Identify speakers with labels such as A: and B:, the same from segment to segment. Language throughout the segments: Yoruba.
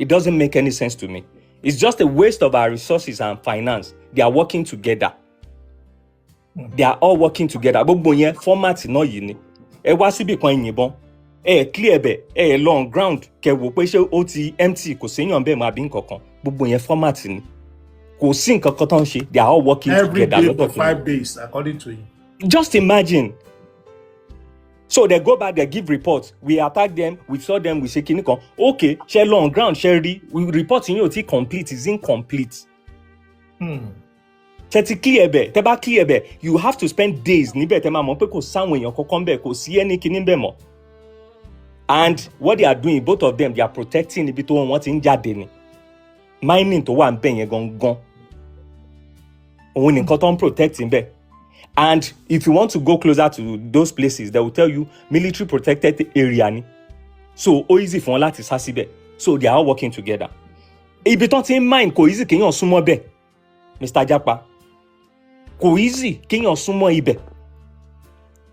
A: It doesn't make any sense to me. It's just a waste of our resources and finance. They are working together. They are all working together. Gbogbo yẹn format náà yìí ni. Ẹ wá síbì kan yìnbọn. Clear bẹ̀. Long ground. Kẹ wò pé ṣé ó ti empty kò séyàn bẹ́ẹ̀ máa bí nǹkankan. Gbogbo yẹn format ni. Kò sí nǹkankan tó ń ṣe. They are all working together.
B: Every day for 5 days, according to you.
A: Just imagine. So they go back, they give reports. We attack them, we saw them, we say kinikon. Okay, share long ground, share we report in you complete, is incomplete. Clear be, teba clear be. You have to spend days nibe tema mo pe ko sanwe yan kokon be ko si any kini be mo. And what they are doing, both of them, they are protecting ibi to won tin jade ni. Mining to wa nbe yen gangan. Ohun ni nkan ton protecting be. And if you want to go closer to those places, they will tell you military protected area ni. So easy for láti sá síbẹ̀. So they are all working together. Ibi ton tin mine kò easy kéèyàn súnmọ́ bẹ̀. Mr. Japa. Kò easy kéèyàn súnmọ́ ibẹ̀.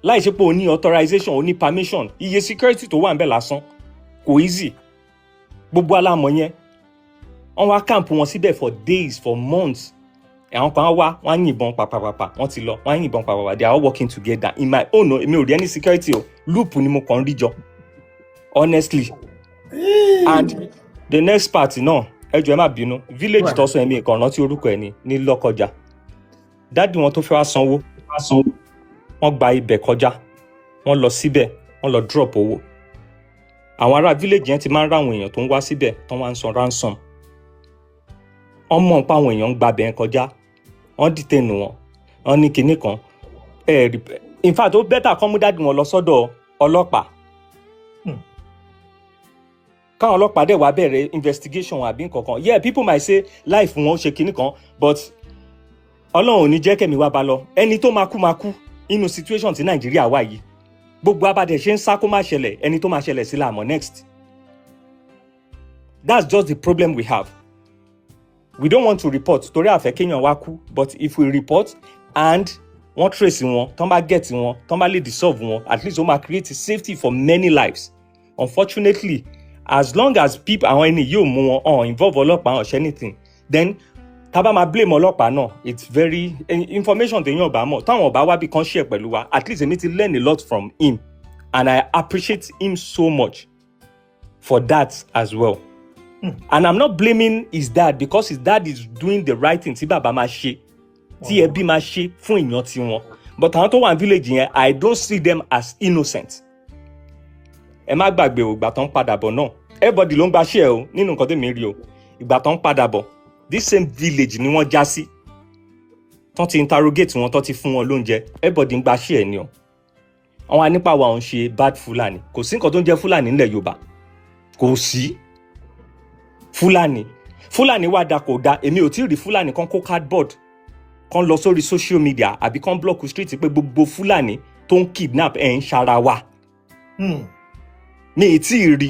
A: Láì ṣe pé o ní authorization, o ní permission, iye security tó wà ńbẹ̀ lásán. Kò easy. Gbogbo alámọ̀ yẹn. Wọ́n wá camp wọn síbẹ̀ for days, for months. Àwọn kan wá wọ́n yìnbọn pàpàpàpà wọ́n ti lọ wọ́n yìnbọn pàpàpà. They are all working together. In my own, èmi ò rí any security o. Loop ni mo kàn rí jọ. Honestly. And the next part náà ẹ jọ̀ọ́ ẹ má bínú. Village tó sọ èmi kan rántí orúkọ ẹ̀ ní Lọ́kọjà. Daddy wọn tó fẹ́ wá sanwó. Wọ́n gba ibẹ̀ kọjá. Wọ́n lọ síbẹ̀, wọ́n lọ drop owó. Àwọn ará village yẹn ti máa ń ráwọn èèyàn tó ń wá síbẹ̀ tó wá ń san ransom. Wọ́n mọ̀ pé àwọn èèyàn ń gba bẹ̀ kọjá. Wọ́n detain wọn. Wọ́n ní kinní kan. In fact, ó better kó mú daddy wọn lọ sọ́dọ̀ ọlọ́pàá. Káwọn ọlọ́pàá dẹ̀ wá bẹ̀rẹ̀ investigation àbí nǹkankan. Yeah, people might say life wọn ṣe kinní kan, but Ọlọ́run ò ní jẹ́ kẹ́mi wá bá lọ. Ẹni tó máa kú inú situation tí Nàìjíríà wà yìí. Gbogbo abàdẹ̀ ṣe ń sá kó má ṣẹlẹ̀, ẹni tó máa ṣẹlẹ̀ sí la mọ̀ next. That's just the problem we have. We don't want to report torí àfẹ́ kéèyàn wá kú, but if we report and wọ́n trace wọn, tán bá get wọn, tán bá lè dissolve wọn, at least ó máa create safety for many lives. Unfortunately, as long as people àwọn ẹni yóò mú wọn on involve ọlọ́pàá or anything, then tá bá máa blame ọlọ́pàá náà, it's very information téèyàn bá mọ̀ táwọn ọba wá bí kan share pẹ̀lú wa. At least èmi ti learn a lot from him, and I appreciate him so much for that as well. And I'm not blaming his dad because his dad is doing the right thing tí bàbá máa ṣe, tí ẹbí máa ṣe fún èèyàn tí wọn. But àwọn tó wà ní village yẹn, I don't see them as innocent. Ẹ má gbàgbé o, ìgbà tó ń padà bọ̀ náà. Everybody ló ń gba share o nínú nǹkan tèmi rí o. Ìgbà tó ń padà bọ̀, this same village ni wọ́n já sí. Tán ti interrogate wọn, tán ti fún wọn lóúnjẹ. Everybody ń gba share ni o. Àwọn anípa wa ń ṣe bad Fulani. Kò sí nǹkan tó ń jẹ́ Fulani nílẹ̀ Yorùbá. Kò sí. Fulani wà dà kò dá. Èmi ò tí ì rí Fulani kan kó cardboard kan lọ sórí social media àbí kan block street pé gbogbo Fulani tó ń kidnap ẹ̀ ń ṣara wa. Mi ì tí ì rí.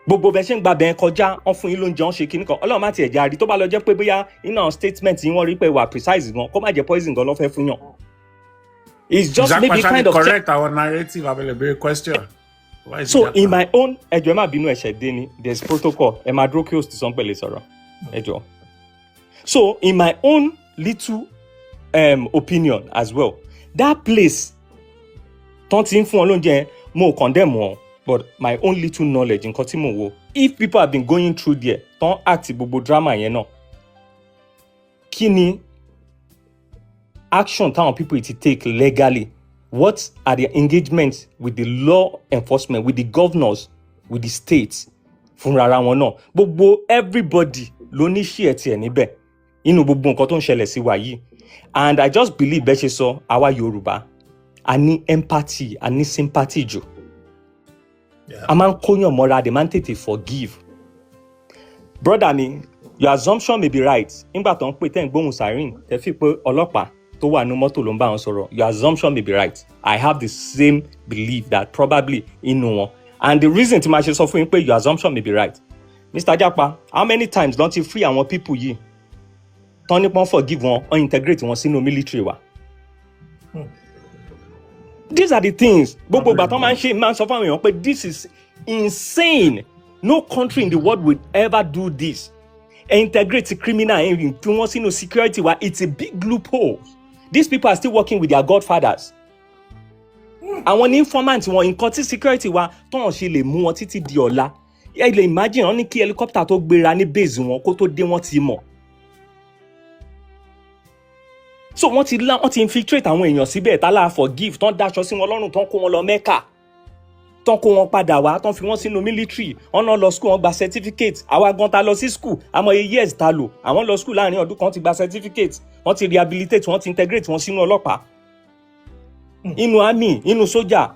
A: Gbogbo bẹ́ẹ̀ ṣe ń gba bẹ́ẹ̀ kọjá wọ́n fún yín lóúnjẹ wọ́n ṣe kíní kan. Ọlọ́run má tiẹ̀ jẹ́ àrí tó bá lọ jẹ́ pé bóyá iná statement yín wọ́n rí pé wà precise gan kó má jẹ́ poison gan ló fẹ́ fún yàn. It's just maybe kind of
B: correct our narrative available question.
A: So in my own ẹjọ́ ẹ má bínú ẹ̀ṣẹ̀ dé ni there's protocol ẹ má dúró kí host sọ pẹ̀lẹ́ sọ̀rọ̀ ẹjọ́. So in my own little opinion as well, that place tán ti ń fún ọ lóúnjẹ mo condemn wọn, but my own little knowledge nǹkan tí mo wò, if people have been going through there tán act gbogbo drama yẹn náà, kí ni action táwọn people ti take legally? What are their engagements with the law enforcement, with the governors, with the states? Fúnra wọn náà. Gbogbo everybody ló ní share tiẹ̀ níbẹ̀. Inú gbogbo nǹkan tó ń ṣẹlẹ̀ sí wa yìí. And I just believe bẹ́ẹ̀ ṣe sọ, àwa Yorùbá, a ní empathy, a ní sympathy jù. A máa ń kóyàn mọ́ra, they máa ń tètè forgive. Brother mi, your assumption may be right. Nígbà tó ń pè tẹ́ ń gbóhùn siren, tẹ́ fi pé ọlọ́pàá tó wà ní mọ́tò ló ń bá wọn sọ̀rọ̀. Your assumption may be right. I have the same belief that probably inú wọn. And the reason tí máa ṣe sọ fún yín pé your assumption may be right. Mr. Japa, how many times don't you free àwọn people yìí? Tán nípọn forgive wọn, or integrate wọn sínú military wa. These are the things. Gbogbo ìgbà tán máa ń ṣe máa ń sọ fún àwọn èèyàn pé this is insane. No country in the world will ever do this. Integrate criminal and security. It's a big loophole. These people are still working with their godfathers. Àwọn informant wọn nǹkan tí security wa tọ́n ṣe lè mú wọn títí di ọ̀la. Ẹ lè imagine wọ́n ní kí helicopter tó gbéra ní base wọn kó tó dé wọ́n ti mọ̀. So wọ́n ti infiltrate àwọn èèyàn síbẹ̀ tálà forgive tọ́n dáṣọ sí wọn lọ́rùn tọ́n kó wọn lọ Mẹ́kà. Tọ́n kó wọn padà wá tọ́n fi wọ́n sínú military wọ́n náà lọ school wọ́n gba certificate àwa gan ta lọ sí school àmọ́ iye years ta lò àwọn lọ school láàrin ọdún kan ti gba certificate wọ́n ti rehabilitate wọ́n ti integrate wọ́n sínú ọlọ́pàá. Inú army inú sójà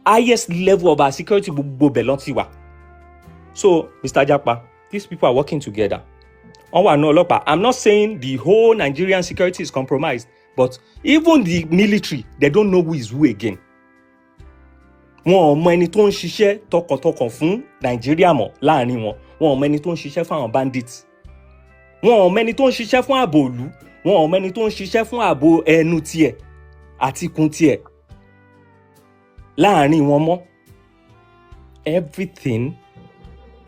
A: highest level of our security gbogbo bẹ̀ lọ́n ti wà. So Mr. Japa, these people are working together. Wọ́n wà ní ọlọ́pàá. I'm not saying the whole Nigerian security is compromised, but even the military, they don't know who is who again. Wọn ò mọ ẹni tó ń ṣiṣẹ́ tọkàntọkàn fún Nàìjíríà mọ́ láàrin wọn. Wọn ò mọ ẹni tó ń ṣiṣẹ́ fún àwọn bandits. Wọn ò mọ ẹni tó ń ṣiṣẹ́ fún ààbò ìlú. Wọn ò mọ ẹni tó ń ṣiṣẹ́ fún ààbò ẹnu tiẹ̀ àti ikùn tiẹ̀. Láàrin wọn mọ́. Everything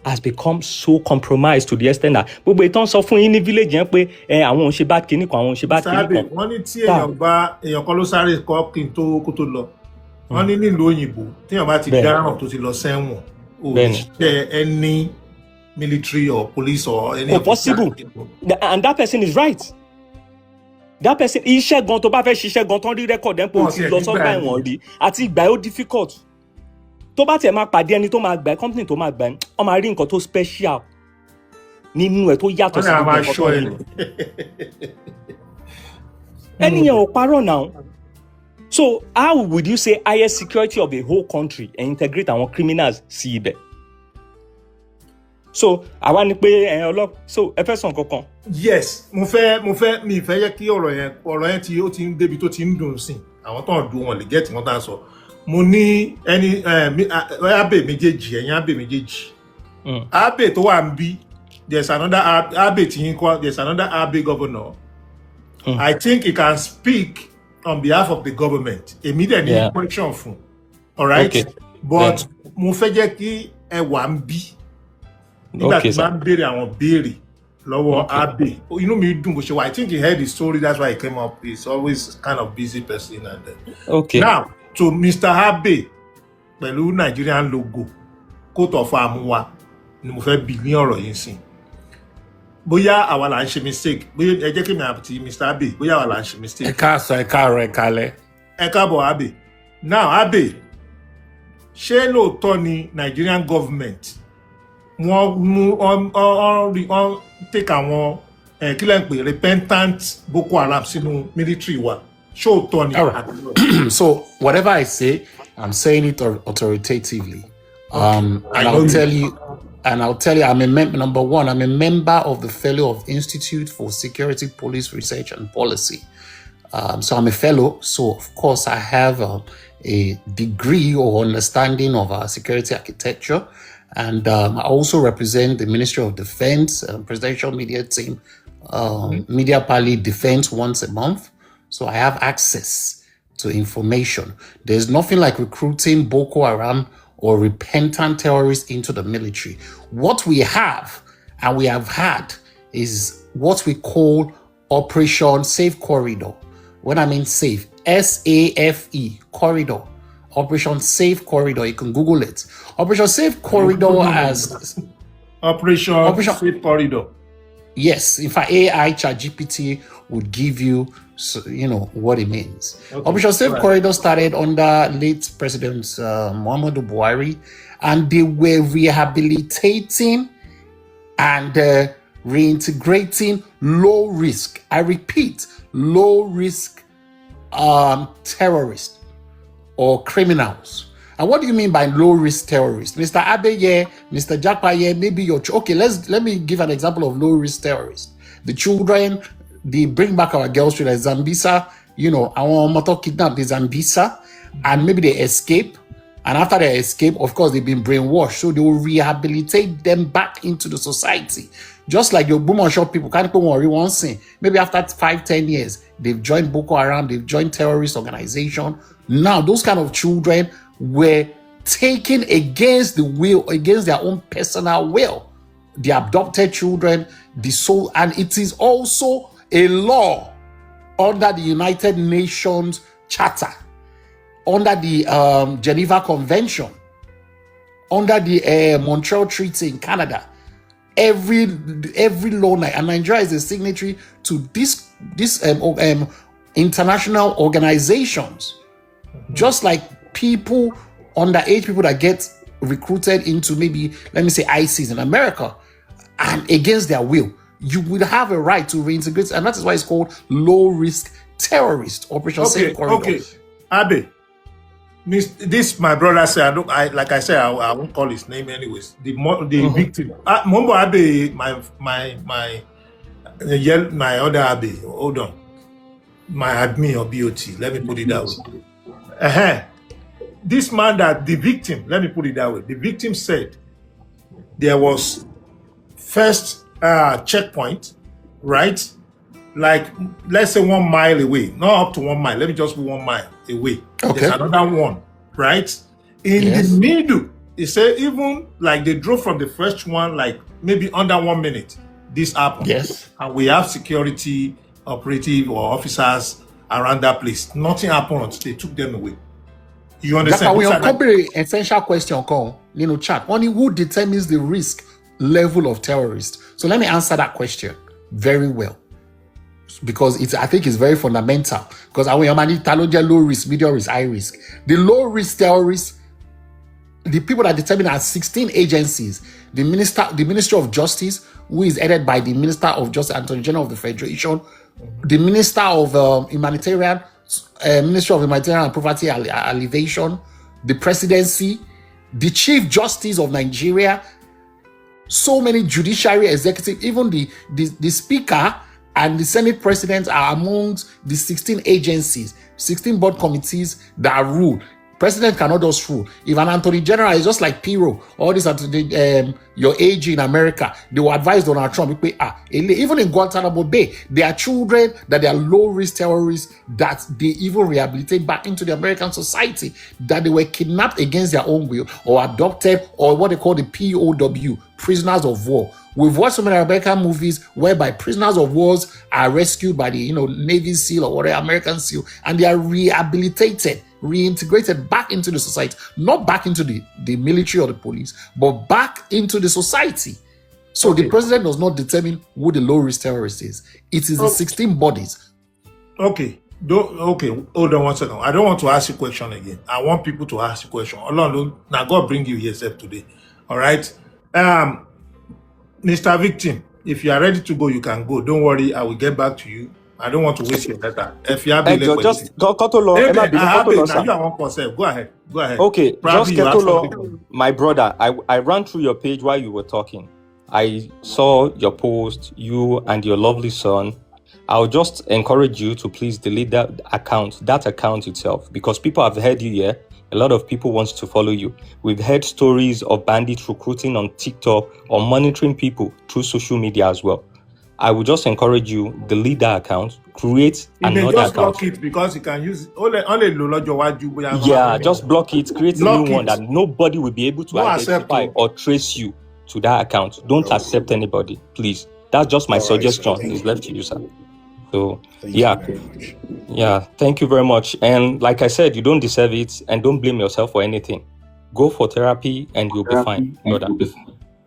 A: has become so compromised to the extent that gbogbo ìtàn sọ fún yín ní village yẹn pé àwọn ò ṣe bad kinní kan àwọn ò ṣe bad kinní kan.
B: wọ́n ní tí èèyàn kan ló sáré kọ́ kí n tó kó tó lọ wọ́n ní nílùú òyìnbó téèyàn bá ti dáràn tó ti lọ sẹ́wọ̀n ò ṣe any military or police or any.
A: Oh, possible. And that person is right. That person iṣẹ́ gan tó bá fẹ́ ṣiṣẹ́ gan tán rí record ẹ̀ pé o ti lọ sọ́gbà ẹ̀wọ̀n rí àti ìgbà ó difficult. Tó bá tiẹ̀ máa pàdé ẹni tó máa gbà company tó máa gbà ẹ́ ọ máa rí nǹkan tó special nínú ẹ̀ tó yàtọ̀ sí gbogbo nǹkan tó ní. Ẹni yẹn ò parọ́ náà. So how would you say highest security of a whole country and integrate àwọn criminals sí ibẹ̀? So àwa ni pé so ẹ fẹ́ sọ nǹkan kan.
B: Yes, mo fẹ́ mi fẹ́ yẹ kí ọ̀rọ̀ yẹn tí ó ti ń débi tó ti ń dùn sí àwọn tó ń dùn wọn lè get wọn tá a sọ. Mo ní ẹni abe méjèèjì ẹ̀yin abe méjèèjì. Abe tó wà ń bí there's another abe tí yín kọ́ there's another abe governor. I think he can speak on behalf of the government. Èmi dẹ̀ ní question fún. All right? Okay. But mo fẹ́ jẹ́ kí ẹ wà ń bí. Nígbà tí máa ń béèrè àwọn béèrè lọ́wọ́ Abe. Inú mi dùn bó ṣe wà. I think he heard the story, that's why he came up. He's always kind of busy person.
A: Okay.
B: Now, to Mr. Abe, pẹ̀lú Nigerian logo, coat of arms wa, ni mo fẹ́ bi ní ọ̀rọ̀ yìí sìn. Bóyá àwa là ń ṣe mistake. Bóyá ẹ jẹ́ kí mi àti Mr. Abe, bóyá àwa là ń ṣe mistake.
C: Ẹ káàsán, ẹ káàárọ̀, ẹ káalẹ́.
B: Ẹ káàbọ̀ Abe. Now, Abe, ṣé lóòótọ́ ni Nigerian government wọ́n take àwọn kílẹ̀ ń pè repentant Boko Haram sínú military wa ṣóòótọ́ ni.
C: So whatever I say, I'm saying it authoritatively. And I'll tell you, I'm a number one, I'm a member of the fellow of Institute for Security Police Research and Policy. So I'm a fellow, so of course I have a degree or understanding of our security architecture. And I also represent the Ministry of Defense, presidential media team, Media Pally Defense once a month. So I have access to information. There's nothing like recruiting Boko Haram or repentant terrorists into the military. What we have and we have had is what we call Operation Safe Corridor. When I mean safe, SAFE, corridor. Operation Safe Corridor. You can Google it. Operation Safe Corridor as
B: Operation Safe Corridor.
C: Yes, in fact, AI ChatGPT would give you, what it means. Okay. Operation Safe Corridor started under late President Muhammadu Buhari, and they were rehabilitating and reintegrating low risk. I repeat, low risk terrorists or criminals. And what do you mean by low risk terrorists? Mr. Abe, Mr. Japa, maybe you're okay. Let me give an example of low risk terrorists. The children, they bring back our girls to the Zambisa, our mother kidnapped the Zambisa, and maybe they escape. And after they escape, of course, they've been brainwashed. So they will rehabilitate them back into the society. Just like your boom and shop people, can't worry one thing. Maybe after 5-10 years, they've joined Boko Haram, they've joined terrorist organization. Now, those kind of children were taken against the will, against their own personal will, the abducted children, the soul, and it is also a law under the United Nations Charter, under the Geneva Convention, under the Montreal Treaty in Canada. Every law, and Nigeria is a signatory to this international organizations. Just like people, underage people that get recruited into maybe, let me say, ISIS in America, and against their will, you would have a right to reintegrate, and that is why it's called low-risk terrorist Operation Safe Corridor.
B: Okay, Abe, this my brother said. Like I said, I won't call his name anyways. The victim, Mombo Abe, my other Abe. Hold on, my admin or BOT. Let me put it that way. This man, that the victim. Let me put it that way. The victim said there was first checkpoint, right? Like, let's say 1 mile away, not up to 1 mile. Let me just put 1 mile away.
C: Okay.
B: There's another one, right? In the middle, he said even like they drove from the first one, like maybe under 1 minute, this happened.
C: Yes.
B: And we have security operative or officers around that place. Nothing happened until they took them away. You understand?
C: We uncover an essential question, chat. Only who determines the risk level of terrorists? So let me answer that question very well, because I think it's very fundamental. Because I low risk, medium risk, high risk. The low risk terrorists, the people that determine are 16 agencies. The Ministry of Justice, who is headed by the Minister of Justice, Attorney General of the Federation, the Minister of Humanitarian, Ministry of Humanitarian and Poverty Alleviation, the Presidency, the Chief Justice of Nigeria, so many judiciary executive, even the Speaker and the Senate President are amongst the 16 agencies, 16 board committees that rule. President cannot just rule. If an Attorney General is just like Piro, all this your AG in America, they will advise Donald Trump. Even in Guantanamo Bay, there are children that they are low-risk terrorists that they even rehabilitate back into the American society, that they were kidnapped against their own will or adopted, or what they call the POW, prisoners of war. We've watched so many American movies whereby prisoners of wars are rescued by the Navy SEAL or whatever, American SEAL, and they are rehabilitated, reintegrated back into the society, not back into the military or the police, but back into the society. So the president does not determine who the low-risk terrorist is. It is the 16 bodies.
B: Okay. Hold on 1 second. I don't want to ask you a question again. I want people to ask you a question. Now God bring you here today. All right. Mr. Victim, if you are ready to go, you can go. Don't worry, I will get back to you. I don't want to waste your data. If you have
A: just go
B: ahead.
A: Okay,
B: Probably
A: just Ketolo, my brother. I ran through your page while you were talking. I saw your post, you and your lovely son. I'll just encourage you to please delete that account itself, because people have heard you here. A lot of people want to follow you. We've heard stories of bandits recruiting on TikTok or monitoring people through social media as well. I would just encourage you, delete that account, create another account.
B: Block it, because you can use only
A: just block it, create a new one that nobody will be able to identify or trace you to that account. Don't accept anybody, please. That's just my suggestion. It's left to you, sir. So thank you very much. And like I said, you don't deserve it, and don't blame yourself for anything. Go for therapy and you'll be fine, brother.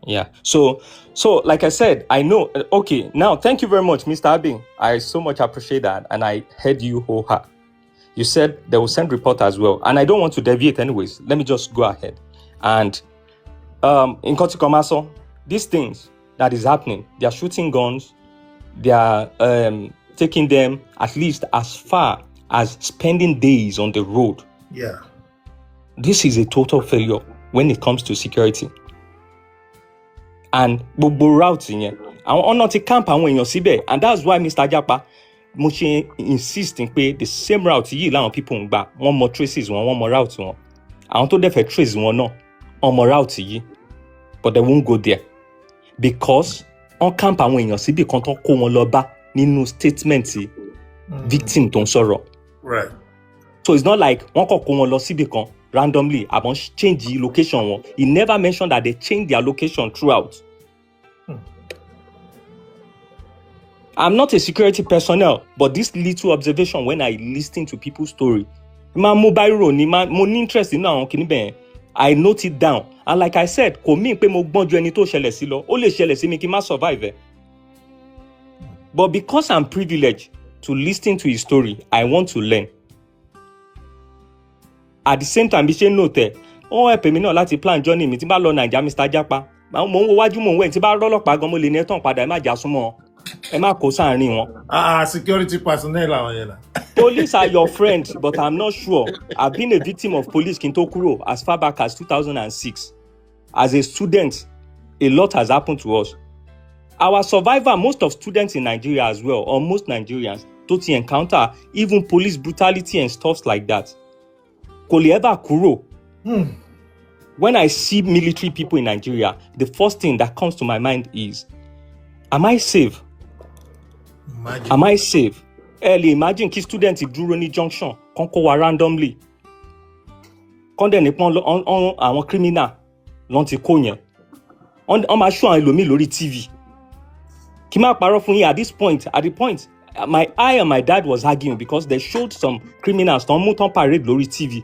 A: Yeah. So like I said, I know. Okay. Now, thank you very much, Mr. Abing. I so much appreciate that, and I heard you wholeheartedly. You said they will send report as well, and I don't want to deviate anyways. Let me just go ahead. And in Kotikomaso, these things that is happening, they are shooting guns. They are taking them at least as far as spending days on the road.
B: Yeah.
A: This is a total failure when it comes to security. And gbogbo route yẹn, àwọn ọ̀nà ti camp àwọn èèyàn síbẹ̀, and that's why Mr. Japa mo ṣe insisting pé the same route yìí làwọn people ń gbà, wọ́n mọ traces wọn, wọ́n mọ route wọn. Àwọn tó dẹ̀ fẹ́ trace wọn náà, wọ́n mọ route yìí, but they won't go there because wọ́n camp àwọn èèyàn síbì kan tó kó wọn lọ bá nínú statement victim tó ń sọ̀rọ̀.
B: Right.
A: So it's not like wọ́n kàn kó wọn lọ síbì kan, randomly àbọ̀n change the location wọn. He never mentioned that they changed their location throughout. I'm not a security personnel, but this little observation when I listen to people's story, mo ní interest nínú àwọn kìíní bẹ́ẹ̀. I note it down, and like I said, kò mean pé mo gbọ́n ju ẹni tó ṣẹlẹ̀ sí lọ. Ó lè ṣẹlẹ̀ sí mi kí n má survive. But because I'm privileged to listen to his story, I want to learn. At the same time, bí ṣe note, ó help mi náà láti plan journey mi tí bá lọ Naija Mr. Japa. Mo ń wo wájú mo ń wẹ̀ tí bá rọ́lọ́pàá gan mo lè ní ẹ̀tàn padà ẹ má jà súnmọ́. Ẹ má kó sáàrin wọn.
B: Security personnel àwọn yẹn náà.
A: Police are your friends, but I'm not sure. I've been a victim of police kí n tó kúrò as far back as 2006. As a student, a lot has happened to us. Our survivor, most of students in Nigeria as well, or most Nigerians, don't encounter even police brutality and stuff like that. Kò lè ever kúrò. When I see military people in Nigeria, the first thing that comes to my mind is, am I safe? Am I safe? Imagine kí student dúró ní junction kan kó wa randomly. Kán dẹ̀ nípọn àwọn criminal lọ́n ti kó yẹn. Wọ́n máa show àwọn ẹlòmíì lórí TV. Kí má parọ́ fún yín, at the point, I and my dad was arguing because they showed some criminals tán mú tán parade lórí TV.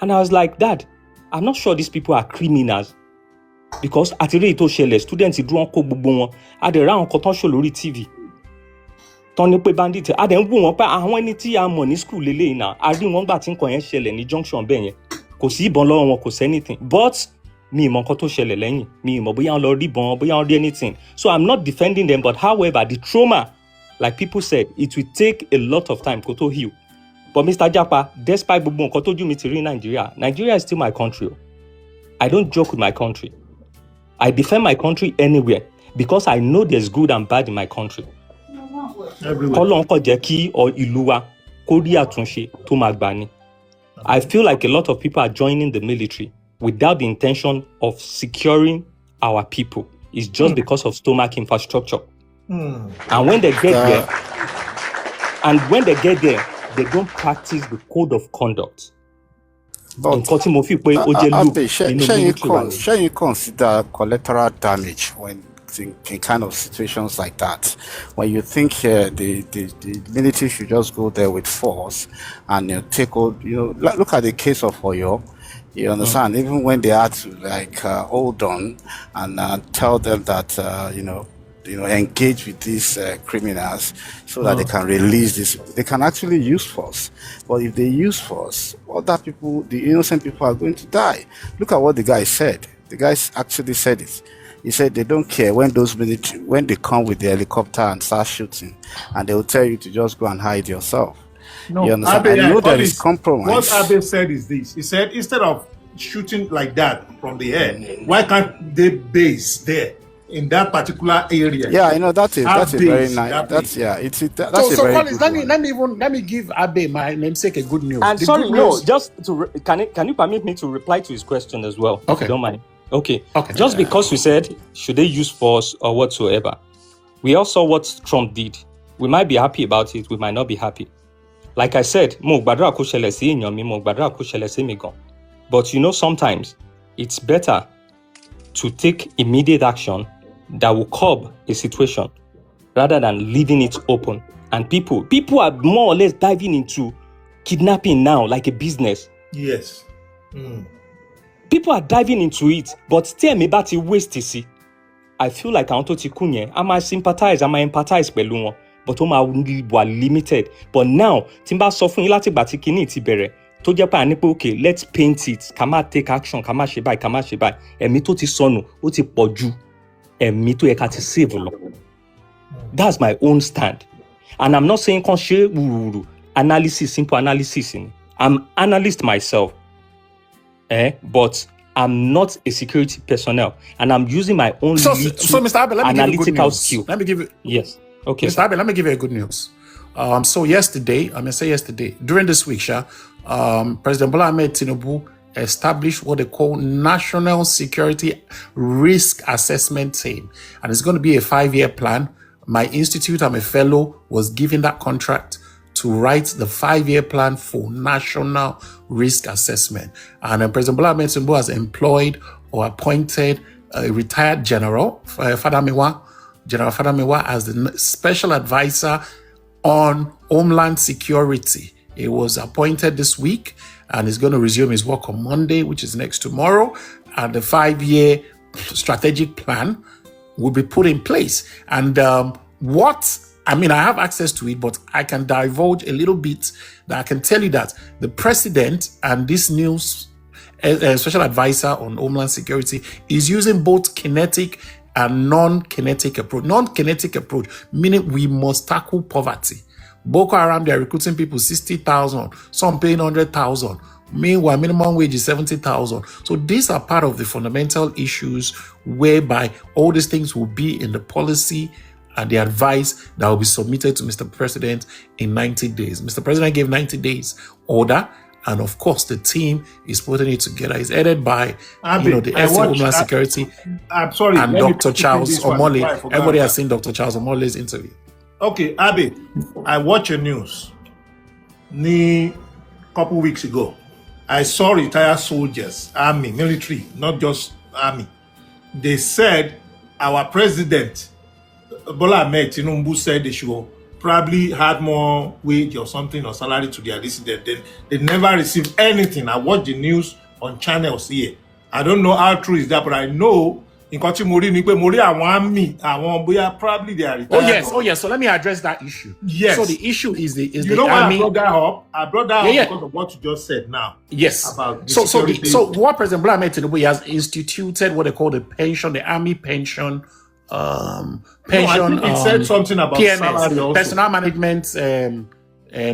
A: And I was like, Dad, I'm not sure these people are criminals. Because àti rí ètò ṣẹlẹ̀, students dúró kó gbogbo wọn. A dẹ̀ ra àwọn kan tán show lórí TV. Tán ní pé bandit, a dẹ̀ ń wò wọ́n pé àwọn ẹni tí a mọ̀ ní school lélẹ́yìn náà, a rí wọn gbà tí nǹkan yẹn ṣẹlẹ̀ ní junction bẹ́ẹ̀ yẹn. Kò sí ìbọn lọ́wọ́ wọn, kò sí anything. But mi mọ̀ nǹkan tó ṣẹlẹ̀ lẹ́yìn. Mi mọ̀ bóyá wọ́n lọ rí ìbọn, bóyá wọ́n rí anything. So I'm not defending them, but however, the trauma, like people said, it will take a lot of time kó tó heal. But Mr. Japa, despite gbogbo nǹkan tójú mi ti rí Nigeria is still my country. I don't joke with my country. I defend my country anywhere because I know there's good and bad in my country. Kọ́lọ́n kó jẹ́ kí ìlú wa kó rí àtúnṣe tó máa gbà ni. I feel like a lot of people are joining the military without the intention of securing our people. It's just because of stomach infrastructure. And when they get there, they don't practice the code of conduct.
D: But
A: nǹkan tí mo fi pé ó jẹ́ loop nínú military wa.
D: shall you consider collateral damage when in kind of situations like that, when you think the military should just go there with force and take all, look at the case of Oyo. You understand? Even when they had to hold on and tell them that engage with these criminals so that they can release this. They can actually use force, but if they use force, other people, the innocent people, are going to die. Look at what the guy said. The guy actually said it. He said they don't care when when they come with the helicopter and start shooting, and they will tell you to just go and hide yourself.
B: No,
D: you understand? I know there is compromise.
B: What Abe said is this. He said instead of shooting like that from the air, why can't they base there in that particular area?
D: Yeah, I know that's a very nice. That's a very
C: Collins,
D: good one.
C: let me give Abe, my namesake, a good news.
A: And
C: The
A: sorry,
C: good
A: no,
C: news-
A: just can you permit me to reply to his question as well?
C: Okay.
A: If you don't mind. Okay.
C: Okay.
A: Just because you said should they use force or whatsoever, we all saw what Trump did. We might be happy about it. We might not be happy. Like I said, mo gbàdúrà kó ṣẹlẹ̀ sí èèyàn mi, mo gbàdúrà kó ṣẹlẹ̀ sí mi gan. But sometimes it's better to take immediate action that will curb a situation rather than leaving it open. And people are more or less diving into kidnapping now like a business.
B: Yes.
A: People are diving into it, but tell me about it waste see. I feel like àwọn tó ti kú yẹn, I might sympathize, I might empathize pẹ̀lú wọn, but ó máa wà limited. But now, tí n bá sọ fún yín láti ìgbà tí kinní ti bẹ̀rẹ̀, tó jẹ́ pé àní pé okay, let's paint it, ká má take action, ká má ṣe báyìí. Ẹ̀mí tó ti sọnù, ó ti pọ̀ ju ẹ̀mí tó yẹ ká ti save lọ. That's my own stand. And I'm not saying kàn ṣe wùrùwùrù analysis, simple analysis. I'm analyst myself. But I'm not a security personnel, and I'm using my own
C: So, Mr. Abe, let me give you good
A: analytical
C: news.
A: skill.
C: Let me give you,
A: Yes. Okay.
C: Mr. Abe, let me give you a good news. So yesterday, during this week, President Bola Ahmed Tinubu established what they call National Security Risk Assessment Team, and it's going to be a 5-year plan. My institute, I'm a fellow, was given that contract to write the 5-year plan for national risk assessment. And President Bola Ahmed Tinubu has employed or appointed a retired General Fadamiwa as the special advisor on Homeland Security. He was appointed this week and is going to resume his work on Monday, which is next tomorrow. And the 5-year strategic plan will be put in place. And I have access to it, but I can divulge a little bit that I can tell you that the president and this new special advisor on Homeland Security is using both kinetic and non-kinetic approach. Non-kinetic approach, meaning we must tackle poverty. Boko Haram, they're recruiting people 60,000, some paying 100,000. Meanwhile, minimum wage is 70,000. So these are part of the fundamental issues whereby all these things will be in the policy and the advice that will be submitted to Mr. President in 90 days. Mr. President gave 90 days order, and of course, the team is putting it together. It's headed by the SC Homeland Security and Dr. Charles Omole. Everybody has seen Dr. Charles Omole's interview.
B: Okay, Abe, I watched a news a couple weeks ago. I saw retired soldiers, army, military, not just army. They said our president, Bola Ahmed Tinubu, said they should probably had more wage or something or salary to their dissident. They never received anything. I watched the news on channels here. I don't know how true is that, but I know in Kochi Mori army, probably they are retired.
C: Oh yes. So let me address that issue.
B: Yes.
C: So the issue is the
B: army.
C: I
B: brought that up because of what you just said now.
C: Yes.
B: About
C: so what President Bola Ahmed Tinubu has instituted what they call the pension, the army pension.
B: I think it said something about
C: PMS, personal management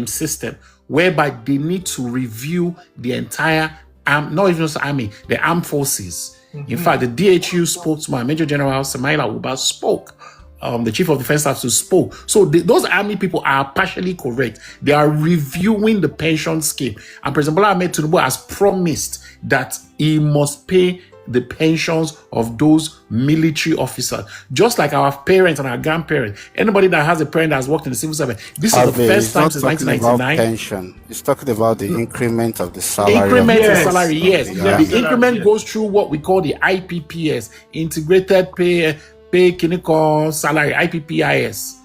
C: system, whereby they need to review the entire not even just army, the armed forces. In fact, the DHU spokesman, Major General Samaila Uba, spoke. The Chief of Defense Staff spoke. So those army people are partially correct. They are reviewing the pension scheme. And President Bola Ahmed Tinubu has promised that he must pay the pensions of those military officers, just like our parents and our grandparents. Anybody that has a parent that has worked in the civil service, this is the first time since 1999.
D: Pension. He's talking about the increment of the salary.
C: Increment of salary, yes. The increment
B: yes.
C: goes through what we call the IPPS, Integrated Pay Clinical Salary, IPPIS.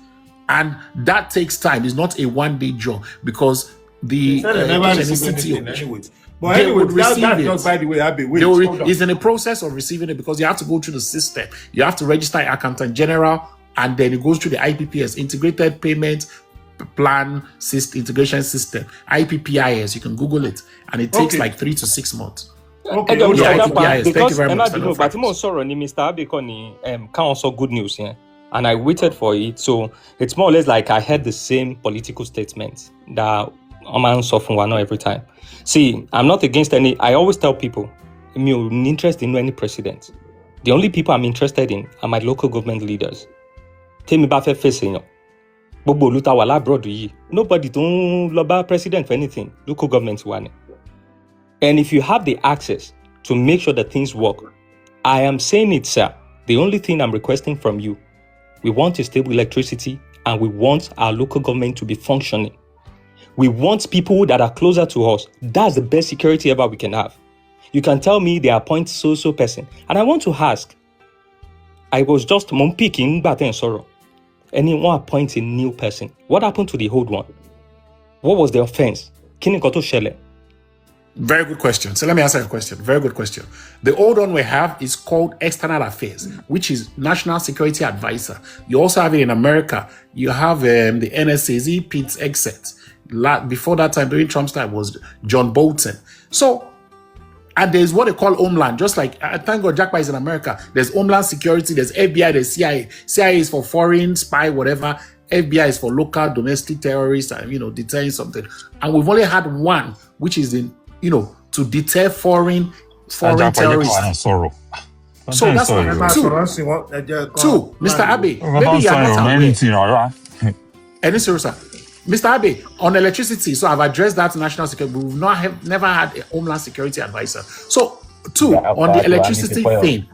C: And that takes time. It's not a one-day job because the
B: But anyway, that's just by the way, Abby.
C: It's in the process of receiving it because you have to go through the system. You have to register an accountant general, and then it goes through the IPPS, Integrated Payment Plan Integration System, IPPIS. You can Google it, and it takes like 3 to 6 months.
A: Okay.
C: IPPIS. Thank you very much.
A: But Mr. Abikoni also good news here, and I waited for it. So it's more or less like I heard the same political statement that Oman Sofun not every time. See, I'm not against any. I always tell people, I'm interested in any president. The only people I'm interested in are my local government leaders. Tell me about facing. Nobody don't love president for anything. Local government one. And if you have the access to make sure that things work, I am saying it, sir. The only thing I'm requesting from you, we want a stable electricity and we want our local government to be functioning. We want people that are closer to us. That's the best security ever we can have. You can tell me they appoint so person. And I want to ask, I was just picking Baten Sorrow. Anyone appoints a new person. What happened to the old one? What was the offense? Kinikoto Shele.
C: Very good question. So let me answer your question. Very good question. The old one we have is called External Affairs, which is National Security Advisor. You also have it in America. You have the NSA, Pete's exit. Before that time, during Trump's time, was John Bolton. So, and there's what they call Homeland. Just like, thank God JAPA is in America. There's Homeland Security, there's FBI, there's CIA. CIA is for foreign, spy, whatever. FBI is for local, domestic terrorists and, deterring something. And we've only had one, which is to deter foreign terrorists. So that's two. Mr. Abe, maybe you are not aware. Any serious, Mr. Abe, on electricity, so I've addressed that to national security. We've never had a Homeland Security advisor. So, on the electricity thing,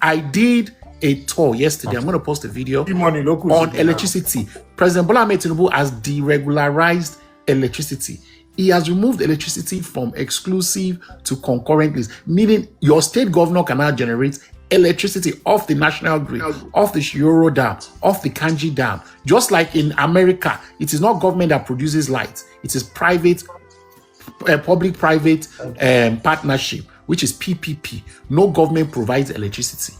C: I did a tour yesterday. I'm going to post a video
B: Money,
C: on electricity. President Bola Ahmed Tinubu has deregularized electricity. He has removed electricity from exclusive to concurrent list, meaning your state governor can now generate electricity off the national grid, off the Shioro Dam, off the Kanji Dam. Just like in America, it is not government that produces light. It is private, public-private partnership, which is PPP. No government provides electricity.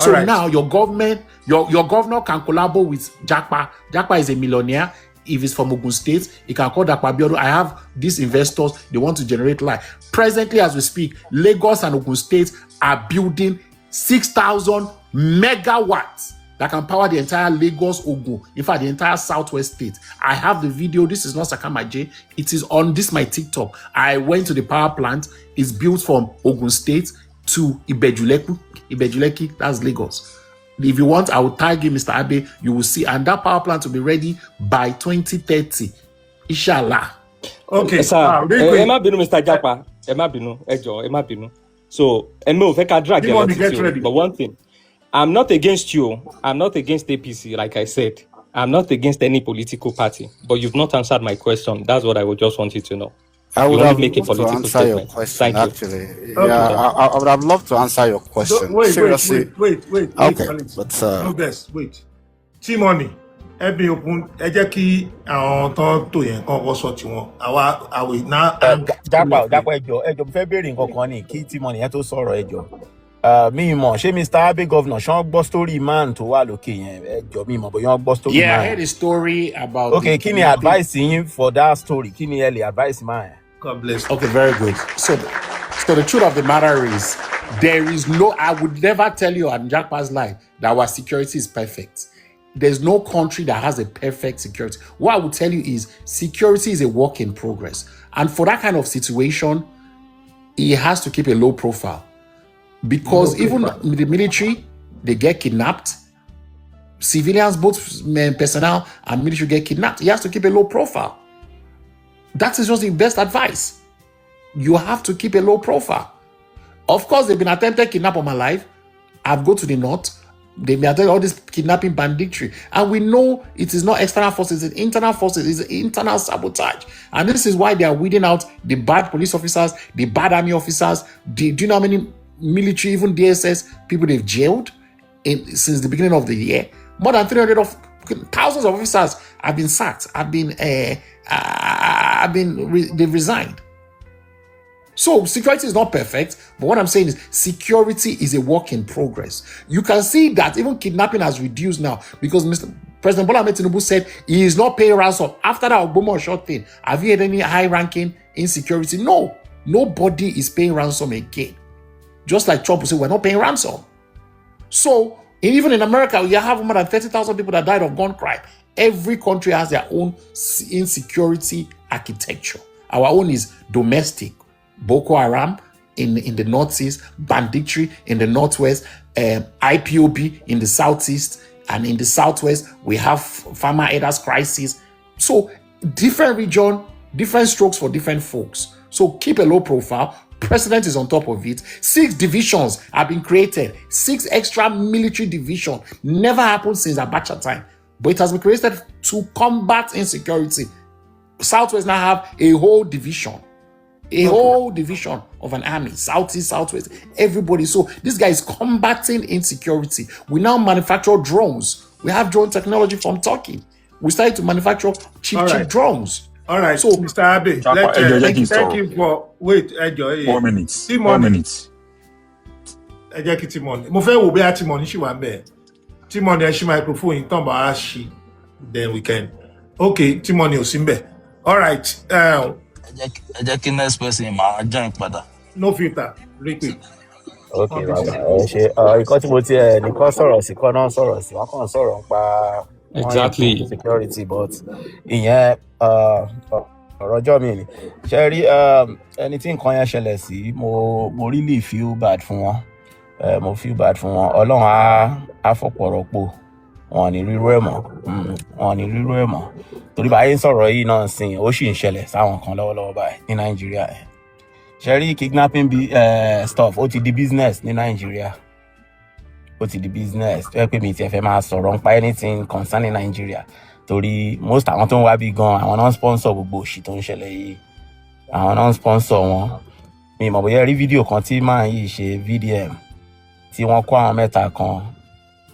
C: So now your government, your governor can collaborate with JAPA. JAPA is a millionaire. If it's from Ogun State, he can call Dakpa Abiodun. I have these investors, they want to generate light. Presently, as we speak, Lagos and Ogun State are building 6,000 megawatts that can power the entire Lagos, Ogun, in fact, the entire Southwest state. I have the video. This is not Sakama J. It is on my TikTok. I went to the power plant. It's built from Ogun State to Ibejuleki, that's Lagos. If you want, I will tag you, Mr. Abe. You will see, and that power plant will be ready by 2030. Inshallah.
A: Okay, sir. Emma Binu, Mr. Japa. Emma Binu, Ejo, Emma Binu. So, Emma, if I can drag you, but one thing, I'm not against you. I'm not against APC, like I said. I'm not against any political party. But you've not answered my question. That's what I would just want you to know.
D: I would have loved
A: to
D: answer
A: statement.
D: your question,
A: Thank
D: actually.
A: you.
D: Yeah, I would have loved to answer your question. Seriously.
B: Wait,
D: okay,
B: Alex.
D: but
B: no best, wait. T-Money, ẹbí open, ẹ jẹ́ kí àwọn tó yẹn kan kọ́ sọ tiwọn. Àwa now.
E: Jápa ẹjọ́ fẹ́ béèrè nǹkan kan ní kí T-Money yẹn tó sọ̀rọ̀ ẹjọ́. Mi mọ̀ ṣé Mr. Abe governor ṣán gbọ́ story man tó wà lókè yẹn ẹjọ́ mi mọ̀ bóyá wọ́n gbọ́ story man.
C: Yeah, I heard a story about.
E: Okay, kí ni advice yín for that story? Kí ni ẹ lè advice man?
B: God bless you.
C: Okay, very good. So the truth of the matter is, I would never tell you on Jackpa's life that our security is perfect. There's no country that has a perfect security. What I would tell you is security is a work in progress. And for that kind of situation, he has to keep a low profile. Because even the military, they get kidnapped. Civilians, both personnel and military get kidnapped. He has to keep a low profile. That is just the best advice. You have to keep a low profile. Of course, they've been attempted kidnap of my life. I've gone to the north. They've been attempting all this kidnapping banditry. And we know it is not external forces, it's internal forces, it's internal sabotage. And this is why they are weeding out the bad police officers, the bad army officers. Do you know how many military, even DSS people they've jailed since the beginning of the year? More than 300 of thousands of officers have been sacked, they've resigned. So security is not perfect, but what I'm saying is security is a work in progress. You can see that even kidnapping has reduced now because President Bola Ahmed Tinubu said he is not paying ransom. After that Obama short thing, have you had any high-ranking insecurity? No, nobody is paying ransom again. Just like Trump said, we're not paying ransom. So even in America, you have more than 30,000 people that died of gun crime. Every country has their own insecurity architecture. Our own is domestic. Boko Haram in the northeast, banditry in the northwest, IPOB in the southeast, and in the southwest, we have farmer elders crisis. So different region, different strokes for different folks. So keep a low profile. President is on top of it. 6 divisions have been created. 6 extra military divisions. Never happened since Abacha time. But it has been created to combat insecurity. Southwest now have a whole division. Whole division of an army. Southeast, Southwest, everybody. So this guy is combating insecurity. We now manufacture drones. We have drone technology from Turkey. We started to manufacture cheap drones.
B: All right,
C: so
B: Mr. Abe, thank you for enjoy.
F: 4 minutes.
B: 4 minutes. Ẹ jẹ́ kí T-Money. Mo fẹ́ wò bí T-Money ṣì wà ńbẹ̀. T-Money ẹ ṣí microphone yìí tán bá a ṣí. Then we can. Okay, T-Money ò sí ńbẹ̀. All right.
G: Ẹ jẹ́ kí next person máa join padà.
B: No filter. Repeat.
E: Okay, bàbá ṣe nǹkan tí mo ti nìkan sọ̀rọ̀ sí kọ́ náà sọ̀rọ̀ sí wọ́n kàn sọ̀rọ̀ nípa
A: exactly
E: security but ìyẹn ọ̀rọ̀jọ́ mi ni ṣe rí ẹni tí nǹkan yẹn ṣẹlẹ̀ sí mo really feel bad fún wọn mo feel bad fún wọn Ọlọ́run á fọ̀pọ̀ rọ́pò wọn ní rírú ẹ̀ mọ́ torí báyìí ń sọ̀rọ̀ yìí náà sìn ó sì ń ṣẹlẹ̀ sáwọn kan lọ́wọ́lọ́wọ́ báyìí ní Nàìjíríà ṣe rí kidnapping stuff ó ti di business ní Nàìjíríà ó ti di business tó yẹ pé mi ti ẹ fẹ́ máa sọ̀rọ̀ nípa anything concerning Nigeria torí most àwọn tó ń wá bí gan àwọn náà sponsor gbogbo òṣì tó ń ṣẹlẹ̀ yìí àwọn náà sponsor wọn mi mọ̀ bóyá rí fídíò kan tí máa yìí ṣe VDM tí wọ́n kó àwọn mẹ́ta kan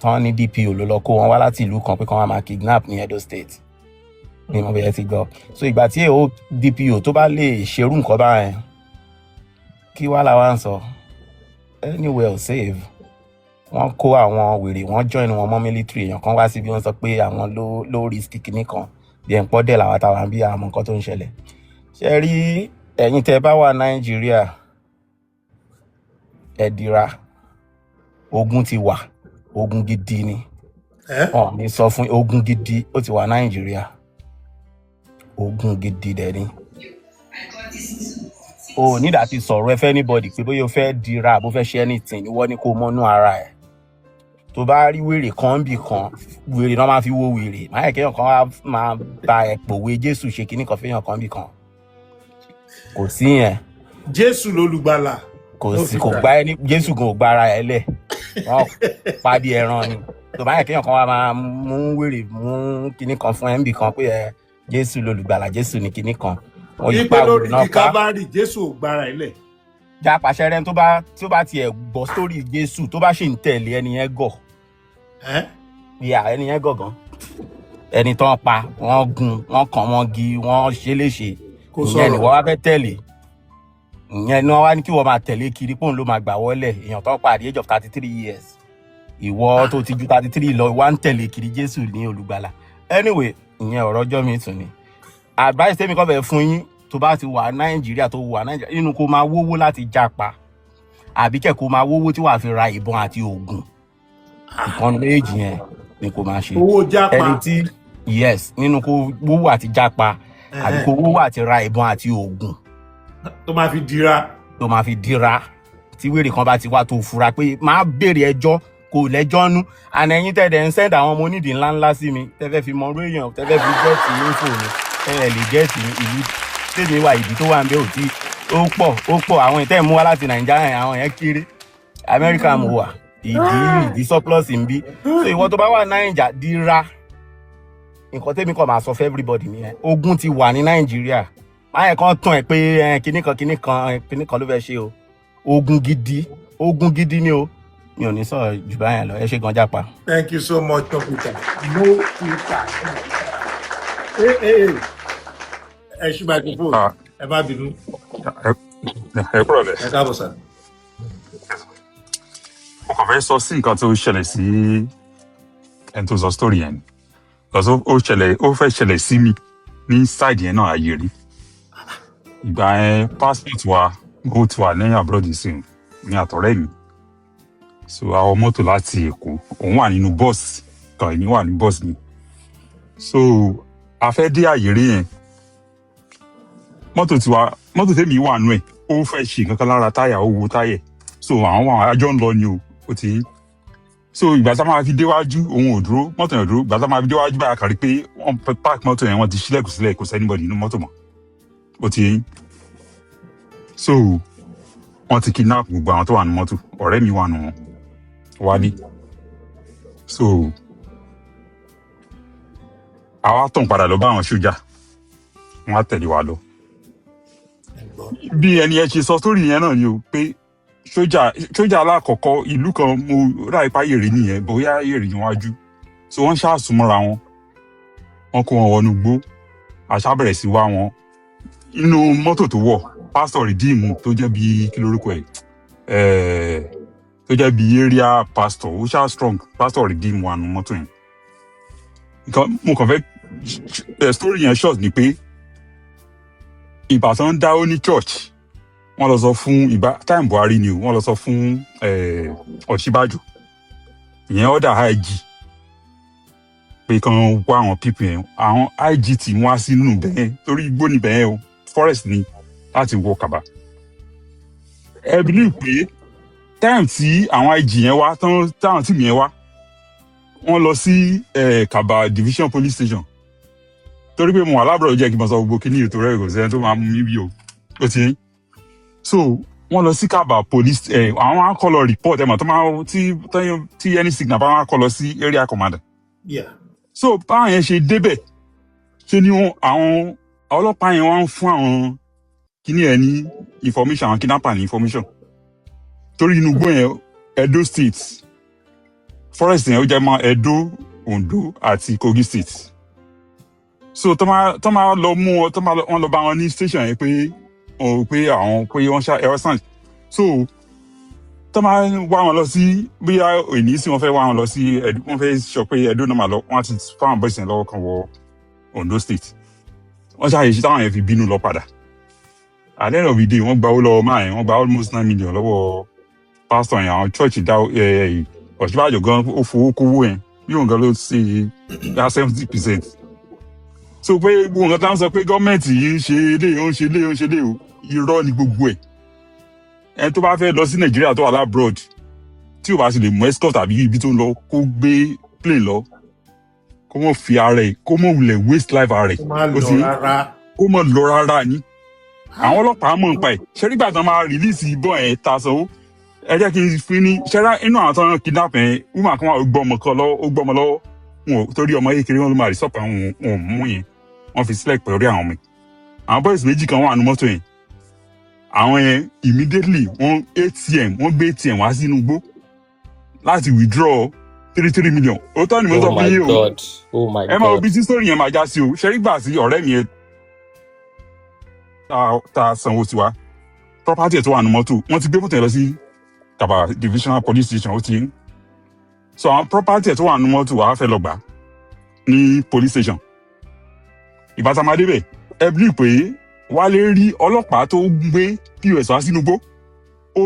E: tán ní DPO ló lọ kó wọn wá láti ìlú kan pé kán wá máa kidnap ní Edo State mi mọ̀ bóyá ti gbọ́ so ìgbà tí èèó DPO tó bá lè ṣerú nǹkan báyẹn kí wá la wá ń sọ anywhere ò save wọ́n kó àwọn wèrè wọ́n join wọn mọ́ military èèyàn kan wá síbi wọ́n sọ pé àwọn ló risk kìíní kan bí ẹ̀ ń pọ́ dẹ̀ làwọn táwọn bí àmọ́ nǹkan tó ń ṣẹlẹ̀ ṣe rí ẹ̀yin tẹ́ bá wà Nàìjíríà ẹ dira ogun ti wà ogun gidi ni ọ̀ ní sọ fún ogun gidi ó ti wà Nàìjíríà ogun gidi dẹ̀ ni o ní láti sọ̀rọ̀ ẹ fẹ́ anybody pé bóyá o fẹ́ dira bó fẹ́ ṣe anything ìwọ ni kò mọ́nú ara ẹ̀ tó bá rí wèrè kan bì kan wèrè náà máa fi wo wèrè máa yẹ kéèyàn kan wá máa ba ẹ̀ pòwe Jésù ṣe kíní kan fẹ́yàn kan bì kan kò sí yẹn
B: Jésù lolùgbàlà
E: kò sí kò gbá ẹni Jésù gan ò gba ara ẹ̀ lẹ̀ wọ́n pa bí ẹran ni tó bá yẹ kéèyàn kan wá máa mú wèrè mú kíní kan fún ẹ̀ ń bì kan pé ẹ Jésù lolùgbàlà Jésù ní kíní kan
B: wípé lórí di Calvary Jésù ò gbára ilẹ̀.
E: já pàṣẹ rẹ tó bá tiẹ̀ gbọ́ sórí Jésù tó bá ṣì ń tẹ̀lé ẹni yẹn gọ̀ ìyá ẹni yẹn gọ̀gàn ẹni tó ń pa wọ́n gun wọ́n kàn wọ́n gi wọ́n ṣe léṣe ìyẹn ni wọ́n wá fẹ́ tẹ̀lé ìyẹn ni wọ́n wá ní kí wọ́n máa tẹ̀lé kiri pòun ló máa gbà wọlé èèyàn tó ń pa at the age of 33 years ìwọ tó ti ju 33 lọ wá ń tẹ̀lé kiri Jésù ní olùgbàlà anyway ìyẹn ọ̀rọ̀ ọjọ́ mi tún ni advice tèmi kọ́ bẹ̀ fún yín tó bá ti wà Nàìjíríà tó wà Nàìjíríà nínú kó máa wówó láti jápa àbí kẹ́ kó máa wówó tí wàá fi ra ìbọn àti oògùn ìkànnì méjì yẹn ni kó máa ṣe
B: owó jápa
E: ẹni tí yes nínú kó wówó àti jápa àbí kó wówó àti ra ìbọn àti oògùn
B: tó máa fi dira
E: tí wèrè kan bá ti wá tó fura pé máa béèrè ẹjọ́ kò lẹ́jọ́ nú àná ẹ̀yin tẹ̀dẹ̀ ń send àwọn ọmọ onídìí ńláńlá sí mi tẹ́fẹ́ fi mọ orí èèyàn tẹ́fẹ́ fi gẹ́ẹ̀tì info mi ẹ lè gẹ́ẹ̀tì ìlú tèmi wà ìdí tó wà ń bẹ ò tí ó pọ̀ àwọn ìtẹ́ mú wá láti Nàìjíríà àwọn yẹn kéré Amẹ́ríkà mo wà ìdí surplus ń bí so ìwọ tó bá wà Nàìjà dira nǹkan tèmi kàn máa sọ fún everybody nìyẹn ogun ti wà ní Nàìjíríà máa yẹn kan tàn ẹ pé kinní kan ló fẹ́ ṣe o ogun gidi ni o mi ò ní sọ̀rọ̀ jù báyẹn lọ ẹ ṣe gan jápa.
B: Thank you so much Peter no filter ẹ ṣí microphone ẹ bá bínú.
F: ẹ kúrò lẹ.
B: ẹ káàbọ̀ sà.
F: mo kàn fẹ́ sọ sí nǹkan tó ṣẹlẹ̀ sí ẹni tó sọ story yẹn because ó fẹ́ ṣẹlẹ̀ sí mi ní side yẹn náà ayé rí ìgbà yẹn passport wa ó ti wà lẹ́yìn abroad sí ní àtọ̀rẹ́ mi so àwọn mọ́tò láti Èkó òun wà nínú bọ́ọ̀sì kan èmi wà ní bọ́ọ̀sì mi so a fẹ́ dé àyè rí yẹn mọ́tò tèmi wà nù ẹ̀ ó fẹ́ ṣe nǹkan kan lára táyà ó wo táyà so àwọn àjọ ń lọ ni ó ti so ìgbà tá a máa fi déwájú òun ò dúró mọ́tò yẹn dúró ìgbà tá a máa fi déwájú báyà kàrí pé wọ́n park mọ́tò yẹn wọ́n ti ṣílẹ̀kùn sílẹ̀ kò sẹ́nibọ̀dì nínú mọ́tò mọ́ ó ti yẹn so wọ́n ti kidnap gbogbo àwọn tó wà ní mọ́tò ọ̀rẹ́ mi wà nù wọn wálé so àwa tàn padà lọ bá àwọn sójà wọ́n á tẹ̀lé wa lọ bí ẹni ẹ ṣe sọ sórí yẹn náà ni o pé sójà alákọ̀ọ́kọ́ ìlú kan mo rà ipá yèrè nìyẹn bóyá yèrè níwájú so wọ́n ṣàṣùmọ́ra wọ́n kó wọn wọnú gbó àṣà bẹ̀rẹ̀ sí wá wọn inú mọ́tò tó wọ̀ pásítọ̀ rìdíìmù tó jẹ́ bí kí lórúkọ ẹ̀ tó jẹ́ bí area pastor ó ṣá strong pásítọ̀ rìdíìmù wà nù mọ́tò yẹn mo kàn fẹ́ story yẹn short ni pé ìbátan dá ó ní church wọ́n lọ sọ fún time Buhari ni o wọ́n lọ sọ fún Ọ̀ṣínbàjò ìyẹn ọ̀dà IG pé kàn wá àwọn people yẹn àwọn IG tí wọ́n á sí nínú bẹ́ẹ̀ torí igbó ni bẹ́ẹ̀ o forest ni láti wọ Kàbà ẹ believe pé time tí àwọn IG yẹn wá táwọn tíìmù yẹn wá wọ́n lọ sí Kàbà division police station torí pé mo wà lábúrò jẹ́ kí n bá sọ gbogbo kí ní ètò rẹ̀ kò sẹ́ni tó máa mú mi bí o ti yín so wọ́n lọ sí Kaba police àwọn á kọ́ lọ report ẹ̀ mọ̀ tó máa tí any signal bá wọn kọ́ lọ sí area commander.
B: Yeah.
F: So báwọn yẹn ṣe débẹ̀ ṣe ni àwọn ọlọ́pàá yẹn wọ́n ń fún àwọn kíní ẹ̀ ní information àwọn kidnapper ní information torí inú igbó yẹn Edo state forest yẹn ó jẹ́ mọ́ Edo, Ondo àti Kogi state. So tó máa lọ mú wọn wọ́n lọ bá wọn ní station yẹn pé wọ́n ṣá ẹ̀rọ sàn. So tó máa wá wọn lọ sí bóyá òní sí wọ́n fẹ́ wá wọn lọ sí wọ́n fẹ́ sọ pé Edo náà máa lọ wọ́n ti fáwọn bọ́ọ̀sì yẹn lọ́wọ́ kan wọ Ondo state. Wọ́n ṣàyèsí táwọn yẹn fi bínú lọ padà. At the end of the day wọ́n gba owó lọ́wọ́ máa yẹn wọ́n gba almost 9 million lọ́wọ́ pastor yẹn àwọn church dá Ọ̀ṣínbàjò gan ó fowó kówó yẹn bí òun gan ló ṣe dá 70%. So pé gbogbo nǹkan táwọn sọ pé gọ́ọ̀mẹ̀ntì yìí ń ṣe eléyìí ó ń ṣe eléyìí ó ń ṣe eléyìí irọ́ ni gbogbo ẹ̀. Ẹni tó bá fẹ́ lọ sí Nàìjíríà tó wà lábroad tí ò bá sì lè mú escort tàbí ibi tó ń lọ kó gbé plane lọ kó mọ̀ fi ara ẹ̀ kó mọ̀ wulẹ̀ waste life ara ẹ̀ kó mọ̀ lọ rárá ni. Àwọn ọlọ́pàá mọ̀ nípa ẹ̀ ṣẹ́rí gbà tán máa rìlíìsì ìbọn ẹ̀ ta sanwó ẹ jẹ́ kí n fi ní ṣẹ́rá inú àwọn tán kidnap ẹ̀ woman kan wà ó gbọ́mọ lọ́wọ́ wọn torí ọmọ kékeré wọn ló máa rí sọ́pà wọn mú yẹn wọ́n fi sílẹ̀ pẹ̀lú àwọn ọmọ àwọn boys méjì kan wà nínú mọ́tò yẹn àwọn yẹn immediately wọ́n gbé ATM wá sínú igbó láti withdraw 3 million òótọ́ ni mo sọ fún yín o ẹ máa wo bí tí story yẹn máa já sí o ṣẹ́rí gbà sí ọ̀rẹ́ mi yẹn ta sanwó tiwa property ẹ̀ tó wà nínú mọ́tò wọ́n ti gbé mọ́tò yẹn lọ sí Kaba divisional police station ó ti ń so àwọn property ẹ̀ tó wà nínú mọ́tò wàá fẹ́ lọ gbà ní police station ìbátamadé bẹ̀ ẹ bí pé Wálé rí ọlọ́pàá tó gbé POS wá sínú igbó ó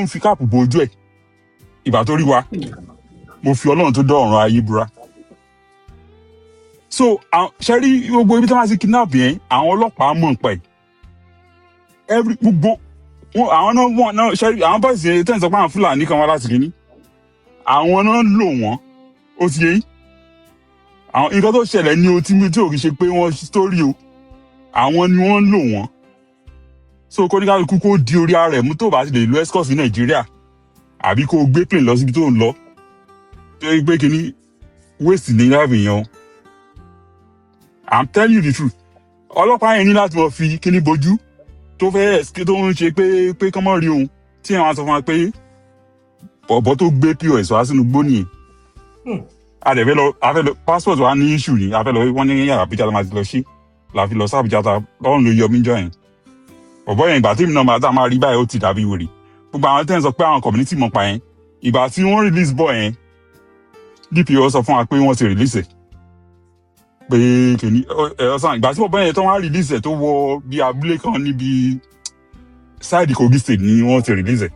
F: ń fi cap bo ojú ẹ̀ ìbá tó rí wa mo fi Ọlọ́run tó dá ọ̀run ayé búra. So ṣe rí gbogbo ibi tí wọ́n ti kidnap yẹn àwọn ọlọ́pàá mọ̀ nípa ẹ̀ gbogbo àwọn náà ṣe rí àwọn bọ́ọ̀sì yẹn tẹ́ǹsì pé àwọn Fúlàní kan wá láti rí ní àwọn náà lò wọ́n ó ti yé àwọn nǹkan tó ṣẹlẹ̀ ní o tí ò kì í ṣe pé wọ́n story o àwọn ni wọ́n lò wọ́n so kóníkálukú kó di orí ara rẹ̀ mú tó bá ti lè lo escort ní Nàìjíríà àbí kó gbé plane lọ síbi tó ń lọ tó yẹ pé kíní waste ní láàbì yẹn o I'm telling you the truth ọlọ́pàá yẹn ní láti mọ̀ fi kíní bojú tó fẹ́ tó ń ṣe pé kán mọ́ rí òun tí àwọn sọ fún wa pé bọ̀bọ̀ tó gbé POS wá sínú gbó nìyẹn afẹ́ lọ passport wa ní issue ni afẹ́ lọ wọ́n ní yàrá Àbújá la máa ti lọ sí la fi lọ sí Àbújá ta lọ́run ló yọ mí jọ yẹn bọ̀bọ̀ yẹn ìgbà tí mi náà máa rí báyìí ó ti dàbí wèrè gbogbo àwọn tẹ́ ń sọ pé àwọn community mọ̀ pa yẹn ìgbà tí wọ́n release boy yẹn DPO sọ fún wa pé wọ́n ti release ẹ̀ pé kìíní ọ̀sán ìgbà tí bọ̀bọ̀ yẹn tó wá release ẹ̀ tó wọ bí abúlé kan níbi side Kogi state ni wọ́n ti release ẹ̀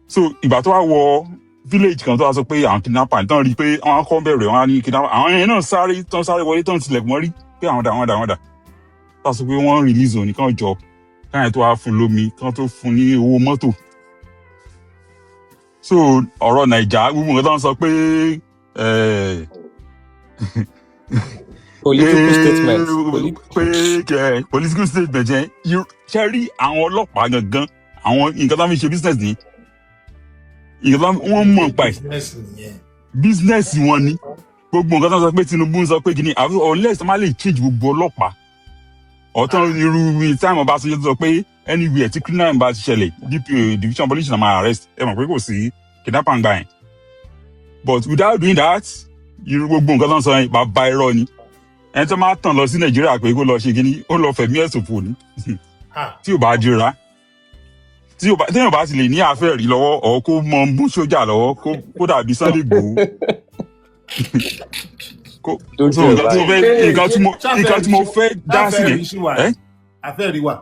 F: so ìgbà tó wá wọ village kan tó wá sọ pé àwọn kidnapper tán rí i pé àwọn akọ́ bẹ̀rẹ̀ wọn á ní kidnapper àwọn yẹn náà sáré wọlé tán tilẹ̀kùn mọ́rí pé àwọn dà tá a sọ pé wọ́n release òní kan jọ káyọ̀ tó wá fún lómi kan tó fún ní owó mọ́tò so ọ̀rọ̀ Naija gbogbo nǹkan tó ń sọ pé
A: political statement
F: political statement yẹn ṣe rí àwọn ọlọ́pàá gangan àwọn nǹkan tó ń fi ṣe business ní nǹkan tó wọ́n mọ̀ pa ẹ̀ business wọn ni gbogbo nǹkan tó ń sọ pé Tinubu ń sọ pé kìíní unless wọ́n máa lè change gbogbo ọlọ́pàá ọ̀tọ̀ irú time ọba tó sọ pé anywhere tí criminal bá ti ṣẹlẹ̀ division police náà máa arrest ẹ mọ̀ pé kò sí kidnapper gbà yẹn but without doing that irú gbogbo nǹkan tó ń sọ yẹn bàbá irọ́ ni ẹni tó máa tàn lọ sí Nàìjíríà pé kó lọ ṣe kíní ó lọ fẹ̀mí ẹ̀ ṣòfò ni tí ò bá dira téèyàn bá ti lè ní àfẹ́ rí lọ́wọ́ ọ̀ kó mọ mú sójà lọ́wọ́ kó dàbí Sunday Igboho nǹkan tí mo fẹ́ dá sí ni
B: àfẹ́ rí wa.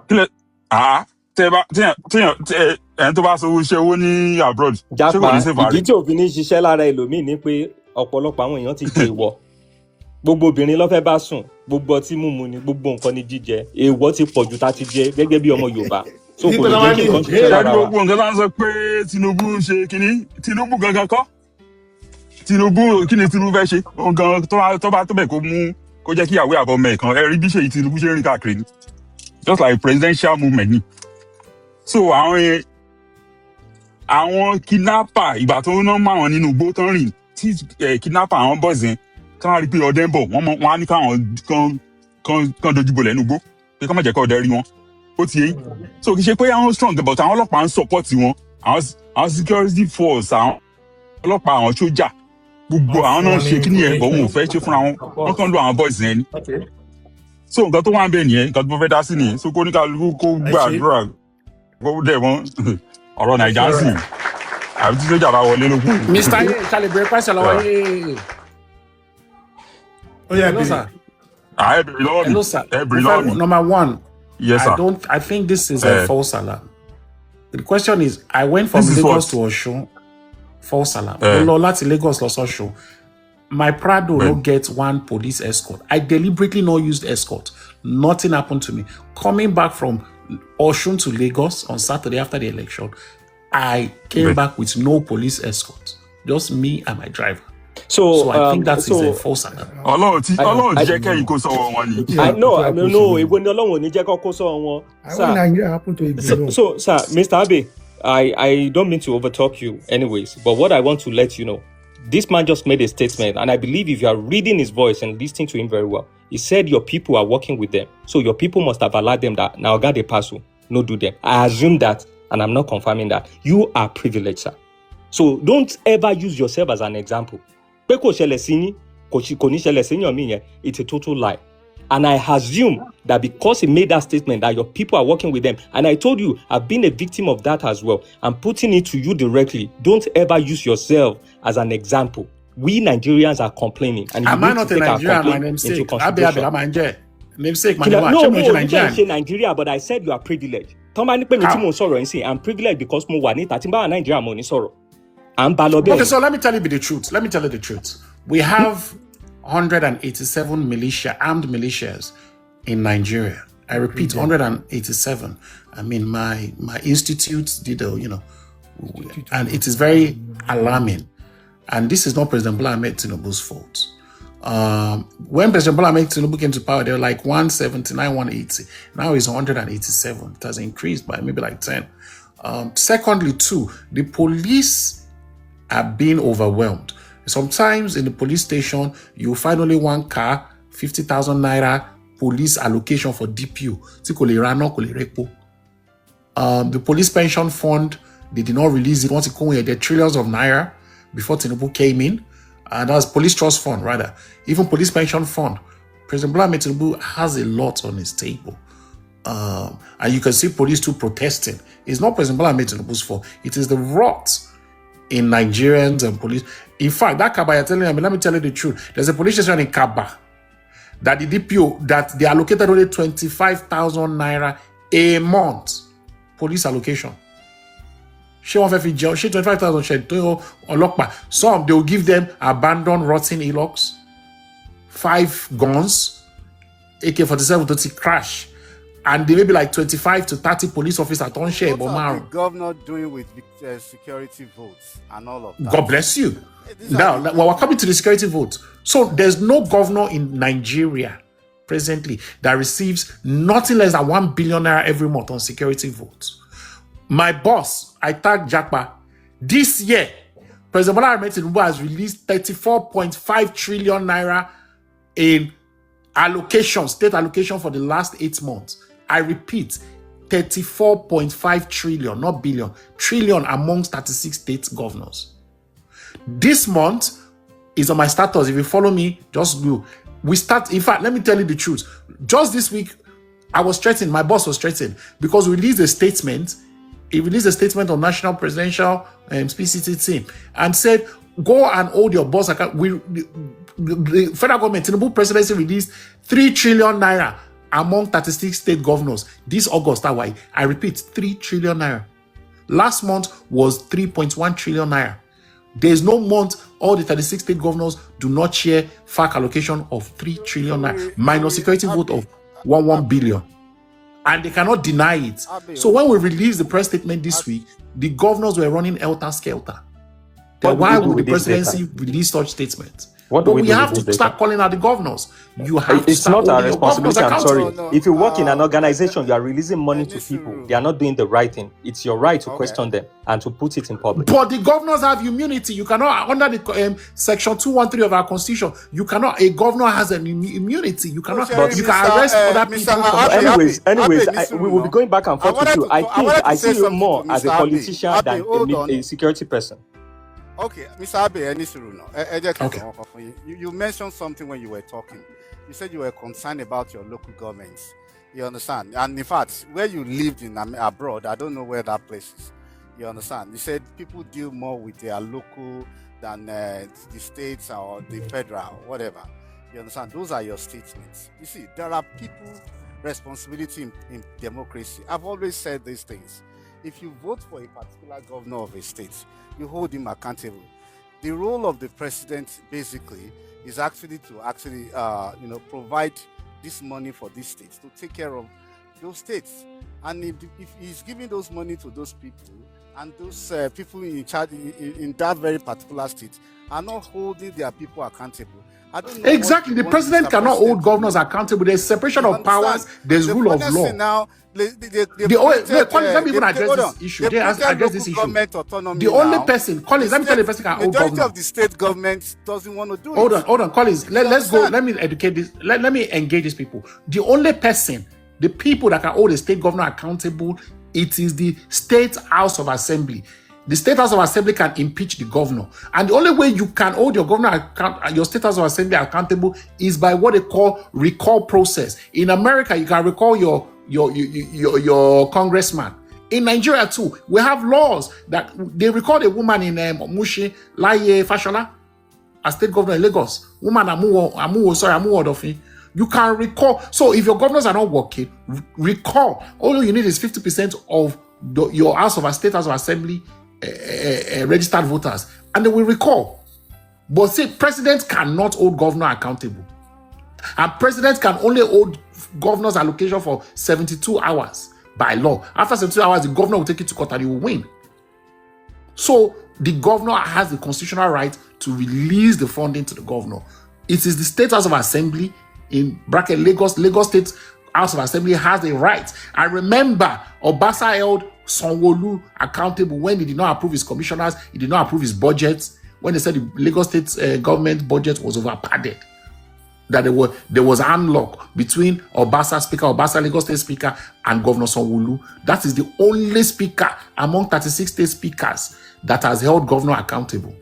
F: ẹni tó bá sọ iṣẹ́ owó ní abroad.
A: JAPA ìdí tí òfin ní ṣiṣẹ́ lára ẹlòmíì ni pé ọ̀pọ̀lọpọ̀ àwọn èèyàn ti dé ìwọ gbogbo obìnrin ló fẹ́ bá sùn gbogbo ọtí mímu ni gbogbo nǹkan ní jíjẹ èèwọ̀ ti pọ̀jù tá ti jẹ gẹ́gẹ́ bí ọmọ Yorùbá so kò lè jẹ́ kí nǹkan ṣiṣẹ́ lára wa.
F: gbogbo nǹkan tó ń sọ pé Tinubu ń ṣe kínní Tinubu gangan kọ́ Tinubu kí ni Tinubu fẹ́ ṣe gan tó bá tó bẹ̀ kó jẹ́ kí ìyàwó àbọ̀ mẹ́ẹ̀kan ẹ rí bí ṣe Tinubu ṣe ń rìn káàkiri ni just like presidential movement ni so àwọn kidnapper ìgbà tó ń ná máa wọn nínú igbó tán rìn tí kidnapper àwọn boys yẹn kán rí pé ọdẹ ń bọ̀ wọ́n á ní káwọn kan dojúbolẹ̀ nínú igbó pé kán má jẹ́ kó ọdẹ rí wọn ó ti yé so kì í ṣe pé àwọn strong but àwọn ọlọ́pàá ń support wọn àwọn security force àwọn ọlọ́pàá àwọn sójà gbogbo àwọn náà ṣe kí ni ẹ̀ bọ̀ wọn ò fẹ́ ṣe fúnra wọn kàn lo àwọn boys yẹn ni so nǹkan tó wà ń bẹ nìyẹn nǹkan tó fẹ́ dá sí nìyẹn so kó ní kálukú kó gbàdúrà kó dẹ̀ wọ́n ọ̀rọ̀ nàìjà ń sìn àbí tí sójà bá wọlé ló kù.
C: Mr. Ye calibrate question lọ́wọ́ yìí.
B: ó yẹ bí
F: ẹ bèrè lọ́wọ́ mi
C: Hello, sir.
F: ẹ bèrè lọ́wọ́ mi.
C: Number one,
F: Yes, sir.
C: I think this is a false alarm. The question is, I went from
F: This is
C: Lagos
F: what?
C: to Osun. False alarm. Mo lọ láti Lagos lọ s'Osun. My Prado no get one police escort. I deliberately not used escort. Nothing happened to me. Coming back from Osun to Lagos on Saturday after the election, I came back with no police escort. Just me and my driver. So I think that is a false alarm.
F: Ọlọ́run ti jẹ́ kẹ́yìn kó sọ̀rọ̀ wọn ni.
A: No, èwo ni Ọlọ́run ò ní jẹ́ kó sọ̀rọ̀ wọn.
H: When Nigeria happened to it.
A: So, sir, Mr. Abe, I don't mean to overtalk you anyways, but what I want to let you know, this man just made a statement, and I believe if you are reading his voice and listening to him very well, he said your people are working with them. So your people must have allowed them that, now God they pass you, no do them. I assume that, and I'm not confirming that, you are privileged, sir. So don't ever use yourself as an example. It's a total lie. And I assume that because he made that statement that your people are working with them, and I told you, I've been a victim of that as well. I'm putting it to you directly. Don't ever use yourself as an example. We Nigerians are complaining. And
C: Am I not a Nigerian? My namesake. Namesake, my
A: name. Nigeria, but I said you are privileged. I'm privileged because
C: Okay, so let me tell you the truth. Let me tell you the truth. We have 187 armed militias in Nigeria. I repeat, 187. I mean, my institute did and it is very alarming. And this is not President Bola Ahmed Tinubu's fault. When President Bola Ahmed Tinubu came to power, they were like 179, 180. Now it's 187. It has increased by maybe like 10. Secondly, too, the police are being overwhelmed. Sometimes in the police station, you find only one car, 50,000 naira police allocation for DPU. The police pension fund, they did not release it once it came here. There are trillions of naira before Tinubu came in. And that's police trust fund, rather. Even police pension fund. President Bola Ahmed Tinubu has a lot on his table. And you can see police too protesting. It's not President Bola Ahmed Tinubu's fault. It is the rot in Nigerians and police. In fact, that Kaba you're telling me, let me tell you the truth. There's a police station in Kaba that the DPO, that they allocated only 25,000 naira a month. Police allocation. She 25,000 some they will give them abandoned rotten elox, 5 guns, AK-47 to crash, and they may be like 25 to 30 police officers on share.
D: What are the governor doing with security votes and all of that?
C: God bless you. Now, we're coming to the security vote. So there's no governor in Nigeria presently that receives nothing less than 1 billion naira every month on security votes. My boss, I tag JAPA, this year, President Bola Ahmed Tinubu has released 34.5 trillion naira in allocation, state allocation for the last 8 months. I repeat, 34.5 trillion, not billion, trillion amongst 36 state governors. This month is on my status. If you follow me, just go. We start, in fact, let me tell you the truth. Just this week, I was threatened, my boss was threatened, because we released a statement. He released a statement on National Presidential PCT team and said, go and hold your boss account. The federal government, Tinubu presidency released 3 trillion naira among 36 state governors this August. That way, I repeat, 3 trillion naira. Last month was 3.1 trillion naira. There's no month all the 36 state governors do not share FAC allocation of 3 trillion naira minus security vote of 1 billion. And they cannot deny it. So when we released the press statement this week, the governors were running helter-skelter. Then why would the presidency release such statements?
A: What do
C: But
A: we
C: we
A: do
C: have
A: with
C: to
A: this
C: start
A: data?
C: calling out the governors. You have to
A: It's
C: start
A: not our
C: holding your governors
A: responsibility. I'm sorry.
C: accountable.
D: No,
A: If you work in an
D: uh,
A: organization, you are releasing money to people.
D: Nisuru.
A: They are not doing the right thing. It's your right to
D: Okay.
A: question them and to put it in public.
C: But the governors have immunity. You cannot, under the section 213 of our constitution, you cannot, a governor has an immunity. You cannot,
D: Sherry,
C: you can
D: Mr.
C: arrest other
D: Mr.
C: people.
A: But
D: Abe,
A: anyways,
D: Abe,
A: we will be going back and forth with you. I
D: wanted to
A: see
D: say
A: you
D: something
A: more
D: to
A: as a
D: Mr. Abe.
A: politician
D: Abe,
A: than
D: hold on.
A: a security person.
D: Okay, Mr. Abe, Nisuru, no.
C: Okay.
D: You mentioned something when you were talking. You said you were concerned about your local governments. You understand? And in fact, where you lived in abroad, I don't know where that place is. You understand? You said people deal more with their local than the states or the federal, whatever. You understand? Those are your statements. You see, there are people responsibility in democracy. I've always said these things. If you vote for a particular governor of a state, you hold him accountable. The role of the president basically is actually to provide this money for these states, to take care of those states. And if he's giving those money to those people, and those people in charge in that very particular state are not holding their people accountable, I don't know.
C: Exactly. The president cannot hold governors accountable. There's separation of powers. There's rule of law.
D: Now,
C: let me even address this issue. They address this issue. The only person, Collins, let me tell you the person can hold governor.
D: Majority of the state government doesn't want to do
C: Hold
D: it.
C: on, Collins. Let's go. Let me educate this. Let me engage these people. The only person, the people that can hold a state governor accountable, it is the State House of Assembly. The State House of Assembly can impeach the governor. And the only way you can hold your governor your State House of Assembly accountable is by what they call recall process. In America, you can recall your congressman. In Nigeria too, we have laws that they recall a woman in Mushi, Laye Fashola, a state governor in Lagos. Woman Amuwo Odofin. You can recall. So if your governors are not working, recall. All you need is 50% of your State House of Assembly registered voters, and they will recall. But say president cannot hold governor accountable, and president can only hold governor's allocation for 72 hours by law. After 72 hours, the governor will take it to court and he will win. So the governor has the constitutional right to release the funding to the governor. It is the State House of Assembly in bracket Lagos State House of Assembly has the right. And remember, Obasa held Sanwo-Olu accountable when he did not approve his commissioners, he did not approve his budgets, when they said the Lagos State government budget was overpadded, that there was handlock between Obasa Lagos State Speaker, and Governor Sanwo-Olu. That is the only speaker among 36 state speakers that has held governor accountable.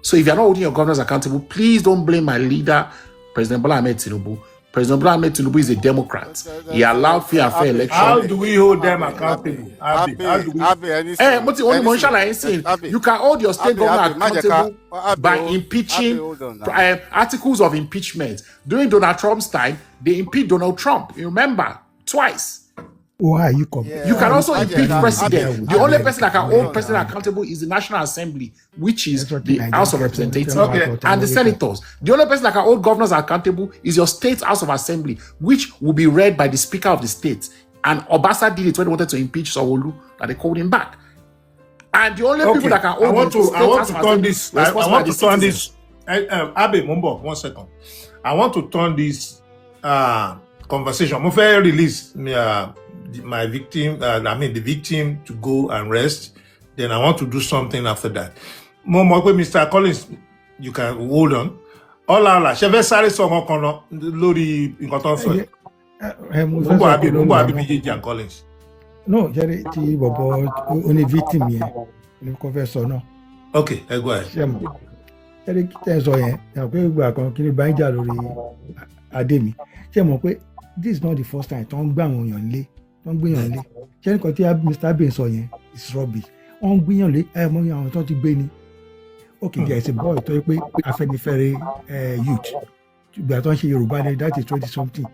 C: So if you're not holding your governors accountable, please don't blame my leader, President Bola Ahmed Tinubu. President Bola Ahmed Tinubu is a Democrat. He allowed fair and fair election.
B: How do we hold them accountable? How do we?
C: You can hold your state government accountable by impeaching articles of impeachment. During Donald Trump's time, they impeached Donald Trump. You remember? Twice.
H: Why are you comparing?
C: You can also impeach president. The only person that can hold president accountable is the National Assembly, which is the House of Representatives and the senators. The only person that can hold governors accountable is your state House of Assembly, which will be read by the Speaker of the state. And Obasa did it when they wanted to impeach Sanwo-Olu, that they called him back. And the only people that can hold
B: I want to turn this. Abe Mumbo, 1 second. I want to turn this conversation. I'm going to release the victim to go and rest. Then I want to do something after that. Mr. Collins, you can hold on. Ọlá ṣẹfẹ sáré sọ ọmọ kan lọ lórí nǹkan tó ń sọ yìí. Mo bọ̀ àbí méjèèjì and Collins.
H: No, jẹ́rìí tí bọ̀bọ̀ oní victim yẹn ni kò fẹ́ sọ náà.
B: Ok, ẹ gbọ́ ẹ.
H: Jẹ́rìí tẹ́ ẹ sọ yẹn, ẹ mọ̀ pé ìgbà kan kí ni bá ń jà lórí Adémi. Ṣé mọ̀ pé this is not the first time tó ń gbé àwọn èèyàn lé. Wọ́n gbìyànjú lé ṣé nǹkan tí Mr. Abe sọ yẹn is rubbish. Wọ́n gbìyànjú lé mọ àwọn tó ti gbé ni. Okay, there is a boy tó yẹ pé Afẹ́nifẹ́re youth ìgbà tó ń ṣe Yorùbá ni that is 20 something.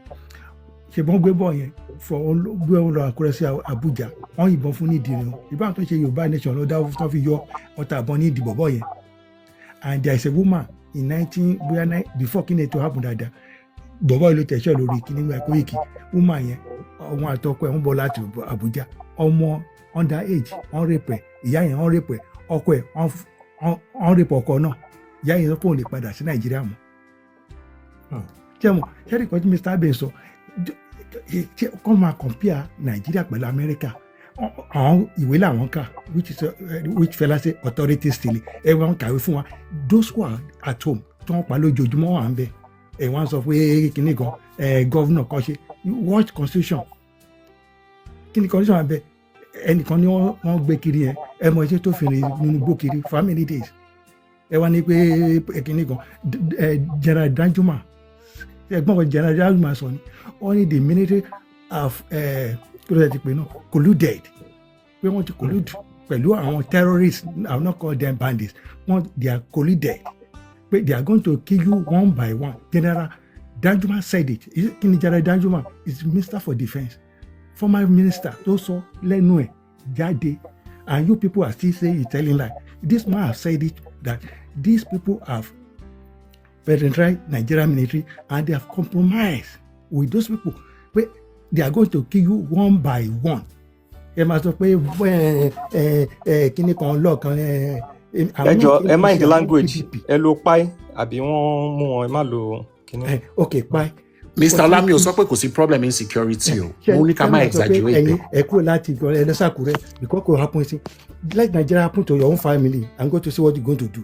H: Ṣé wọ́n gbé bọ̀ yẹn gbé wọn lọ Àkúrẹ́ sí Abuja wọ́n yìnbọn fún ní ìdí ni ìbáwọn tó ń ṣe Yorùbá nation ló dá tó fi yọ ọta àbọn ní ìdìbò bọ̀ yẹn. And there is a woman in 19 before kí ni ètò happen dáadáa bọ̀bọ̀ ìlú tẹ̀sán lórí kí nígbà Koiki woman yẹn ọmọ àtọkọ ẹ̀ ń bọ̀ láti Abuja ọmọ under age wọ́n rèpẹ̀ ìyá yẹn wọ́n rèpẹ̀ ọkọ ẹ̀ wọ́n rèpẹ̀ ọkọ náà ìyá yẹn ló pọ̀ lè padà sí Nàìjíríà mọ́ ṣẹ́rí kan tí Mr. Abe sọ kọ́ máa compare Nàìjíríà pẹ̀lú Amẹ́ríkà àwọn ìwé làwọn kà which fella say authority still everyone kàwé fún wa those who are at home tí wọ́n pa lójoojúmọ́ wà ń bẹ̀ wọ́n sọ pé kíní kan governor kan ṣe watch constitution kíní constitution wà bẹ̀ ẹnìkan ni wọ́n gbé kiri yẹn mọ iṣẹ́ tó fi rìn nínú gbó kiri for how many days wá ní pé kíní kan General Danjuma ẹ̀gbọ́n kan General Danjuma sọ ni only the military of kí ló ti pè náà colluded pé wọ́n ti collude pẹ̀lú àwọn terrorists I will not call them bandits they are colluded pé they are going to kill you one by one. General Danjuma said it. Kí ni General Danjuma is Minister for Defence, former minister tó sọ lẹ́nu ẹ̀ jáde, and you people are still saying he's telling lie. This man has said it that these people have penetrated Nigerian military and they have compromised with those people. Pé they are going to kill you one by one. Ẹ máa sọ pé kíní kan lọ́ọ̀kan
A: ẹ jọ ẹ mind the language ẹ lo pai àbí wọ́n mú wọn ẹ má lo kíní.
H: Okay, pai.
C: Mr. Olami ò sọ pé kò sí problem in security o mo ní ká má exaggerate.
H: ẹ kúrò láti ẹ lọ sàkúrẹ́ because kò happen sí let Nigeria happen to your own family and go to see what you going to do.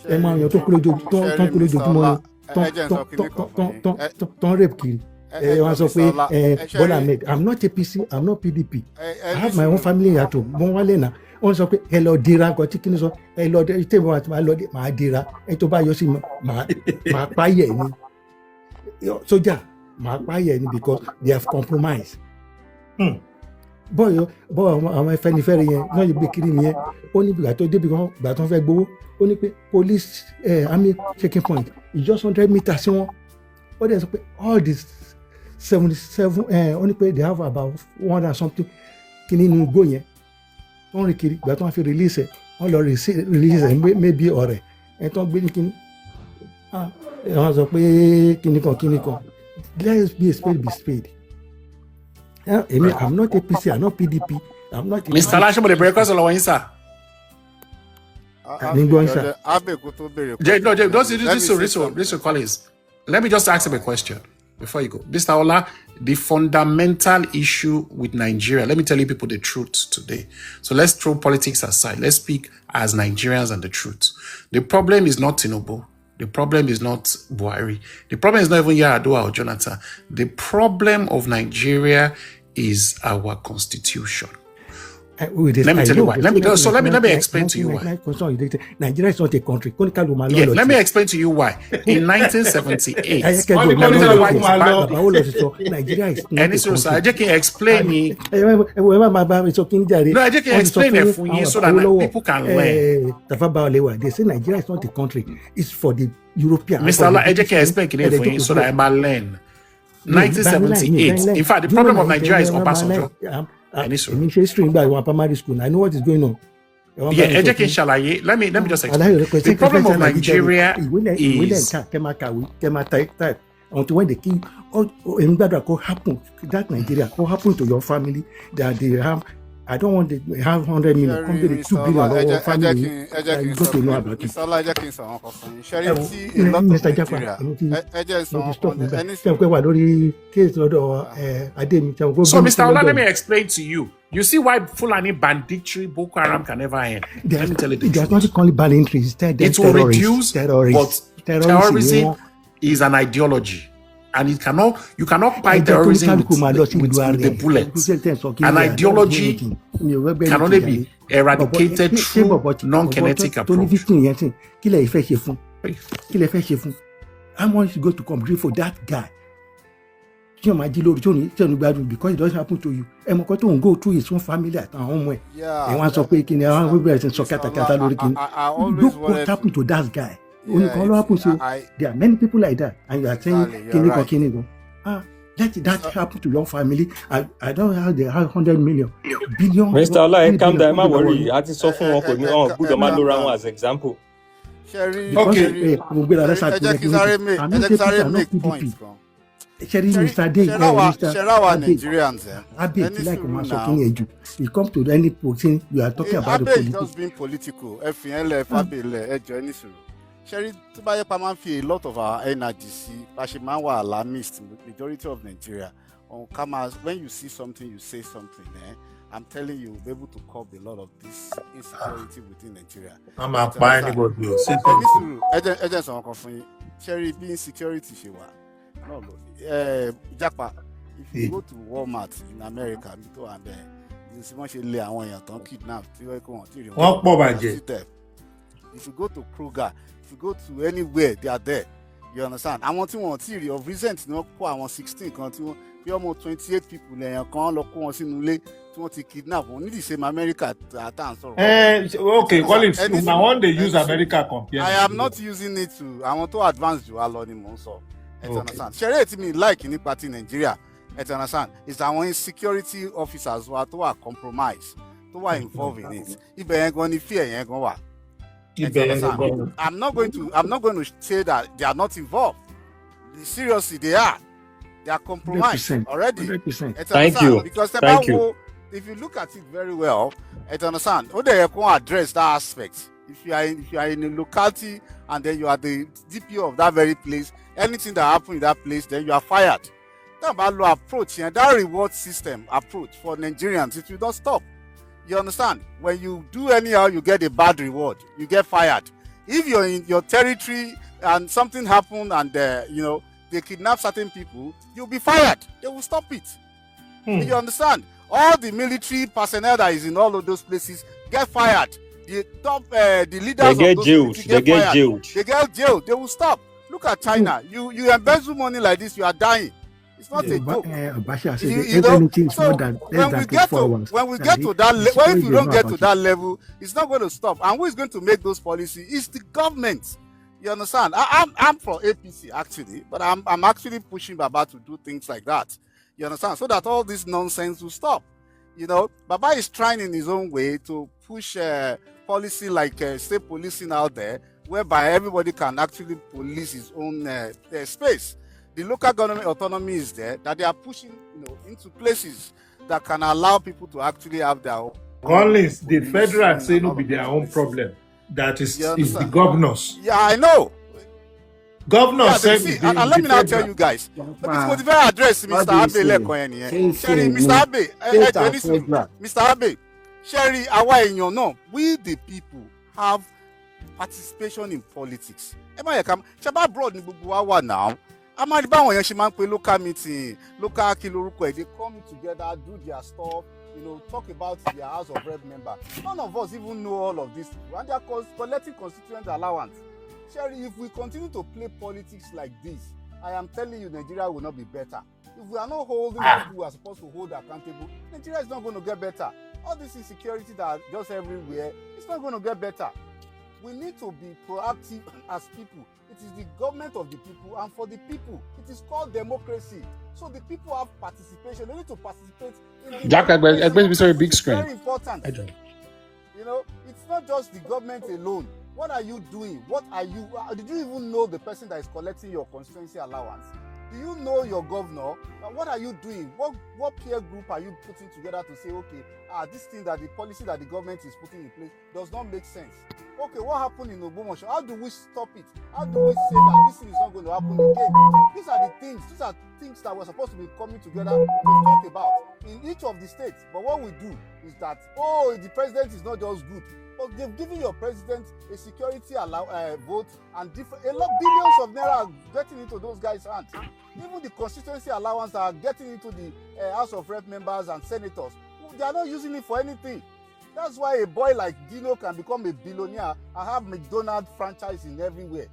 H: ẹ máa yan tó kúrò lójoojúmọ́ tán rape kiri. Wọ́n sọ pé Bola Ahmed I'm not APC I'm not PDP I have my own family at home mo wálé náà wọ́n sọ pé ẹ lọ dira nǹkan tí kíni sọ ẹ lọ tèmi àti máa lọ máa dira ẹ tó bá yọ sí máa páyẹ̀ ni sójà máa páyẹ̀ ni because they have compromised. bọ́ọ̀ àwọn Afẹ́nifẹ́re yẹn náà yóò gbé kiri nìyẹn ó ní ìgbà tó débi kan ìgbà tó ń fẹ́ gbowó ó ní pé police army checking point is just 100 meters sí wọn ó dẹ̀ sọ pé all this 77 ó ní pé they have about 100 and something kíní nínú igbó yẹn tó ń rìn kiri ìgbà tó ń fi release ẹ̀ wọ́n lọ release ẹ̀ maybe ọ̀rẹ́ ẹ̀ tó ń gbé ní kíní wọ́n sọ pé kíní kan let's be a spade be spade. Èmi I'm not APC I'm not PDP I'm not.
C: Mr. Lashimo the breakers lọ́wọ́ yín sir.
H: Nígbọ́n sir.
C: Listen, Collins. Let me just ask him a question before you go. Mr. Ola, the fundamental issue with Nigeria, let me tell you people the truth today. So let's throw politics aside. Let's speak as Nigerians and the truth. The problem is not Tinubu. The problem is not Buhari. The problem is not even Yar'Adua or Jonathan. The problem of Nigeria is our constitution. Let me tell you why. Let me explain to you why.
H: Nigeria is not a country.
C: Yeah, let me explain to you why. In 1978,
H: Nigeria is not
C: any so I just can explain me.
H: No,
C: I just can explain it for you so that people can learn.
H: They say Nigeria is not a country. It's for the European.
C: Mr. Allah, I just can explain it for you so that I might learn. 1978. In fact, the problem of Nigeria is Obasanjo.
H: History in primary school. I know what is going on.
C: Yeah, education shalaye. Let me just explain. The problem of Nigeria is
H: until when the king could happen that Nigeria could happen to your family that they have. I don't want to have 100 million. Come to the 2 billion or family. You got to know about it. Mr. Jaffa,
C: so Mr. Ola, let me explain to you. You see why Fulani banditry, Boko Haram can never end. Let me tell you this.
H: There's not only banditry,
C: it will reduce, but terrorism is an ideology. And you cannot fight terrorism with the bullets. An ideology can only be eradicated through non-kinetic approach.
H: How much is going to come for that guy? Because it doesn't happen to you. And go through his own family at home. And once what happened to that guy? There are many people like that, and you are saying, let that happen to your family. I don't have the 100 million, billion.
A: Mr. Allah, calm down, don't worry. I just saw from one good man around as example.
B: Okay.
H: I'm not make points. Mr. Day, Nigerians. You come to any position, you are talking about the politics.
D: Just being political. Sherry, to buy a lot of our energy, see, Bashimanwa alarmist, majority of Nigeria. On cameras, when you see something, you say something. I'm telling you, we'll be able to curb a lot of this insecurity within Nigeria.
B: I'm not buying anybody.
D: Agents on company. Sherry, being insecurity, she was. No, JAPA. If you go to Walmart in America, if you go to Kroger, if you go to anywhere, they are there. You understand? I want to theory of recent, no, 16 country, almost 28 people there. To kidnap. We need the same America at times.
B: Okay, Collins, I want to use America compared.
D: I am not using it to. I want to advance you along in Monso. You understand? Share it me like in the party in Nigeria. You understand? It's our security officers who are compromised, who are involved in it. If they ain't going to fear, ain't going to. I'm not going to say that they are not involved. Seriously, they are. They are compromised 100%, already.
H: 100%.
A: Thank you.
D: Because
A: Thank you.
D: If you look at it very well, you understand. How they can address that aspect. If you are in a locality and then you are the DPO of that very place, anything that happens in that place, then you are fired. That about law approach and that reward system approach for Nigerians, it will not stop. You understand? When you do anyhow, you get a bad reward. You get fired. If you're in your territory and something happened and they kidnap certain people, you'll be fired. They will stop it. You understand? All the military personnel that is in all of those places get fired. The top, the leaders
A: they
D: of those
A: jailed.
D: They get
A: jailed.
D: They get jailed. They will stop. Look at China. You embezzle money like this, you are dying. It's not a joke. When we get to that level, if you don't get to that level, it's not going to stop. And who is going to make those policies? It's the government. You understand? I'm for APC actually, but I'm actually pushing Baba to do things like that. You understand? So that all this nonsense will stop. Baba is trying in his own way to push policy like state policing out there, whereby everybody can actually police his own space. The local government autonomy is there, that they are pushing into places that can allow people to actually have their own.
B: Collins, the federal say no be their own problem. That is the governors.
D: Yeah, I know.
B: Governors said.
D: And let me now tell you guys. But it's very address Mr. Abe Sherry, Mr. Abe, Mr. Abe, Sherry, we the people have participation in politics. Shaba abroad ni gbogbo wa wà now. Amadiba won yan ṣe man pe local meeting, local kiloruko, they come together, do their stuff, talk about their House of Rep member. None of us even know all of this. And they are collecting constituent allowance. Sherry, if we continue to play politics like this, I am telling you, Nigeria will not be better. If we are not holding people who are supposed to hold accountable, Nigeria is not going to get better. All this insecurity that are just everywhere, it's not going to get better. We need to be proactive as people. It is the government of the people and for the people. It is called democracy. So the people have participation. They need to participate in the
C: Jack, I'm going to be sorry, big screen.
D: It's very important. It's not just the government alone. What are you doing? Did you even know the person that is collecting your constituency allowance? Do you know your governor? What are you doing? What peer group are you putting together to say, okay, this thing that the policy that the government is putting in place does not make sense? Okay, what happened in Ogbomoso? How do we stop it? How do we say that this thing is not going to happen again? These are things that we're supposed to be coming together to talk about in each of the states. But what we do is that, the president is not just good. But they've given your president a security vote and billions of naira are getting into those guys' hands. Even the constituency allowance are getting into the House of Rep members and senators. They are not using it for anything. That's why a boy like Dino can become a billionaire and have McDonald's franchise in everywhere.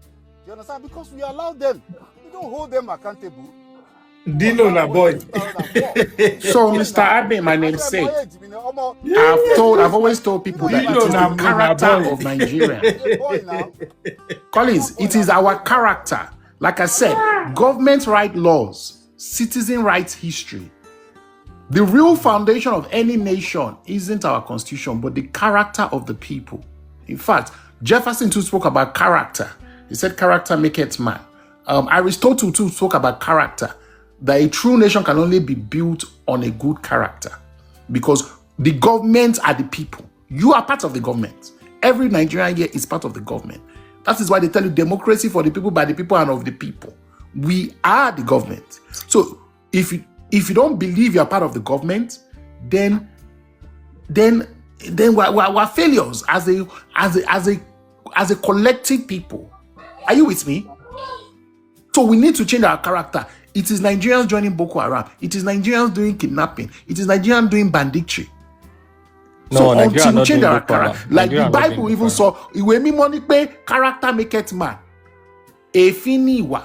D: You understand? Because we allow them. We don't hold them accountable.
B: Dino na boy.
C: So, Mr. Abe, my namesake, I've always told people that it is the character of Nigeria. Collins, it is our character. Like I said, government right laws, citizen rights history. The real foundation of any nation isn't our constitution, but the character of the people. In fact, Jefferson too spoke about character. He said, character maketh man. Aristotle too spoke about character. That a true nation can only be built on a good character because the government are the people. You are part of the government. Every Nigerian here is part of the government. That is why they tell you democracy for the people, by the people, and of the people. We are the government. So if you don't believe you're part of the government, then we're failures as a collective people. Are you with me? So we need to change our character. It is Nigerians joining Boko Haram. It is Nigerians doing kidnapping. It is Nigerians doing banditry. So until we change our character, like the Bible even saw, "Iwe mímọ́ ní pé character maketh man." Èéfín ni ìwà.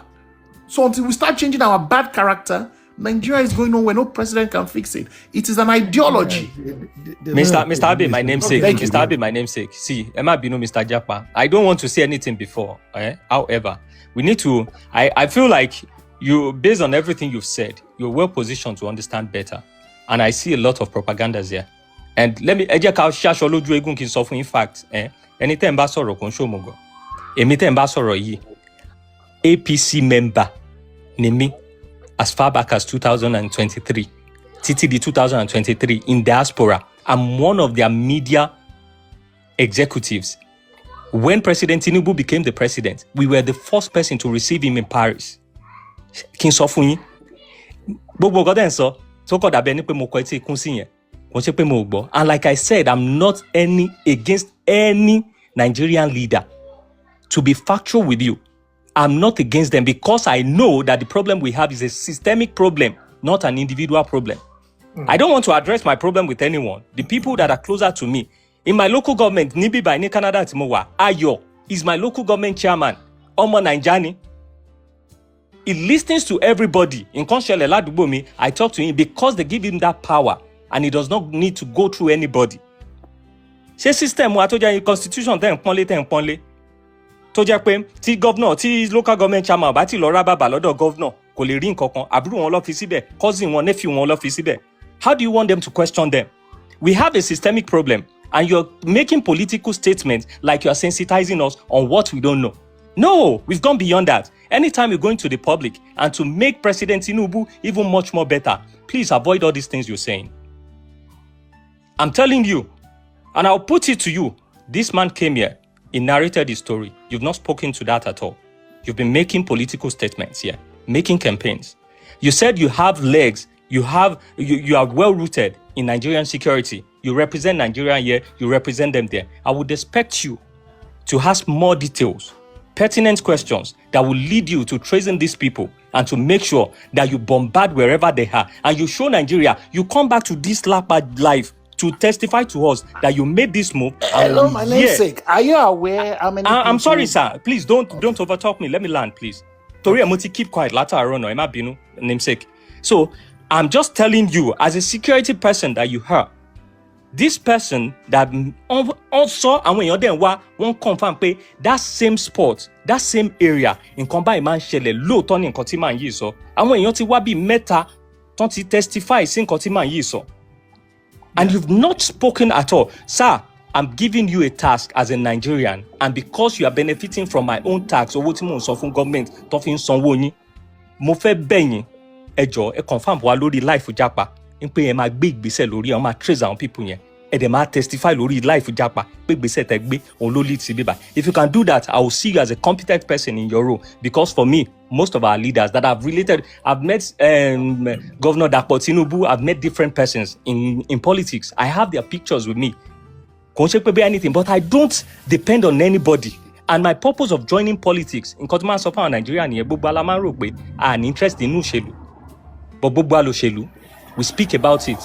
C: So until we start changing our bad character, Nigeria is going on where no president can fix it. It is an ideology.
A: Mr. Abe, my namesake.
C: Thank you.
A: Mr. Abe, my namesake. See, Emma Bino, Mr. Japa. I don't want to say anything before. However, we need to. I feel like you, based on everything you've said, you're well positioned to understand better. And I see a lot of propagandas here. And let me. In fact, anytime bá sọ̀rọ̀ kò ń ṣòmùgọ̀. Èmi tẹ́ ń bá sọ̀rọ̀ yìí, APC member ni mí as far back as 2023. Títí di 2023 in diaspora. I'm one of their media executives. When President Tinubu became the president, we were the first person to receive him in Paris. Kí n sọ fún yín. Gbogbo nǹkan tẹ́ ń sọ, tó kọ̀ dàbí ẹni pé mo kọ etí ikún sí yẹn. Kò ṣe pé mo gbọ́. And like I said, I'm not against any Nigerian leader. To be factual with you, I'm not against them because I know that the problem we have is a systemic problem, not an individual problem. I don't want to address my problem with anyone. The people that are closer to me. In my local government, Nibi by Ni Canada Timowa, Ayo is my local government chairman. Omo Nanjani. He listens to everybody. In Konshele Ladubomi, I talk to him because they give him that power and he does not need to go through anybody. Ṣé system wa tó jẹ́ constitution tẹ́ ń pọ́nlé. Tó jẹ́ pé tí governor, tí local government chairman bá ti lọ rá bàbà lọ́dọ̀ governor, kò lè rí nǹkan kan, àbúrò wọn lọ fi síbẹ̀, cousin wọn, nephew wọn lọ fi síbẹ̀. How do you want them to question them? We have a systemic problem and you're making political statements like you're sensitizing us on what we don't know. No, we've gone beyond that. Anytime you're going to the public and to make President Tinubu even much more better, please avoid all these things you're saying. I'm telling you, and I'll put it to you, this man came here, he narrated his story. You've not spoken to that at all. You've been making political statements here, making campaigns. You said you have legs, you are well rooted in Nigerian security. You represent Nigeria here, you represent them there. I would expect you to ask more details, pertinent questions that will lead you to tracing these people and to make sure that you bombard wherever they are. And you show Nigeria, you come back to this life to testify to us that you made this move.
C: Hello, my namesake. Are you aware how many
A: I'm sorry, sir. Please don't overtalk me. Let me land, please. Tori Amoti, keep quiet. Later, Emma Binu, namesake. So, I'm just telling you, as a security person that you heard, this person that also, and when you're there, won't confirm pay that same spot, that same area, in combine man shele, low turn in Kotima and Yiso. And when you're to wabi meta, don't testify, sin Kotima and Yiso. And you've not spoken at all. Sir, I'm giving you a task as a Nigerian, and because you are benefiting from my own tax, owó tí mò ń san fún government tó fi ń sanwó yín, mo fẹ́ bẹ̀ yín, ẹ jọ̀ọ́, ẹ confirm wa lórí life Japa, ń pé ẹ máa gbé ìgbésẹ̀ lórí, ẹ máa trace àwọn people yẹn, ẹ dẹ̀ máa testify lórí life Japa, pé ìgbésẹ̀ tẹ́ gbé, òun ló lead sí bíbá. If you can do that, I will see you as a competent person in your role, because for me, most of our leaders that I've related, I've met Governor Dapo Tinubu, I've met different persons in politics. I have their pictures with me. Anything, but I don't depend on anybody. And my purpose of joining politics in Kotoman Sopa and Nigeria ni gbogbo ala man ro pe an interest in òṣèlú. But gbogbo òṣèlú, we speak about it.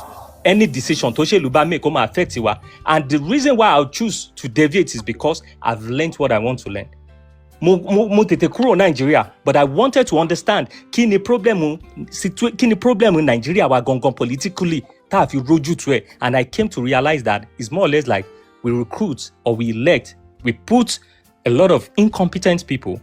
A: Any decision to òṣèlú bá make come affect wa. And the reason why I'll choose to deviate is because I've learned what I want to learn. Mo tètè kúrò Nigeria, but I wanted to understand kí ni problem in Nigeria wa gangan politically tá fi rojú to it. And I came to realize that it's more or less like we recruit or we elect, we put a lot of incompetent people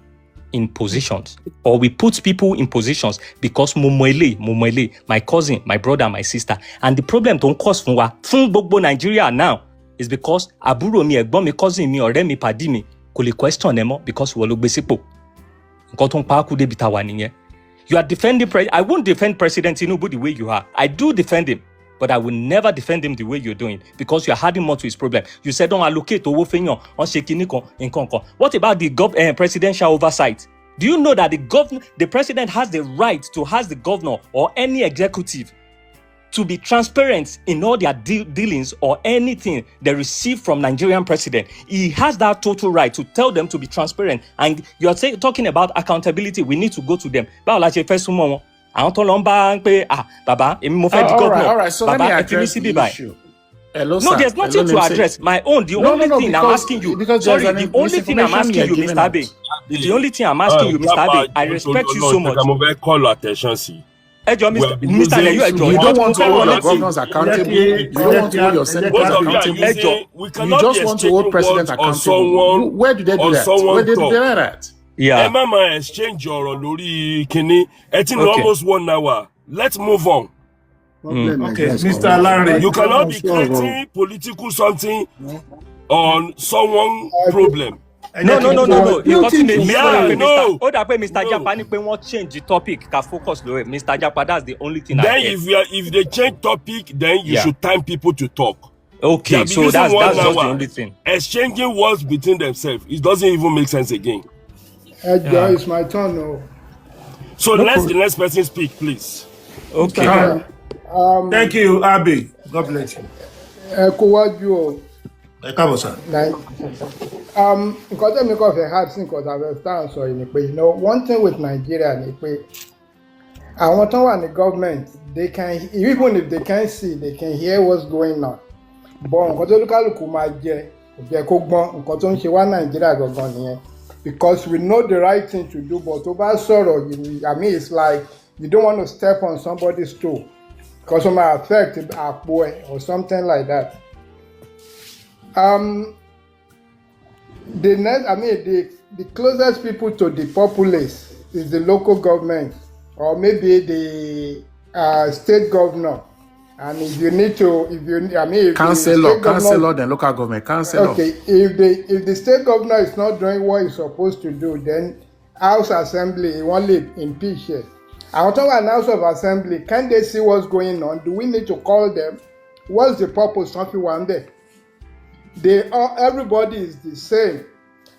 A: in positions, or we put people in positions because momoele, my cousin, my brother, my sister. And the problem don't cause fún gbogbo Nigeria now is because àbúrò mi, ẹ̀gbọ́n mi, cousin mi, ọ̀rẹ́ mi, pàdí mi kò lè question ẹ mọ́ because wọ́n ló gbé sípò. Nǹkan tó ń pa á kú débi tá wà nìyẹn. You are defending I won't defend President Tinubu the way you are. I do defend him. But I will never defend him the way you're doing because you're adding more to his problem. You said don't allocate owó fẹ́yàn, on ṣe nǹkan. What about the presidential oversight? Do you know that the president has the right to ask the governor or any executive to be transparent in all their dealings or anything they receive from Nigerian president? He has that total right to tell them to be transparent. And you're talking about accountability. We need to go to them. Báwo la ṣe fẹ́ súnmọ́ wọn? Àwọn tó lọ ń bá ń pé bàbá èmi mo fẹ́ di governor.
C: All right. So let me address the issue. Hello,
A: no,
C: sir.
A: there's nothing to address. My own. The only thing I'm asking you. Sorry, the only thing I'm asking you, Mr. Abe. The only thing I'm asking you, Mr. Abe. I respect you so much.
I: I'm going to call attention.
A: Mr. Leyu,
C: you don't want to hold the governors accountable. You don't want to hold your senators accountable. You just want to hold president accountable. Where do they do that? Where do they do that?
I: Yeah. Mama exchange your lori kini. It's almost 1 hour. Let's move on.
B: Okay, Mr. Larry,
I: you cannot be creating political something on someone's problem.
A: No.
I: No.
A: Hold up, Mr. Japa ni pé wọ́n change the topic. Ka focus lórí Mr. Japa. That's the only thing.
I: Then if they change topic, then you should time people to talk.
A: Okay, so that's just the only thing.
I: Exchanging words between themselves, it doesn't even make sense again.
J: It's my turn now.
I: So let the next person speak, please.
A: Okay.
B: Thank you, Abe. God bless you. Káàbọ̀ sir.
J: Nǹkan tẹ́mi kàn fẹ́ hard sí nǹkan tàbí stand sọ yìí ni pé one thing with Nigeria ni pé àwọn tó wà ní government they can, even if they can't see, they can hear what's going on. But nǹkan tó lúkálùkù máa jẹ kò jẹ́ kó gbọ́n nǹkan tó ń ṣe wá Nigeria gangan nìyẹn, because we know the right thing to do, but tó bá sọ̀rọ̀ I mean it's like you don't want to step on somebody's toe because it might affect àpò ẹ̀ or something like that. The closest people to the populace is the local government or maybe the state governor. And if you need to,
C: councillor, then local government, councillor.
J: Okay, if the state governor is not doing what he's supposed to do, then House Assembly only impeach it. Out of an House of Assembly, can they see what's going on? Do we need to call them? What's the purpose of one day? Everybody is the same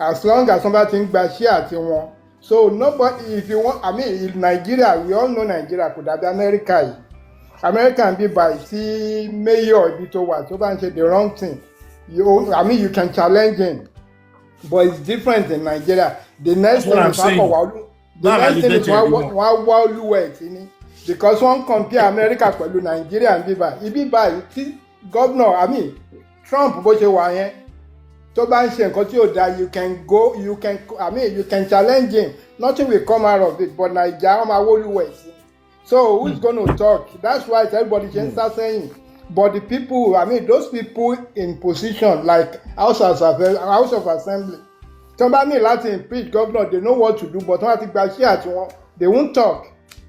J: as long as somebody thinks Bashir one. So nobody, if you want, in Nigeria, we all know Nigeria could have America can be by see mayor Ibito what so say the wrong thing. You can challenge him, but it's different in Nigeria. The next thing is because one compare America with Nigeria and Biba. Governor, Trump bó ṣe wà yẹn tó bá ń ṣe nǹkan tí ò dáa you can challenge him, nothing will come out of it, but Naija ọmọ awoluwẹ̀ sí. So who's going to talk? That's why everybody can start saying. But the people, those people in position like House of Assembly, somebody like to impeach governor, they know what to do, but they won't talk.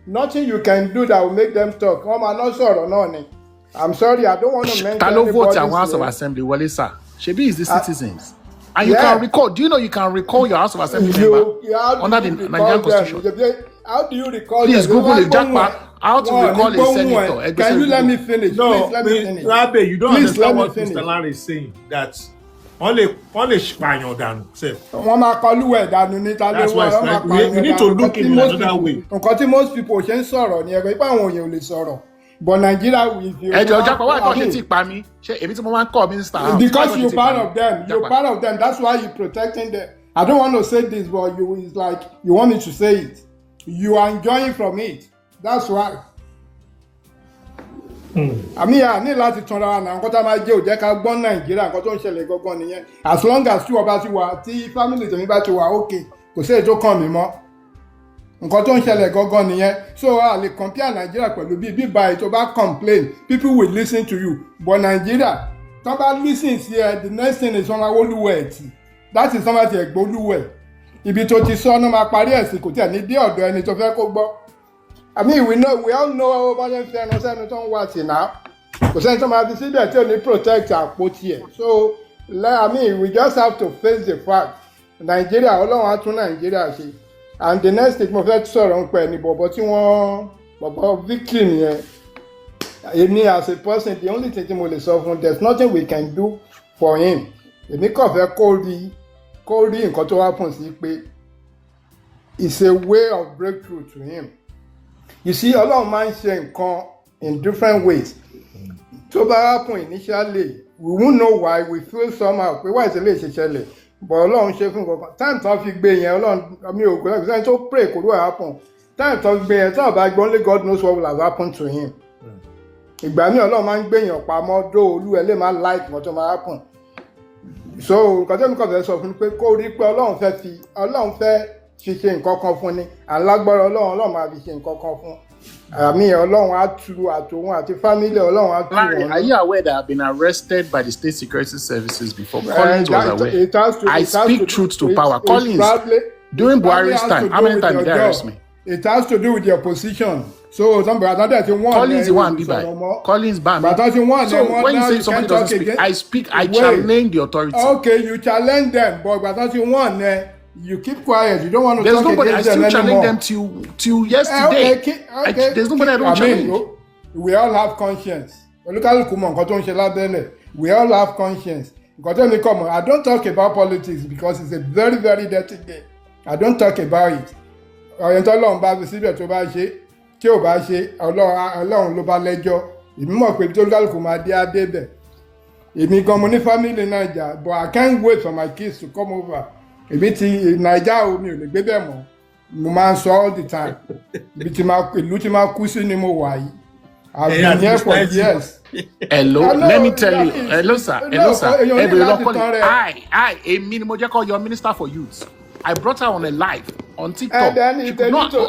J: Nothing you can do that will make them talk. I'm sorry, I don't want to mention
C: anybody. Vote your House of Assembly, well, sir. Shebi is the citizens. And you can recall, do you know you can recall your House of Assembly member under the Nigerian Constitution?
J: How do you recall?
C: Please Google it, Japa. How to recall a senator?
J: Can you let me finish?
B: No,
J: please let me finish.
B: Rabe, you don't
J: Please
B: understand what
J: finish.
B: Mr. Larry is saying. That only ṣpàyàn dànù.
J: Wọ́n máa kọlù ẹ̀ dànù ní tàbí
B: That's why it's like we need to look in another way.
J: Nǹkan tí most people ṣe ń sọ̀rọ̀ ni ẹgbẹ́ ipá àwọn èèyàn ò lè sọ̀rọ̀. But Nigeria will.
C: Ẹjọ́ Japa, why don't you take pa mi? Ṣé èmi tí mo máa ń call Minister House?
J: Because you're part of them. You're part of them. That's why you're protecting them. I don't want to say this, but it's like you want me to say it. You are enjoying from it. That's why. I ní láti tanra wa náà nǹkan tá a máa jẹ́ òjẹ́ ká gbọ́n Nàìjíríà nǹkan tó ń ṣẹlẹ̀ gangan nìyẹn. As long as tí ọba ti wà tí family tèmi bá ti wà okay kò sí èyí tó kàn mí mọ́. Nǹkan tó ń ṣẹlẹ̀ gangan nìyẹn. So a lè compare Nigeria pẹ̀lú bí báyìí tó bá complain people will listen to you. But Nigeria tó bá listen sí ẹ the next thing is wọ́n máa wólúwẹ̀ ẹ̀tì. That is somebody ẹ̀gbọ́lúwẹ̀. Ibi tó ti sọ ọ́nà máa parí ẹ̀sìn kò tí ẹ̀ ní dé ọ̀dọ̀ ẹni tó fẹ́ kó gbọ́. We all know bá ṣe ń fi ẹnu sẹ́nu tó ń wá tì náà. Kò sẹ́ni tó máa fi síbẹ̀ tí ò ní protect àpótí ẹ̀. So we just have to face the fact. Nigeria Ọlọ́run á tún Nigeria ṣe. And the next thing mo fẹ́ sọ̀rọ̀ ń pẹ̀ ní bọ̀bọ̀ tí wọ́n bọ̀bọ̀ victim yẹn. Èmi as a person, the only thing mo lè sọ fún, there's nothing we can do for him. Èmi kàn fẹ́ kó rí nǹkan tó happen sí pé it's a way of breakthrough to him. You see, Ọlọ́run máa ń ṣe nǹkan in different ways. Tó bá happen initially, we won't know why, we feel somehow pé why ìṣẹ̀lẹ̀ ṣe ṣẹlẹ̀, but Ọlọ́run ṣe fún nǹkan. Time tó fi gbé yẹn, Ọlọ́run mi ò gbọ́dọ̀ sẹ́ni tó pray kó ló happen. Time tó gbé yẹn, tó bá gbọ́, only God knows what will have happened to him. Ìgbà míì Ọlọ́run máa ń gbé yàn pamọ́, dó olú ẹ lè máa like nǹkan tó máa happen. So nǹkan tó ń kọ̀ fẹ́ sọ fún pé kó rí pé Ọlọ́run fẹ́ fi ṣe nǹkan kan fún ni, alágbára Ọlọ́run máa fi ṣe nǹkan kan fún. Àmì Ọlọ́run á tú àtòun àti family Ọlọ́run á tú wọn.
C: Are you aware that I've been arrested by the state security services before? Collins was aware. I speak truth to power. Collins, during Buhari's time, how many times did they arrest me?
J: It has to do with your position. So
C: Collins is one be by. Collins ban me. So when you say somebody doesn't speak, I challenge the authority.
J: Okay, you challenge them, but you keep quiet. You don't want to
C: there's
J: talk
C: nobody,
J: against them
C: them
J: anymore.
C: There's nobody I still challenge them till yesterday.
J: Okay.
C: There's nobody I don't challenge.
J: We all have conscience. Look at we all have conscience. I don't talk about politics because it's a very, very dirty game. I don't talk about it. Ọlọ́run bá fi síbẹ̀ tó bá ṣe, tí ò bá ṣe, Ọlọ́run ló bá lẹ́jọ́. Èmi mọ̀ pé tó lálùkù máa dé adé bẹ̀. Èmi gan mo ní family Naija, but I can't wait for my kids to come over. Èmi ti Naija o, mi ò lè gbé bẹ̀ mọ́. Mo máa ń sọ all the time. Ìlú tí máa kú sí ni mo wà yìí. I've been here for years.
C: Hello, let me tell you. Hello, sir. Èmi ni mo jẹ́ kó your minister for youth. I brought her on a live on TikTok.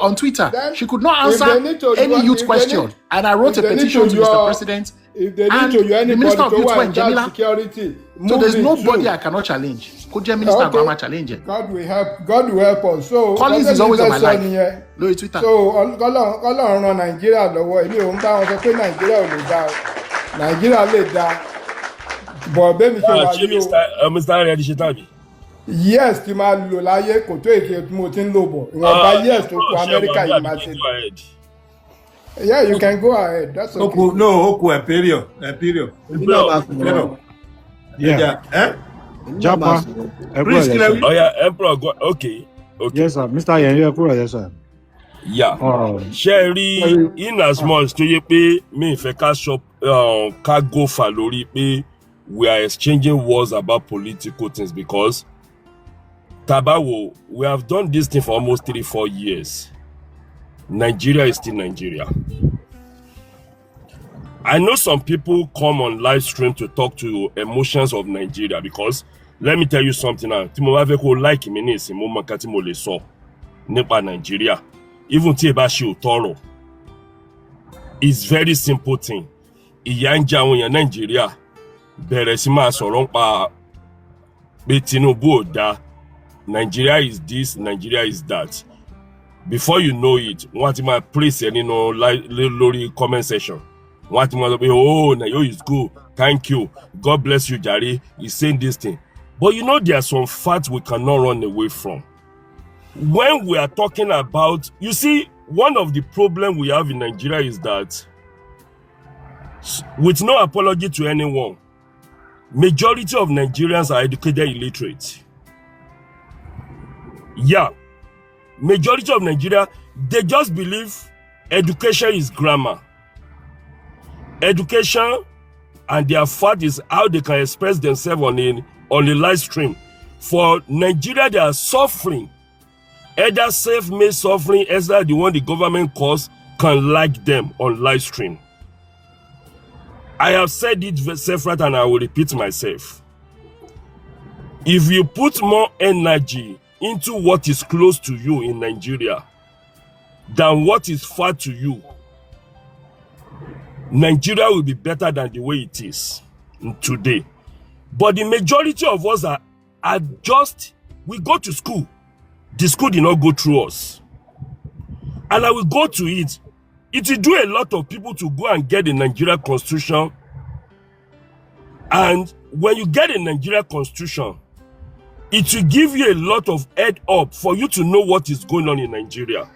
C: On Twitter. She could not answer any youth question. And I wrote a petition to Mr. President.
J: If they need to you,
C: the Minister of Youth went
J: Jamila.
C: So there's nobody I cannot challenge. Could you Minister Grandma challenge?
J: God will help us. So
C: Collins is always on my life. No, Twitter.
J: So Ọlọ́run ran Nàìjíríà lọ́wọ́. Èmi ò ń bá wọn sọ pé Nàìjíríà ò lè dá. Nàìjíríà lè dá. But bẹ́ẹ̀ mi ṣe wà ní o.
I: Mr. Ariadi ṣe tàbí.
J: Yes, tí máa lò láyé kò tó èké tí mo ti ń lò bọ̀. Ìwọ̀nba yes tó kù Amẹ́ríkà yìí máa ṣe. Yeah, you can go ahead. That's okay.
B: Oku, Imperial.
K: Yeah. Japa.
I: Oh yeah, Emperor. Okay.
K: Yes, sir. Mr. Yenye, yes, sir.
I: Yeah. Sherry, in as much to you pay me if a shop can go for lori pay, we are exchanging words about political things because Tabawo, we have done this thing for almost 3-4 years. Nigeria is still Nigeria. I know some people come on live stream to talk to emotions of Nigeria because let me tell you something now. Timo Aveko like me ni mo makati mo le so nípa Nigeria. Even tí ẹ bá ṣe òtọ́rọ̀. It's very simple thing. Ìyà ń jẹ àwọn èèyàn Nigeria. Bẹ̀rẹ̀ sí máa sọ̀rọ̀ nípa pé Tinubu ò dá. Nigeria is this, Nigeria is that. Before you know it, wọ́n ti máa praise ẹni lórí comment section. Wọ́n ti máa sọ pé oh, Nayo is good, thank you, God bless you, Jare, he's saying this thing. But you know there are some facts we cannot run away from. When we are talking about, you see, one of the problems we have in Nigeria is that, with no apology to anyone, majority of Nigerians are educated illiterate. Yeah. Majority of Nigeria, they just believe education is grammar. Education and their fact is how they can express themselves on the live stream. For Nigeria, they are suffering. Either self-made suffering, either the one the government cause can like them on live stream. I have said it separate and I will repeat myself. If you put more energy into what is close to you in Nigeria than what is far to you, Nigeria will be better than the way it is today. But the majority of us are just, we go to school. The school did not go through us. And I will go to it. It will do a lot of people to go and get the Nigeria Constitution. And when you get a Nigeria Constitution, it will give you a lot of head up for you to know what is going on in Nigeria.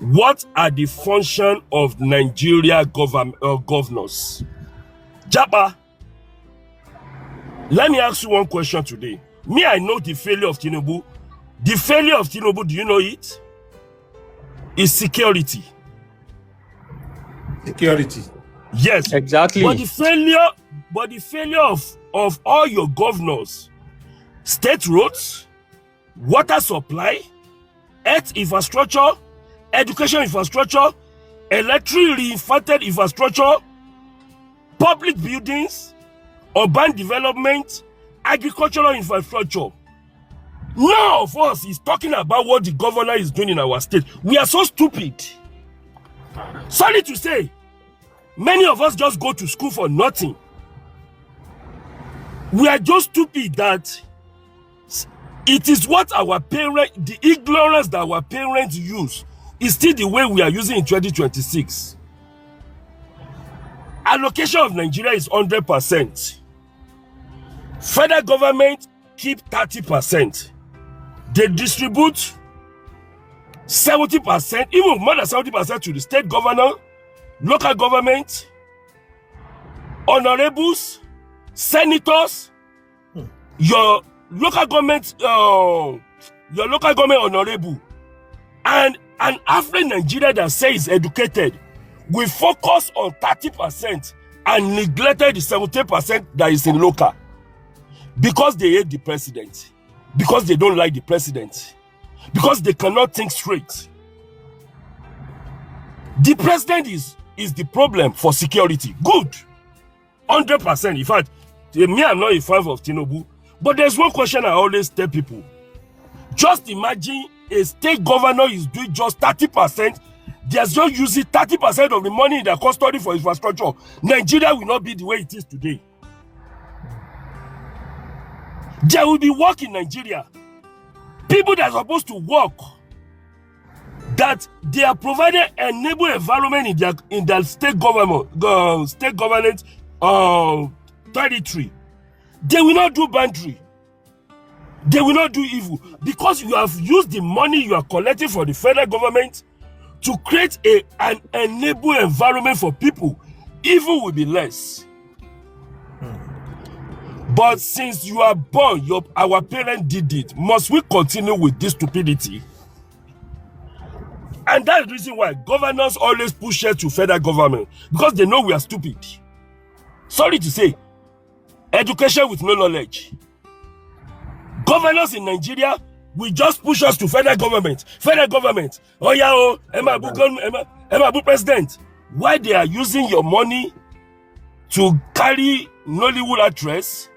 I: What are the function of Nigeria governors? JAPA, let me ask you one question today. Me, I know the failure of Tinubu. The failure of Tinubu, do you know it? Is security.
B: Security.
I: Yes.
A: Exactly.
I: But the failure of all your governors, state roads, water supply, health infrastructure, education infrastructure, electric reinforced infrastructure, public buildings, urban development, agricultural infrastructure. None of us is talking about what the governor is doing in our state. We are so stupid. Sorry to say, many of us just go to school for nothing. We are just stupid that it is what our parents, the ignorance that our parents use, is still the way we are using in 2026. Allocation of Nigeria is 100%. Federal government keep 30%. They distribute 70%, even more than 70% to the state governor, local government, honorables, senators, your local government honorable, and an African Nigeria that says educated, we focus on 30% and neglected the 70% that is in local because they hate the president, because they don't like the president, because they cannot think straight. The president is the problem for security. Good. 100%. In fact, me, I'm not a fan of Tinubu. But there's one question I always tell people. Just imagine a state governor is doing just 30%. They're just using 30% of the money in their custody for infrastructure. Nigeria will not be the way it is today. There will be work in Nigeria. People that are supposed to work, that they are provided enable environment in their state government, territory. They will not do boundary. They will not do evil because you have used the money you are collecting for the federal government to create an enable environment for people. Evil will be less. But since you are born, our parents did it. Must we continue with this stupidity? And that's the reason why governors always push it to federal government, because they know we are stupid. Sorry to say, education with no knowledge. Governors in Nigeria will just push us to federal government. Federal government. Oh yeah, oh, Emma president. Why they are using your money to carry Nollywood actress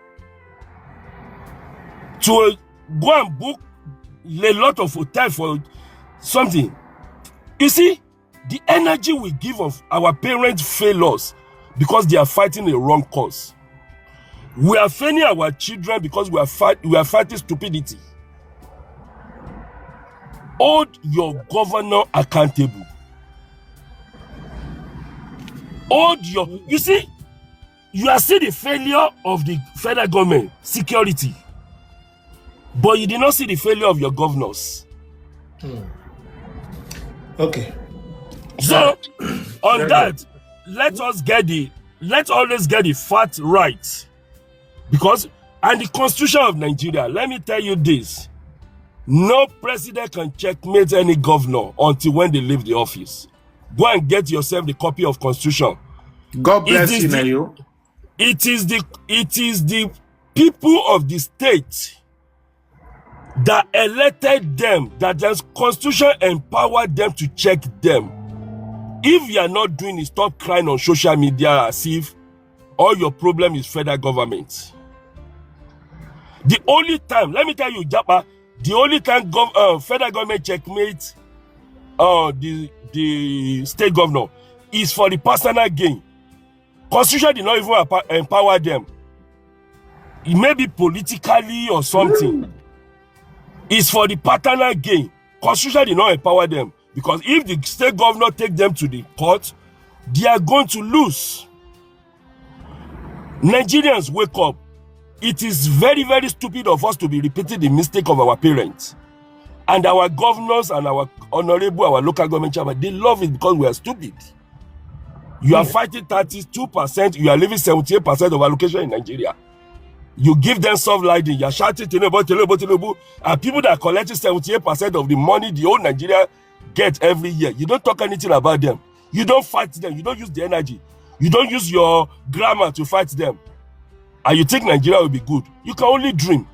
I: to go and book a lot of hotel for something. You see, the energy we give of our parents fail us because they are fighting a wrong cause. We are failing our children because we are fighting stupidity. Hold your governor accountable. You see, you are seeing the failure of the federal government, security. But you did not see the failure of your governors.
B: Okay.
I: So, on that, let's always get the fact right. Because, and the Constitution of Nigeria, let me tell you this. No president can checkmate any governor until when they leave the office. Go and get yourself the copy of Constitution.
B: God bless you, Nayo.
I: It is the people of the state that elected them, that the Constitution empowered them to check them. If you are not doing it, stop crying on social media as if all your problem is federal government. The only time, let me tell you, JAPA, the only time federal government checkmate the state governor is for the personal gain. Constitution did not even empower them. It may be politically or something. It's for the paternal gain. Constitution did not empower them. Because if the state governor take them to the court, they are going to lose. Nigerians, wake up. It is very, very stupid of us to be repeating the mistake of our parents. And our governors and our honorable, our local government chairman, they love it because we are stupid. You are fighting 32%, you are leaving 78% of allocation in Nigeria. You give them soft lighting, you are shouting, and people that are collecting 78% of the money the whole Nigeria get every year, you don't talk anything about them. You don't fight them. You don't use the energy. You don't use your grammar to fight them. And you think Nigeria will be good. You can only dream.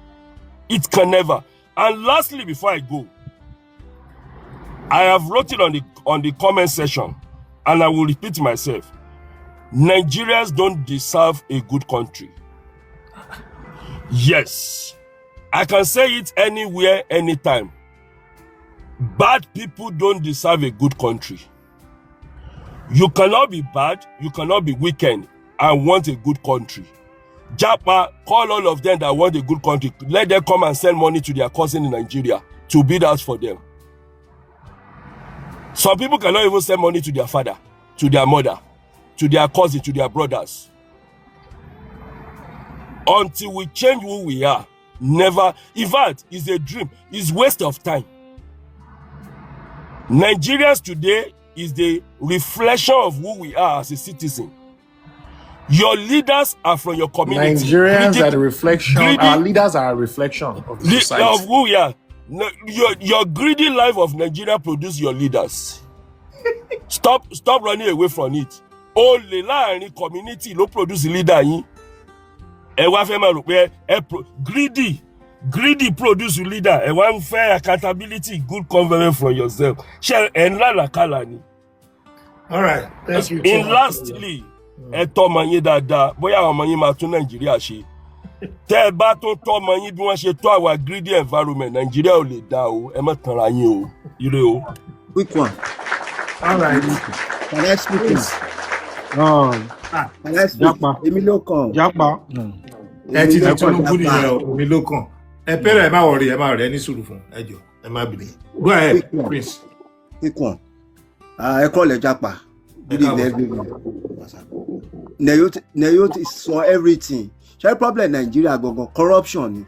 I: It can never. And lastly, before I go, I have wrote it on the comment section, and I will repeat myself. Nigerians don't deserve a good country. Yes, I can say it anywhere, anytime. Bad people don't deserve a good country. You cannot be bad, you cannot be wicked and want a good country. JAPA, call all of them that want a good country. Let them come and send money to their cousin in Nigeria to build house for them. Some people cannot even send money to their father, to their mother, to their cousin, to their brothers. Until we change who we are, never. In fact, it's a dream. It's waste of time. Nigerians today is the reflection of who we are as a citizen. Your leaders are from your community.
C: Nigerians are the reflection. Our leaders are a reflection of the society.
I: Of who we are. Your greedy life of Nigeria produce your leaders. Stop running away from it. Only láàrin community ló produce leader yín. Ẹ wá fẹ́ máa rò pé greedy produce leader. Ẹ wá ń fẹ́ accountability, good government from yourself. Ṣé ẹ ńlá làkàlà ni?
B: All right. Thank you.
I: In lastly, ẹ tọ́ ọmọ yín dáadáa, bóyá ọmọ yín máa tún Nàìjíríà ṣe. Tẹ́ ẹ bá tó tọ́ ọmọ yín bí wọ́n ṣe tọ́ our greedy environment, Nàìjíríà ò lè dá o. Ẹ má tanra yín o. Ire o.
L: Quick one.
B: All right.
L: Can I speak, please? Can I speak?
K: JAPA.
L: Èmi ló kàn.
K: JAPA.
B: Ẹ ti di Tinubu nìyẹn o, mi ló kàn. Ẹ pẹ́rẹ́ ẹ má wọrí, ẹ má rẹ̀ ní sùúrù fún ẹ jọ̀ọ́, ẹ má bìnrin. Go ahead, Prince.
L: Quick one. Ẹ kọ́ lẹ̀ JAPA. Good evening, everyone. Neyo ti sọ everything. Ṣé problem Nigeria gangan corruption ni?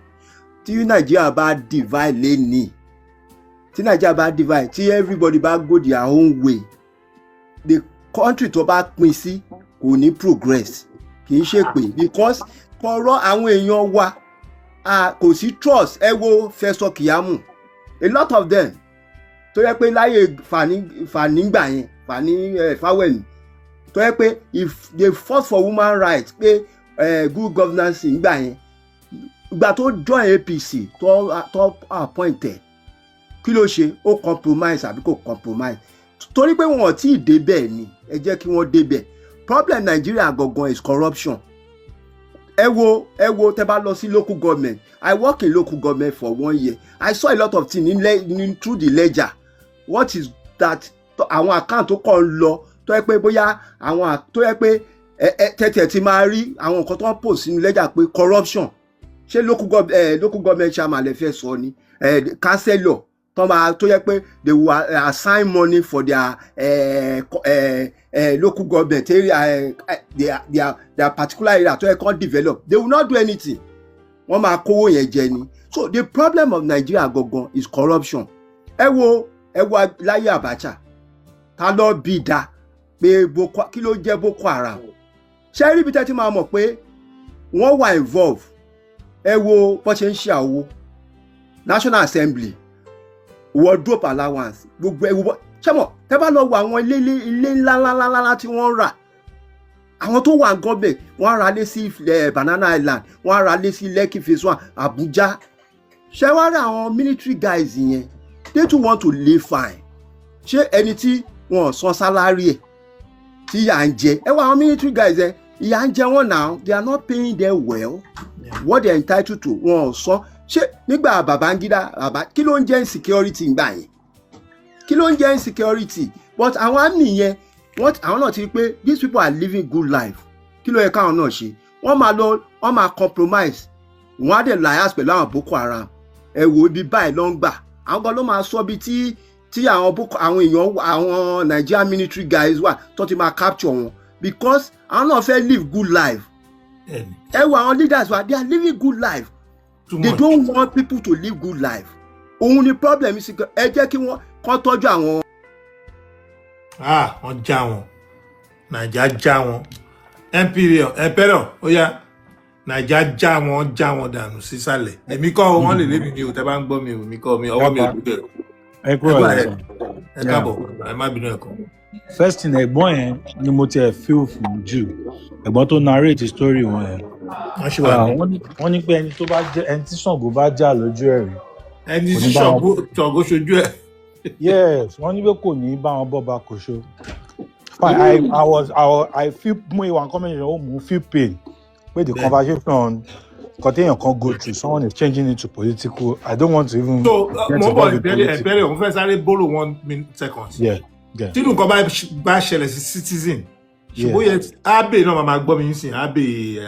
L: Tí Nigeria bá divide lẹ́ni. Tí Nigeria bá divide, tí everybody bá go their own way. The country tó bá pín sí kò ní progress. Kì í ṣe pé because kọ̀rọ̀ àwọn èèyàn wa kò sí trust. Ẹ wo Fẹ́sọ̀ Kìyámù. A lot of them tó yẹ pé láyé Fani gbà yẹn Fani Fáwẹ̀lì tó yẹ pé if they fought for woman rights pé good governance gbà yẹn ìgbà tó join APC tó appointed kí ló ṣe ó compromise àbí kò compromise torí pé wọn ò tí ì débẹ̀ ni ẹ jẹ́ kí wọ́n débẹ̀. Problem Nigeria gangan is corruption. Ẹ wo tẹ́ bá lọ sí local government. I work in local government for 1 year. I saw a lot of things through the ledger. What is that? Àwọn account tó kàn lọ tó yẹ pé bóyá àwọn tó yẹ pé tẹ́tẹ̀ ti máa rí àwọn nǹkan tó ń post sínú ledger pé corruption. Ṣé local government chairman lè fẹ́ sọ ni? Councillor tó yẹ pé they will assign money for their local government area, their particular area tó yẹ kó develop. They will not do anything. Wọ́n máa kówó yẹn jẹ ni. So the problem of Nigeria gangan is corruption. Ẹ wo láyé Abacha ta ló bí da pé kí ló jẹ́ Boko Haram. Ṣé rí ibi tẹ́ ti máa mọ̀ pé wọ́n wà involve. Ẹ wo bó ṣe ń ṣe àwo National Assembly wardrobe allowance gbogbo ẹwọ ṣẹmọ tẹ́ bá lọ wo àwọn ilé ńlá tí wọ́n rà àwọn tó wà gọbẹ wọ́n ra lé sí Banana Island wọ́n ra lé sí Lekki phase 1 Abuja ṣé wá rí àwọn military guys yẹn they too want to live fine. Ṣé ẹni tí wọ́n san salary ẹ̀ tí yà ń jẹ ẹ wá àwọn military guys ẹ ìyà ń jẹ wọ́n now they are not paying them well what they are entitled to wọ́n sọ. Ṣé nígbà Babangida kí ló ń jẹ́ insecurity ńgbà yẹn kí ló ń jẹ́ insecurity but àwọn àmì yẹn àwọn náà ti rí pé these people are living good life kí ló yẹ káwọn náà ṣe wọ́n máa compromise wọ́n á dẹ̀ liars pẹ̀lú àwọn Boko Haram ẹ wo ibi báyìí ló ń gbà àwọn kan ló máa sọ bí tí àwọn èèyàn àwọn Nigerian military guys wà tó ti máa capture wọn because àwọn náà fẹ́ live good life ẹ wo àwọn leaders wa they are living good life. They don't want people to live good life. òun ni problem sí gan ẹ jẹ́ kí wọ́n kán tọ́jú àwọn.
B: wọ́n já wọn Naija já wọn Emperor ó yá Naija já wọn dànù sísàlẹ̀ èmi kọ́ wọn lè lébi mi ò tẹ́ bá ń gbọ́ mi ò mi kọ́ mi ọwọ́ mi ò dúdẹ̀
K: ẹ kúrò lẹ́sàn.
B: ẹ káàbọ̀ ẹ má bínú ẹ̀kọ́.
K: First thing ẹ̀gbọ́n yẹn ni mo tiẹ̀ feel fún jù ẹ̀gbọ́n tó narrate story wọn yẹn. Wọ́n ní pé ẹni tó bá jẹ́ ẹni tí Ṣàngó bá jà lójú ẹ̀ rí.
B: ẹni tí Ṣàngó ṣojú ẹ̀.
K: Yes, wọ́n ní pé kò ní bá wọn bọ́ bá kò ṣó. I feel mo ìwà comment ó mú feel pain pé the conversation contain can go through someone is changing it to political. I don't want to even.
B: So mo bọ̀ ìbẹ̀rẹ̀ òun fẹ́ sáré borrow 1 second. Tí nǹkan bá ṣẹlẹ̀ sí citizen ṣùgbọ́n yẹ Abe náà máa gbọ́ mi nísìnyí Abe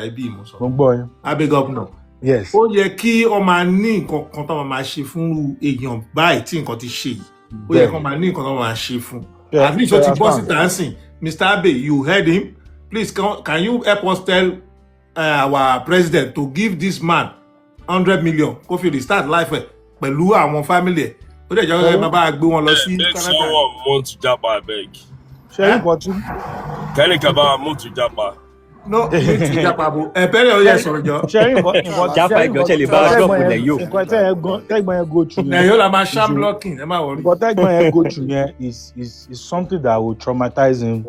B: ẹbí ìmọ̀sán.
K: Mo gbọ́ yẹn.
B: Abe governor.
K: Yes.
B: Ó yẹ kí ọ máa ní nǹkan kan tó máa ṣe fún èèyàn báyìí tí nǹkan ti ṣe yìí. Ó yẹ kó máa ní nǹkan tó máa ṣe fún. At least ó ti bọ́ sí dancing. Mr. Abe, you heard him. Please, can you help us tell our president to give this man 100 million kó fi restart life ẹ̀ pẹ̀lú àwọn family ẹ̀. Ó dẹ̀ jẹ́ pé bàbá gbé wọn lọ sí Canada.
I: Someone move to JAPA abeg.
K: Ṣé nǹkan tí?
I: Kẹ́ni kaba move to JAPA.
B: No, move to JAPA bo. Ẹ̀pẹ́rẹ́ ó yẹ sọ̀rọ̀ jọ.
K: Ṣé nǹkan
A: JAPA ìjọ ṣe lè bá a dọ́pù lẹ̀ yóò.
K: Nǹkan tẹ́gbọ́n yẹn go through.
B: Ẹ̀yọ́ la máa sham blocking ẹ má wọrí.
K: Nǹkan tẹ́gbọ́n yẹn go through yẹn is something that will traumatize him.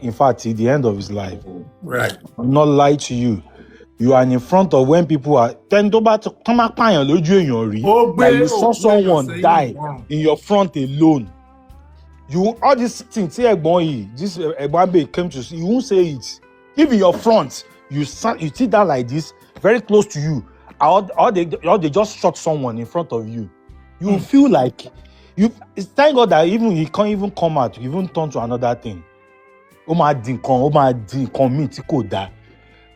K: In fact, till the end of his life.
B: Right.
K: I'm not lie to you. You are in front of when people are. Then to back to come up and lójú èèyàn rí. That you saw someone die in your front alone. You all these things say this Egbanbe came to see. You won't say it. If in your front you sit down like this, very close to you, or they just shot someone in front of you. You feel like you. It's thank God that even he can't even come out. You even turn to another thing. Ó máa di nǹkan míì tí kò dáa.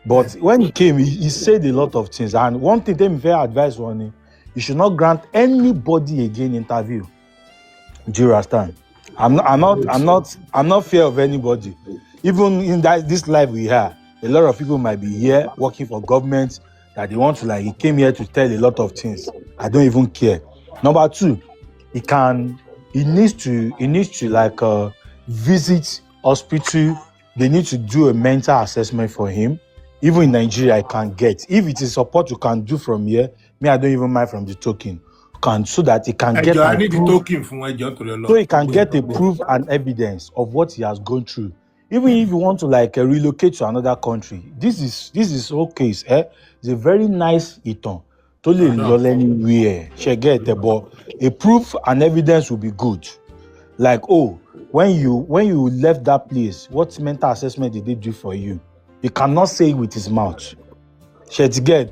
K: But when he came, he said a lot of things. And one thing they fair advice on you should not grant anybody again interview. Do you understand? I'm not fear of anybody. Even in this life we have, a lot of people might be here working for government that they want to he came here to tell a lot of things. I don't even care. Number two, he needs to visit hospital. They need to do a mental assessment for him. Even in Nigeria, I can get. If it is support you can do from here, I don't even mind from the token. So that he can get
B: I need the token from
K: so he can get a proof and evidence of what he has gone through. Even if you want to relocate to another country, this is okay. It's a very nice iton. Totally lol anywhere. But a proof and evidence will be good. When you left that place, what mental assessment did they do for you? He cannot say it with his mouth. There's something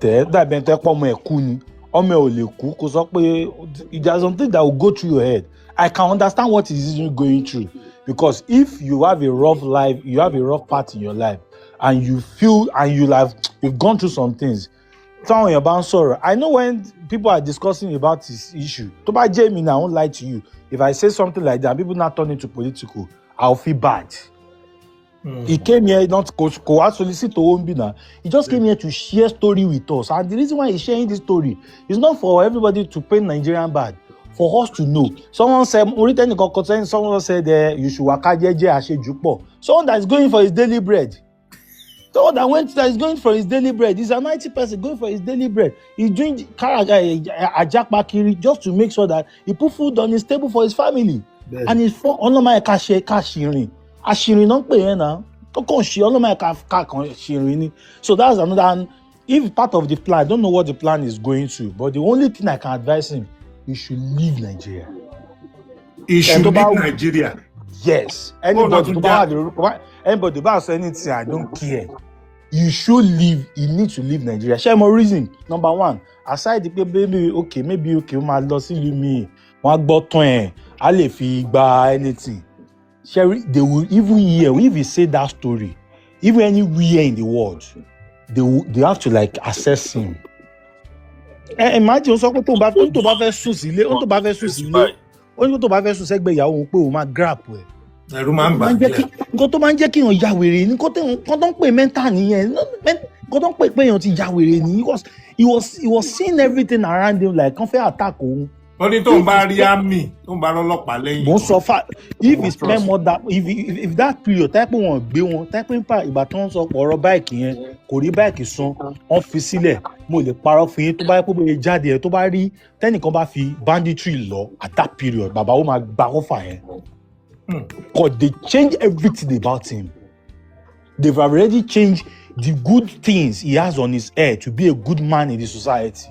K: that will go through your head. I can understand what is going through. Because if you have a rough life, you have a rough part in your life, and you feel and you've gone through some things. I know when people are discussing about this issue, Toba Jamie, I won't lie to you. If I say something like that, people not turn into political, I'll feel bad. He came here not to solicit to he just came here to share story with us. And the reason why he's sharing this story is not for everybody to paint Nigerian bad, for us to know. Someone said you should work someone that is going for his daily bread. Someone that is going for his daily bread. He's an IT person going for his daily bread. He's doing JAPA kiri just to make sure that he put food on his table for his family. Yes. And he's from Ashirin don't pay now. So that's another. And if part of the plan, I don't know what the plan is going to, but the only thing I can advise him, he should leave Nigeria.
B: He should leave Nigeria.
K: Yes. Anybody about anything, I don't care. You should leave. You need to leave Nigeria. Share more reason. Number one, aside the maybe okay, my loss in me, one button, I let anything. Sherry, they will even hear if he say that story, even anywhere in the world, they have to assess him. Imagine also to bá grab
B: ẹ̀rù máa ń bà jẹ́.
K: Nǹkan tó máa ń jẹ́ kí èèyàn ya wèrè ni nǹkan tó ń pè mental nìyẹn. Nǹkan tó ń pè èèyàn ti ya wèrè ni. He was seeing everything around him like kàn fẹ́ attack òun.
B: Only tó ń bá rí àmì, tó ń bá ọlọ́pàá lẹ́yìn.
K: Mo sọ if he spend more that if that period type wọn gbé wọn type nípa ìgbà tó ń sọ ọ̀rọ̀ báìkì yẹn kò rí báìkì san wọ́n fi sílẹ̀ mo lè parọ́ fún yín tó bá yẹ kó bẹ̀rẹ̀ jáde ẹ̀ tó bá rí tẹ́nìkan bá fi banditry lọ at that period bàbá ó máa gba ọfà yẹn. Because they change everything about him. They've already changed the good things he has on his head to be a good man in the society.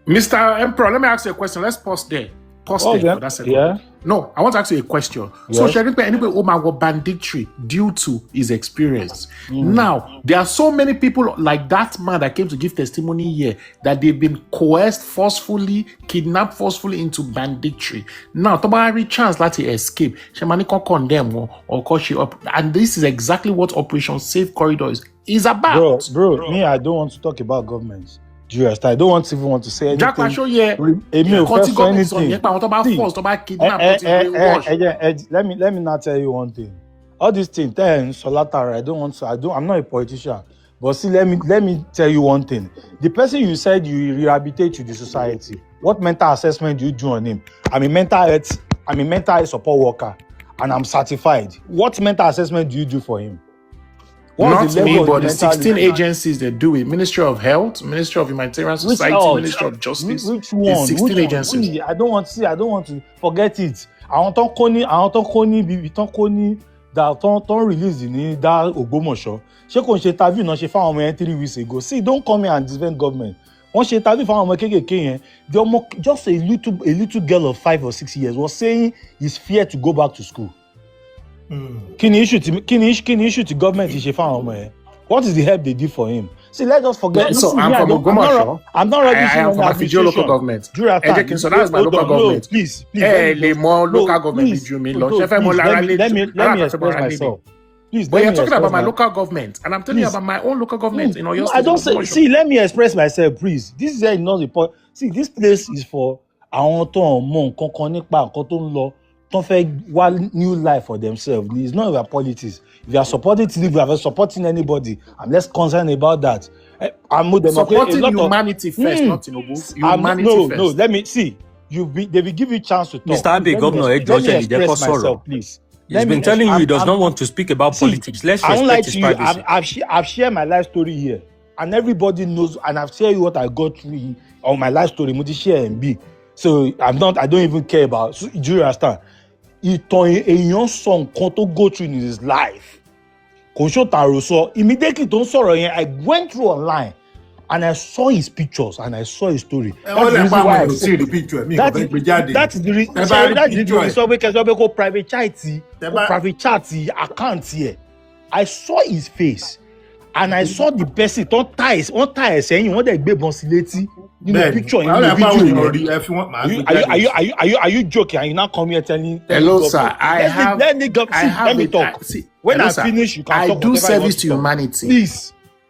C: Mr. Emperor, let me ask you a question. Let's pause there. Pause there for that second. Yeah. No, I want to ask you a question. Yes. So, Sheriff, anybody who banditry due to his experience. Now, there are so many people like that man that came to give testimony here that they've been coerced forcefully, kidnapped forcefully into banditry. Now, Tobari chance that he escape, Shemani can condemn or call she up. And this is exactly what Operation Safe Corridor is about.
K: Bro, me, I don't want to talk about governments. Do you understand? I don't want to say anything.
C: Jack Masho, yeah.
K: Let me not tell you one thing. All these things, I'm not a politician. But see, let me tell you one thing. The person you said you rehabilitate to the society, what mental assessment do you do on him? I'm a mental health support worker and I'm certified. What mental assessment do you do for him?
C: Not me, but the 16 agencies that do it. Ministry of Health, Ministry of Humanitarian Society, Ministry of Justice.
K: Which one?
C: 16 agencies.
K: I don't want to forget it. I want to that don't release in that Ogbomoso. She can she interview no she found me 3 weeks ago. See, don't come here and defend government. Once she interview found me just a little girl of 5 or 6 years was saying he's feared to go back to school. Can you issue to government if she found him? What is the help they did for him? See, let's just forget.
C: So I'm from Ogbomoso.
K: I'm not ready
C: I am from Afidjo local government. So that's my local government.
K: Please.
C: Let me
K: express myself. Please,
C: but you're talking about my local government, and I'm telling you about my own local government in Oyo State.
K: I don't say. See, let me express myself, please. This is not the point. See, this place is for àwọn tó mọ nǹkan kan nípa nǹkan tó ń lọ. Don't fake new life for themselves. It's not about politics. If you are supporting TV, if you are supporting anybody, I'm less concerned about that. I'm
C: supporting humanity first, not Tinubu. Humanity first.
K: No. Let me see. They will give you a chance to talk.
A: Mr. Abe, Governor,
K: let me express myself, please.
A: He's been telling you he does not want to speak about politics. Let's respect his privacy.
K: I've shared my life story here, and everybody knows, and I've shared what I got through on my life story. Share and be. So I don't even care about. So, do you understand? Ìtàn èèyàn sọ nǹkan tó go through in his life. Kò ṣó tààrò sọ. Immediately tó ń sọ̀rọ̀ yẹn, I went through online and I saw his pictures and I saw his story.
B: That's the reason why I see the picture.
K: That's the reason. That's the reason why I go private chat account here. I saw his face and I saw the person tó ń ta ẹsẹ̀ yìí wọ́n dẹ̀ gbé bọ́n sí létí. In the picture, in the video, are you joking? Are you not coming here telling?
C: Hello, sir. Let
K: me talk. When I finish, you can talk.
C: I do service to humanity.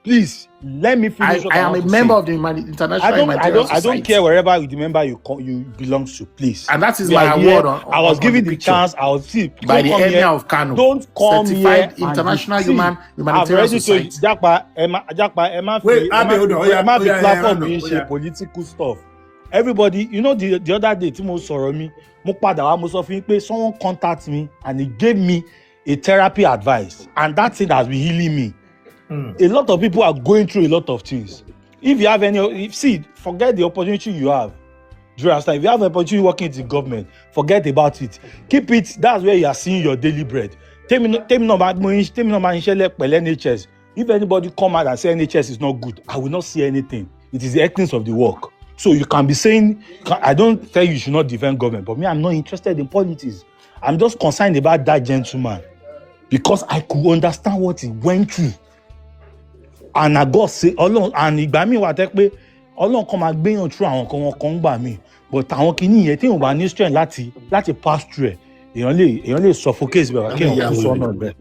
K: Please, let me finish.
C: I am a member of the International Humanitarian Society.
K: I don't care wherever the member you belong to. Please,
C: and that is my award.
K: I was given the chance. I was
C: by the Emir of Kano.
K: Don't come
C: certified here. International Humanitarian Society.
K: Emma, platform political stuff. Everybody, you know, the other day, Timo Soromi, someone contacted me and he gave me a therapy advice, and that thing has been healing me. A lot of people are going through a lot of things. If you have forget the opportunity you have. Do you understand? If you have an opportunity working in the government, forget about it. Keep it. That's where you are seeing your daily bread. Tell me about NHS. If anybody come out and say NHS is not good, I will not see anything. It is the essence of the work. So you can be saying, I don't tell you should not defend government, but me, I'm not interested in politics. I'm just concerned about that gentleman because I could understand what he went through. And I got say Ọlọ́run and ìgbà mi wà tẹ́ pé Ọlọ́run kan máa gbéyàn through àwọn kan gbà mí but àwọn kìíní yẹn tí wọn bá ní strength láti pass through èèyàn lè suffocate bẹ́ẹ̀ kí èèyàn kú sọ́nà bẹ́ẹ̀.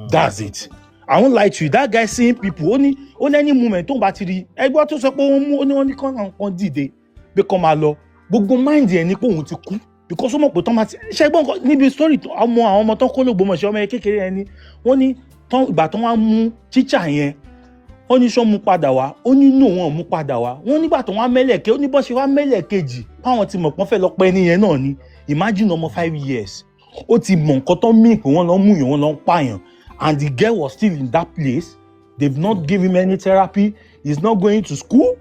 K: That's it. I won't lie to you. That guy seeing people only any moment tó ń bá ti rí ẹgbẹ́ tó sọ pé wọ́n ní kan dìde pé kọ́ máa lọ gbogbo mind yẹn ni pé òun ti kú because ó mọ̀ pé tán máa ti ṣẹ́gbọ́n níbi story àwọn ọmọ tán kó l'Ógbómọ̀ṣọ́ ọmọ yẹn kékeré yẹn ni wọ́n ní ìgbà tán wá mú teacher yẹn ó ní ṣó mú padà wá ó ní no wọn mú padà wá wọ́n nígbà tó wá mẹ́lẹ̀kẹ́ ó ní bọ́ ṣe wá mẹ́lẹ̀kejì báwọn ti mọ̀ pọ́n fẹ́ lọ pẹ́ nìyẹn náà ni imagine ọmọ 5 years ó ti mọ̀ nǹkan tó mí pé wọ́n lọ mú yàn wọ́n lọ pààyàn and the girl was still in that place they've not given him any therapy he's not going to school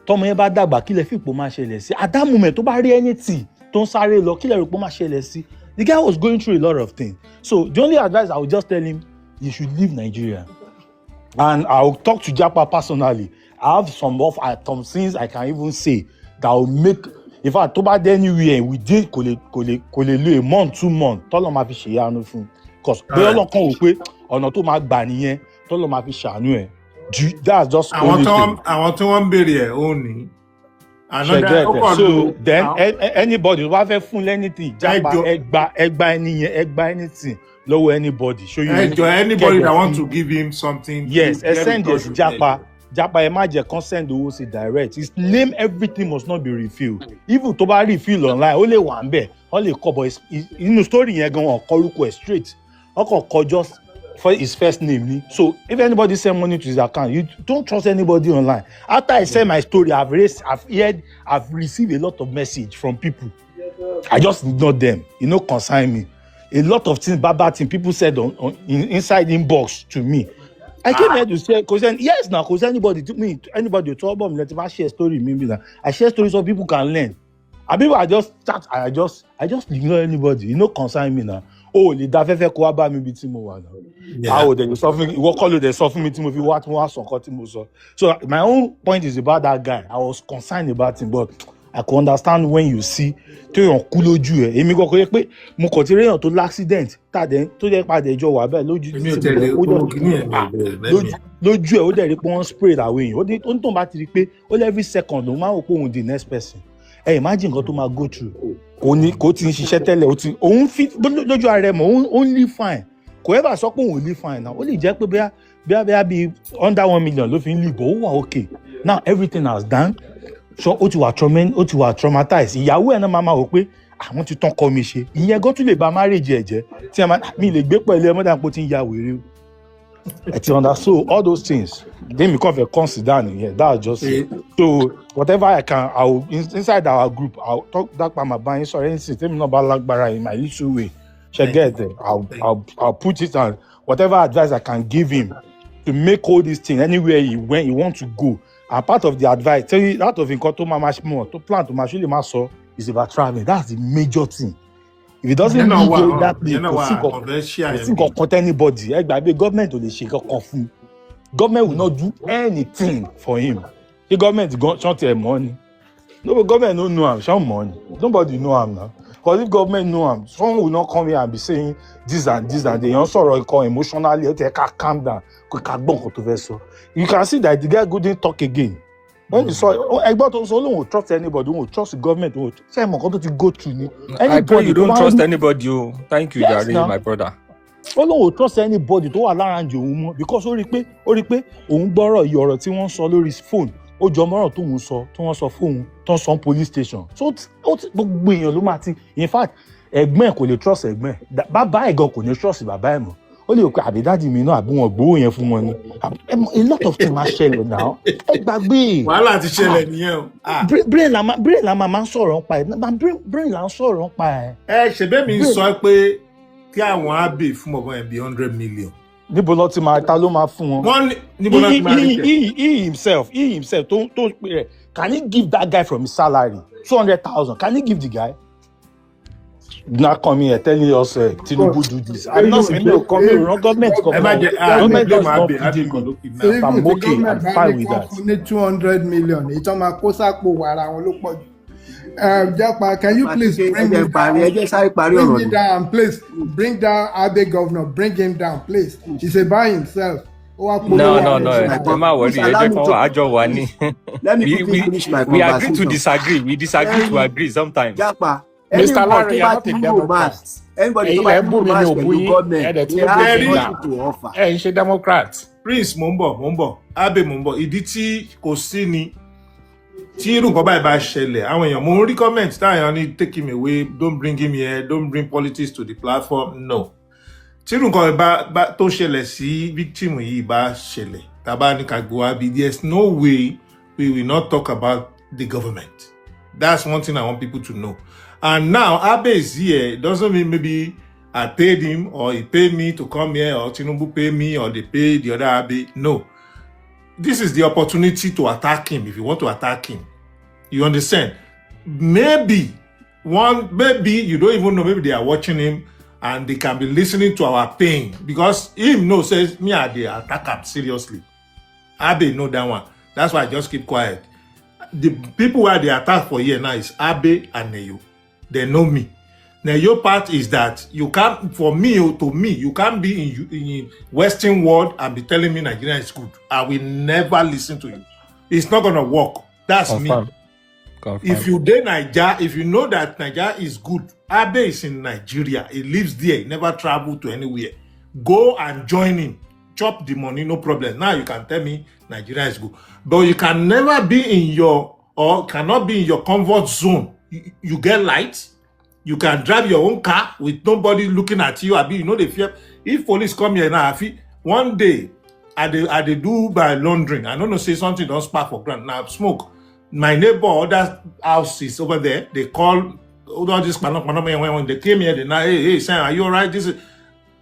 K: tọmọ yẹn bá dàgbà kí lẹ fi ipò máa ṣẹlẹ̀ sí at that moment tó bá rí anything tó ń sáré lọ kí lẹ rò pé máa ṣẹlẹ̀ sí the guy was going through a lot of things so the only advice I would just tell him you should leave Nigeria and I will talk to JAPA personally I have some things I can even say that will make in fact tó bá dé anywhere within kò lè lo a month 2 months tọ́lọ́ máa fi ṣèyanu fún because bóyá ọlọ́kan wò pé ọ̀nà tó máa gbà nìyẹn tọ́lọ́ máa fi ṣàánú ẹ̀ that's just only thing.
B: àwọn tí wọ́n ń béèrè ẹ̀ ó ní.
K: So then anybody who bá fẹ́ fún anything JAPA ẹgbà anything lọ́wọ́ anybody.
B: Anybody that want to give him something.
K: Yes, send this JAPA ẹ má jẹ́ kán send owó sí direct his name everything must not be refilled even tó bá refill online ó lè wà ń bẹ̀ ó lè kọ́ but inú story yẹn gan ọkọ̀ orúkọ ẹ̀ straight ọkọ̀ kọ just for his first name ni so if anybody send money to his account you don't trust anybody online after I send my story I've received a lot of message from people I just ignore them e no concern me a lot of things bad things people said inside inbox to me I came here to say cause anybody to me anybody to about me let me share story maybe that I share stories so people can learn and people I just chat I just ignore anybody e no concern me now lè dá fẹ́fẹ́ kó wá bá mi bí tí mo wà náà báwo dẹ̀ lè sọ fún mi ìwọ kọ́ ló dẹ̀ sọ fún mi tí mo fi wá sọ nǹkan tí mo sọ so my own point is about that guy I was concerned about him but I could understand when you see téèyàn kú lójú ẹ̀ èmi kọ́kọ́ yẹ pé mo kàn ti réyàn tó l'accident tàdé tó jẹ́ padà ìjọ wà bẹ́ẹ̀ lójú ẹ̀ ó dẹ̀ rí pé wọ́n spray àwọn èèyàn ó ní tóun bá ti rí pé ó lé every second òun máa ń wò pé òun the next person imagine nǹkan tó máa go through kò ti ń ṣiṣẹ́ tẹ́lẹ̀ òun fi lójú ara ẹ̀ mọ̀ òun live fine kò ever sọ pé òun live fine now ó lè jẹ́ pé bí under 1 million ló fi ń live ó wà okay now everything has done so ó ti wà traumatized ìyàwó ẹ̀ náà máa wò pé àwọn ti tán kọ́ mi ṣe ìyẹn gan tún lè ba marriage ẹ̀ jẹ́ tí a máa mi lè gbé pẹ̀lú ẹ mọ́dà pé ó ti ń ya wèrè ẹ ti understand so all those things dey me come consider nìyẹn that's just it so whatever I can I will inside our group I will talk that by my buying sorry anything tell me no about lágbára in my little way she get there I'll put it on whatever advice I can give him to make all this thing anywhere he want to go and part of the advice tell you out of nǹkan tó máa more to plan to máa ṣe lè máa sọ is about traveling that's the major thing if it doesn't lead that way kò sí nǹkan anybody ẹ gbàgbé government ò lè ṣe kankan fún government will not do anything for him the government gan ṣan tiẹ̀ mọ́ ni no government no know am ṣan mọ́ ni nobody know am now because if government know am someone will not come here and be saying this and the yan sọ̀rọ̀ ikọ̀ emotionally ó ti ẹ̀ ká calm down kò ká gbọ́ nǹkan tó fẹ́ sọ you can see that the guy go dey talk again when you saw ẹgbọ́n tó ń sọ olóhùn trust anybody òun trust the government òun ṣe é mọ̀ nǹkan tó ti go through ni.
A: I pray you don't trust anybody o thank you jare my brother.
K: olóhùn trust anybody tó wà lára ǹjẹ́ òun mọ́ because ó rí pé òun gbọ́rọ̀ iye ọ̀rọ̀ tí wọ́n sọ lórí phone ó jọ mọ́rọ̀ tó ń sọ tí wọ́n sọ fóun tó ń sọ police station so gbogbo èèyàn ló máa ti in fact ẹ̀gbọ́n ẹ̀ kò lè trust ẹ̀gbọ́n ẹ̀ bàbá ẹ̀ gan kò ní trust bàbá ẹ̀ mọ́ ó lè rò pé àbí dáàdi mi náà àbí wọn gbowó yẹn fún wọn ni a lot of things máa ṣẹlẹ̀ náà ẹ gbàgbé.
B: wàhálà ti ṣẹlẹ̀ nìyẹn o.
K: brain la máa ń sọ̀rọ̀ nípa ẹ̀ brain la ń sọ̀rọ̀ nípa ẹ̀.
B: ṣèbẹ́ mi sọ pé kí àwọn ábè fún ọmọ ẹ̀ bí 100 million.
K: níbo ló ti máa ta ló máa fún wọn.
B: níbo ló ti máa rí tẹ.
K: he himself tó pè rẹ̀ can he give that guy from his salary 200,000 can he give the guy. Not coming here telling us Tinubu do this. I'm not saying no come here. Wrong government come. Government does not feed me. I'm okay. I'm fine with that.
J: Ní 200 million. Ìtọ́ máa kó sápò wàrà wọn ló pọ̀ jù. JAPA, can you please bring me down, please? Bring down Abe governor. Bring him down, please. He's a by himself.
A: No. I'm not worried. We agree to disagree. We disagree to agree sometimes.
L: JAPA.
C: Mr. Larry, you're not a Democrat.
L: Anybody who has the government, they have nothing to offer.
C: Ṣe Democrat.
B: Prince mo ń bọ̀ Abe mo ń bọ̀ ìdí tí kò sí ni tí irú nǹkan báyìí bá ṣẹlẹ̀ àwọn èèyàn mo ń rí comment táyà ní take him away don't bring him here don't bring politics to the platform no tí irú nǹkan bá tó ṣẹlẹ̀ sí victim yìí bá ṣẹlẹ̀ Tabani Kagwabi, there's no way we will not talk about the government. That's one thing I want people to know. And now Abe is here. Doesn't mean maybe I paid him or he paid me to come here or Tinubu paid me or they paid the other Abe. No. This is the opportunity to attack him if you want to attack him. You understand? Maybe you don't even know, maybe they are watching him and they can be listening to our pain because him says me I dey attack him seriously. Abe know that one. That's why I just keep quiet. The people where they attack for here now is Abe and Neyo. They know me. Neyo part is that you can't, for me or to me, you can't be in Western world and be telling me Nigeria is good. I will never listen to you. It's not gonna work. That's
A: Confirm.
B: me.
A: Confirm.
B: If you dey Nigeria, if you know that Nigeria is good, Abe is in Nigeria. He lives there. He never traveled to anywhere. Go and join him. Chop the money, no problem. Now you can tell me Nigeria is good. But you can never be cannot be in your comfort zone. You get light. You can drive your own car with nobody looking at you. The fear. If police come here now, one day, I do by laundering. I don't know, say something don't spark for ground. Now smoke. My neighbor, other houses over there, they call all this when they came here, they now, hey, Sam, are you all right?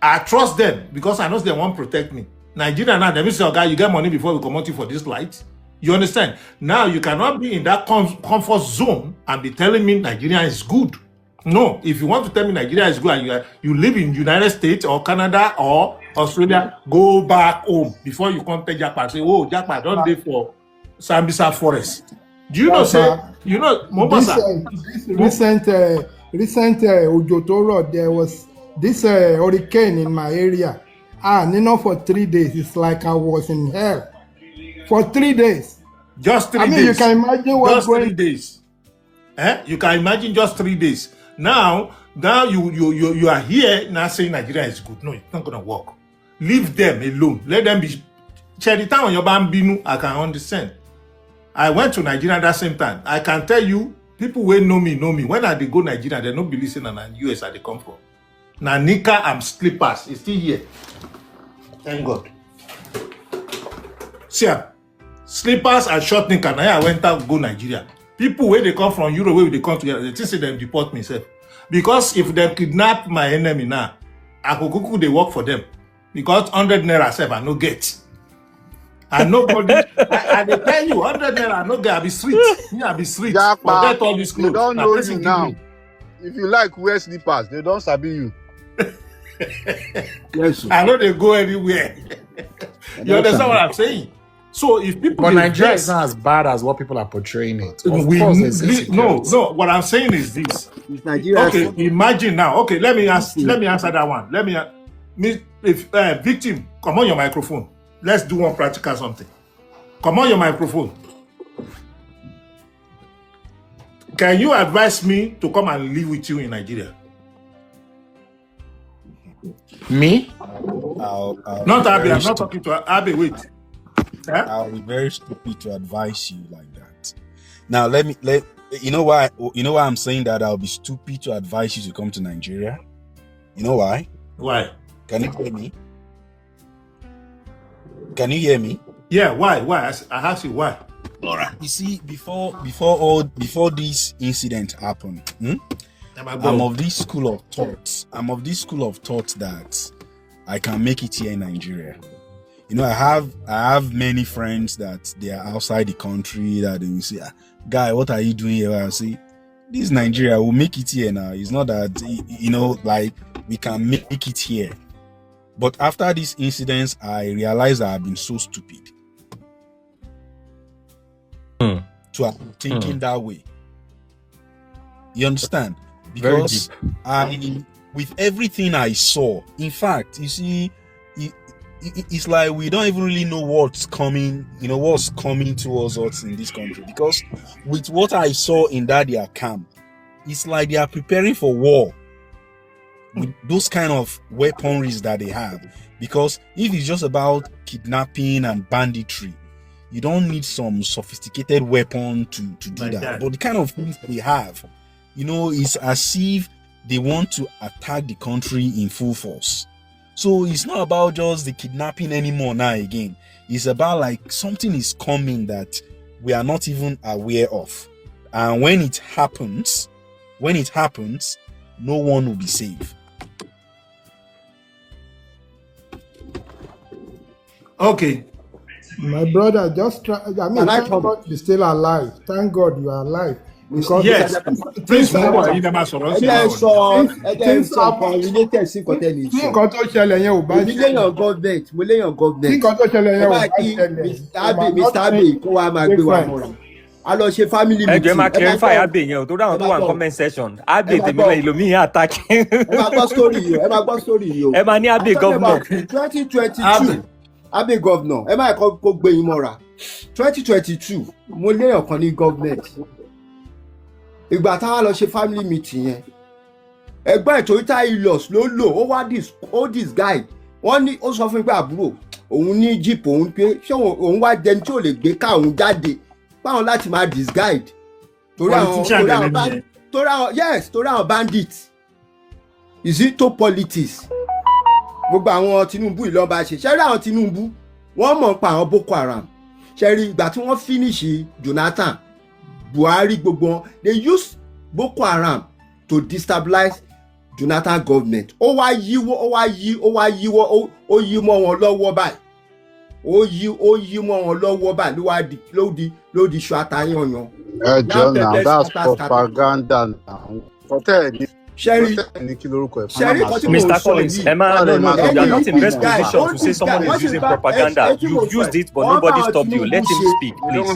B: I trust them because I know they won't protect me. Nigeria now, they say, okay, you get money before we come out for this light. You understand? Now you cannot be in that comfort zone and be telling me Nigeria is good. No, if you want to tell me Nigeria is good and you live in United States or Canada or Australia, go back home before you come to JAPA. Say, oh, JAPA don't dey for Sambisa Forest. Do you know, say, Mombasa?
J: This recent Ojotoro, there was this hurricane in my area. For 3 days, it's like I was in hell. For 3 days.
B: Just 3 days.
J: You can imagine what
B: just 3 days. You can imagine just 3 days. Now you are here now saying Nigeria is good. No, it's not gonna work. Leave them alone. Let them be. Charity on your bambino, I can understand. I went to Nigeria at that same time. I can tell you, people who know me. When I go Nigeria, they don't be listening and US they come from. Now Nika and Slippers is still here. Thank God. See, Slippers and short Nika. Now I went out go Nigeria. People where they come from Europe, where they come together, they think say them deport myself. Because if they kidnap my enemy now, I could go they work for them. Because 100 naira self I no get. And nobody, I tell you, 100 naira no get. I be street. I be street. Forget all this clothes.
K: They don't know you now. If you like wear slippers, they don't sabi you.
B: Yes, I know they go anywhere. You understand what I'm saying? So if people,
C: but Nigeria is not as bad as what people are portraying it.
B: No. What I'm saying is this. Okay, imagine now. Okay, let me answer that one. Victim, come on your microphone. Let's do one practical something. Come on your microphone. Can you advise me to come and live with you in Nigeria?
C: Me?
B: Not Abe. I'm not talking to Abe. Wait.
M: I'll be very stupid to advise you like that. Now you know why I'm saying that I'll be stupid to advise you to come to Nigeria? You know why?
B: Why?
M: Can you hear me? Can you hear me?
B: Yeah, why? I asked you why.
M: All right. You see, before this incident happened, I'm of this school of thought. That I can make it here in Nigeria. I have many friends that they are outside the country that they will say, guy, what are you doing here? I say, this is Nigeria, we'll make it here now. It's not that, like we can make it here. But after this incident, I realized I have been so stupid to have thinking that way. You understand? Because with everything I saw, in fact, you see, it's like we don't even really know what's coming, what's coming towards us in this country. Because with what I saw in that their camp, it's like they are preparing for war with those kind of weaponries that they have. Because if it's just about kidnapping and banditry, you don't need some sophisticated weapon to do that. But the kind of things they have, it's as if they want to attack the country in full force. So it's not about just the kidnapping anymore now again. It's about like something is coming that we are not even aware of. And when it happens, no one will be safe.
B: Okay.
J: My brother, just try. I mean, thank God you're still alive. Thank God you are alive. Because
B: yes, Prince Mumbo, you never
L: things happen related sí nǹkan tẹ́lẹ̀
J: tí nǹkan tó ṣẹlẹ̀ yẹn ò bá ṣẹlẹ̀.
L: mo léyàn government.
J: tí nǹkan tó ṣẹlẹ̀ yẹn ò bá ṣẹlẹ̀.
L: Mr. Abe kó wa máa gbé wa mọ́ra. A lọ ṣe family meeting.
A: Ẹ jẹ́ máa clarify Abe yẹn o tó dáhùn tó wà ní comment section. Abe tèmi náà ìlòmí yẹn attack.
L: Ẹ máa gbọ́ story yìí o.
A: Ẹ máa ní Abe governor.
L: 2022 Abe governor ẹ máa kó gbé yín mọ́ra. 2022 mo léyàn kan ní government. Ìgbà táwa lọ ṣe family meeting yẹn ẹgbẹ́ Toyota Hilux ló lò ó wá this guy wọ́n ní ó sọ fún mi pé àbúrò òun ní jeep òun pé ṣé òun wá jẹni tí ò lè gbé ká òun jáde báwọn láti máa disguide torí àwọn bandits ìzító politics gbogbo àwọn Tinubu ìlọba ṣe ṣẹ́rí àwọn Tinubu wọ́n mọ̀ pa àwọn Boko Haram ṣẹ́rí ìgbà tí wọ́n finish Jonathan Buhari gbogbo wọn they use Boko Haram to destabilize Jonathan government ó wá yí mọ́ wọn lọ́wọ́ báyìí ó yí mọ́ wọn lọ́wọ́ báyìí ló di ṣu àtàyànyàn.
D: John, now that's propaganda now.
L: Sherry,
A: Mr. Collins, Emma, no, you are not in best position to say someone is using propaganda. You used it, but nobody stopped you. Let him speak, please.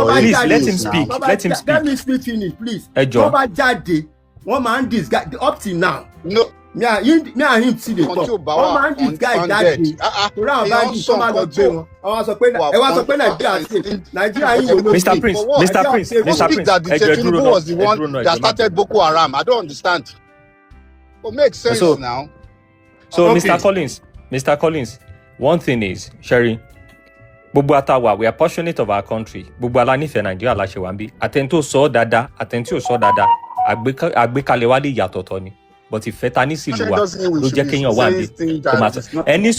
A: Please, let him speak. Let him speak.
L: Let me speak finish, please.
A: John.
L: One man, this guy, up till now.
D: No.
L: Me and him see the talk. One man, this guy, that day.
A: Mr. Prince,
D: that the Tinubu was the one that started Boko Haram. I don't understand. It makes sense now.
A: So, okay. Mr. Collins, one thing is, Sherry, gbogbo atawa, we are passionate of our country. Gbogbo ala nífẹ̀ẹ́ Nigeria la ṣe wà ńbí. Àtẹ̀ntó sọ dáadáa, àtẹ̀ntí ò sọ dáadáa. Àgbékalẹ̀ wa lè yàtọ̀ tọ̀ ni. But ìfẹ́ ta ní sílùú wa ló jẹ́ kéèyàn wà ńbí. Ẹni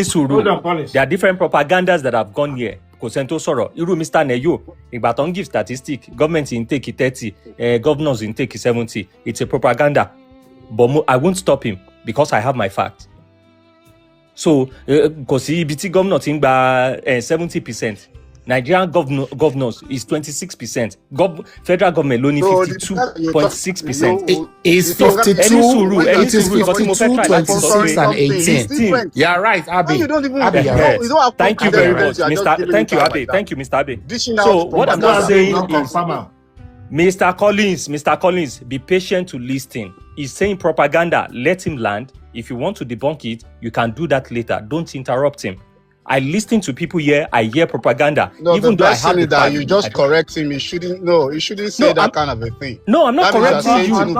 A: sùúrù. There are different propagandas that have gone here. Kò sẹ́ni tó sọ̀rọ̀. Irú Mr. Neyo, ìgbà tó ń give statistic, government in take 30, governors in take 70. It's a propaganda. But I won't stop him because I have my facts. So, kò sí ibi tí gómìnà ti ń gba 70%. Nigerian governors is 26%. Federal government only 52.6%.
C: It's 52, 26 and 18. You are right, Abe.
A: Thank you very much, Mr. Thank you, Abe. Thank you, Mr. Abe. So what I'm just saying is, Mr. Collins, be patient to listen. He's saying propaganda. Let him land. If you want to debunk it, you can do that later. Don't interrupt him. I listen to people here. I hear propaganda.
D: No,
A: even
D: the
A: though I
D: best
A: have
D: thing is that you just correct him. You shouldn't say that kind of a thing.
A: No, I'm not correcting you. I'm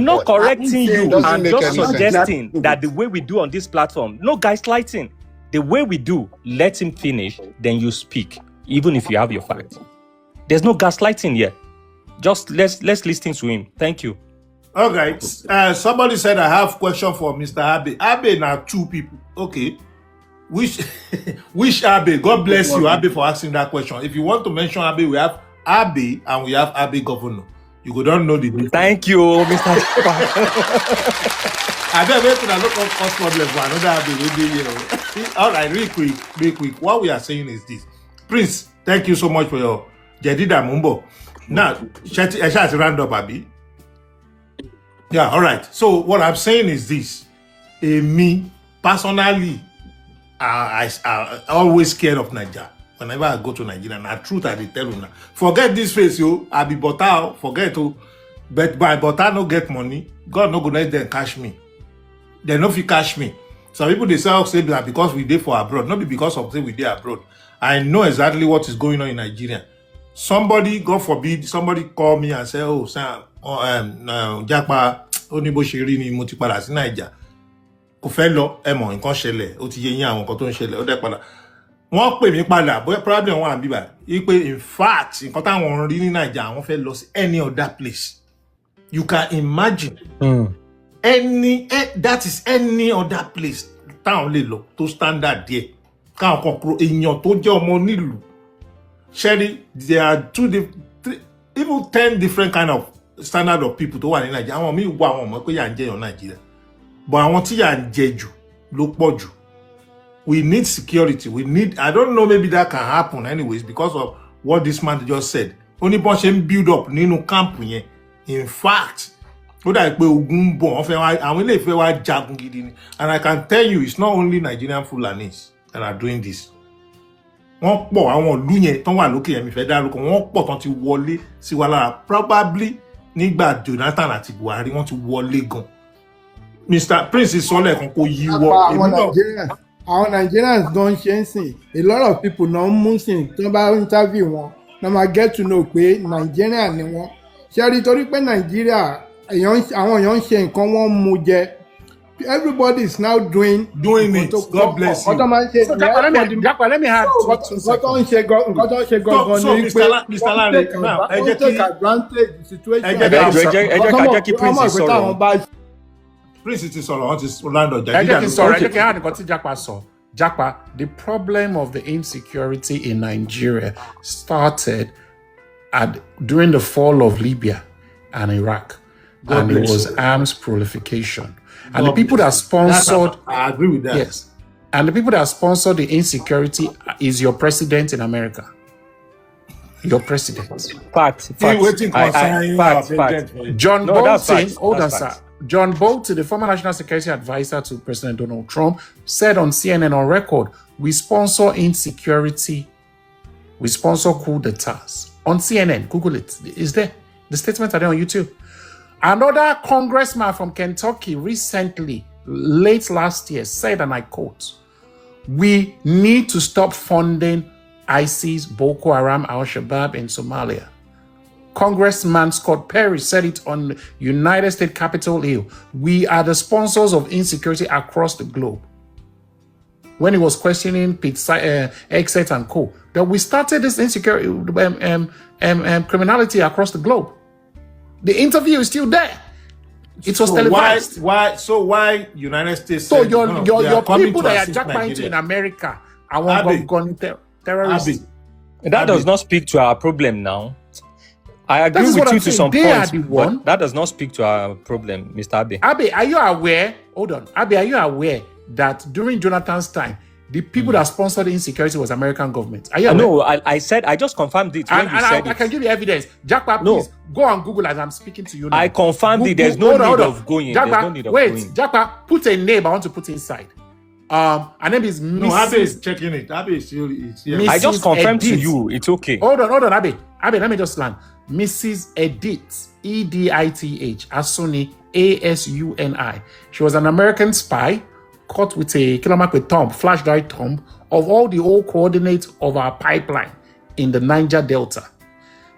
A: not correcting you. I'm just suggesting that the way we do on this platform, no gaslighting. The way we do, let him finish, then you speak, even if you have your facts. There's no gaslighting here. Just let's listen to him. Thank you.
B: All right. Somebody said I have question for Mr. Abe. Abe now two people. Okay. Which Abe? God bless you, Abe, for asking that question. If you want to mention Abe, we have Abe and we have Abe Governor. You go don't know the difference.
A: Thank you, Mr.
B: I don't know if I look up cost problem for another Abe. All right, real quick. What we are saying is this. Prince, thank you so much for your Jedida Mumbo. Now, Esha round up, Abi. Yeah, all right. So what I'm saying is this. Me, personally, I always scared of Nigeria. Whenever I go to Nigeria, and the truth I tell you now. Forget this face, yo. I be bota, forget to. But by bota no get money. God no go let them cash me. They no fit cash me. Some people they say that because we dey for abroad, not be because of say we dey abroad. I know exactly what is going on in Nigeria. Somebody, God forbid, somebody call me and say, "Oh, Sam, Japa Onibo Shiri ni mo ti padà sí Naija." Kò fẹ́ lọ ẹmọ nǹkan ṣẹlẹ̀ ó ti yé yín àwọn nǹkan tó ń ṣẹlẹ̀ ó dẹ̀ padà wọ́n pè mí padà bóyá problem wọn àbí bá yí pé in fact nǹkan táwọn rí ní Naija àwọn fẹ́ lọ sí any other place you can imagine that is any other place táwọn lè lọ tó standard díẹ̀ káwọn kan kúrò èèyàn tó jẹ́ ọmọ onílùú ṣẹ́rí there are 3 even 10 different kind of standard of people tó wà ní Nàìjíríà àwọn míì wà àwọn ọmọ pé yà ń jẹyàn Nàìjíríà but àwọn tí yà ń jẹ jù ló pọ̀ jù. We need security. I don't know, maybe that can happen anyways because of what this man just said. Only person build up nínú camp yẹn. In fact, ó dà pé ogun ń bọ̀, àwọn ilé ìfẹ́ wa jagun gidi ni. And I can tell you, it's not only Nigerian Fulanis that are doing this. Wọ́n pọ̀ àwọn ìlú yẹn tán wà lókè yẹn mi fẹ́ dárúkọ, wọ́n pọ̀ tán ti wọlé sí wa lára. Probably nígbà Jonathan àti Buhari wọ́n ti wọlé gan. Mr. Prince sọ́lẹ̀ kan kò yí wọ.
J: Àwọn Nigerians gan ṣe ń sìn a lot of people náà ń mú sìn tí wọ́n bá interview wọn náà máa get to know pé Nigerian ni wọ́n ṣe rí torí pé Nigeria àwọn èèyàn ń ṣe nǹkan wọ́n mú jẹ everybody is now doing
B: it. God bless you.
C: So Japa, let me have
J: nǹkan tó ń ṣe gangan ní pé
B: Mr. Larry
J: ẹ take advantage situation.
A: ẹ jẹ́ kí Prince sọ̀rọ̀.
B: Prince ti sọ̀rọ̀ wọ́n ti land ọjà.
C: ẹ jẹ́ kí n sọ̀rọ̀ ẹ jẹ́ kí n hàn nǹkan tí Japa sọ. Japa, the problem of the insecurity in Nigeria started during the fall of Libya and Iraq. And it was arms proliferation. And the people that sponsored...
B: I agree with that.
C: Yes. And the people that sponsored the insecurity is your president in America. Your president.
A: Fact.
C: John Bolton, hold on, sir. John Bolton, the former national security advisor to President Donald Trump, said on CNN on record, we sponsor insecurity, we sponsor coup d'etats. On CNN, Google it. It's there. The statements are there on YouTube. Another congressman from Kentucky recently, late last year, said, and I quote, we need to stop funding ISIS, Boko Haram, Al-Shabaab in Somalia. Congressman Scott Perry said it on United States Capitol Hill. We are the sponsors of insecurity across the globe. When he was questioning Pete Exet and co, that we started this insecurity criminality across the globe. The interview is still there. It was televised.
B: Why United States?
C: So your people that are jackpot in America, I want gun terrorists.
A: That does not speak to our problem now. I agree with you to some points, but that does not speak to our problem, Mr. Abe.
C: Abe, are you aware? Hold on. Abe, are you aware that during Jonathan's time, the people that sponsored the insecurity was American government? Are you aware?
A: No, I just confirmed it when you said it.
C: I can give you evidence. Jackpot, please go on Google as I'm speaking to you now.
A: I confirmed it. There's no need of going.
C: Wait, Jackpot, put a name I want to put inside. Her name is Mrs.
B: No, Abe is checking it. Abe is still here.
A: I just confirmed to you. It's okay.
C: Hold on, Abe. Abe, let me just land. Mrs. Edith, Edith, Asuni, Asuni. She was an American spy caught with a kilometer thumb, flash drive thumb of all the old coordinates of our pipeline in the Niger Delta.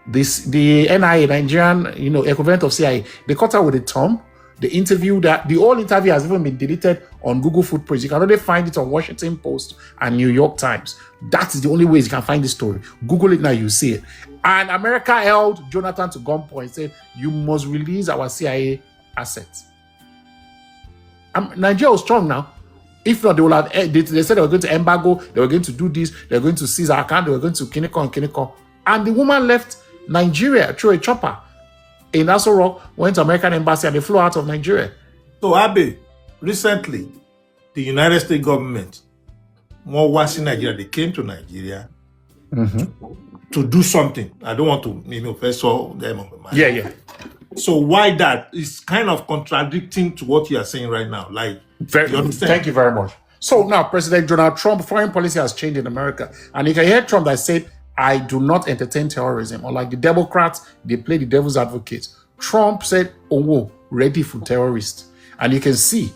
C: The NIA, Nigerian, equivalent of CIA, they caught her with a thumb. The whole interview has even been deleted on Google Footprints. You can only find it on Washington Post and New York Times. That is the only way you can find the story. Google it now, you see it. And America held Jonathan to gunpoint, said, you must release our CIA assets. Nigeria was strong now. If not, they will have. They said they were going to embargo, they were going to do this, they were going to seize our account, they were going to Kiniko. And the woman left Nigeria through a chopper in Aso Rock, went to American embassy, and they flew out of Nigeria.
B: So, Abe, recently, the United States government, more was in Nigeria, they came to Nigeria to do something. I don't want to, first saw them on my mind.
C: Yeah.
B: So why that? It's kind of contradicting to what you are saying right now. Like,
C: thank you very much. So now, President Donald Trump, foreign policy has changed in America. And you can hear Trump that said, I do not entertain terrorism. Or like the Democrats, they play the devil's advocate. Trump said, ready for terrorists. And you can see,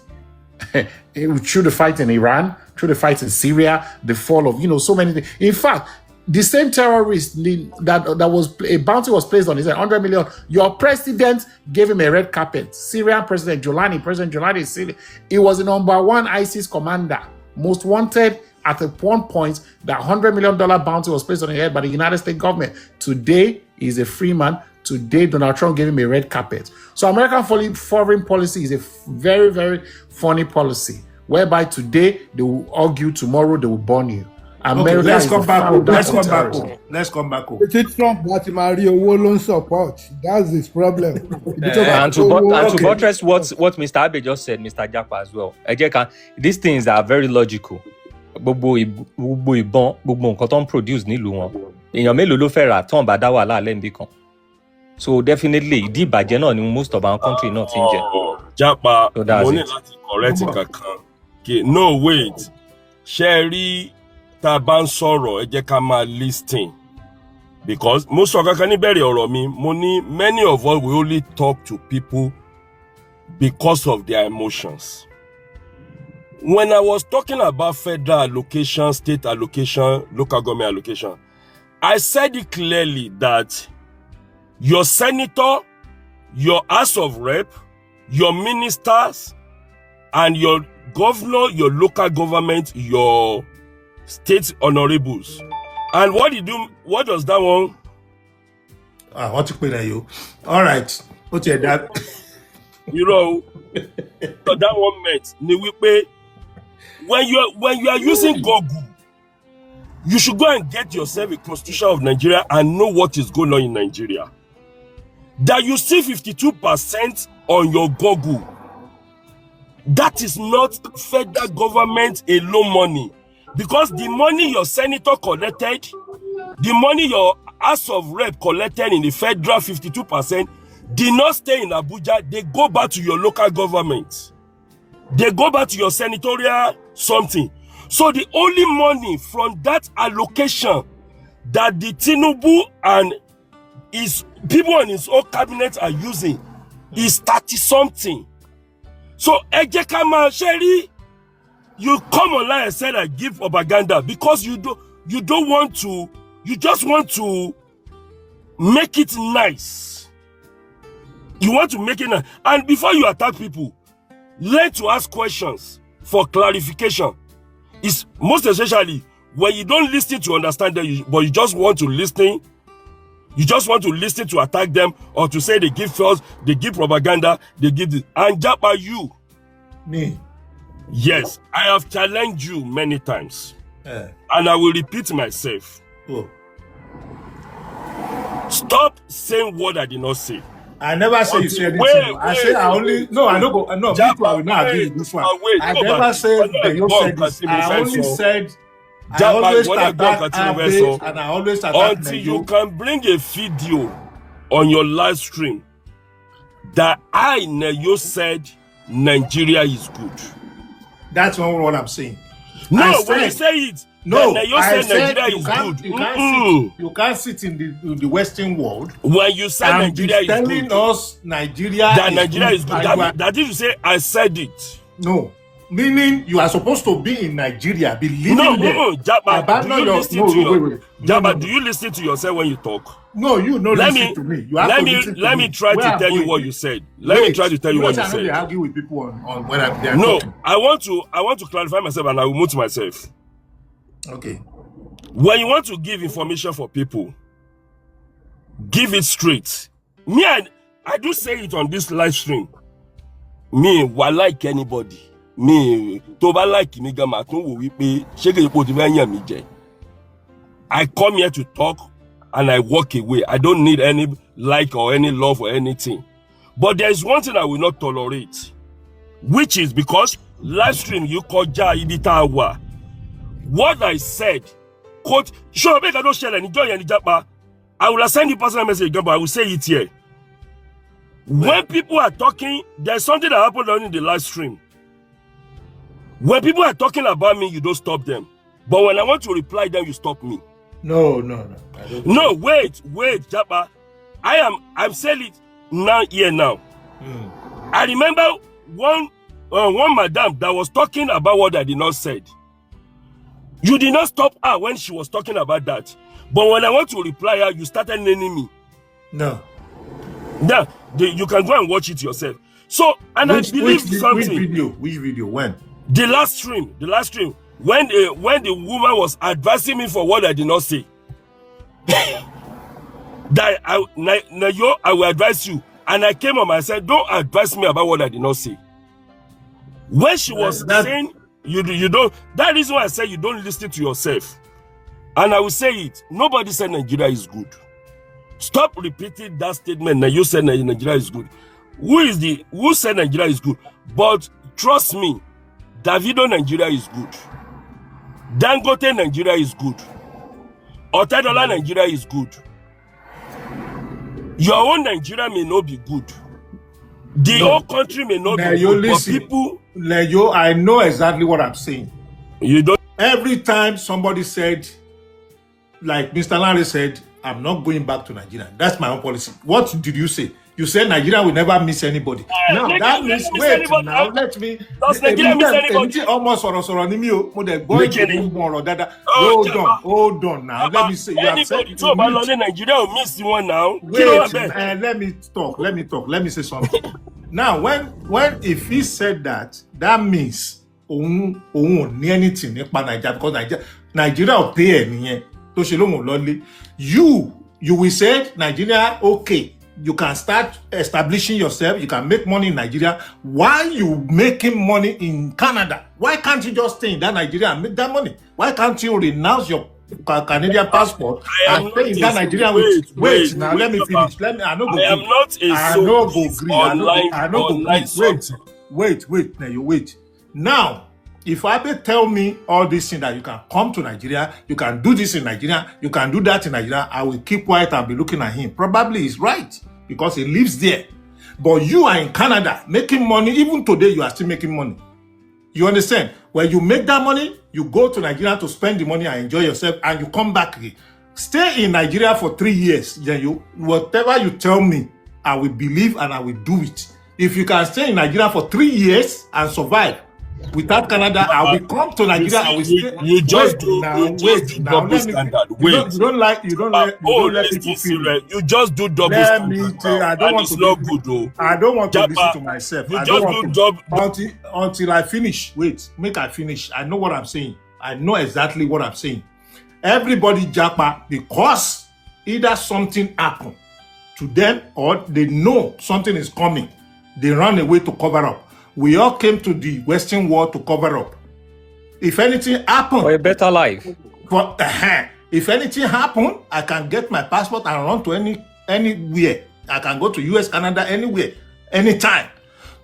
C: through the fight in Iran, through the fight in Syria, the fall of, so many things. In fact, the same terrorist that was a bounty was placed on his head, 100 million. Your president gave him a red carpet. Syrian President Jolani, he was the number one ISIS commander, most wanted. At one point, that $100 million bounty was placed on his head by the United States government. Today, he's a free man. Today, Donald Trump gave him a red carpet. So American foreign policy is a very, very funny policy, whereby today they will argue, tomorrow they will burn you. America
B: Okay, let's
C: is
B: come
C: the
B: back home.
C: founder
B: Let's
C: of
B: come back
C: terrorism.
B: home. Let's come back home.
J: It's Trump that Mario won't support. That's his problem.
A: And to buttress what Mr. Abe just said, Mr. Japa as well. These things are very logical. Gbogbo ìbọn, gbogbo nǹkan tó ń produce nílùú wọn. Èèyàn mélòó ló fẹ́ rà tán bá dá wàhálà lẹ́ǹbí kan. So definitely, ìdí ìbàjẹ́ náà ni most of our country náà ti ń jẹ.
I: Japa,
A: So that's
I: mo ní
A: it.
I: láti correct kankan. Okay, no, wait. Sherry, tá a bá ń sọ̀rọ̀, ẹ jẹ́ ká máa listen. Because mo sọ kankan níbẹ̀rẹ̀ ọ̀rọ̀ mi, mo ní many of us will only talk to people because of their emotions. When I was talking about federal allocation, state allocation, local government allocation, I said it clearly that your senator, your House of Rep, your ministers, and your governor, your local government, your state honorables. And what does that one?
B: I want to pay you. All right. What's your dad?
I: You know, so that one meant ni wípé when you are using Google, you should go and get yourself a constitution of Nigeria and know what is going on in Nigeria. That you see 52% on your Google, that is not federal government alone money. Because the money your senator collected, the money your House of Rep collected in the federal 52% did not stay in Abuja. They go back to your local government. They go back to your senatorial something. So the only money from that allocation that the Tinubu and his people in his own cabinet are using is 30 something. So Ejekama Sherry, you come online and said I give propaganda because you don't want to, you just want to make it nice. You want to make it nice. And before you attack people, learn to ask questions for clarification. It's most especially when you don't listen to understand them, but you just want to listen. You just want to listen to attack them or to say they give false, they give propaganda, they give this. And Japa, you.
B: Me.
I: Yes, I have challenged you many times.
B: Yeah.
I: And I will repeat myself.
B: Oh.
I: Stop saying what I did not say.
B: I never say you said
I: Wait,
B: anything. I say I only no. I don't go. No, me too, I will not agree with this one. I never said that you said this. I only said. I always attack Abe and I always attack
I: until you can bring a video on your live stream that I Neyo said Nigeria is good.
B: That's not what I'm saying.
I: No, when you say it,
B: no,
I: Neyo said Nigeria is good.
B: You can't sit in the Western world
I: when you say Nigeria is
B: telling
I: good.
B: us Nigeria
I: that
B: is
I: Nigeria
B: good.
I: is good. That is to say I said it.
B: No. Meaning you are supposed to be in Nigeria, be living there.
I: No, Japa, do you listen to Japa, do you listen to yourself when you talk?
B: No, you know listen to me. You have to listen to
I: let me try to tell you what you said. Let me try to tell you what you said.
B: I argue with people on when I'm there.
I: No, I want to clarify myself and I will mute myself.
B: Okay.
I: When you want to give information for people, give it straight. Me, I do say it on this live stream. Me, I like anybody. Me, to ba like me gama tun wo wi pe shege epo ti fe yan mi je. I come here to talk and I walk away. I don't need any like or any love or anything. But there is one thing I will not tolerate, which is because live stream you koja ibita wa. What I said, quote, sure, make I don't share any joy and Japa. I will send you personal message, but I will say it here. When people are talking, there's something that happened on in the live stream. When people are talking about me, you don't stop them. But when I want to reply them, you stop me.
B: No.
I: No, wait, Japa. I'm saying it now. I remember one madam that was talking about what I did not said. You did not stop her when she was talking about that. But when I want to reply her, you started naming me.
B: No.
I: Now, you can go and watch it yourself. So, and I believe something.
B: Which video? When?
I: The last stream. When the woman was advising me for what I did not say. that I will advise you. And I came up and said, don't advise me about what I did not say. When she was saying, you don't, that is why I said you don't listen to yourself. And I will say it, nobody said Nigeria is good. Stop repeating that statement that you said Nigeria is good. Who said Nigeria is good? But trust me, Davido Nigeria is good. Dangote Nigeria is good. Otedola Nigeria is good. Your own Nigeria may not be good. The whole country may not be good.
B: Listen,
I: but people,
B: Leyo, I know exactly what I'm saying.
I: You don't.
B: Every time somebody said, like Mr. Larry said, I'm not going back to Nigeria. That's my own policy. What did you say? You said Nigeria will never miss anybody. Now that means let me.
I: Does Nigeria miss anybody?
B: Almost hold on now. Let me say.
I: Anybody talk about Nigeria will miss one now.
B: Wait, let me talk. Let me say something. Now, when if he said that means anything Nigeria, because Nigeria will pay any. You will say Nigeria okay. You can start establishing yourself. You can make money in Nigeria. Why you making money in Canada? Why can't you just stay in that Nigeria and make that money? Why can't you renounce your Canadian passport and stay in that Nigeria? Wait, now let me finish. I am
I: not a
B: wait. Now, if Abe tell me all this thing that you can come to Nigeria, you can do this in Nigeria, you can do that in Nigeria, I will keep quiet and be looking at him. Probably he's right because he lives there. But you are in Canada making money. Even today, you are still making money. You understand? When you make that money, you go to Nigeria to spend the money and enjoy yourself, and you come back again. Stay in Nigeria for 3 years. Then whatever you tell me, I will believe and I will do it. If you can stay in Nigeria for 3 years and survive, without Canada, I will come to Nigeria. I will stay.
I: You just do double standard.
B: You don't let people feel.
I: You just do double standard.
B: I don't want to.
I: Not good though.
B: I don't want to listen to myself.
I: You just do double
B: until I finish. Wait, make I finish. I know what I'm saying. I know exactly what I'm saying. Everybody JAPA, because either something happened to them or they know something is coming, they run away to cover up. We all came to the Western world to cover up. If anything happened,
A: for a better life.
B: If anything happened, I can get my passport and run to anywhere. I can go to US, Canada, anywhere, anytime.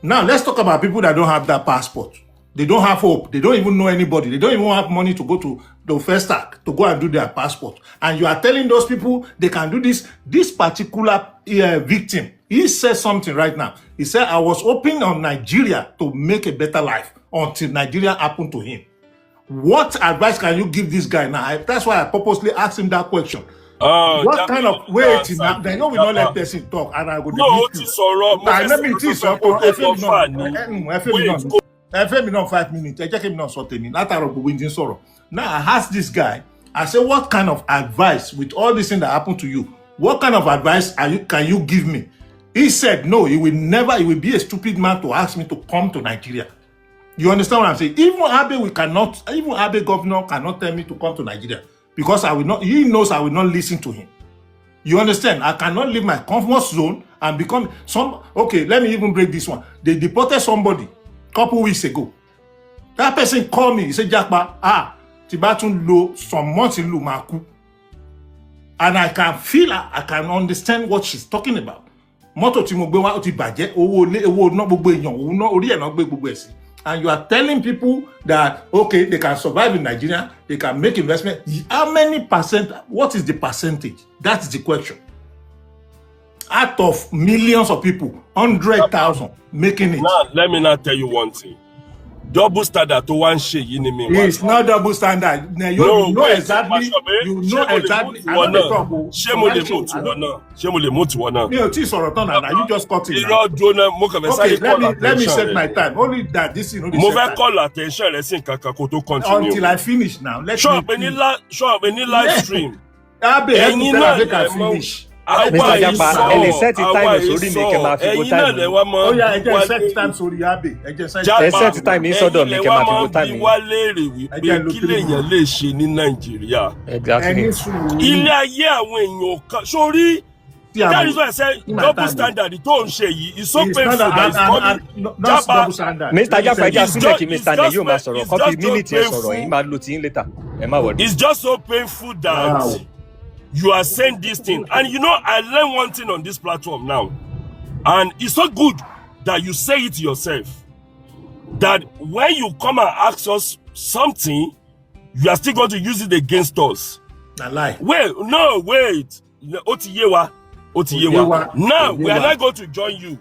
B: Now let's talk about people that don't have that passport. They don't have hope. They don't even know anybody. They don't even have money to go to the first stack to go and do their passport. And you are telling those people they can do this. This particular victim, he said something right now. He said, I was hoping on Nigeria to make a better life until Nigeria happened to him. What advice can you give this guy now? That's why I purposely asked him that question. What kind of way they know we not let person talk and I would let me teach you. FM not 5 minutes. I check him not something. Now I asked this guy, I said, what kind of advice with all this thing that happened to you? What kind of advice can you give me? He said, no, he will be a stupid man to ask me to come to Nigeria. You understand what I'm saying? Even Abe governor cannot tell me to come to Nigeria because I will not, he knows I will not listen to him. You understand? I cannot leave my comfort zone and become okay, let me even break this one. They deported somebody a couple weeks ago. That person called me, he said, JAPA, Tibatun Lo, some months in Lumaku. And I can feel, I can understand what she's talking about. And you are telling people that, okay, they can survive in Nigeria, they can make investment. How many percent, what is the percentage? That's the question. Out of millions of people, 100,000 making it.
I: Now, let me not tell you one thing. Double standard to one shit, you know me.
B: It's not double standard. You know exactly. You know exactly. You just cut it. Okay, let me set my time. Only that this is not
I: call attention.
B: Until I finish now.
I: Show up any live stream.
B: Finish.
A: Mr. JAPA, and set the time so we make a time.
B: Oh yeah, again set time so Abe.
A: Set the time so don't make a time.
I: Exactly.
B: Ẹni
I: ilé ayé àwọn èèyàn kan sórí That is why I say double standard. The tone is so painful that it's coming.
B: Not double standard.
A: Mr. Japa ẹja
I: It's
A: sílẹ̀ kí
I: just-
A: Mr.
I: it's just
A: Neyo máa sọ̀rọ̀ kọ́fí
I: so
A: mímìtì ẹ̀ sọ̀rọ̀
I: painful.
A: yín máa lo tí yín later ẹ má wọlé.
I: It's just so painful that you are saying this thing. And you know, I learned one thing on this platform now. And it's so good that you say it yourself. That when you come and ask us something, you are still going to use it against us.
B: I lie.
I: Wait. Otiyewa. Now, we are not going to join you.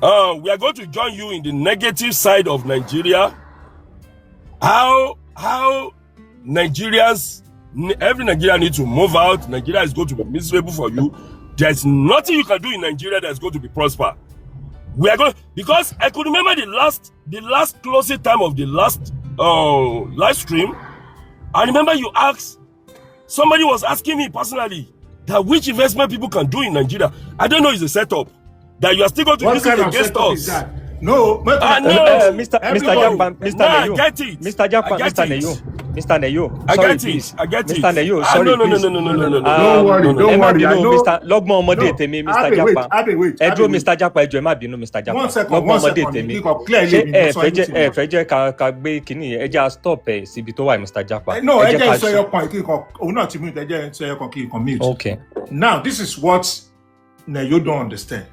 I: We are going to join you in the negative side of Nigeria. How Nigerians, every Nigerian needs to move out. Nigeria is going to be miserable for you. There's nothing you can do in Nigeria that's going to be prosper. We are going, because I could remember the last closing time of the last live stream. I remember you asked, somebody was asking me personally that which investment people can do in Nigeria. I don't know, it's a setup that you are still going to use it against us.
B: No,
A: Mr. Japa, Mr. Neyo,
I: get it.
A: Mr. Japa, Mr. Neyo,
I: I
A: sorry,
I: get
A: please.
I: it. I get it.
A: Mr. Neyo,
I: Ah,
A: sorry,
I: no.
A: please.
B: Don't worry, don't worry. I know.
A: Mr. Lọ́gbọ́n ọmọdé tèmi, Mr. Japa. Ẹ dúró, Mr. Japa, ẹ jọ̀ọ́ ẹ má bínú, Mr. Japa. Lọ́gbọ́n ọmọdé tèmi. Ṣé ẹ fẹ́ jẹ́ ká gbé kinní yẹn? Ẹ jẹ́ á stop ẹ̀ síbi tó wà, Mr. Japa.
B: No, ẹ jẹ́ ìsọ ẹyọ kan kíkan. Òun náà ti mute. Ẹ jẹ́ ìsọ ẹyọ kan kíkan mute.
A: Okay.
B: Now, this is what Neyo don't understand.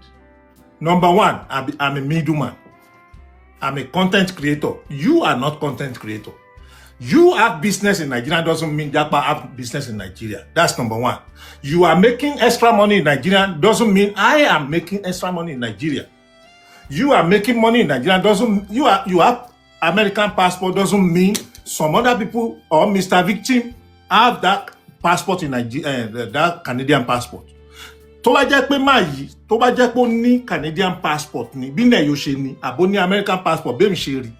B: Number one, I'm a middleman. I'm a content creator. You are not content creator. You have business in Nigeria doesn't mean Japa have business in Nigeria. That's number one. You are making extra money in Nigeria doesn't mean I am making extra money in Nigeria. You are making money in Nigeria doesn't you have American passport doesn't mean some other people or Mr. Victim have that passport in Nigeria, that Canadian passport. Tó bá jẹ́ pé máa yìí, tó bá jẹ́ pé ó ní Canadian passport ni, bí Neyo ṣe ní, àbó ní American passport, bẹ́ẹ̀ mi ṣe rí,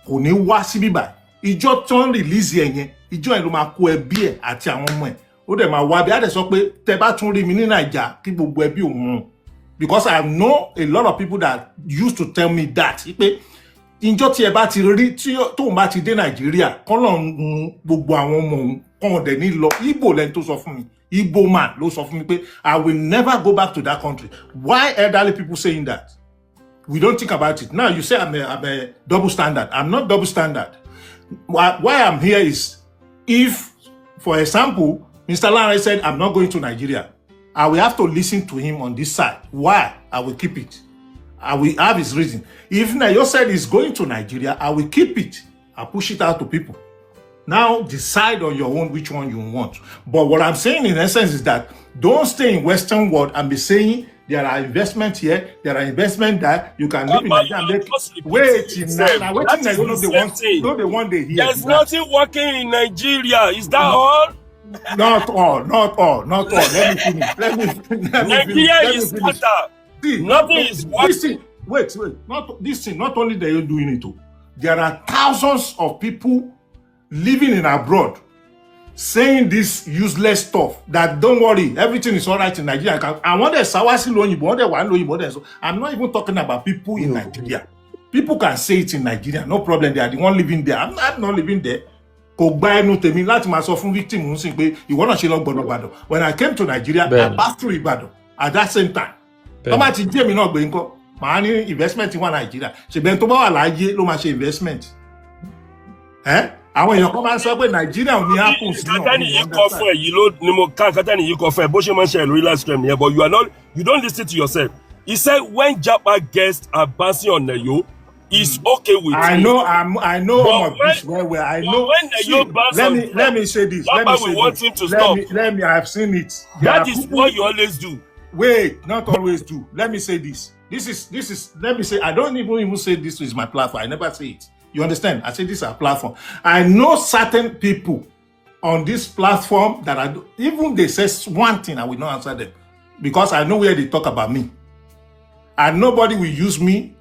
B: kò ní wá síbí báyìí. Ìjọ tó ń release ẹ̀ yẹn, ìjọ yẹn ló máa kó ẹbí ẹ̀ àti àwọn ọmọ ẹ̀. Ó dẹ̀ máa wá bí, á dẹ̀ sọ pé tẹ bá tún rí mi ní Naija kí gbogbo ẹbí òun. Because I know a lot of people that used to tell me that. Pé ìjọ tí ẹ bá ti rí, tóun bá ti dé Nàìjíríà, kọ́lọ̀ gbogbo àwọn ọmọ òun, kọ́n dẹ̀ ní lọ, Igbo lẹ́ni tó sọ fún mi. Igbo man ló sọ fún mi pé I will never go back to that country. Why elderly people saying that? We don't think about it. Now you say I'm a double standard. I'm not double standard. Why I'm here is if, for example, Mr. Lanre said I'm not going to Nigeria, I will have to listen to him on this side. Why? I will keep it. I will have his reason. If Neyo said he's going to Nigeria, I will keep it. I'll push it out to people. Now decide on your own which one you want. But what I'm saying in essence is that don't stay in Western world and be saying there are investments here, there are investments there. You can live in Nigeria and make. Wait, now waiting. I don't the one they hear.
I: There's nothing working in Nigeria. Is that all?
B: Not all. Let me finish.
I: Nigeria is scattered. Nothing is working.
B: Wait. Not only they are doing it. There are thousands of people living in abroad saying this useless stuff that don't worry, everything is all right in Nigeria. I want I'm not even talking about people in Nigeria. People can say it in Nigeria, no problem. They are the one living there. I'm not living there. When I came to Nigeria, I passed through Ibadan at that same time. Investment in Nigeria. Investment. Àwọn èèyàn kan máa ń sọ pé Nàìjíríà ò ní apples náà.
I: Kátàní yìí kọ fún ẹ yìí ló ni mo ká kátàní yìí kọ fún ẹ bó ṣe máa ń ṣe lórí live stream yẹn, but you don't listen to yourself. He said when Japa guests are bouncing on Neyo, it's okay with
B: I
I: him.
B: know all of this well. I know.
I: When Neyo bounce on
B: let me say this.
I: Japa will want him to stop.
B: Let me. I've seen it.
I: That is what you always do.
B: Wait, not always do. Let me say this. This is. Let me say. I don't even say this is my platform. I never say it. You understand? I say this is a platform. I know certain people on this platform that even they say one thing, I will not answer them because I know where they talk about me. And nobody will use me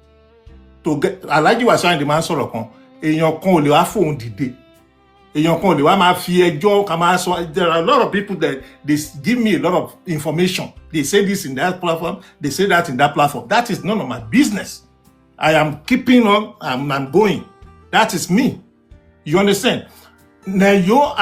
B: to get. I like you were saying the man sọ̀rọ̀ kan. Èèyàn kan ò lè wá fóun dìde. Èèyàn kan ò lè wá máa fi ẹjọ́ ká máa sọ. There are a lot of people that they give me a lot of information. They say this in that platform. They say that in that platform. That is none of my business. I am keeping on. I'm going. That is me. You understand? Neyo,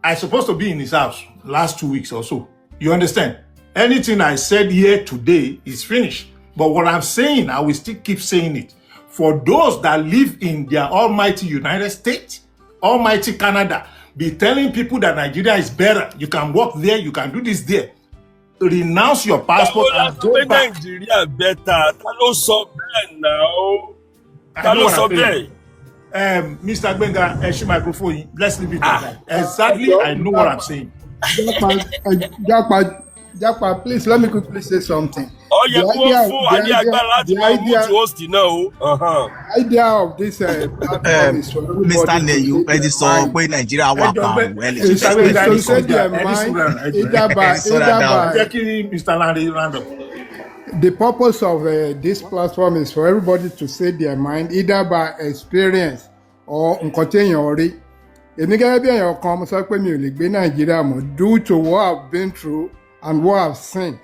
B: I supposed to be in his house last 2 weeks or so. You understand? Anything I said here today is finished. But what I'm saying, I will still keep saying it. For those that live in their almighty United States, almighty Canada, be telling people that Nigeria is better. You can work there, you can do this there. Renounce your passport and go back.
I: Nigeria better. Ta ló sọ bẹ́ẹ̀ now. Ta ló sọ bẹ́ẹ̀.
B: Mr. Gbenga, microphone. Let's leave it at that. Exactly, I know what I'm saying.
J: Japa, please let me quickly say something.
I: Oh, yeah, the
J: idea of this platform is for everybody.
E: Mr. Neyu, ready so when Nigeria work out well.
J: To set their mind either by the purpose of this platform is for everybody to set their mind either by experience or nkoteyan. Èmi gẹ́gẹ́ bí èèyàn kan mo sọ pé mi ò lè gbé Nàìjíríà mọ́ due to what I've been through and what I've seen.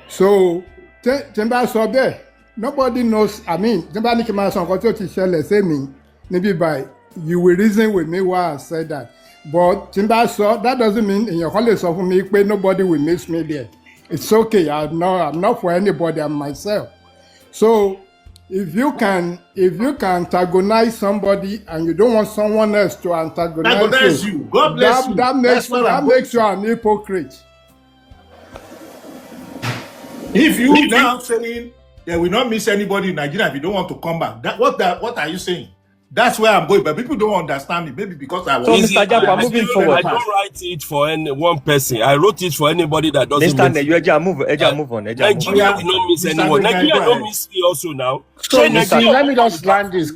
J: So, tí n bá sọ bẹ́ẹ̀, nobody knows, I mean, tí n bá ní kí n máa sọ nǹkan tí ó ti ṣẹlẹ̀ sí mi níbí báyìí, you will reason with me why I said that. But tí n bá sọ, that doesn't mean èèyàn kan lè sọ fún mi pé nobody will miss me there. It's okay, I'm not for anybody, I'm myself. So, if you can antagonize somebody and you don't want someone else to antagonize
B: you, God bless you.
J: That makes you an hypocrite.
B: If you now saying they will not miss anybody in Nigeria if you don't want to come back, what are you saying? That's where I'm going, but people don't understand me. Maybe because I was.
A: So, Mr. Japa, moving forward.
I: I don't write it for any one person. I wrote it for anybody that doesn't.
A: Mr. Neyu, move on.
I: Nigeria will not miss anyone. Nigeria don't miss me also now.
C: So, let me just land this.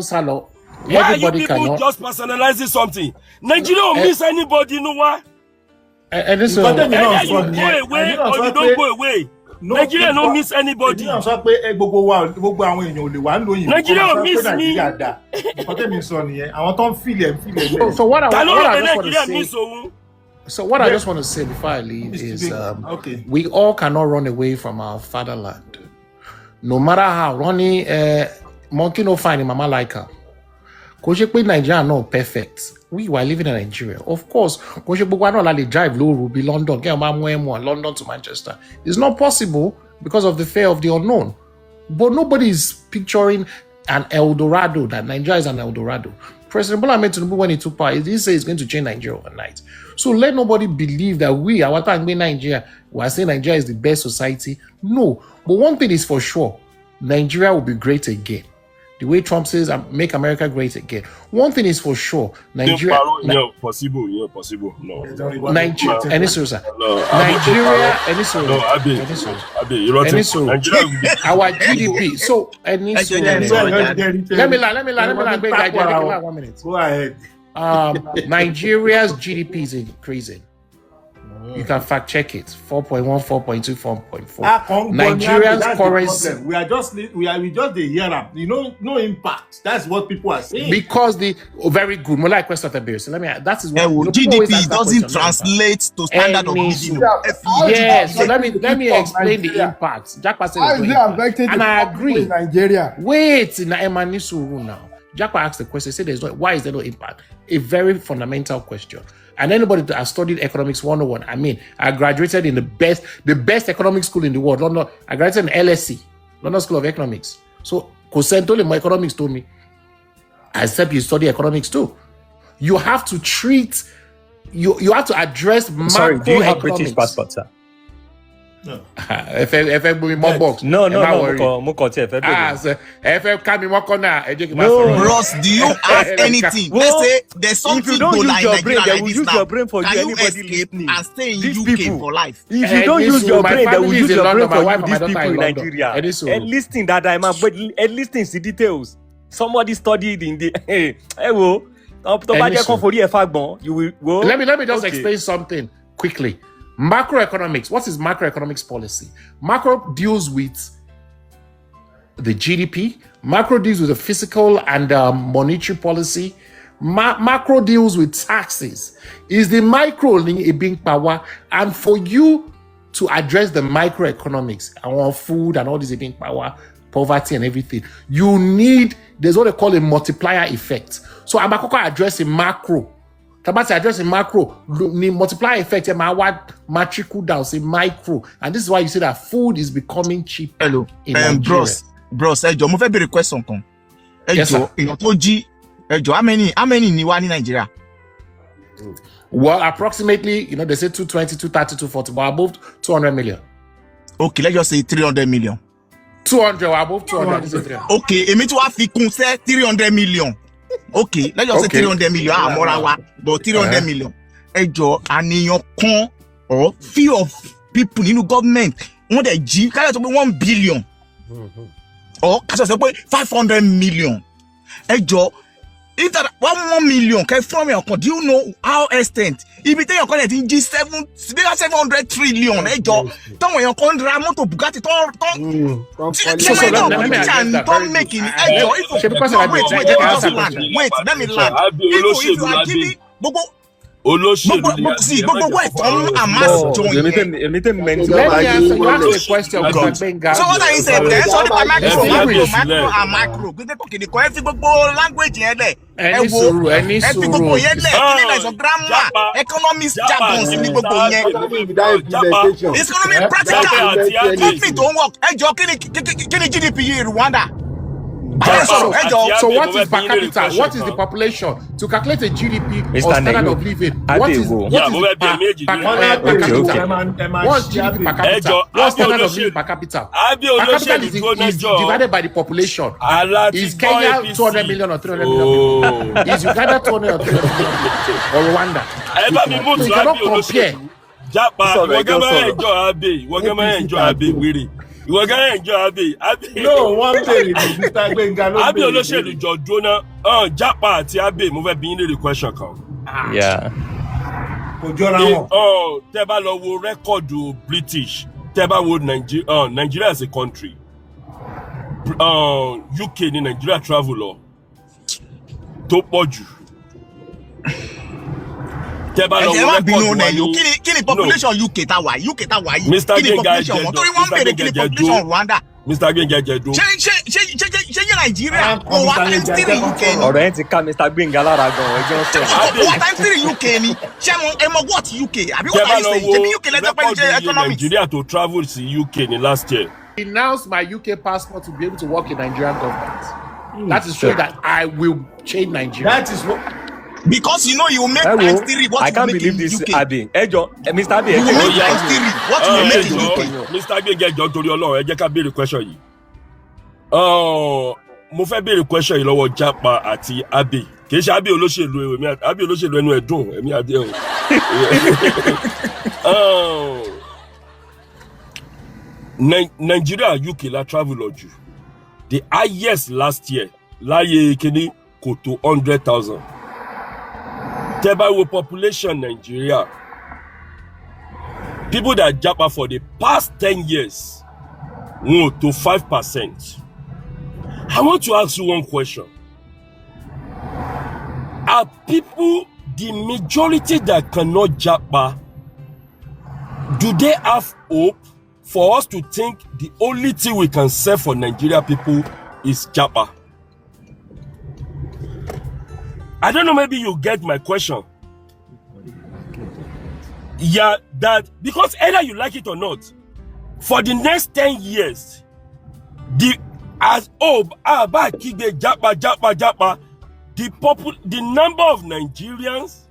C: Salo.
I: Why are you people just personalizing something? Nigeria will miss anybody, you know why?
C: And this
I: you go away or you don't go away. Nigeria don't miss anybody.
B: Nigeria
I: will miss me.
C: So what I just want to say before I leave is we all cannot run away from our fatherland. No matter how running monkey no find him mama like her. Nigeria not perfect. We were living in Nigeria. Of course, drive low Ruby, London, London to Manchester. It's not possible because of the fear of the unknown. But nobody is picturing an El Dorado, that Nigeria is an El Dorado. President Bola Ahmed Tinubu, when he took power, he didn't say he's going to change Nigeria overnight. So let nobody believe that our time in Nigeria, we are saying Nigeria is the best society. No. But one thing is for sure, Nigeria will be great again. The way Trump says, make America great again. One thing is for sure, Nigeria...
I: possible. No.
C: Nigeria... Our GDP... So, let me 1 minute.
B: Go ahead.
C: Nigeria's GDP is increasing. You can fact check it. 4.1, 4.2, 4.4. Nigeria's currency.
B: We just the year. No impact. That's what people are saying.
C: Because very good. More like question of so let me. That is what
E: GDP doesn't translate to standard of living.
C: Yes. So let me explain the impact. Japa said, and I agree.
J: In Nigeria.
C: Wait, in Emanisuru now. Japa asked the question. Say why is there no impact? A very fundamental question. And anybody that has studied economics 101, I graduated in the best economic school in the world, London. I graduated in LSE, London School of Economics. So, Kosentole, my economics told me, except you study economics too. You have to you have to address macroeconomics.
A: Sorry, do you have British passport, sir?
C: No. Box.
A: No.
E: Ross, do you have anything? Let's say there's something
A: if you don't use your brain, they will use your brain for
E: you.
A: Anybody listening
E: and stay in UK for life.
A: If you don't use your brain, they will use your brain for you. These people in Nigeria. And listening that but at listening the details. Somebody studied in the you will go.
C: Let me just explain something quickly. Macroeconomics. What is macroeconomics policy? Macro deals with the GDP. Macro deals with the fiscal and monetary policy. Macro deals with taxes. Is the micro being power? And for you to address the microeconomics, our food and all this being power, poverty and everything, there's what they call a multiplier effect. So I'm addressing macro. Tabasi address in macro, the multiply effect ma trickle down, say micro. And this is why you see that food is becoming cheap.
E: Hello.
C: In Nigeria.
E: Bros, ẹjọ́ mo fẹ́ béèrè question kan. Ẹjọ́, èèyàn tó jí, ẹjọ́, how many ni wà ní Nigeria?
C: Well, approximately, they say 220, 230, 240, but above 200 million.
E: Okay, let's just say 300 million.
C: 200 or above 200. This is 300.
E: Okay, èmi tí wàá fi kún say 300 million. Okay, let's just say 300 million. Mọ́ra wa, but 300 million. Ẹjọ́, àníyàn kan or few of people nínú government wọ́n dẹ̀ jí káyọ̀ tó pé 1 billion. Or káyọ̀ tó pé 500 million. Ẹjọ́, if that 1 million came from your account, do you know how extent? If you take your account in G700 trillion, ẹjọ́, don't your account ra motor Bugatti, don't make it. Wait, let me land. If you are giving
I: olóṣèlú
E: see gbogbo ẹ̀tọ́ amass join.
C: Let me answer you ask the question.
E: So what are you saying? So the macro and macro. Gbogbo kìnìún kan ẹ fi gbogbo language yẹn lẹ̀. Ẹ wo ẹ fi gbogbo yẹn lẹ̀. Kí ni ìsọ grammar economics jargons ní gbogbo yẹn. It's gonna be practical. Profit don't work. Ẹ jọ kí ni GDP yìí Rwanda?
C: So what is per capita? What is the population? To calculate a GDP or standard of living, what is per capita? What's GDP per capita? What's standard of living per capita? Per capita is divided by the population. Is Kenya 200 million or 300 million? Is Uganda 200 or 300 million? Or Rwanda? So you cannot compare.
I: JAPA, ìwọ gán enjoy Abe.
B: No, one thing is Mr. Gbenga ló
I: Abe olóṣèlú jọ jóná JAPA àti Abe mo fẹ́ bi yín lórí question kan.
B: Kò jọra wọn.
I: Tẹ́ bá lọ wo rẹ́kọ̀dù British, tẹ́ bá wo Nigeria as a country, UK ní Nigeria travel lọ tó pọ̀ jù. Tẹ́ bá lọ wo rẹ́kọ̀dù wa ní
E: kí ni population UK tá wà yìí
I: Mr.
E: kí ni population wọn torí wọ́n bèrè kí ni population Rwanda.
I: Mr. Gbenga jẹ̀dó.
E: ṣé Nàìjíríà kò wá times 3 UK ni.
A: ọ̀rọ̀ yẹn ti ká Mr. Gbenga lára gan-an ẹjọ́ sọ.
E: wá times 3 UK ni ṣé ẹ mọ what UK àbí what are you saying ṣé bí UK lẹ́jọ́ pé ṣe economics.
I: Nigeria to travel sí UK ní last year.
C: I announced my UK passport to be able to work in Nigerian government. That is showing that I will change Nigeria.
B: That is what.
E: Because you know you will make times 3 what
A: I
E: you
A: can't
E: make
A: believe
E: in
A: this,
E: UK.
A: Abe. Mr. Abe,
E: you will make times 3 what you will make in UK.
I: Mr. Gbenga jọ torí Ọlọ́run ẹ jẹ́ ká béèrè question yìí. Mo fẹ́ béèrè question yìí lọ́wọ́ JAPA àti Abe. Kì í ṣe Abe olóṣèlú èmi Abe olóṣèlú ẹnu ẹ̀dùn èmi adé o. Nigeria UK la travel lọ jù. The highest last year láyé kíní kò tó 100,000. Tẹ́bá population Nigeria, people that JAPA for the past 10 years, no to 5%. I want to ask you one question. Are people, the majority that cannot JAPA, do they have hope for us to think the only thing we can sell for Nigeria people is JAPA? I don't know, maybe you get my question. Yeah, that because either you like it or not, for the next 10 years, the number of Nigerians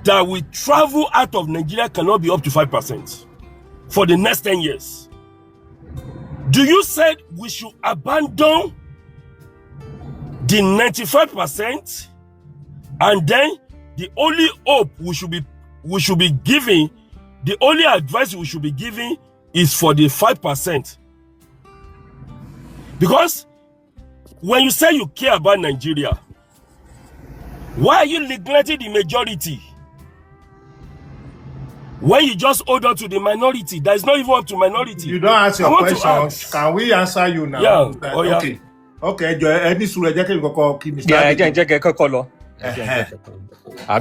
I: that will travel out of Nigeria cannot be up to 5% for the next 10 years. Do you say we should abandon the 95%? And then the only hope we should be giving, the only advice we should be giving is for the 5%. Because when you say you care about Nigeria, why are you neglecting the majority? When you just hold on to the minority, that is not even up to minority.
B: You don't answer your question. Can we answer you now?
I: Yeah.
B: Okay. Okay, any sure jẹ́ kí kọ́kọ́ kí Mr.
A: Yeah, jẹ́ kọ́kọ́ lọ.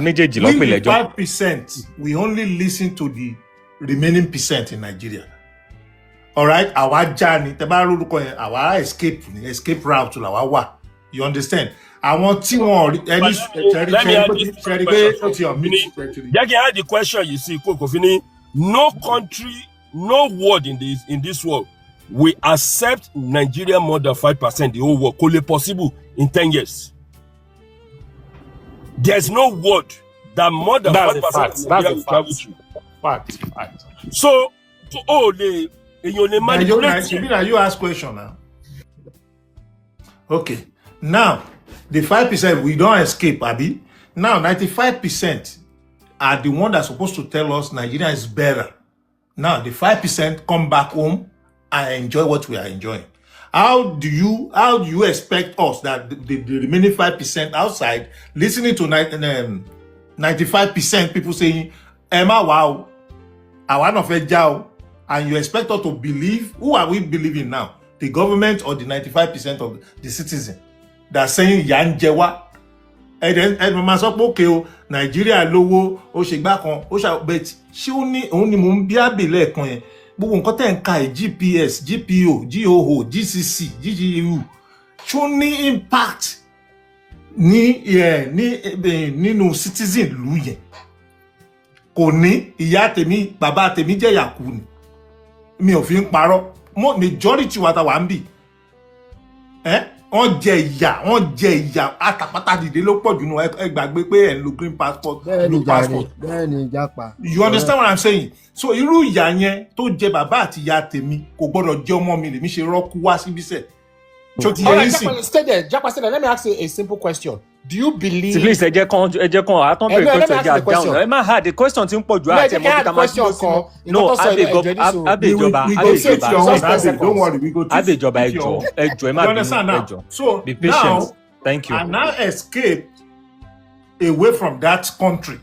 A: Méjèèjì ló pè lẹ́jọ́.
B: 5%, we only listen to the remaining percent in Nigeria. All right, àwa já ni tẹ́ bá rúkọ yẹn àwa escape route làwa wà. You understand? àwọn tí wọn ẹni ṣẹ̀rí pé ó ti hàn mí.
I: Jẹ́ kí n add the question you see, Kofini. No country, no world in this world will accept Nigeria more than 5% the whole world. Could it possible in 10 years? There's no world that more than 5% Nigeria will travel to.
C: Fact.
I: So they manipulate.
B: You ask question now. Okay. Now, the 5% we don't escape, Abi. Now, 95% are the one that's supposed to tell us Nigeria is better. Now, the 5% come back home and enjoy what we are enjoying. How do you expect us, that the remaining 5% outside, listening to 95% people saying, Emma, wow, I want to fed Jao, and you expect us to believe? Who are we believing now? The government or the 95% of the citizen that saying Yan Jewa? And mama sọ pé okay o, Nigeria lówó, ó ṣe gbá kan, ó ṣe bet ṣé ó ní òun ni mò ń bí àbẹ̀lẹ̀ kan yẹn. Gbogbo nǹkan tẹ́ ń ka GPS, GPO, GOO, GCC, GGU, ṣó ní impact nínú citizen ìlú yẹn. Kò ní, ìyá tèmi, bàbá tèmi jẹ́ yàkú ni. Mi ò fi ń parọ́. Majority wa ta wà ń bì. Wọ́n jẹ ìyà àtàpátá dìde ló pọ̀ jù nù ẹ gbàgbé pé ẹ̀ ń lo green passport, blue passport.
N: Bẹ́ẹ̀ni Japa.
B: You understand what I'm saying? So irú ìyà yẹn tó jẹ bàbá àti ìyá tèmi kò gbọ́dọ̀ jẹ ọmọ mi lèmi ṣe rọ́kú wá síbí sẹ̀.
C: All right, Japa, stay there. Let me ask you a simple question. Do you believe?
A: Please, ẹ jẹ́ kan àtọ́ bẹ̀rẹ̀ question jà down. Ẹ má ha the question tí ń pọ̀ jù àti ẹ̀mọ́ kíkà máa dúró sínú. No, Abẹ́jọba ẹjọ́ ẹ má bínú ẹjọ́.
B: So
A: be patient.
B: Now,
A: thank you.
B: I now escape away from that country.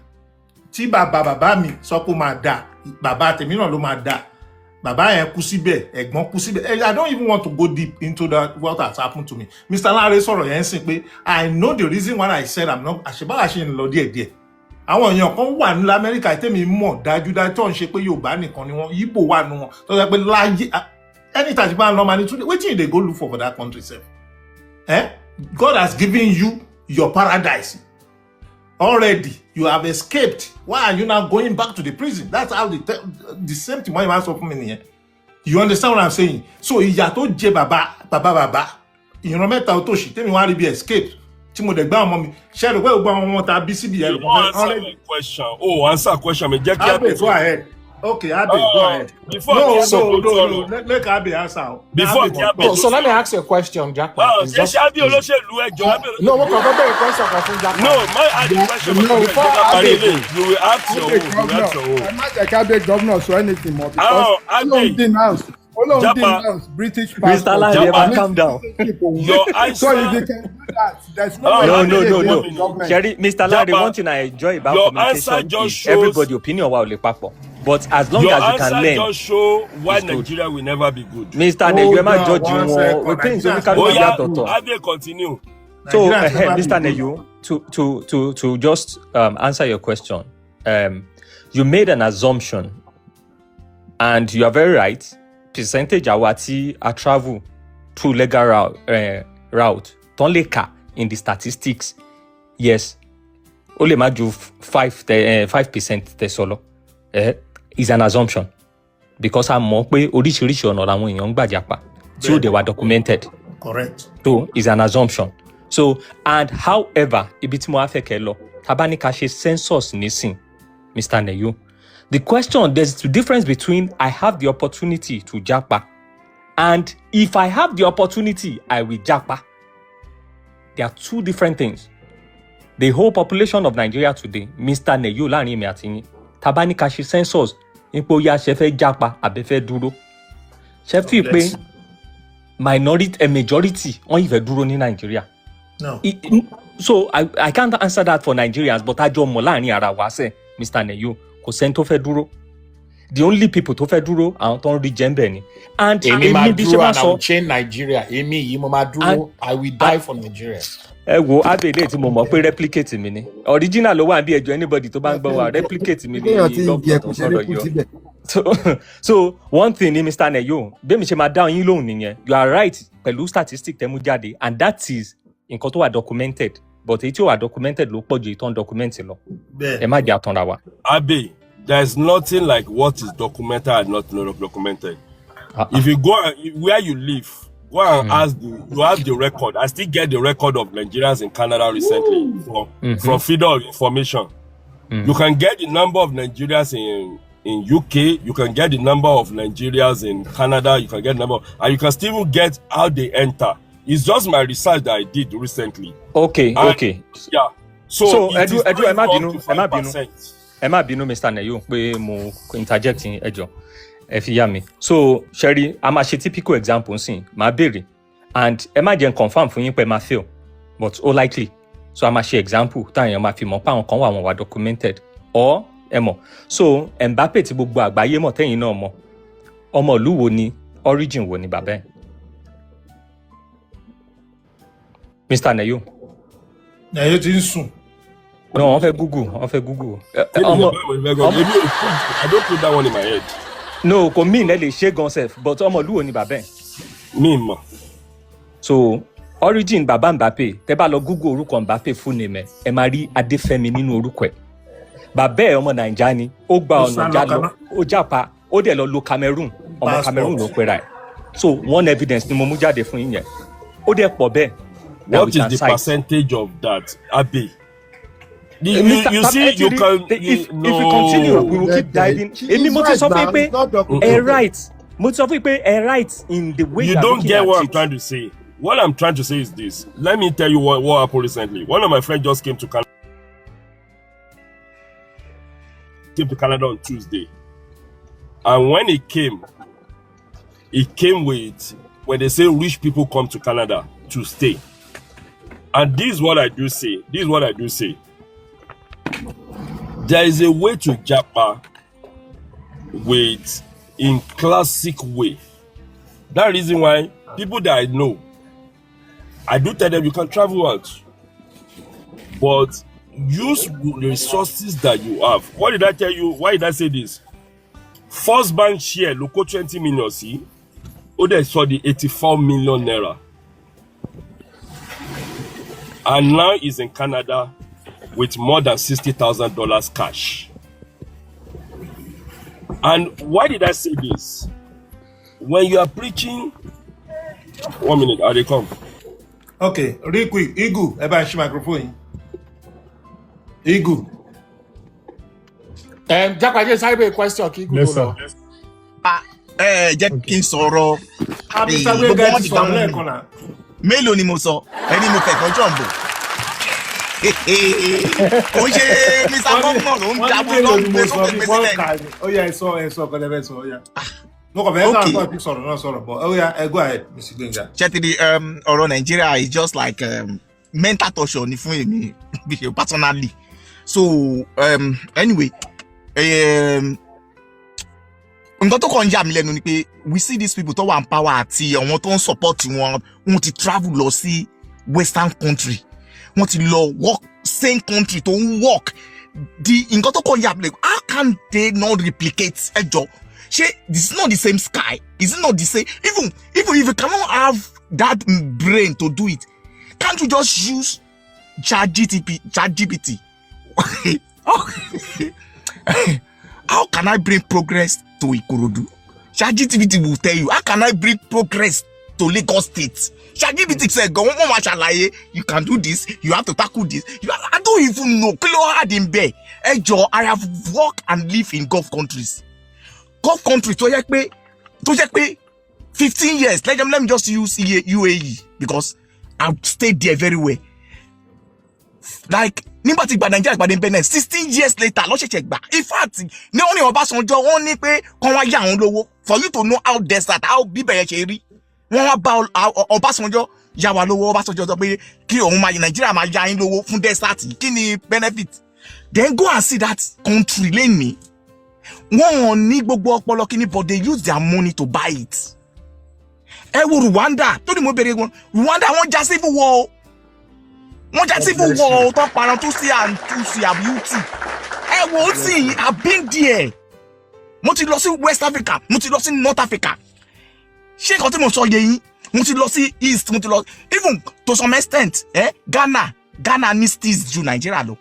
B: Tí bàbá mi sọ pé ó máa dà, bàbá tèmi náà ló máa dà. Bàbá yẹn kú síbẹ̀, ẹ̀gbọ́n kú síbẹ̀. I don't even want to go deep into that, what has happened to me. Mr. Lanre sọ̀rọ̀ yẹn sìn pé I know the reason why I said I'm not àṣebára ṣe ń lọ díẹ̀díẹ̀. Àwọn èèyàn kan wà ní Amẹ́ríkà tèmi mọ̀ dájúdájú tó ń ṣe pé Yorùbá nìkan ni wọ́n, Ìgbò wà nù wọn. Tó ṣe pé láyé anytime tí bá ń lọ máa ní túnde, wetin you dey go look for that country sef? God has given you your paradise. Already, you have escaped. Why are you now going back to the prison? That's how the same thing why you ask for me. You understand what I'm saying? So ìyà tó jẹ bàbá ìran mẹ́ta tó ṣì tèmi wá rí bí escape tí mo dẹ̀ gbá ọmọ mi ṣe rò pé gbogbo àwọn ọmọ ta bí síbi yẹn.
I: Answer my question. Answer question mi jẹ́ kí
B: Abe go ahead. Okay, Abe go ahead. No, let Abe answer.
I: Before Abe.
C: So let me ask you a question, Japa.
I: Ṣé Abe olóṣèlú ẹjọ́?
C: No, mo kàn fẹ́ bẹ̀rẹ̀ question kan fún Japa.
I: No, my add question.
C: Before Abe,
I: you will ask your own.
J: Ẹ má jẹ́ ká Abe governor sọ anything more because Olóhùn denounce British passport.
A: Mr. Lanre, calm down.
I: Your answer.
J: So if you can do that, there's no way.
A: No. Sherry, Mr. Lanre, one thing I enjoy about communication is everybody opinion wa ò lè papọ̀. But as long as you can learn,
I: your answer just show why Nigeria will never be good.
A: Mr. Neyu, ẹ má judge wọn. We think so we can do that doctor.
I: Abe continue.
A: So, Mr. Neyu, to just answer your question, you made an assumption, and you are very right. Percentage awati a travel through legal route. Don't leka in the statistics. Yes, only maju 5% te solo. Is an assumption because I'm more pé oríṣiríṣi ọ̀nà làwọn èèyàn gbà japa tí they were documented.
B: Correct.
A: So is an assumption. So and however ibi tí mo wá fẹ́ kẹ́ lọ tá ní ká ṣe census nísìn Mr. Neyu. The question, there's a difference between I have the opportunity to japa and if I have the opportunity I will japa. They are two different things. The whole population of Nigeria today, Mr. Neyu láàrin mi àti yín, tá bá ní ká ṣe census nípò ya ṣe fẹ́ japa àbí fẹ́ dúró. Ṣé fi pé minority majority wọ́n ìfẹ́ dúró ní Nigeria?
B: No.
A: So I can't answer that for Nigerians, but àjọ mọ̀ láàrin ara wa ṣe Mr. Neyu kò sẹ́ni tó fẹ́ dúró. The only people tó fẹ́ dúró àwọn tó ń rí jẹ́ńbẹ̀ ni. And
C: èmi máa dúró and I will change Nigeria. Èmi yìí mo máa dúró, I will die for Nigeria.
A: Ẹ wo abẹ́lé tí mo mọ̀ pé replicate mi ni. Original ló wà bí ẹjọ́ anybody tó bá ń gbọ́ wa replicate mi ni. So one thing ni Mr. Neyu, bí mi ṣe máa dáhùn yín lóhùn nìyẹn. You are right pẹ̀lú statistic tẹ́ mú jáde and that is nǹkan tó wà documented but èyí tí ó wà documented ló pọ̀ ju èyí tó ń document lọ. Ẹ má jẹ́ àtànra wa.
I: Abe, there's nothing like what is documented and not documented. If you go where you live, go and ask you have the record. I still get the record of Nigerians in Canada recently from Freedom of Information. You can get the number of Nigerians in UK, you can get the number of Nigerians in Canada, you can get the number, and you can still get how they enter. It's just my research that I did recently.
A: Okay.
I: Yeah.
A: So Edu, ẹ má bínú,
I: 5%.
A: Mr. Neyo, pé mo interjecting ẹjọ́. Ẹ fi yá mi. So, Sherry, a máa ṣe typical example nsìn, máa béèrè. And ẹ má jẹ́ n confirm fún yín pé máa fail, but all likely. So, a máa ṣe example táwọn èèyàn máa fi mọ̀ pé àwọn kan wà wọ́n wà documented. Or, ẹ mọ̀. So, Mbappe tí gbogbo àgbáyé mọ̀ tẹ́yìn náà mọ̀. Ọmọ ìlú wo ni, origin wo ni bàbá ẹ̀? Mr. Neyo.
B: Neyo ti ń sùn.
A: No, wọ́n fẹ́ Google.
I: I don't put that one in my head.
A: No, kò mean ẹ lè ṣe gan sef, but ọmọ ìlú wo ni bàbá ẹ̀?
I: Mi mọ̀.
A: So, origin bàbá Mbappe, tẹ́ bá lọ Google orúkọ Mbappe full name ẹ máa rí Adéfẹ́mi nínú orúkọ ẹ̀. Bàbá ẹ̀ ọmọ Naija ni, ó gba ọ̀nà já lọ, ó japa, ó dẹ̀ lọ lo Cameroon, ọmọ Cameroon ló pera ẹ̀. So, one evidence ni mo mú jáde fún yín yẹn. Ó dẹ̀ pọ̀ bẹ́ẹ̀.
I: What is the percentage of that, Abe? You see, you can.
A: If you continue, we will keep diving. Èmi mo ti sọ fún yín pé right. Mo ti sọ fún yín pé right in the way
I: you don't get what I'm trying to say. What I'm trying to say is this. Let me tell you what happened recently. One of my friends just came to Canada on Tuesday, and when he came with, when they say rich people come to Canada to stay. And this is what I do say. There is a way to JAPA with in classic way. That reason why people that I know, I do tell them you can travel out, but use the resources that you have. What did I tell you? Why did I say this? First bank share, local 20 million, see? Oh, they saw the 84 million naira. And now he's in Canada with more than $60,000 cash. And why did I say this? When you are preaching, 1 minute, how they come?
B: Okay, real quick, Igu, eba shi microphone. Igu.
C: Jákàjẹ́ sáré bẹ́ẹ̀ question kí Igu tó lọ.
E: Jẹ́ kí n sọ̀rọ̀.
B: Gbogbo wọn ti sọ̀rọ̀ lẹ́ẹ̀kan náà.
E: Mélòó ni mo sọ? Ẹni mo fẹ̀kọ́ jọ̀ǹbò. Kò ṣe Mr. Governor ló ń jábọ̀ lọ́wọ́ gbé sókè gbé sílẹ̀.
B: Ó yá ẹ̀sọ́ kọ́lẹ́fẹ́ sọ, ó yá. Mo kàn fẹ́ sáà kọ́ ẹ̀pí sọ̀rọ̀ náà sọ̀rọ̀, but ó yá, go ahead, Mr. Gbenga.
E: Ṣẹ́tìrì ọ̀rọ̀ Nàìjíríà is just like mental torture ni fún èmi personally. So anyway, nǹkan tó kàn ń yà mí lẹ́nu ni pé we see these people tó wà ń power àti àwọn tó ń support wọn ti travel lọ sí western country, wọ́n ti lọ work same country tó ń work. Nǹkan tó kàn yà mí lẹ́nu, how can they not replicate ẹjọ́? This is not the same sky. Is it not the same? Even if you cannot have that brain to do it, can't you just use ChatGPT? How can I bring progress to Ikorodu? ChatGPT will tell you. How can I bring progress to Lagos State? ChatGPT said, "Go on, you can do this. You have to tackle this." I don't even know. I have worked and lived in Gulf countries. Gulf countries, to check 15 years. Let me just use UAE because I've stayed there very well. Like, nígbàtí gba Nigeria gba independence 16 years later ló ṣẹ̀ṣẹ̀ gbà. In fact, ní wọ́n ní Ọbásanjọ́ wọ́n ní pé kàn wá yá àwọn lówó for you to know how desert, how bíbẹ̀ yẹn ṣe rí. Wọ́n wá bá Ọbásanjọ́ yá wa lówó. Ọbásanjọ́ sọ pé kí òun máa Nigeria máa yá yín lówó fún desert. Kí ni benefit? Then go and see that country lẹ́ni. Wọ́n ní gbogbo ọpọlọ kíní, but they use their money to buy it. Ẹ wo Rwanda, tó ní mo bèrè wọn. Rwanda wọ́n já civil war. Wọ́n já civil war tó parun tó sí and tó sí beauty. Ẹ wo sí, I've been there. Mo ti lọ sí West Africa, mo ti lọ sí North Africa. Ṣé nǹkan tí mo sọ yé yín? mo ti lọ sí east, mo ti lọ even to some extent Ghana ní steez ju Nigeria lọ.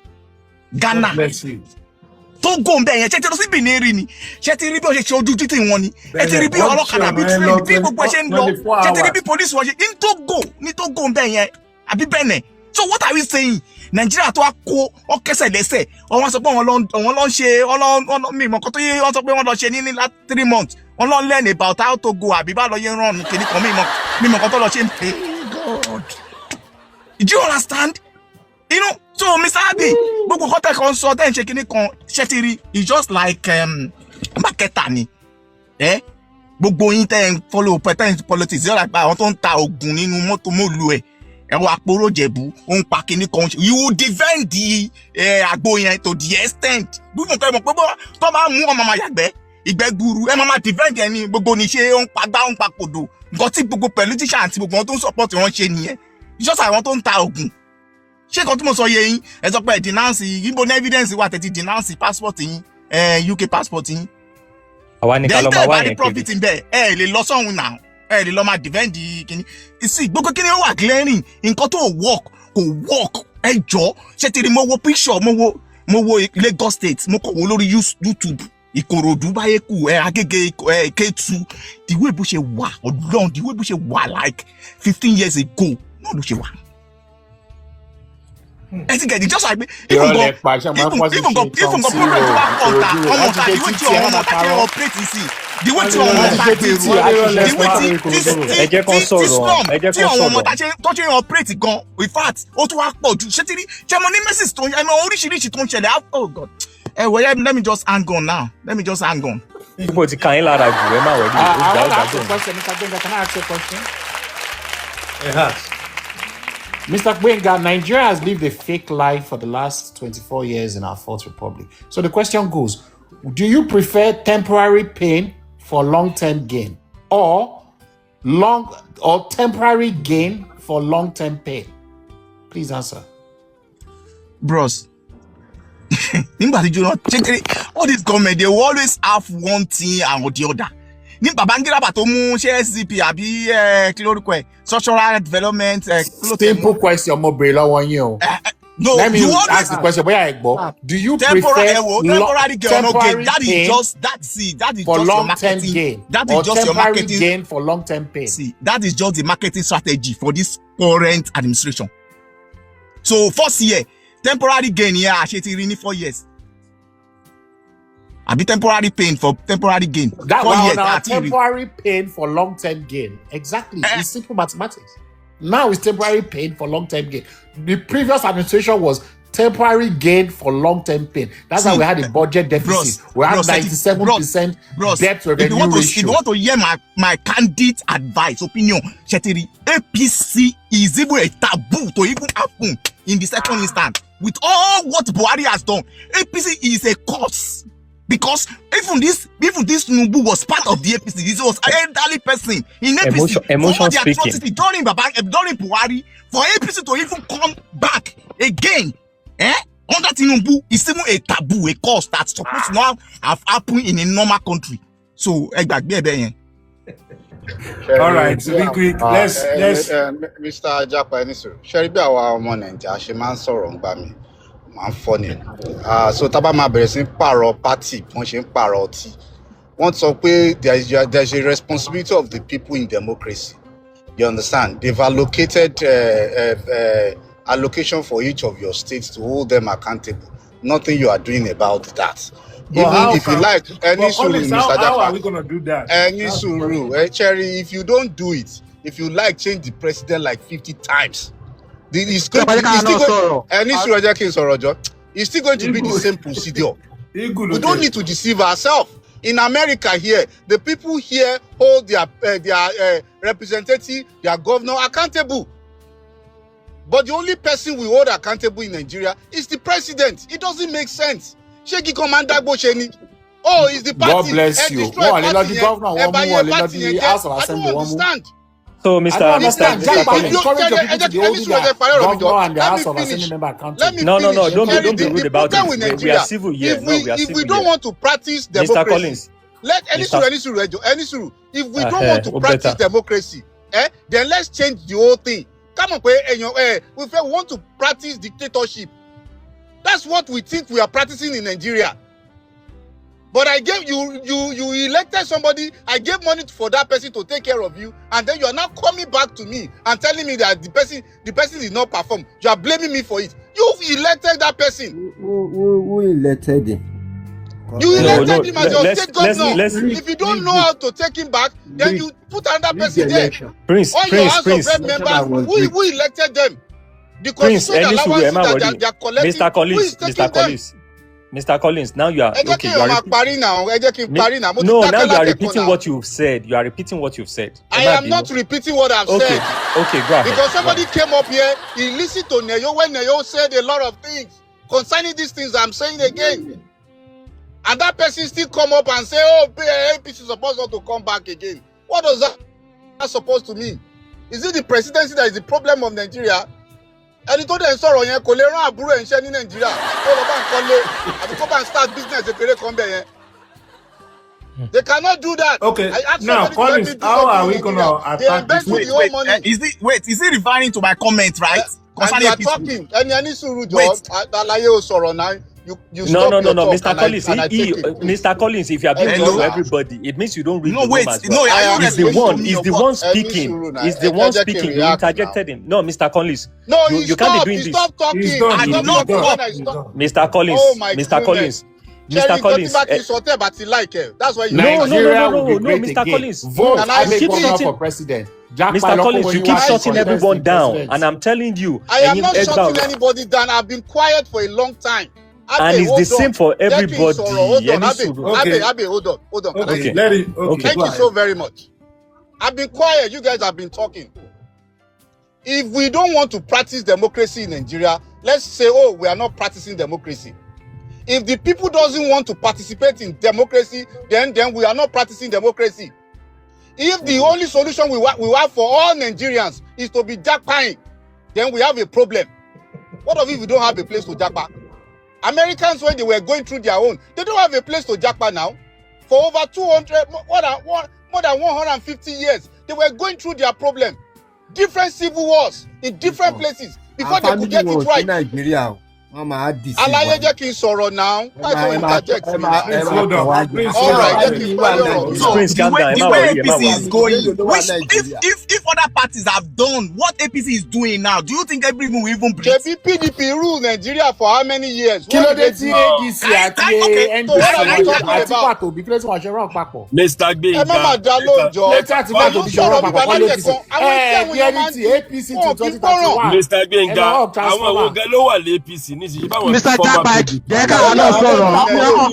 E: Ghana Togo ń bẹ yẹn, ṣé ti lọ sí Benin rí ni, ṣé ti rí bí ó ṣe ojú títì wọn ni, ẹ ti rí bí ọlọ́kadà bí train bí gbogbo ṣe ń lọ, ṣé ti rí bí police wọn ṣe ní Togo ń bẹ yẹn àbí Benin. So what are we saying? Nigeria tó wá kó ọkẹsẹ̀ lẹ́sẹ̀ wọ́n sọ pé wọ́n lọ ṣe mi mọ̀ kó tó yé wọ́n sọ pé wọ́n lọ ṣe ní last 3 months wọ́n lọ learn about how to go àbí bá lọ yé run kìíní kan mi mọ̀ kó tó lọ ṣe. God, do you understand? You know, so Mr. Abi gbogbo kọ́tẹ́ kan sọ tẹ́ ń ṣe kìíní kan ṣẹ́tìrì it's just like marketer ni gbogbo yín tẹ́ ń follow pretend politics yọ̀ọ́ lápá àwọn tó ń ta oògùn nínú mọ́tò mọ́lù ẹ̀ ẹ̀wọ̀n àpòrò jẹ̀bú ó ń pa kìíní kan you will defend the àgbo yẹn to the extent bí mo kẹ́ mọ̀ pé tó máa mú ọmọ máa yàgbẹ́ ìgbẹ́ gburu ẹ máa defend ẹni gbogbo ní ṣe ó ń pa gbá ó ń pa kòdò nǹkan tí gbogbo politician àti gbogbo wọn tó ń support wọn ṣe nìyẹn just àwọn tó ń ta oògùn ṣé nǹkan tí mo sọ yẹ yín ẹ sọ pé denounce ibo ní evidence wà tẹ́tí denounce passport yín UK passport yín
A: àwa ní ká lọ máa wá yẹn
E: profit ń bẹ ẹ lè lọ sọ́hun náà ẹ lè lọ máa defend kìíní sí gbogbo kìíní ó wà glaring nǹkan tó work ẹ jọ ṣe ti rí mo wo picture mo wo Lagos State mo kọ̀ wọ́n lórí YouTube Ìkòròdú Báyékù Agége Kétu the way bó ṣe wà Ọlọ́run the way bó ṣe wà like 15 years ago náà ló ṣe wà. I think it just like even go program to back contact ọmọ ta the way tí ọmọ ta ṣe operate sí the way tí ọmọ ta gbèrú the way tí ọmọ ọmọ ta ṣe operate gan in fact ó tún wá pọ̀ jù ṣé ti rí ṣé mo ní message tó ẹ mọ oríṣiríṣi tó ń ṣẹlẹ̀ oh God let me just hang on now
A: people ti kàn yín lára jù ẹ má wẹ̀ bí
C: I want to ask you a question, Mr. Gbenga. Can I ask you a question? Mr. Gbenga, Nigeria has lived a fake life for the last 24 years in our fourth republic. So the question goes, do you prefer temporary pain for long-term gain or temporary gain for long-term pain? Please answer.
E: Bros, all this government, they always have one thing and the other. Ní Babangida bá tó mú ṣe SDP àbí kí lórúkọ ẹ̀ social development
C: simple question mo béèrè lọ́wọ́ yín o.
E: No,
C: let me ask the question bóyá ẹ gbọ́. Do you prefer
E: temporary gain or gain? That is just
C: for
E: your
C: long-term
E: marketing
C: gain.
E: That is just your marketing
C: gain for long-term pain.
E: See, that is just the marketing strategy for this current administration. So first year temporary gain here àṣetì rí ní 4 years. Àbí temporary pain for temporary gain.
C: That was now temporary pain for long-term gain. Exactly. It's simple mathematics. Now it's temporary pain for long-term gain. The previous administration was temporary gain for long-term pain. That's how we had a budget deficit. We had 97% debt revenue ratio.
E: If you want to hear my candid advice, opinion, Chetiri, APC is even a taboo to even happen in the second instance. With all what Buhari has done, APC is a curse. Because even this Nubu was part of the APC. This was an elderly person in APC.
A: Emotion speaking.
E: During Buhari, for APC to even come back again, under Tinubu is even a taboo, a cause that's supposed to not have happened in a normal country. So,
B: all right, to be quick, let's
D: Mr. JAPA Konnekt, ṣé rí bí àwa ọmọ Nàìjíríà ṣe máa ń sọ̀rọ̀ ńgbà mi máa ń fọ́ ni. So tá bá máa bẹ̀rẹ̀ sí pààrọ̀ party wọ́n ṣe ń pààrọ̀ ọtí. Wọ́n sọ pé there's a responsibility of the people in democracy. You understand? They've allocated allocation for each of your states to hold them accountable. Nothing you are doing about that. Even if you like, any suru, Mr. JAPA.
B: How are we going to do that?
D: Any suru, Cherry, if you don't do it, if you like change the president like 50 times, it's still going to be the same procedure. We don't need to deceive ourselves. In America here, the people here hold their representative, their governor accountable. But the only person we hold accountable in Nigeria is the president. It doesn't make sense. Sheki Commander Bosheni. Oh, is the party.
C: God bless you. I don't
D: understand.
A: So, Mr.
C: No.
A: Don't be rude about it. We are civil here.
D: If we don't want to practice democracy, let any suru. If we don't want to practice democracy,
N: then let's change the whole thing. Come on, we want to practice dictatorship. That's what we think we are practicing in Nigeria. But I gave you elected somebody, I gave money for that person to take care of you, and then you are now coming back to me and telling me that the person did not perform. You are blaming me for it. You elected that person.
L: Who elected him?
N: You elected him as your state governor. If you don't know how to take him back, then you put another person there. All your House of Rep members, who elected them? The constitutional allowances that they are collecting, who is taking them?
A: Mr. Collins, now you are okay. You are
N: No,
A: now you are repeating what you've said. You are repeating what you've said.
N: I am not repeating what I've said.
A: Okay, go ahead.
N: Because somebody came up here, he listened to Neyo when Neyo said a lot of things concerning these things I'm saying again. And that person still come up and say, oh, APC is supposed not to come back again. What does that supposed to mean? Is it the presidency that is the problem of Nigeria? Ẹni tó dẹ̀ ń sọ̀rọ̀ yẹn kò lè rán àbúrò ẹ̀ ń ṣẹ́ ní Nàìjíríà kó lọ bá ń kọ́lé àbí kó bá ń start business kékeré kan bẹ̀ yẹn. They cannot do that.
B: Okay, now Collins, how are we gonna attack this?
N: Wait,
O: is he referring to my comment, right?
N: And you are talking. Ẹni sùúrù jọ àlàyé ò sọ̀rọ̀ náà. You
A: no,
N: stop your talk
A: Mr. Collins. Mr. Collins, if you are being to everybody, it means you don't read the room as well. He's the one speaking. He's the one speaking. You interjected him. No, Mr. Collins.
N: No,
A: you can't be doing this.
N: Stop talking.
B: I
N: did not
B: stop.
A: Mr. Collins.
N: Oh my
A: Mr. Collins. Mr. Collins.
N: That's why you
A: No, Mr. Collins.
C: Vote
A: I
C: make
A: keep
C: one
A: shutting
C: for president.
A: Mr. Collins, you keep shutting everyone down, and I'm telling you.
N: I am not shutting anybody down. I've been quiet for a long time.
A: And it's the same for everybody.
N: Hold on.
B: Okay,
N: Thank you so very much. I've been quiet. You guys have been talking. If we don't want to practice democracy in Nigeria, let's say, oh, we are not practicing democracy. If the people doesn't want to participate in democracy, then we are not practicing democracy. If the only solution we have for all Nigerians is to be jackpying, then we have a problem. What if we don't have a place to jackpot? Americans, when they were going through their own, they don't have a place to jackpot now. For over 200, more than 150 years, they were going through their problem. Different civil wars in different places before they could get it right.
L: Nigeria.
N: Alaye jẹ́ kí n sọ̀rọ̀ now.
B: Hold on.
O: So the way APC is going, if other parties have done what APC is doing now, do you think everyone will even breathe?
N: JB PDP rule Nigeria for how many years?
C: Kí ló dé tí ADC àti NDC àti pàtó bí kílẹ̀ tí wọ́n ṣe rán papọ̀?
I: Mr. Gbénga.
N: Ẹ má máa dá lóòjọ́.
C: Létí àti pàtó bí ṣe rán papọ̀ kọ́ ló ti sè. Reality APC ti 2031.
I: Mr. Gbénga, àwọn ògá ló wà lé APC nísìnyí báwọn
P: Mr. Japa jẹ́ ká wà náà sọ̀rọ̀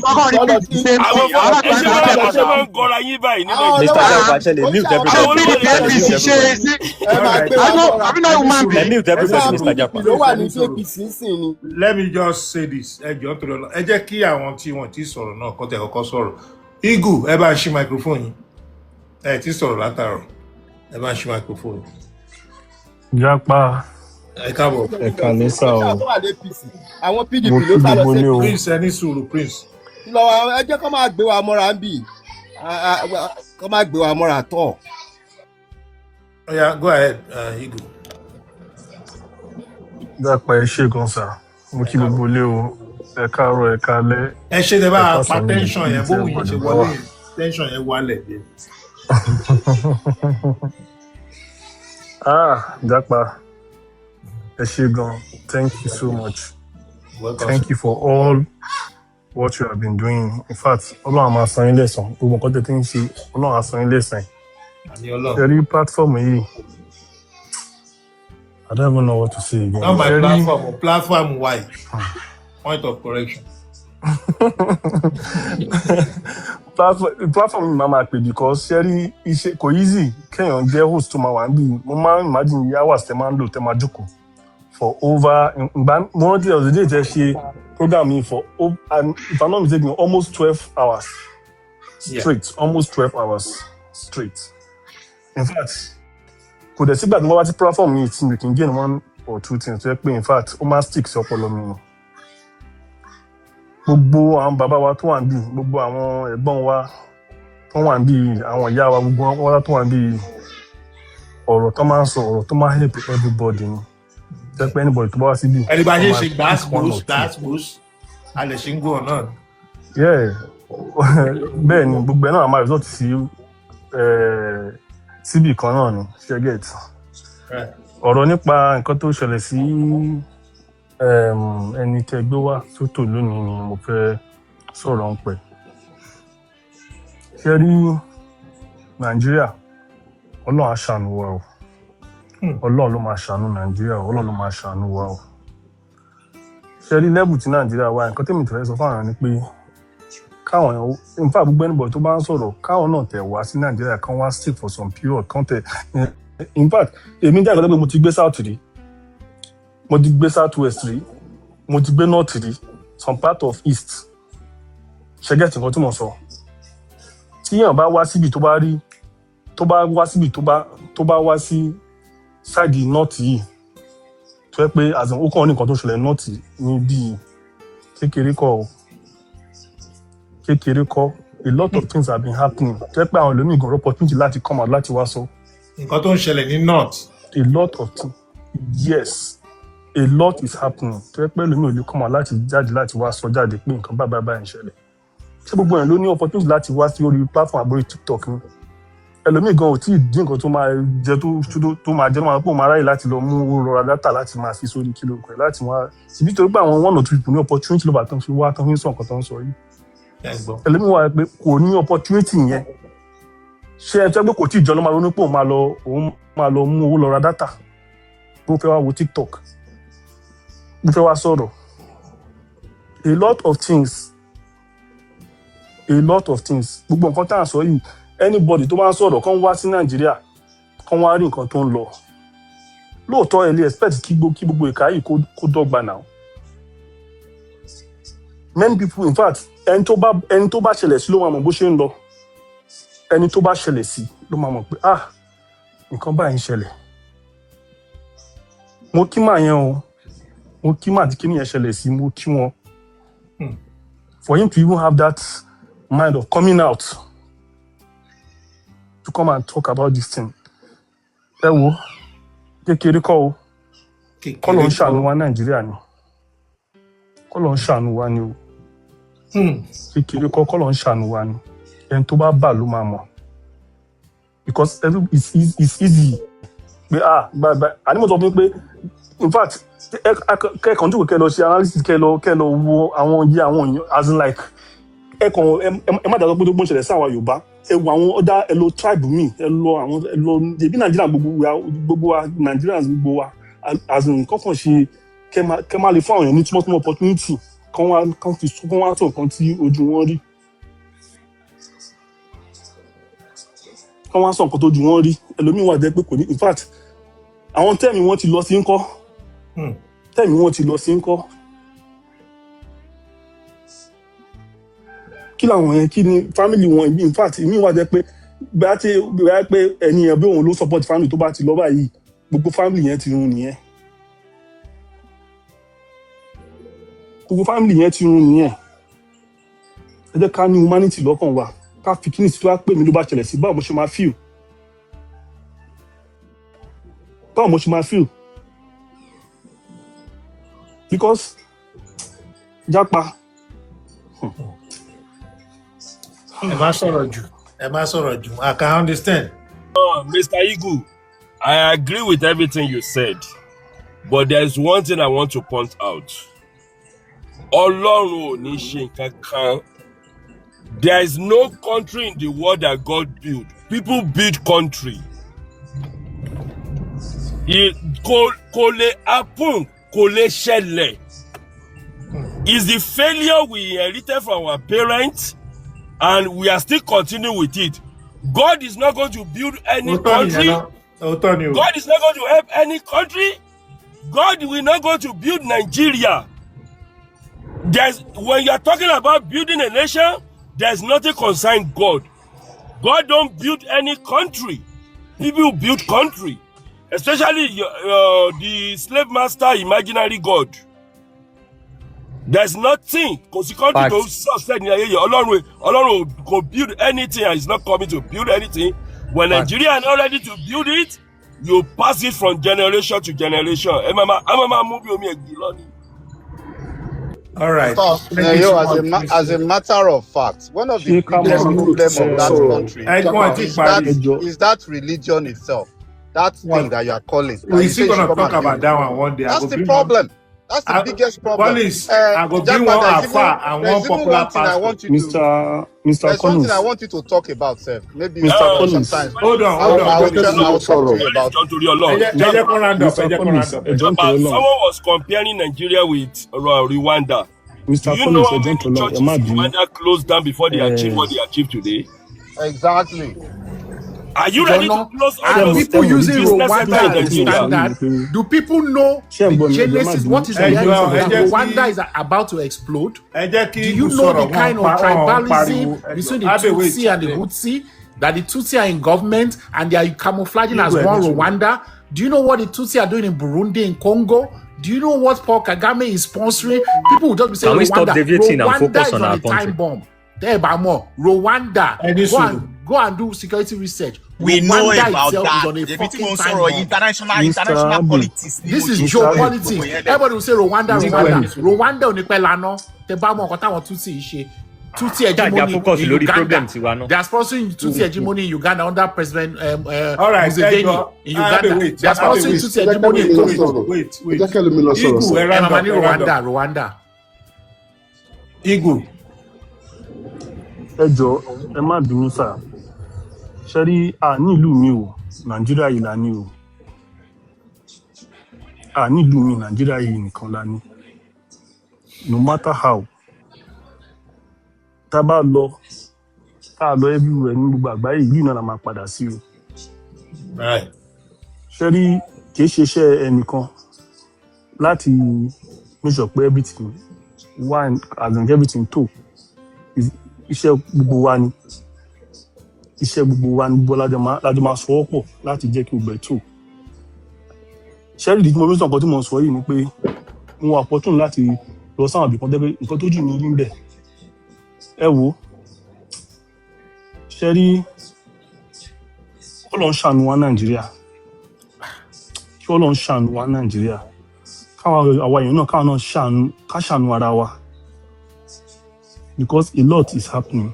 P: ọkọ̀ rí bí ṣe ń
I: àwọn ẹṣẹ́ máa ń gọra yín báyìí nínú
A: Mr. Japa ṣẹlẹ̀ mute everybody.
P: APC ṣe é sí àbí náà human being.
A: Mute everybody, Mr. Japa.
L: ló wà ní APC sìn ni.
B: Let me just say this. Ẹ jọ̀ọ́ torí Ọlọ́run. Ẹ jẹ́ kí àwọn tí wọ́n ti sọ̀rọ̀ náà kọ́ tẹ̀ kọ́kọ́ sọ̀rọ̀. Igu, ẹ bá ń ṣí microphone yín. Ẹ ti sọ̀rọ̀ látàárọ̀. Ẹ bá ń ṣí microphone.
Q: Japa.
B: Ẹ káàbọ̀.
Q: Ẹ kàlẹ́ sá o.
L: Àwọn PDP ló sá lọ sí
B: Prince ẹni sùúrù Prince.
L: lọ́wọ́ ẹ jẹ́ kó máa gbé wa mọ́ra ń bì kó máa gbé wa mọ́ra tọ̀.
B: Oh yeah, go ahead, Igu.
Q: Japa ẹ ṣé gan sá. Mo kí gbogbo ilé o. Ẹ káàárọ̀ ẹ kálẹ́.
B: Ẹ ṣe tẹ bá pa tension yẹn bó wùyí ṣe wọlé tension yẹn wálẹ̀ dé.
Q: Japa. Ẹ ṣé gan. Thank you so much.
B: Welcome.
Q: Thank you for all what you have been doing. In fact, Ọlọ́run máa san yín lẹ́san. Gbogbo nǹkan tẹ́ ti ń ṣe, Ọlọ́run á san yín lẹ́san.
B: Àmín Ọlọ́run.
Q: Ṣé rí platform yìí? I don't even know what to say again.
B: Not my platform why? Point of correction.
Q: Platform yìí máa máa pè because ṣé rí iṣẹ́ kò easy kéèyàn jẹ́ host tó máa wà níbí. Mo máa ń imagine hours tẹ́ máa ń lò tẹ́ máa jókòó for over mo rántí ọ̀sẹ̀ díẹ̀ tẹ́ ṣe program yìí for if I'm not mistaken almost 12 hours straight. Almost 12 hours straight. In fact, kò dẹ̀ sígbà tí mo bá ti platform yìí tí mi kì í gain one or two things tó yẹ pé in fact ó máa stick sí ọpọlọ mi. Gbogbo àwọn bàbá wa tó wà níbí, gbogbo àwọn ẹ̀gbọ́n wa tó wà níbí, àwọn ìyá wa gbogbo wọn tó wà níbí, ọ̀rọ̀ tó máa ń sọ ọ̀rọ̀ tó máa help everybody ni jẹ́ pé anybody tó bá wá síbí.
B: ẹni bá ṣe ṣe gbàásgbòs a lè ṣe ń gbọ́ náà.
Q: bẹ́ẹ̀ ni gbogbo ẹ̀ náà máa result sí síbì kan náà ni ṣe get ọ̀rọ̀ nípa nǹkan tó ṣẹlẹ̀ sí ẹni tẹ́ gbé wá tó tò lónìí ni mo fẹ́ sọ̀rọ̀ ń pẹ́. ṣe rí nàìjíríà ọlọ́run á ṣàánú wa o ọlọ́run ló máa ṣàánú nàìjíríà ọlọ́run ló máa ṣàánú wa o. ṣe rí lẹ́bù tí nàìjíríà wà nǹkan tẹ́mi tẹ̀lé sọ fáwọn ni pé káwọn in fact gbogbo anybody tó bá ń sọ̀rọ̀ káwọn náà tẹ̀ wá sí nàìjíríà kan wá stick for some period kan tẹ̀ in fact èmi jẹ́ àgbàdo pé mo ti gbé south rí mo ti gbé south west rí mo ti gbé north rí some part of east ṣẹ́gẹ́tì nǹkan tí mo sọ tíyàn bá wá síbi tó bá rí tó bá wá síbi tó bá wá sí sáìdì north yìí tó yẹ pé àzàn ó kàn ní nǹkan tó ṣẹlẹ̀ north ní bíi kékeré kọ́ a lot of things have been happening tó yẹ pé àwọn ẹlòmíì gan opportunity láti come out láti wá sọ.
B: nǹkan tó ń ṣẹlẹ̀ ní north.
Q: a lot of things yes a lot is happening tó yẹ pé ẹlòmíì ò lè come out láti jáde láti wá sọ jáde pé nǹkan báyìí ń ṣẹlẹ̀. ṣé gbogbo èèyàn ló ní opportunity láti wá sí orí platform àbórí TikTok ni ẹlòmíì gan ò tí ì dín nǹkan tó máa jẹ tó máa jẹ máa pò máa ráyè láti lọ mú owó rọra dátà láti máa fi sórí kílò pẹ̀ láti wá síbi torí pé àwọn one or two people ní opportunity ló bá tán fi wá tán fi ń sọ nǹkan tó ń sọ yìí ẹlòmíì wà pé kò ní opportunity yẹn ṣé ẹ tẹ́ pé kò tí ì jọ ló máa ronú pé òun máa lọ mú owó lọ ra dátà bó fẹ́ wá wo TikTok bó fẹ́ wá sọ̀rọ̀ a lot of things gbogbo nǹkan tá à ń sọ yìí anybody tó máa ń sọ̀rọ̀ kán wá sí nàìjíríà kán wá rí nǹkan tó ń lọ lóòótọ́ ẹ lè expect kí gbogbo ìka yìí kó dọ́gba náà many people in fact ẹni tó bá ṣẹlẹ̀ sí ló máa mọ̀ bó ṣe ń lọ ẹni tó bá ṣẹlẹ̀ sí ló máa mọ̀ pé nǹkan báyìí ń ṣẹlẹ̀ mo kí màá yẹn o mo kí màá tí kíní yẹn ṣẹlẹ̀ sí mo kí wọn for him to even have that mind of coming out to come and talk about this thing. ẹ wo kékeré kọ́ o kọ́ ló ń ṣàánú wa nàìjíríà ni kọ́ ló ń ṣàánú wa ni o kékeré kọ́ ló ń ṣàánú wa ni ẹni tó bá bà ló máa mọ̀ because it's easy pé àní mo sọ fún mi pé in fact kẹ́kọ̀ọ́ jókòó kẹ́ lọ ṣe analysis kẹ́ lọ wo àwọn èèyàn as in like ẹ má dàgbà pé tó gbọ́n ṣẹlẹ̀ sí àwọn Yorùbá ẹ wo àwọn ọ̀dà ẹ lọ tribe mi ẹ lọ ẹbí Nàìjíríà gbogbo wa Nigerians gbogbo wa as in kọ́kàn ṣe kẹ́ má lè fún àwọn èèyàn ní small opportunity kán wá tó nǹkan tí ojú wọn rí kán wá sọ nǹkan tó ojú wọn rí ẹlòmíín wà jẹ́ pé kò ní in fact àwọn tẹ́ẹ̀mì wọn ti lọ sí ńkọ́ kí làwọn yẹn kí ni family wọn ibi in fact mi wá jẹ́ pé bẹ́ẹ̀ pé ẹni yẹn bí òun ló support family tó bá ti lọ báyìí gbogbo family yẹn ti run nìyẹn ẹ jẹ́ ká ní humanity lọ́kàn wa ká fi kíni tí wàá pè mí ló bá ṣẹlẹ̀ sí báwo mo ṣe máa feel because Japa
B: ẹ má sọ̀rọ̀ jù I can understand.
I: Mr. Igu, I agree with everything you said, but there is one thing I want to point out. Ọlọ́run ò ní ṣe nǹkan kan. There is no country in the world that God built. People build country. Kò lè happen, kò lè ṣẹlẹ̀. It's the failure we inherited from our parents, and we are still continuing with it. God is not going to build any country. God is not going to help any country. God will not go to build Nigeria. When you are talking about building a nation, there's nothing concerning God. God don't build any country. People build country, especially the slave master imaginary God. There's nothing consequently to sustain Ọlọ́run go build anything and is not coming to build anything. When Nigeria are not ready to build it, You pass it from generation to generation. I'm moving on me.
B: All right.
N: Because
B: Thank you so much,
N: as a matter of fact, one of the
K: ṣé ká
N: biggest
K: máa
N: problem of that country is that religion itself. That thing that you are calling. That
B: We're
N: you
B: still
N: say
B: gonna
N: should come
B: talk
N: and
B: about
N: deal
B: that
N: with.
B: one one day.
N: That's the problem. That's the biggest problem.
B: Police, I go bring one afar and one popular pastor.
K: Mr.
N: There's something I
K: Collins.
N: want you to talk about, sir. Maybe
K: Mr. Collins.
N: sometimes.
B: Hold on.
N: I will talk to you about it.
K: Mr. Collins,
I: Someone was comparing Nigeria with Rwanda.
K: Mr.
I: Do you
K: Collins,
I: know how many churches Rwanda closed down before they achieved what they achieved today?
N: Exactly.
I: Are you ready to close all
P: Are
I: those
P: people using
I: businesses
P: Rwanda
I: in
P: as a
I: Nigeria?
P: standard? Do people know the genesis? What is the genesis that Rwanda is about to explode? Do you know the kind of tribalism between the Tutsi and the Hutsi? That the Tutsi are in government and they are camouflaging as one Rwanda? Do you know what the Tutsi are doing in Burundi, in Congo? Do you know what Paul Kagame is sponsoring? People will just be saying Rwanda is on a time bomb. Rwanda. Go and do security research.
O: We know about
P: itself
O: that.
P: is on a fucking time bomb.
O: International politics.
P: This is geopolitics. Everybody will say Rwanda ò ní pẹ́ lánàá. Tẹ́ bá mọ̀ nǹkan táwọn Tutsi ṣe. Tutsi hegemony in Uganda. They are sponsoring Tutsi hegemony in Uganda under President Museveni in Uganda. They are sponsoring Tutsi hegemony in Congo.
B: Wait.
P: Rwanda.
B: Igu.
Q: Ẹ jọ̀ọ́, ẹ má bínú sà. Ṣé rí ní ìlú mi o, Nàìjíríà yìí la ní o. Ní ìlú mi, Nàìjíríà yìí nìkan la ní. No matter how. Tá bá lọ everywhere ní gbogbo àgbáyé yìí náà la máa padà sí o. Ṣé rí kìí ṣe iṣẹ́ ẹnìkan láti make sure pé everything one as in everything tó. Iṣẹ́ gbogbo wa ni. Iṣẹ́ gbogbo wa ni gbogbo lájọ máa sọ pọ̀ láti jẹ́ kí gbogbo ẹ̀ tó. Ṣé rí ìdí tí mo rí sọ̀kan tí mo sọ yìí ni pé mo wà opportune láti lọ sáwọn ibìkan tẹ́ pé nǹkan tó jù mí rí ń bẹ̀. Ẹ wo ṣe rí Ọlọ́run ṣàánú wa Nàìjíríà kí Ọlọ́run ṣàánú wa Nàìjíríà káwa àwa èèyàn náà káwa náà ṣàánú ara wa because a lot is happening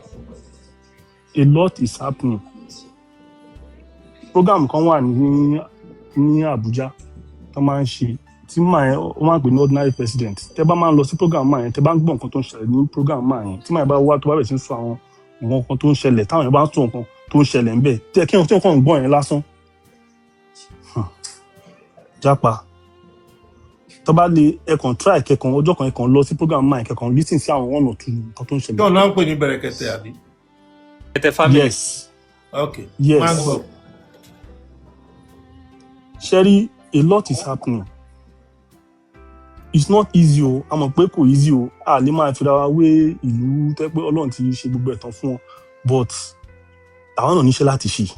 Q: program kan wà ní Abuja tó máa ń ṣe tí ó máa ń pè ní ordinary president tẹ́ bá máa ń lọ sí program máa yẹn tẹ́ bá ń gbọ́ nǹkan tó ń ṣẹlẹ̀ ní program máa yẹn tí máa bá wá tó bá bẹ̀rẹ̀ sí sọ àwọn nǹkan tó ń ṣẹlẹ̀ táwọn yẹn bá ń sọ nǹkan tó ń ṣẹlẹ̀ ń bẹ̀ tí ẹ kí wọ́n kàn ń gbọ́ yẹn lásán. Japa tó bá lè ẹkàn try kẹkàn ọjọ́ kan ẹkàn lọ sí program máa yẹn kẹkàn listen sí àwọn one or two nǹkan tó ń ṣẹlẹ̀.
B: Yóò náà ń pè ní Bẹ̀rẹ̀kẹ̀tẹ̀ àbí?
Q: Yes.
B: Okay.
Q: Yes. Sherry, a lot is happening. It's not easy o. A mọ̀ pé kò easy o. A lè máa fira wa wé ìlú tẹ́ pé Ọlọ́run ti ṣe gbogbo ẹ̀tàn fún wọn. But àwọn náà níṣẹ́ láti ṣe.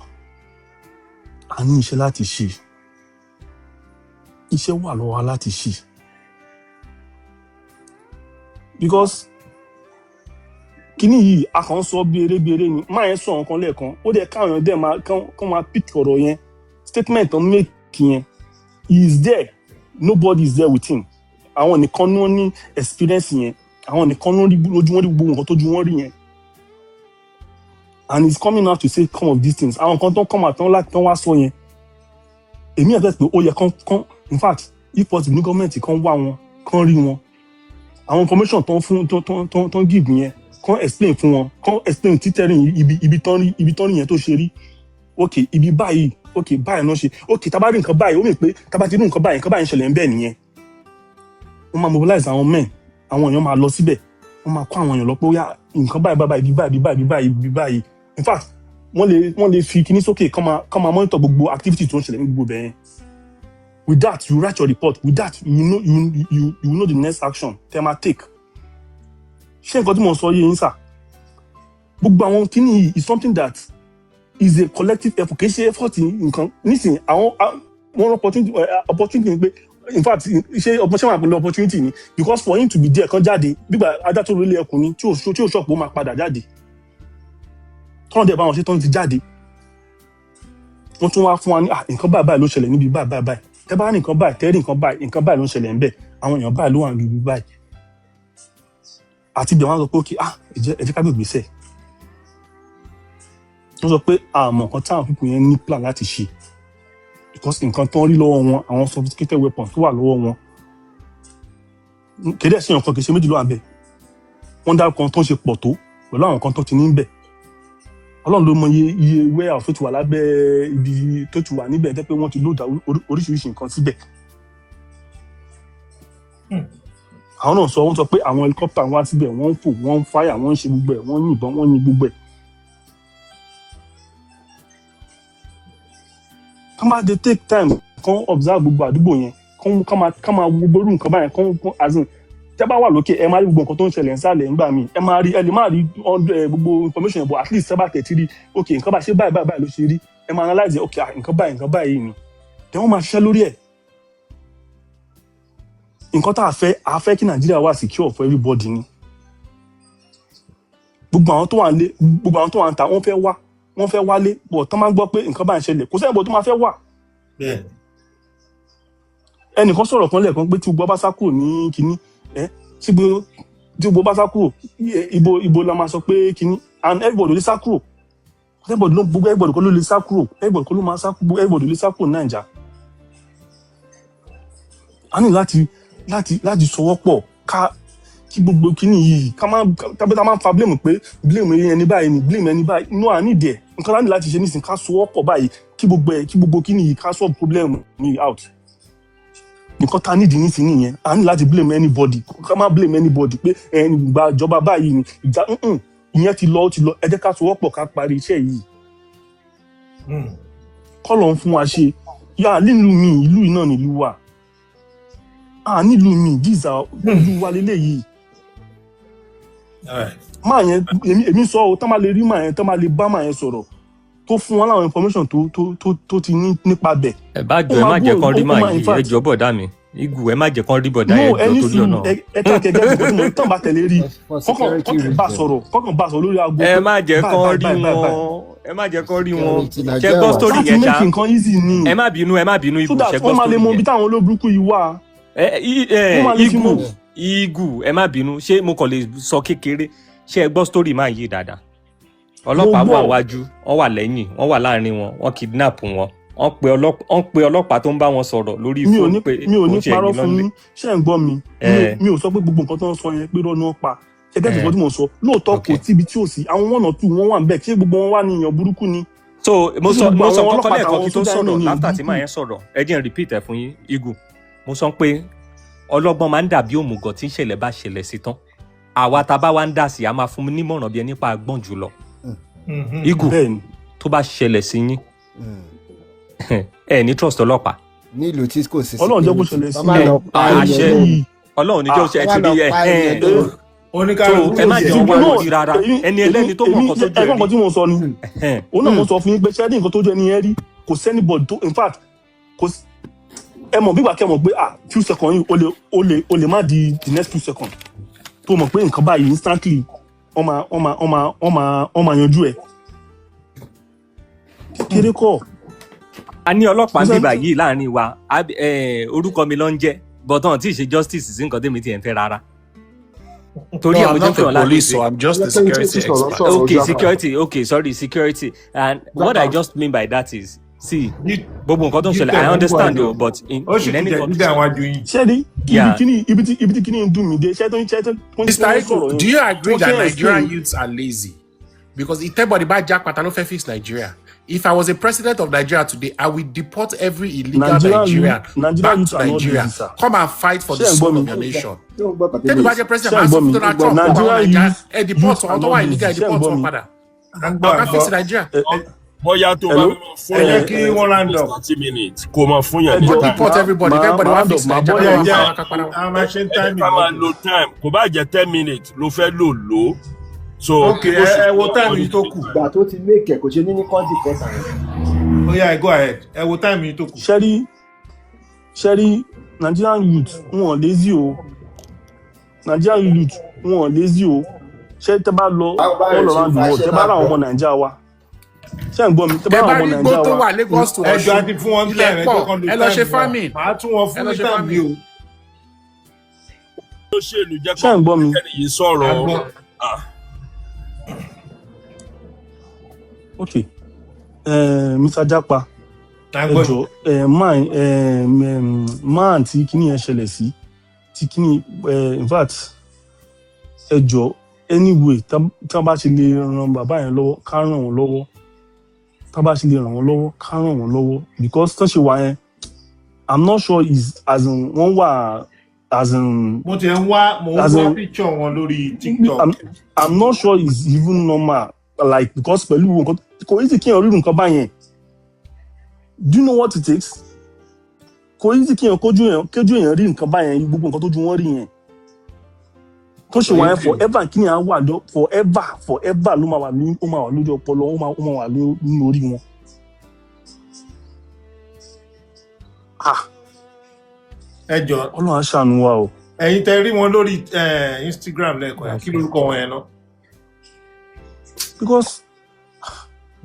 Q: A ní iṣẹ́ láti ṣe. Iṣẹ́ wà lọ́wọ́ láti ṣe. Because kíní yìí a kàn sọ bí eré ni. Máa yẹn sọ nǹkan lẹ́ẹ̀kan. Ó dẹ̀ káwọn èèyàn dẹ̀ máa pick ọ̀rọ̀ yẹn. Statement on make yẹn. He is there. Nobody is there with him. Àwọn nìkan ní wọ́n ní experience yẹn. Àwọn nìkan lójú wọn rí gbogbo nǹkan tójú wọn rí yẹn. And he's coming out to say some of these things. Àwọn kan tó come out tán láti tán wá sọ yẹn. Èmi àti pé ó yẹ kán in fact if possible ní gọ́ọ̀mẹ̀ntì kan wá wọn kán rí wọn. Àwọn information tán give yẹn kán explain fún wọn kán explain títẹ̀rìn ibi tán rí yẹn tó ṣe rí. Okay ibi báyìí okay báyìí náà ṣe okay tá bá rí nǹkan báyìí ó mì pé tá bá ti rí nǹkan báyìí ń ṣẹlẹ̀ ń bẹ́ẹ̀ nìyẹn. Wọ́n máa mobilize àwọn men àwọn èèyàn máa lọ síbẹ̀ wọ́n máa kó àwọn èèyàn lọ pé ó yá nǹkan báyìí báyìí in fact wọ́n lè fi kíní sókè kán máa monitor gbogbo activity tó ń ṣẹlẹ̀ ní gbogbo bẹ́ẹ̀. With that you write your report with that you know the next action tẹ́ máa take. Ṣé nǹkan tí mo sọ yé yín sà gbogbo àwọn kíní yìí is something that is a collective effort kì í ṣe effort nǹkan nísìnyí àwọn opportunity ni pé in fact ṣé wà pẹ̀lú opportunity ni because for him to be there kan jáde gbígbà ajá tó rí ilé ẹkùn ni tí ò ṣọ̀pọ̀ ó máa padà jáde tọ́nà dẹ̀ bá wọn ṣe tán ti jáde wọ́n tún wá fún wa ní nǹkan báyìí ló ṣẹlẹ̀ níbi báyìí tẹ́ bá ní nǹkan báyìí tẹ́rí nǹkan báyìí ló ń ṣẹlẹ̀ ńbẹ̀ àwọn èèyàn báyìí ló wà níbi báyìí àti ibẹ̀ wọ́n sọ pé okay ẹ jẹ́ ká gbé ìgbésẹ̀ wọ́n sọ pé àmọ́ nǹkan táwọn pípọ̀ yẹn ní plan láti ṣe because nǹkan tó ń rí lọ́wọ́ wọn àwọn sophisticated weapons tó wà lọ́wọ́ wọn kéde ẹ̀sìn nǹkan kì í ṣe méjì ló wà bẹ́ẹ̀ wọ́n dá kan tó ń ṣe pọ̀ tó pẹ̀lú àwọn kan tó ti ní bẹ̀ ọlọ́run ló mọ iye warehouse tó ti wà lábẹ́ ibi tó ti wà níbẹ̀ tẹ́ pé wọ́n ti lóòdà oríṣiríṣi nǹkan síbẹ̀ àwọn náà wọ́n sọ pé àwọn helicopter wá síbẹ̀ wọ́n ń fò wọ́n ń fire wọ́n ń ṣe gbogbo ẹ̀ wọ́n ń yìnbọn wọ́n ń yin gbogbo ẹ̀ kán bá dey take time kán observe gbogbo àdúgbò yẹn kán máa wo gbórú nǹkan báyẹn kán azin tẹ́ bá wà lókè ẹ máa rí gbogbo nǹkan tó ń ṣẹlẹ̀ nsàlẹ̀ ńgbà míì ẹ lè má rí gbogbo information yẹn but at least sábà tẹ̀ tí rí ok nǹkan bá ṣe báyìí ló ṣe rí ẹ máa analyse ok nǹkan báyìí ni tẹ́ wọ́n máa ṣiṣẹ́ lórí ẹ̀ nǹkan tá a fẹ́ kí Nàìjíríà wà secure for everybody ni gbogbo àwọn tó wà ń ta wọ́n fẹ́ wálé bọ̀ tán máa ń gbọ́ pé nǹkan bá ń ṣẹlẹ̀ kò sẹ́yìn bọ̀ tó máa fẹ́ wà. ẹnìkan sọ̀rọ̀ kan lẹ́ẹ̀kan pé tí gbogbo bá sá kúrò ní kínní tí gbogbo bá sá kúrò ibo la máa sọ pé kínní and everybody lè sá kúrò everybody kọ́ ló lè sá kúrò everybody kọ́ ló máa sá kúrò everybody lè sá kúrò Naija. a ní láti sọwọ́pọ̀ kí gbogbo kínní yìí ká máa fa blame pé blame ẹni báyìí ni blame ẹni báyìí inú àníìdí ẹ̀ nǹkan láti láti ṣe nísìnyí ká sọwọ́pọ̀ báyìí kí gbogbo kínní yìí ká solve problem ní out nǹkan tá a nídìí nísìnyí yẹn a ní láti blame anybody ká má blame anybody pé ìgbà ìjọba báyìí ni ìjà ìyẹn ti lọ ẹ jẹ́ ká sọwọ́pọ̀ ká parí iṣẹ́ yìí kọ́lọ̀ ń fún wa ṣe yà nílùú mi ìlú iná nílùú wa nílùú mi díìsà ìlú wa lélẹ́yìí máa yẹn èmi sọ ọ tán máa lè rí máa yẹn tán máa lè bá máa yẹn sọ̀rọ̀ tó fún wọn láwọn information tó ti ní nípa bẹ̀.
A: ẹ bá jọ ẹ má jẹ́ kán rí máa yìí ẹ jọ bọ̀dá mi igu ẹ má jẹ́ kán rí bọ̀dá yẹn jọ torí ọ̀nà.
Q: ẹ káàkiri ẹgbẹ́ ìgbà tán bá tẹ̀lé rí kọ́kàn bá sọ̀rọ̀ lórí aago.
A: ẹ má jẹ́ kán rí wọn ṣe gbọ́ story yẹn ṣá ẹ má bínú igu ṣe gbọ́ story yẹn.
Q: wọ́n máa lè mọ ibi táwọn olóburúkú yìí wà.
A: igu ẹ má bínú ṣé mo kàn lè sọ kékeré ṣé ẹ gbọ́ story máa yí dáadáa ọlọ́pàá wà wájú wọ́n wà lẹ́yìn wọ́n wà láàrin wọn wọ́n kidnap wọn wọ́n pe ọlọ́pàá tó ń bá wọn sọ̀rọ̀ lórí fóònù pé
Q: mi ò ní parọ́ fún yín ṣé ń gbọ́ mi mi ò sọ pé gbogbo nǹkan tó ń sọ yẹn pé rọ́ọ̀nù ọ̀pá ẹgbẹ́ ìfọ̀kọ́ tí mo sọ lóòótọ́ kò síbi tí ò sí àwọn 1 or 2 wọ́n wà ń bẹ̀ ṣé gbogbo wọn wà ní èèyàn burúkú ni.
A: so mo sọ kọ́kọ́ lẹ́ẹ̀kan kí tó sọ̀rọ̀ láfta tí màá yẹn sọ̀rọ̀ ẹ jẹ́ n repeat ẹ̀ fún yín igu mo sọ pé ọlọ́gbọ́n máa ń dàbí òmùgọ̀ tí ìṣẹ̀lẹ̀ bá ṣẹlẹ̀ sí tán àwa tá a bá wá ń dà sí a máa fún mi nímọ̀ràn bí ẹni pa agbọ́n jù lọ. igu tó bá ṣẹlẹ̀ sí yín ẹ ní trust ọlọ́pàá.
L: nílùú tí kò sí
Q: ọlọ́run jẹ́ kó ṣẹlẹ̀ sí
A: àṣẹ ọlọ́run ní jẹ́ ó ṣe ẹ ti rí ẹ ẹ má jẹ́ ọwọ́ àlòjì rárá ẹni ẹlẹ́ni tó mọ̀ nǹkan tó jẹ́ rí.
Q: ẹ̀gbọ́n tí mo sọ ni òun náà mo sọ fún yín pé ṣẹ́ẹ́dì nǹkan tó jẹ́ ni ẹ rí kò sẹ́ni bọ̀dì tó in fact ẹ mọ̀ bígbà kẹ́ mọ̀ pé few seconds yìí o lè má di the next few seconds tó mọ̀ pé nǹkan báyìí instantly wọ́n máa yanjú ẹ̀ kékeré kọ́.
A: a ní ọlọ́pàá ń bíbà yìí láàrin wa orúkọ mi ló ń jẹ́ bọ́tán tí ì ṣe justice sí nǹkan tẹ́mi ti ẹ̀ ń fẹ́ rárá. torí ẹ̀ mo jẹ́ fẹ́ràn láti
C: so I'm just a security expert.
A: Okay, sorry, security. And what I just mean by that is, see, gbogbo nǹkan tó ń ṣẹlẹ̀ I understand o but in any country.
Q: ṣẹ́ni ibi tí kìíní ń dùn mí dé ṣẹ́ tó ń
C: Mr. Eko, do you agree that Nigerian youths are lazy? Because ìtẹ́bọ̀dì bá já pátá ló fẹ́ fix Nigeria. If I was a president of Nigeria today, I would deport every illegal Nigerian back to Nigeria. Come and fight for the soul of your nation. Tẹ́bí bá jẹ́ president máa sọ fún Donald Trump kó àwọn Naija ẹ deport wọn tó wà illegal ẹ deport wọn padà. Àwọn kan fix Nigeria.
I: Bóyá tó bá fún yẹn kí wọ́n round up 30 minutes kò mọ̀ fún yẹn.
C: Deport everybody wá fix Nigeria.
I: Ká máa lo time kò bá jẹ́ 10 minutes ló fẹ́ lò. So
B: okay, ẹ wo time yìí tó kù.
L: Ìgbà tó ti make ẹ̀ kò ṣe ní kọ́ńtì kẹta rẹ̀.
B: Oh yeah, go ahead. Ẹ wo time yìí tó kù.
Q: Ṣẹ́rí Nigerian youth wọn lazy o. Nigerian youth wọn lazy o. Ṣé tẹ́ bá lọ all around the world tẹ́ bá ra àwọn ọmọ Nàìjíríà wa. ṣé ń gbọ́ mi tẹ́ bá àwọn ọmọ
P: igbó tó
Q: nàìjíríà wa
P: wà Lagos to
B: ẹjọ́
P: Ọ̀ṣun
B: àti fún wọn
P: ilẹ̀
B: time
P: pọ̀
B: ẹjọ́ kan ló
P: ẹ lọ ṣe
B: time wọn
P: farming
B: màá tún wọn fún ní time mi o.
I: olóṣèlú jẹ́
Q: ṣé ń gbọ́ mi.
I: kẹ́ni yìí sọ̀rọ̀.
Q: ok Mr. Japa ẹjọ máa tí kíní yẹn ṣẹlẹ̀ sí tí kíní in fact ẹjọ anyway tá bá ṣe lè ran bàbá yẹn lọ́wọ́ ká ràn wọ́n lọ́wọ́ tá bá ṣe lè ràn wọ́n lọ́wọ́ ká ràn wọ́n lọ́wọ́ because tó ṣe wà yẹn I'm not sure is as in wọ́n wà as in.
B: mo ti ń wá picture wọn lórí TikTok.
Q: I'm not sure it's even normal like because pẹ̀lú nǹkan kò easy kí èèyàn rí nǹkan báyẹn do you know what it takes kò easy kí èèyàn kéjú èèyàn rí nǹkan báyẹn gbogbo nǹkan tójú wọn rí yẹn tó ṣe wà yẹn forever kí ni à ń wà lọ forever ló máa wà lójú ọpọlọ ó máa wà lórí wọn.
B: ẹ jọ
Q: Ọlọ́run á ṣàánú wa o.
B: ẹ̀yin tẹ́ rí wọn lórí Instagram lẹ́ẹ̀kan yẹn kí lórúkọ wọn yẹn náà.
Q: because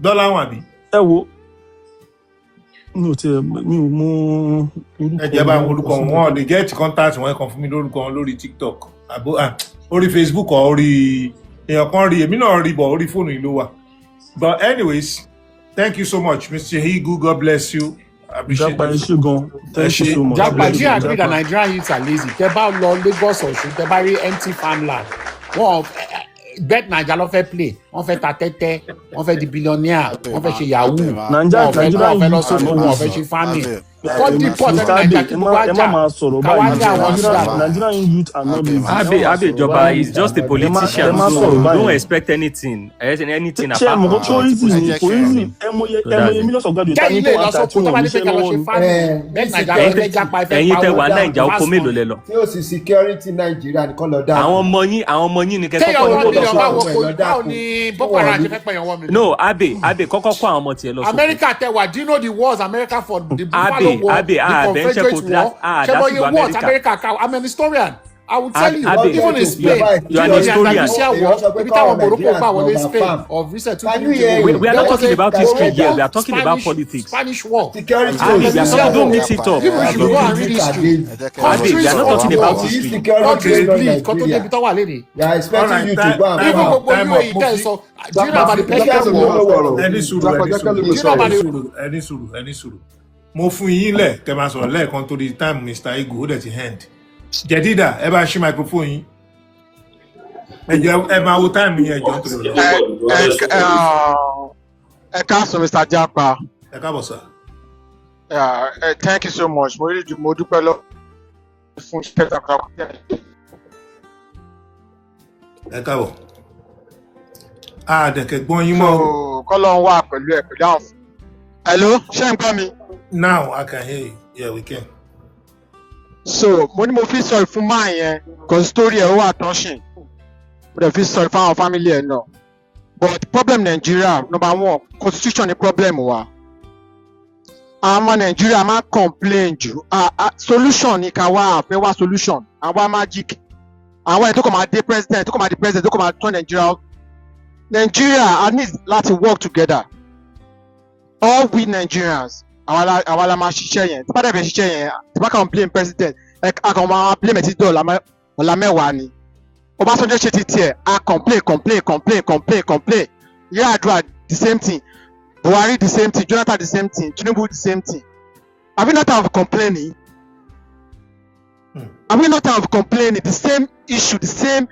B: dọ́là wọn àbí.
Q: ẹ wo mi ò mọ
B: ẹ jẹ́ bá orúkọ wọn lè get contact wọn kàn fún mi lórúkọ wọn lórí TikTok orí Facebook orí èèyàn kan rí èmi náà rí bọ̀ orí fóònù yìí ló wà. But anyways, thank you so much, Mr. Higu. God bless you. Appreciate
Q: Japa, thank you so much.
P: Japa, do you agree that Nigerian youths are lazy? Tẹ́ bá lọ Lagos Ọ̀ṣun, tẹ́ bá rí empty farmland. Wọ́n bet Naija ló fẹ́ play, wọ́n fẹ́ ta tẹ́tẹ́, wọ́n fẹ́ di billionaire, wọ́n fẹ́ ṣe yahoo, wọ́n fẹ́ lọ sóko, wọ́n fẹ́ ṣe farming. Kọ́ di pọ̀ tẹ́lẹ̀ Naija kí gbogbo ajá, káwájà àwọn ṣúra.
Q: Nigerian youth are not lazy.
A: Abe Ìjọba is just a politician, so don't expect anything apart from
Q: politics.
A: Ẹ̀yin tẹ́ wà Naija oko mélòó lẹ lọ.
L: Tí ó sì security Nàìjíríà nìkan lọ dá.
A: Àwọn ọmọ yín ni kẹ́kọ̀ọ́ kọ́ lọ sọ.
P: Báwo ni Boko Haram ṣe fẹ́ pẹ̀yàn wọ́n mi?
A: No, Abe kọ́kọ́ kọ́ àwọn ọmọ tiẹ̀ lọ sọ.
P: America tẹ wà, do you know the wars America for the Buffalo War, the Confederate War? Ṣé mo wars America cow? I'm an historian. I will tell you, even in Spain,
A: you are an historian. We are not talking about history here. We are talking about politics.
P: Spanish War.
A: Don't mix it up.
P: Even if you go and read history,
A: we are not talking about history.
P: Countries bleed.
L: They are expecting you to go and
P: even UAE. So, do you know about the Persian War?
B: Ẹni sùúrù. Mo fún yín lẹ̀ kẹ́ máa sọ̀rọ̀ lẹ́ẹ̀kan tó di time Mr. Higu ó dẹ̀ ti hand. Jẹ̀dídà ẹ bá ṣí microphone yín. Ẹ máa wo time yín ẹjọ́ tó lọ.
R: Ẹ káàsán Mr. Japa.
B: Ẹ káàbọ̀ sir.
R: Thank you so much. Mo dúpẹ́ lọ fún iṣẹ́ takuntakun.
B: Ẹ káàbọ̀. Dẹ̀kẹ̀ gbọ́n yín mọ́.
R: Kọ́lọ́ ń wà pẹ̀lú ẹ̀ pẹ̀lú àwọn. Hello, ṣé ń gbọ́ mi?
B: Now I can hear you. Yeah, we can.
R: So mo ní mo fi sọ̀rọ̀ fún máa yẹn cause story ẹ̀ wà touching. Mo dẹ̀ fi sọ̀rọ̀ fún àwọn family ẹ̀ náà. But problem Nigeria number one constitution ni problem wa. Àwọn ọmọ Nigeria máa complain jù. Solution ni ká wá àfẹ́ wá solution. Àwa magic. Àwọn ẹ̀ tó kọ̀ máa dé president tó kọ̀ máa di president tó kọ̀ máa turn Nigeria. Nigeria need láti work together. All we Nigerians. Àwa la máa ṣiṣẹ́ yẹn tí bá dẹ̀ fẹ́ ṣiṣẹ́ yẹn tí bá kàn blame president kàn máa blame ẹ̀ títí ọ̀la mẹ́wàá ni Ọbásanjọ́ ṣe ti tiẹ̀ complain Yar'Adua the same thing Buhari the same thing Jonathan the same thing Tinubu the same thing are we not out of complaining the same issue the same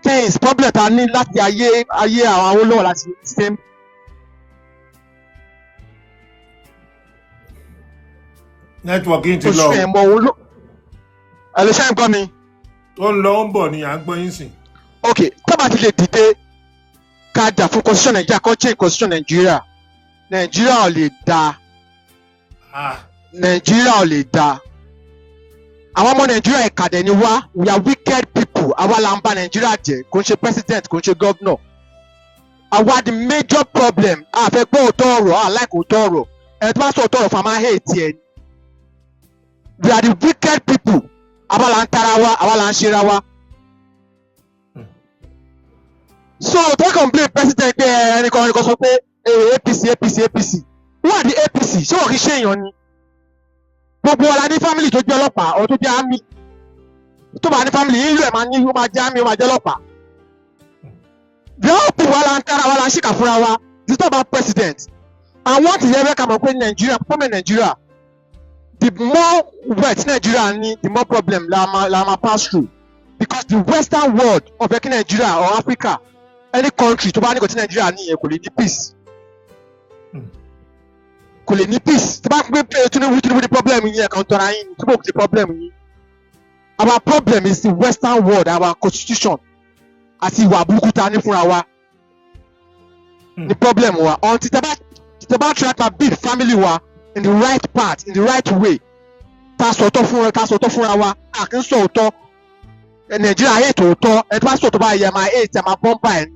R: things problem ta ní láti ayé àwọn olówó láti the same.
B: Networking ti lọ.
R: Oṣù ẹ̀mọ́ wo ló. Ẹlẹ́ṣẹ́ ń gbọ́ mi.
B: Ó ń lọ ó ń bọ̀ ni à ń gbọ́ yín sìn.
R: Ok, tábà ti lè dìde ká jà fún constitution Nàìjíríà kó change constitution Nàìjíríà. Nàìjíríà ò lè dáa. Nàìjíríà ò lè dáa. Àwọn ọmọ Nàìjíríà ìkàdé ni wá, we are wicked people. Àwa la ń bà Nàìjíríà jẹ́, kò ń ṣe president, kò ń ṣe governor. Àwa the major problem, àfẹ́ gbọ́ òótọ́ ọ̀rọ̀, àláìkò òótọ́ ọ̀rọ̀. Ẹ̀ tó bá sọ òótọ́ ọ̀rọ̀ fún àmà hate ẹ̀ ni. We are the wicked people. Àwa la ń tara wa, àwa la ń ṣera wa. So don't complain president pé ẹnìkan sọ pé APC. Who are the APC? Ṣé wọ́n kì í ṣe èèyàn ni? Gbogbo ọ̀la ní family tó jẹ́ ọlọ́pàá ọ̀ tó jẹ́ army. Tó bá ní family yín ìlú ẹ̀ máa ní ó máa jẹ́ army ó máa jẹ́ ọlọ́pàá. The whole people wa la ń kára wa la ń ṣìkà fúnra wa. This is not about president. And what is ever come up with Nigeria, problem Nigeria, the more wealth Nigeria need, the more problem la pass through. Because the Western world of Nigeria or Africa, any country to buy Nigeria need kò lè ní peace. Kò lè ní peace. To buy the problem in here, countering the problem in. Our problem is the Western world, our constitution. Àti ìwà burúkú ta ní fúnra wa. The problem wa until the try to build family wa in the right path, in the right way. Ta sọ̀tọ̀ fúnra wa, a kì í sọ òótọ́. Nàìjíríà ayé tòótọ́, ẹ tó bá sọ̀tọ̀ bá yẹ máa hate, ẹ máa bọ́m̀bà ẹ̀.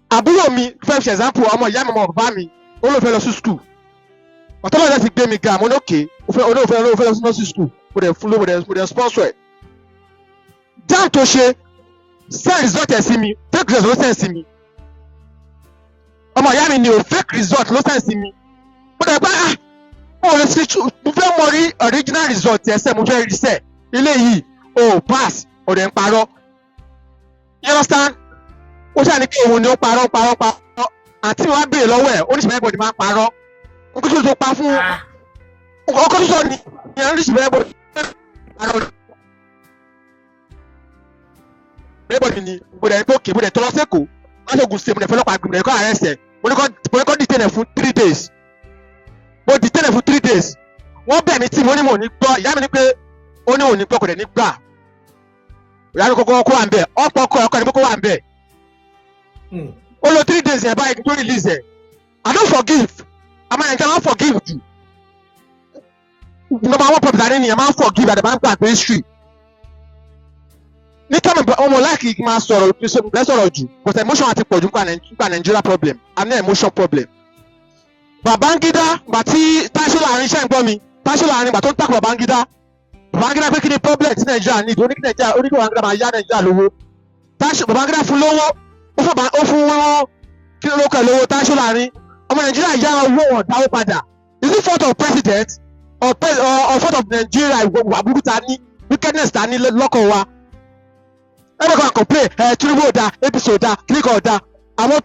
R: Àbúrò mi, fẹ́ ṣe example, ọmọ ìyá mi ọmọ bàbá mi, ó ló fẹ́ lọ sí school. Ọ̀tọ́ lọ́dọ̀ ti gbé mi ga, mo ní òkè, ó fẹ́ lọ sí school, mo dẹ̀ sponsor ẹ̀. Jam tó ṣe, send result ẹ̀ sí mi, fake result ló send sí mi. Ọmọ ìyá mi ni o fake result ló send sí mi. Mo dẹ̀ gbá mo fẹ́ mọ rí original result ẹsẹ̀ mo fẹ́ rí sẹ̀ ilé yìí o pass o dẹ̀ ń parọ́. You understand? Ó ṣáà ní kí òun ni ó parọ́ àti mi wá béèrè lọ́wọ́ ẹ̀ ó ní ṣùgbọ́n everybody máa ń parọ́. Nǹkan tó so pa fún ọkọ̀ tó sọ ni ìyẹn ní ṣùgbọ́n everybody parọ́. Everybody ni mo dẹ̀ gbókè mo dẹ̀ tọ́lọ́ sẹ́kọ̀ọ́ wọ́n ṣe gùn sí mo dẹ̀ fọlọ́pàá gbé mo dẹ̀ kọ́ àrẹ́sẹ̀ mo ní kọ́ detain ẹ̀ fún 3 days. Mo detain ẹ̀ fún 3 days. Wọ́n bẹ̀ mí tí mo ní mò ní gbọ́ ìyá mi ní pé ó ní òun ní gbọ́ kò dẹ̀ ní gbà. Ìyá mi kọ́kọ́ kó wà ń bẹ̀ ọ̀pọ̀ ọkọ̀ ẹni kó wà ń bẹ̀. Ó lo 3 days ẹ̀ báyìí tó release ẹ̀. I don't forgive. Àmọ́ ẹ̀jẹ̀ máa ń forgive jù. Number one problem dání ni ẹ̀ máa ń forgive àti máa ń gbàgbé history. Ní kẹ́mi ọmọ láìkì máa sọ̀rọ̀ jù but emotion àti pọ̀jù nípa Nigeria problem and then emotion problem. Babangida gbàtí táṣó láàrin iṣẹ́ ìgbọ́ mi táṣó láàrin gbà tó ń tàkùn Babangida pé kí ni problem tí Nàìjíríà ní ìdí oníkí Babangida máa yá Nàìjíríà lówó Babangida fún lówó ó fún kí ló lókè lówó táṣó láàrin ọmọ Nàìjíríà yá owó wọn dáwó padà. Is it fault of president or fault of Nigeria ìwà burúkú ta ní wickedness ta ní lọ́kọ̀ wa? Ẹ̀rọ kan complain Tinubu ọ̀dà APC ọ̀dà kíríkà ọ̀dà àwọn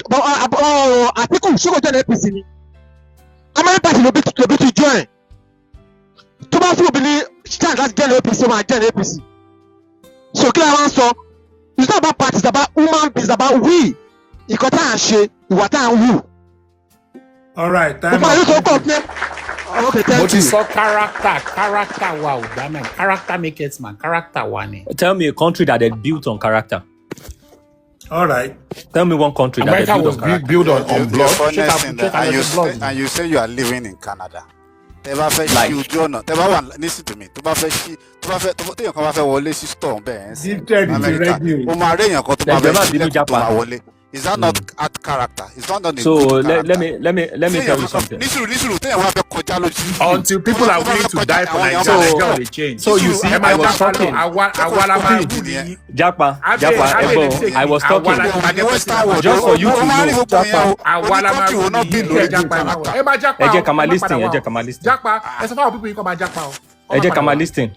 R: Àtíkù ṣókòjọ́ ní APC ni. Amẹ́ríkà pàtì ló bí ti join. Tó bá fún obìnrin chance láti join APC ó máa join APC. So kí la máa ń sọ? It's not about party, it's about human beings, it's about we. Ìkọ́ tá à ń ṣe, ìwà tá à ń wù.
B: All right, time
R: out. Okay, thank you.
C: Mo ti sọ character wa ò dá mẹ́. Character make it man, character wa ni.
A: Tell me a country that is built on character.
B: All right.
A: Tell me one country that is built on character.
C: Built on blood.
D: And you say you are living in Canada. Tẹ́ bá fẹ́ ṣí ojú ọ̀nà tẹ́ bá wà listen to me tó bá fẹ́ ṣí téèyàn kan bá fẹ́ wọlé sí store bẹ́ẹ̀ sí Amẹ́ríkà ó máa rí èèyàn kan tó máa fẹ́ ṣí lẹ́kùn tó máa wọlé. Is that not at character? Is that not a
A: so
D: good
A: let
D: character?
A: me tell you something.
C: Until people are willing to die for Nigeria, they change.
A: So you see, I was talking. Japa, Ebo, I was talking. Just for you to know, Japa. Eje kama listing.
C: Japa, there's a lot of people you come Japa.
A: Eje kama listing.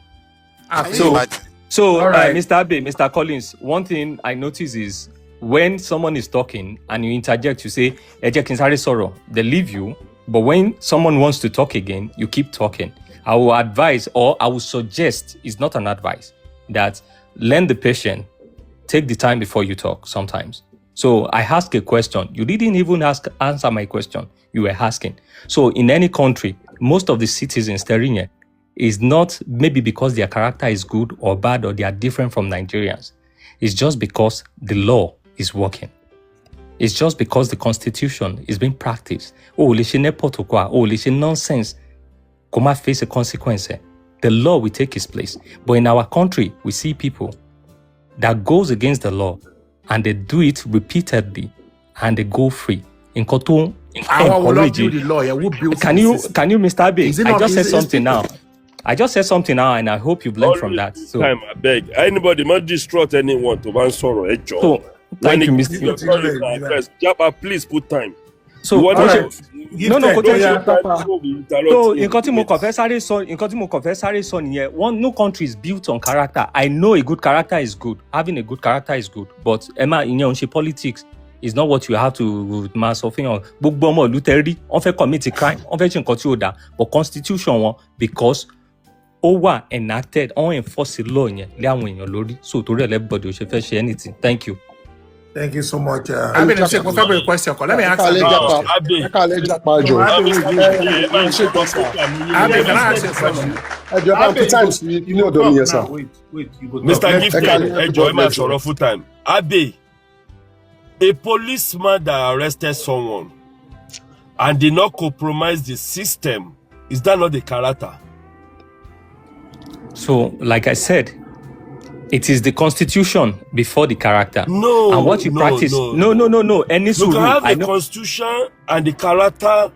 A: So, Mr. Abe, Mr. Collins, one thing I notice is when someone is talking and you interject, you say, Eje kinsare soro, they leave you. But when someone wants to talk again, you keep talking. I will advise, or I will suggest, it's not an advice, that learn the patience, take the time before you talk sometimes. So I ask a question. You didn't even answer my question. You were asking. So in any country, most of the citizens staring here is not maybe because their character is good or bad or they are different from Nigerians. It's just because the law is working. It's just because the constitution is being practiced. Nonsense. Come face a consequence. The law will take its place. But in our country, we see people that goes against the law and they do it repeatedly and they go free. In Koto, can you, Mr. Abe? I just said something now. I just said something now, and I hope you've learned from that. So,
I: time, I beg. Anybody must distrust anyone to answer a job.
A: So, Thank you,
I: When
A: Mr.
I: your colleague can address, Japa, please put time.
A: So
I: What
A: kò
I: are
A: ṣe no kò tó ṣe
I: so
A: nǹkan tí mo kàn fẹ́ sáré sọ nìyẹn one no country is built on character. I know a good character is good, having a good character is good, but Emma ìyẹn ò ń ṣe politics is not what you have to máa sọ fún yàn. Gbogbo ọmọ ìlú tẹ́ rí wọ́n fẹ́ commit a crime wọ́n fẹ́ ṣe nǹkan tí ò dáa, but constitution wọn because ó wà enacted on enforce law yẹn lé àwọn èèyàn lórí, so torí everybody ò ṣe fẹ́ ṣe anything. Thank you.
B: Thank you so much.
P: I've been asking for a question. Let me ask you.
I: Mr. Gifted, enjoy my sorrow full time. Abe, a policeman that arrested someone and did not compromise the system, is that not the character?
A: So, like I said, it is the constitution before the character.
I: No,
A: and what you practice. No. Any
I: you can have the constitution and the character.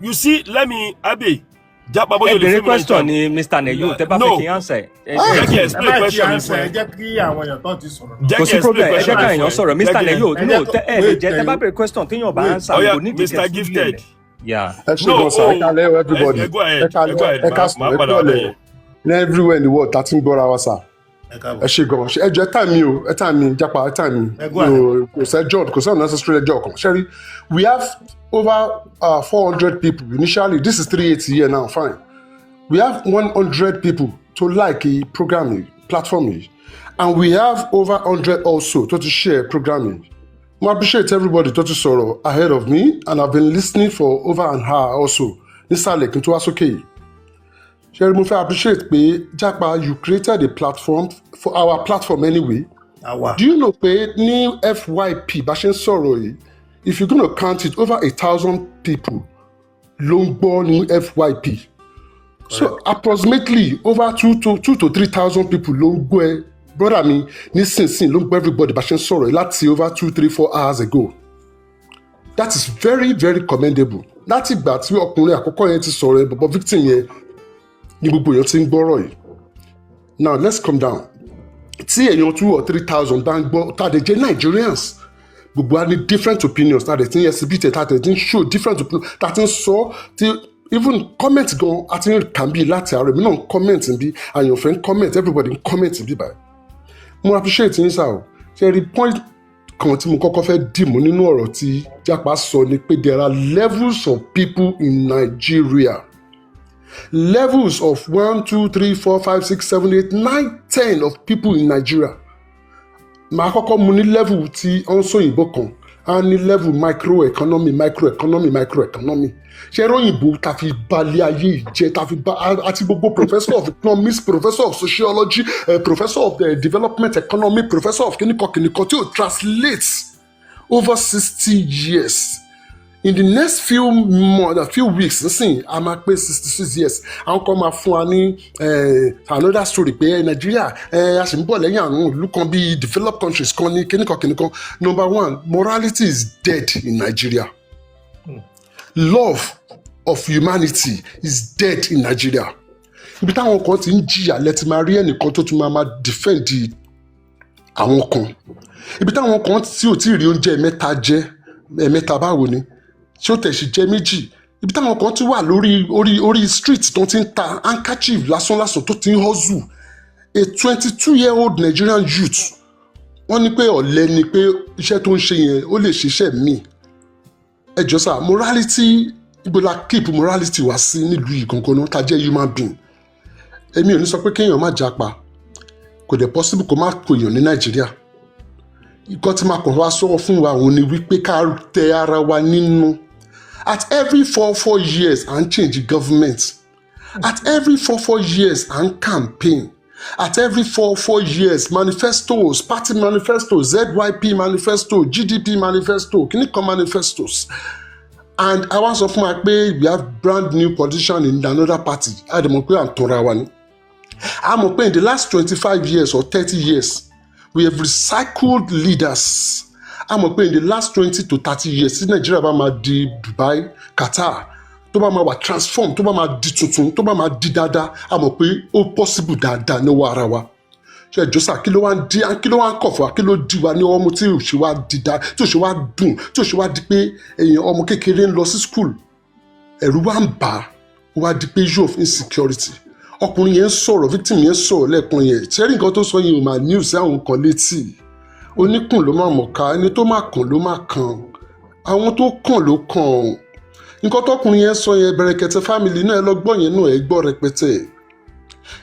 I: You see, let me, Abe.
A: The question is, Mr. Neyo, tẹ́ bá fẹ́ kí answer.
I: Jẹ́ kí explain question mi fún ẹ.
B: Jẹ́ kí àwọn èèyàn tó ti sọ̀rọ̀.
A: Kò sí problem, ẹ jẹ́ ká èèyàn sọ̀rọ̀. Mr. Neyo, no, tẹ́ bá bẹ̀rẹ̀ question téèyàn bá answer.
I: Oya, Mr. Gifted.
A: Yeah.
S: Ẹ ṣe gan sa, ẹ kálẹ́ everybody. Ẹ kálẹ́ everywhere in the world, 13 gbọ́ra wa sa. Ẹ ṣe gan, ẹ jẹ́ time mi, Japa, time mi. Kò sẹ́ John, kò sẹ́ unnecessary ẹjọ́ kan. Ṣẹ́rí, we have over 400 people initially. This is 380 here now, fine. We have 100 people to like a programming platform, and we have over 100 also to share programming. I appreciate everybody to sorrow ahead of me, and I've been listening for over an hour also. This is into us okay. Sherry, I appreciate me, Japa. You created a platform for our platform anyway. Do you know pé ní FYP bá ṣe ń sọ̀rọ̀ yìí? If you're going to count it, over 1,000 people ló ń gbọ́ ní FYP. So approximately over 2,000 to 3,000 people ló ń gbọ́ ẹ. Brother mi, nísinsìnyí ló ń gbọ́ everybody bá ṣe ń sọ̀rọ̀ yìí láti over 2, 3, 4 hours ago. That is very, very commendable. Láti ìgbà tí ọkùnrin àkọ́kọ́ yẹn ti sọ̀rọ̀ ẹ bọ̀bọ̀ victim yẹn ní gbogbo èèyàn ti ń gbọ́rọ̀ yìí. Now let's come down. Tí èèyàn 2 or 3,000 bá ń gbọ́ tàdé jẹ́ Nigerians. Gbogbo wa ní different opinions tàdé tí ń exhibit tàdé tí ń show different opinions tàdé ń sọ tí even comment gan àti ń kàn bí láti àárọ̀ èmi náà ń comment bí àyànfẹ́ ń comment everybody ń comment bí báyìí. Mo appreciate yín sá o. Ṣé rí point kan tí mo kọ́kọ́ fẹ́ dìmú nínú ọ̀rọ̀ tí Japa sọ ni pé there are levels of people in Nigeria. Levels of 1, 2, 3, 4, 5, 6, 7, 8, 9, 10 of people in Nigeria. Màá kọ́kọ́ mu ní level tí ó ń sọ òyìnbó kan á ní level microeconomy. Ṣé òyìnbó ta fi balẹ̀ ayé ìjẹ́ ta fi bá àti gbogbo professor of economics, professor of sociology, professor of development economy, professor of kìnìkan tí ó translate over 60 years. In the next few weeks, nísìnyí a máa pé 66 years. Àwọn kan máa fún wa ní another story pé Nigeria a sì ń bọ̀ lẹ́yìn àwọn ìlú kan bíi developed countries kan ní kíníkan. Number one, morality is dead in Nigeria. Love of humanity is dead in Nigeria. Ibi táwọn kan ti ń jìyà lẹ́tí máa rí ẹnìkan tó tún máa defend àwọn kan. Ibi táwọn kan tí ò tí ì rí oúnjẹ mẹ́ta báwo ni? Tí ó tẹ̀sí jẹ́ méjì. Ibi táwọn kan ti wà lórí street tó ti ń ta handkerchief lásán tó ti ń hustle. A 22-year-old Nigerian youth. Wọ́n ní pé ọ̀lẹ ni pé iṣẹ́ tó ń ṣe yẹn ó lè ṣiṣẹ́ míì. Ẹ jọ sá, morality, ibo la keep morality wá sí nílùú yìí gangan náà tá jẹ́ human being. Èmi ò ní sọ pé kéèyàn má japa. Kò dẹ̀ possible kó má kó èèyàn ní Nàìjíríà. Nǹkan tí máa kàn wá sọ̀rọ̀ fún wa òun ni wípé ká tẹ ara wa nínú. At every 4 years, and change government. At every 4 years, and campaign. At every 4 years, manifestos, party manifestos, ZYP manifesto, GDP manifesto, Kinikon manifestos. And I was of my pay, we have brand new politician in another party. Ademokwe and Torawani. I'm in the last 25 years or 30 years, we have recycled leaders. I'm in the last 20 to 30 years, in Nigeria, di Dubai, Qatar, tó bá máa wà transform, tó bá máa di tuntun, tó bá máa di dáadáa, I'm ó possible dáadáa ní wàrà wa. ṣe jọ́sà kí ló wá ń kọ̀ fún wa kí ló di wa ní ọmọ tí ò ṣe wá dídá tí ò ṣe wá dùn tí ò ṣe wá di pé èèyàn ọmọ kékeré ń lọ sí school ẹ̀rù wá ń bà á wá di pé issue of insecurity ọkùnrin yẹn ń sọ̀rọ̀ victim yẹn ń sọ̀rọ̀ lẹ́ẹ̀kan yẹn ṣẹ́rí nǹkan tó sọ yẹn ò máa news àwọn kan létí oníkùn ló máa mọ̀ká ẹni tó máa kàn ló máa kàn àwọn tó kàn ló kàn nǹkan tọkùnrin yẹn sọ yẹn Bẹ̀rẹ̀kẹ̀tẹ̀ family náà ẹ lọ gbọ́ yẹn náà ẹ gbọ́ rẹpẹtẹ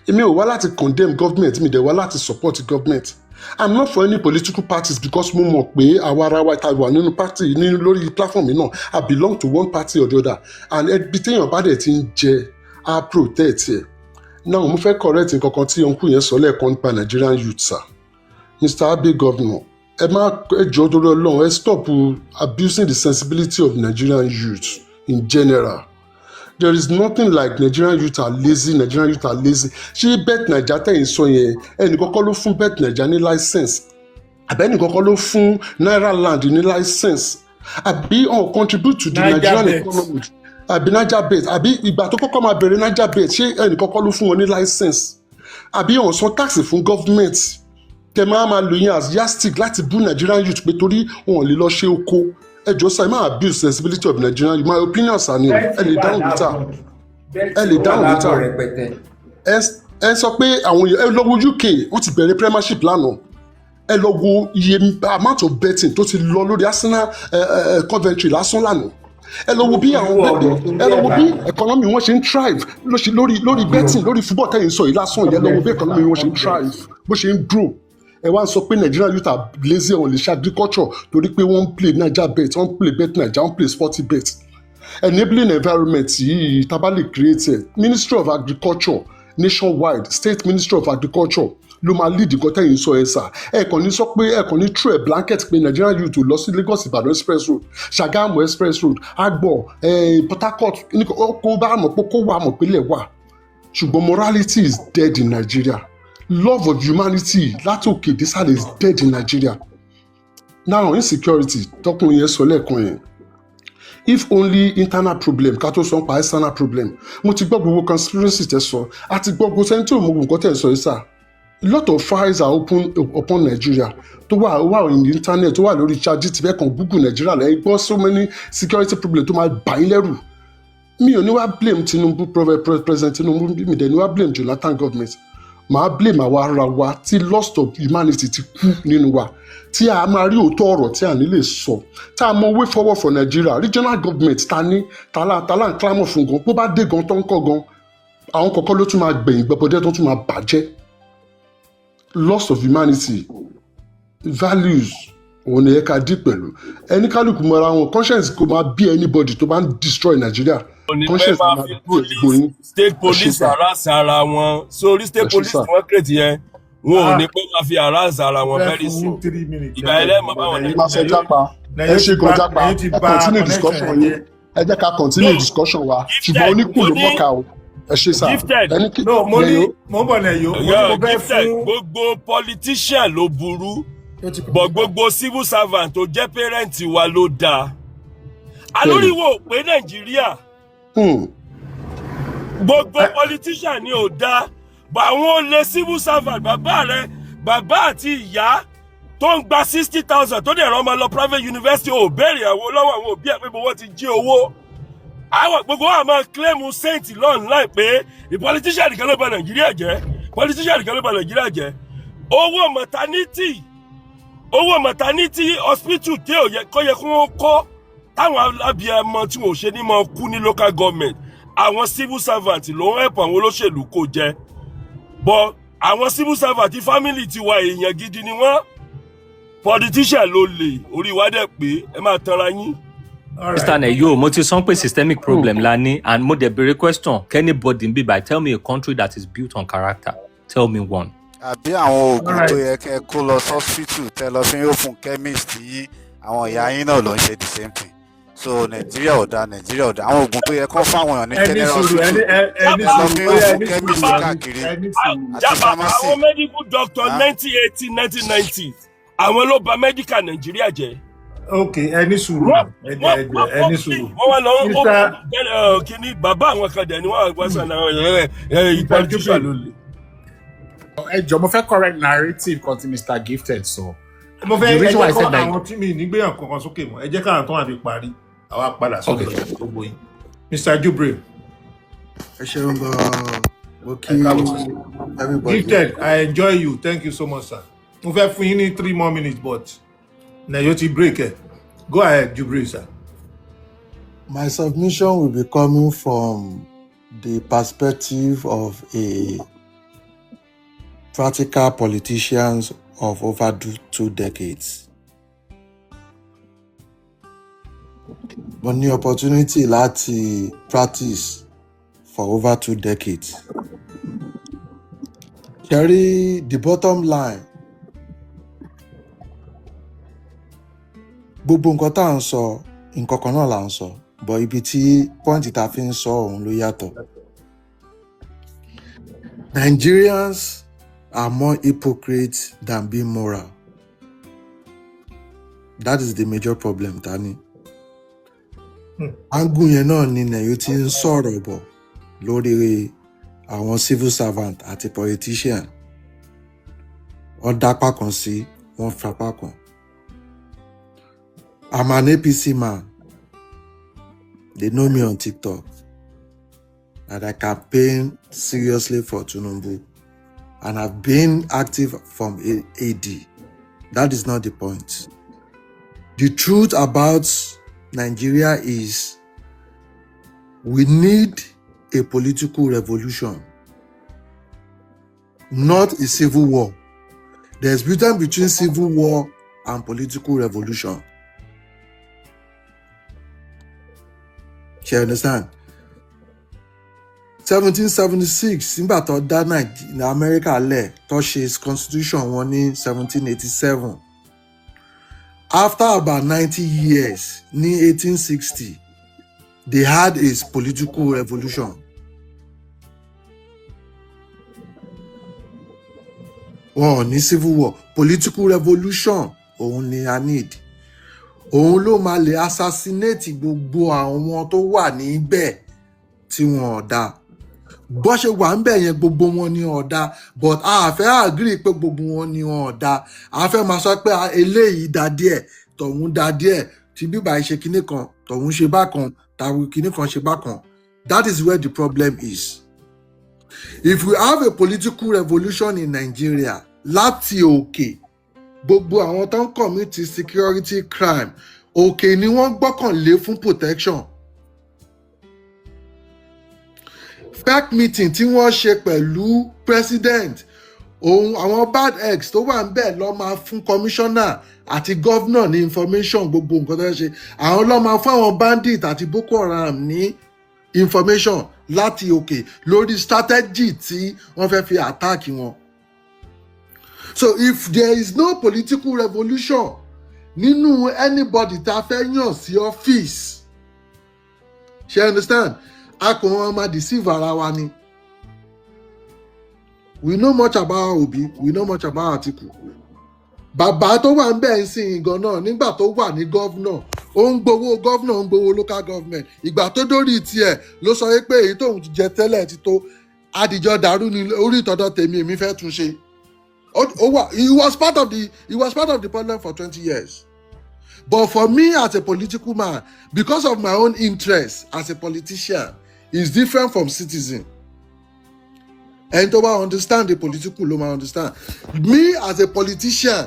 S: èmi ò wá láti condemn government mi dẹ̀ wá láti support government I'm not for any political parties because mo mọ̀ pé àwa ara wa ta wà nínú party nínú lórí platform mi náà I belong to one party or the other and ẹbí téèyàn bá dẹ̀ ti ń jẹ á protect ẹ̀ now mo fẹ́ correct nǹkan kan tí uncle yẹn sọ lẹ́ẹ̀kan nípa Nigerian youth sir Mr. Abe governor ẹ má ẹ jọ̀ọ́ torí Ọlọ́run ẹ stop abusing the sensibility of Nigerian youth in general. There is nothing like Nigerian youth are lazy. Ṣé Bet Naija tẹ̀yìn sọ yẹn ẹnì kọ́kọ́ ló fún Bet Naija ní license àbí ẹnì kọ́kọ́ ló fún Naira Land ní license àbí on contribute to the Nigerian economy àbí Naija Bet àbí ìgbà tó kọ́kọ́ máa bẹ̀rẹ̀ Naija Bet ṣé ẹnì kọ́kọ́ ló fún wọn ní license àbí on san tax fún government kẹ máa lò yín as yardstick láti bú Nigerian youth pé torí wọn lè lọ ṣe oko ẹ jọ sọ ẹ máa abuse sensibility of Nigerian youth my opinion sir ni o ẹ lè dáhùn later ẹ sọ pé àwọn ẹ lọ wo UK wọ́n ti bẹ̀rẹ̀ premiership lánàá ẹ lọ wo iye amount of betting tó ti lọ lórí Arsenal Coventry lásán lánàá ẹ lọ wo bí àwọn ẹ lọ wo bí economy wọn ṣe ń thrive lórí betting lórí football tẹ̀yìn sọ yìí lásán yẹn lọ wo bí economy wọn ṣe ń thrive bó ṣe ń grow ẹ wá sọ pé Nigerian youth are lazy on the agriculture torí pé wọ́n ń play Naija Bet wọ́n ń play Bet Naija wọ́n ń play sporty bet enabling environment yìí tabali created Ministry of Agriculture nationwide State Ministry of Agriculture ló máa lead nǹkan tẹ̀yìn sọ ẹ sà ẹ kàn ní sọ pé ẹ kàn ní true blanket pé Nigerian youth lọ sí Lagos Ìbàdàn express road Ṣàgámù express road Agbor Port Harcourt kó bá mọ̀ pé kó wà mọ̀ pé lẹ̀ wà ṣùgbọ́n morality is dead in Nigeria. Love of humanity látòkè désàlẹ̀ is dead in Nigeria. Now insecurity tọkùnrin yẹn sọ lẹ́ẹ̀kan yẹn if only internal problem ká tó sọ pa external problem mo ti gbọ́ gbogbo conspiracy tẹ́ sọ àti gbọ́ gbogbo sẹ́ni tí ò mọ gbogbo nǹkan tẹ́ sọ yìí sà a lot of files are open upon Nigeria tó wà in the internet tó wà lórí ChatGPT bẹ́ẹ̀ kan Google Nigeria lẹ́yìn gbọ́ so many security problem tó máa bà yín lẹ́rù mi ò ní wá blame Tinubu President Tinubu mi dẹ̀ ní wá blame Jonathan government màá blame àwa ara wa tí lost of humanity ti kú nínú wa tí a máa rí òótọ́ ọ̀rọ̀ tí a ní lè sọ tá a mọ way forward for Nigeria regional government ta ní tàlà ń clamor fún gan bó bá dé gan tó ń kọ́ gan àwọn kọ̀ọ̀kan ló tún máa gbẹ̀yìn gbẹ̀bọ̀dẹ́ tó tún máa bàjẹ́ lost of humanity values òun ni ẹ ká dí pẹ̀lú ẹni kálukú mọ́ra wọn conscience kò máa bí anybody tó bá ń destroy Nigeria conscience máa dúró ìdìbò yín.
I: State police harass ara wọn sórí state police wọn kírètì yẹn wọn ò ní pé máa fi harass ara wọn very soon ìgbà ẹlẹ́mọ̀ báwọn ní.
S: ẹ ṣe kan jápa ẹ continue discussion yẹn ẹ jẹ́ ká continue discussion wa ṣùgbọ́n oníkùn ló mọ́ka o ẹ ṣe sá ẹni
B: mo bọ̀ lẹ̀ yó mo bẹ́ fún.
I: gbogbo politician ló burú bọ̀ gbogbo civil servant tó jẹ́ parent wa ló dáa alóríwò pé Nàìjíríà gbogbo politician ni ò dáa bọ̀ àwọn olè civil servant bàbá àti ìyá tó ń gba 60,000 tó dẹ̀ rán ọmọ lọ private university ò béèrè àwọn lọ́wọ́ àwọn òbí ẹ̀ pé wọ́n ti jí owó àwọn gbogbo wa máa claim saint online pé politician nìkan ló bà Nàìjíríà jẹ́ owó maternity hospital tí ò yẹ kó wọ́n kọ́ táwọn alábìàmọ tí wọn ò ṣe ní máa kú ní local government àwọn civil servant ló ń help àwọn olóṣèlú kó jẹ but àwọn civil servant family ti wà èèyàn gidi ni wọ́n politician ló lè orí wa dẹ̀ pé ẹ máa tanra yín.
A: Mr. Neyo, mo ti sọ pé systemic problem la ní and mo dẹ̀ béèrè question anybody n bí by tell me a country that is built on character tell me one.
D: àbí àwọn oògùn tó yẹ kẹ́ kó lọ hospital tẹ́ lọ fi yóò fún chemist yín àwọn ìyá yín náà ló ń ṣe the same thing so Nàìjíríà ò dáa àwọn oògùn tó yẹ kó fáwọn èèyàn ní general hospital tẹ́ lọ fi yóò fún chemist káàkiri àti pharmacy.
I: àwọn medical doctor 1980 1990 àwọn ló bà medical Nàìjíríà jẹ́.
B: ok ẹni sùúrù.
I: wọ́n wá lọ kíní bàbá àwọn kan dẹ̀ ni wọ́n àgbà sàn náà politician ló lè.
P: Mo fẹ́ correct narrative kan tí Mr. Gifted sọ.
B: Mo fẹ́ ẹ jẹ́ kọ́ àwọn tí mi nígbéyàn kankan sókè mọ́ ẹ jẹ́ káwọn tó wà fi parí àwa padà sọ́dọ̀ gbogbo yìí. Mr. Jubril.
T: Ẹ ṣeun gan-an. Okay, everybody.
B: Gifted, I enjoy you. Thank you so much, sir. Mo fẹ́ fún yín ní 3 more minutes, but na yóò ti break ẹ. Go ahead, Jubril, sir.
T: My submission will be coming from the perspective of a practical politicians of over 2 decades. Mo ní opportunity láti practice for over 2 decades. Jerry, the bottom line, gbogbo nǹkan tá à ń sọ, nǹkan kan náà là ń sọ, but ibi tí pọ́ìntì tá a fi ń sọ òun ló yàtọ̀. Nigerians are more hypocrites than being moral. That is the major problem, Tani. Angu yẹn náà ni Nàìjíríà ti ń sọ̀rọ̀ bọ̀ lórí àwọn civil servant àti politician. Wọ́n dápá kan sí, wọ́n fapá kan. I'm an APC man. They know me on TikTok. And I campaign seriously for Tinubu. And I've been active from AD. That is not the point. The truth about Nigeria is we need a political revolution, not a civil war. There's difference between civil war and political revolution. You understand? 1776, nígbà tó dá America lẹ̀ tó ṣe constitution wọn ní 1787. After about 90 years, ní 1860, they had a political revolution. Wọn ò ní civil war. Political revolution, òun ni a need. Òun ló máa lè assassinate gbogbo àwọn tó wà níbẹ̀ tí wọn ò dá. Bó ṣe wà ń bẹ̀ yẹn gbogbo wọn ni ò dá, but a fẹ́ agree pé gbogbo wọn ni ò dá. A fẹ́ máa sọ pé eléyìí dá díẹ̀, tọ̀hún dá díẹ̀, tí bíbá ṣe kinní kan, tọ̀hún ṣe bákan, tàwọn kinní kan ṣe bákan. That is where the problem is. If we have a political revolution in Nigeria, láti òkè, gbogbo àwọn tó ń commit security crime, òkè ni wọ́n gbọ́kànlé fún protection. Fake meeting tí wọ́n ṣe pẹ̀lú president, òun àwọn bad eggs tó wà ń bẹ̀ lọ́ máa fún commissioner àti governor ní information gbogbo nǹkan tó ń ṣe. Àwọn lọ́ máa fún àwọn bandit àti Boko Haram ní information láti òkè lórí strategy tí wọ́n fẹ́ fi attack wọn. So if there is no political revolution nínú anybody tá fẹ́ yàn sí office, ṣe understand? A kò wọ́n máa deceive ara wa ni. We know much about Obi, we know much about Atiku. Bàbá tó wà ń bẹ̀ ń sìn gan náà nígbà tó wà ní governor, ó ń gbowó governor, ó ń gbowó local government. Ìgbà tó dórí tiẹ̀ ló sọ pé èyí tóun jẹ tẹ́lẹ̀ ti tó àdìjọ dàrú ní orí ìtọ́dọ̀ tèmi èmi fẹ́ tún ṣe. He was part of the problem for 20 years. But for me as a political man, because of my own interest as a politician, is different from citizen. And to understand the political law, I understand. Me as a politician,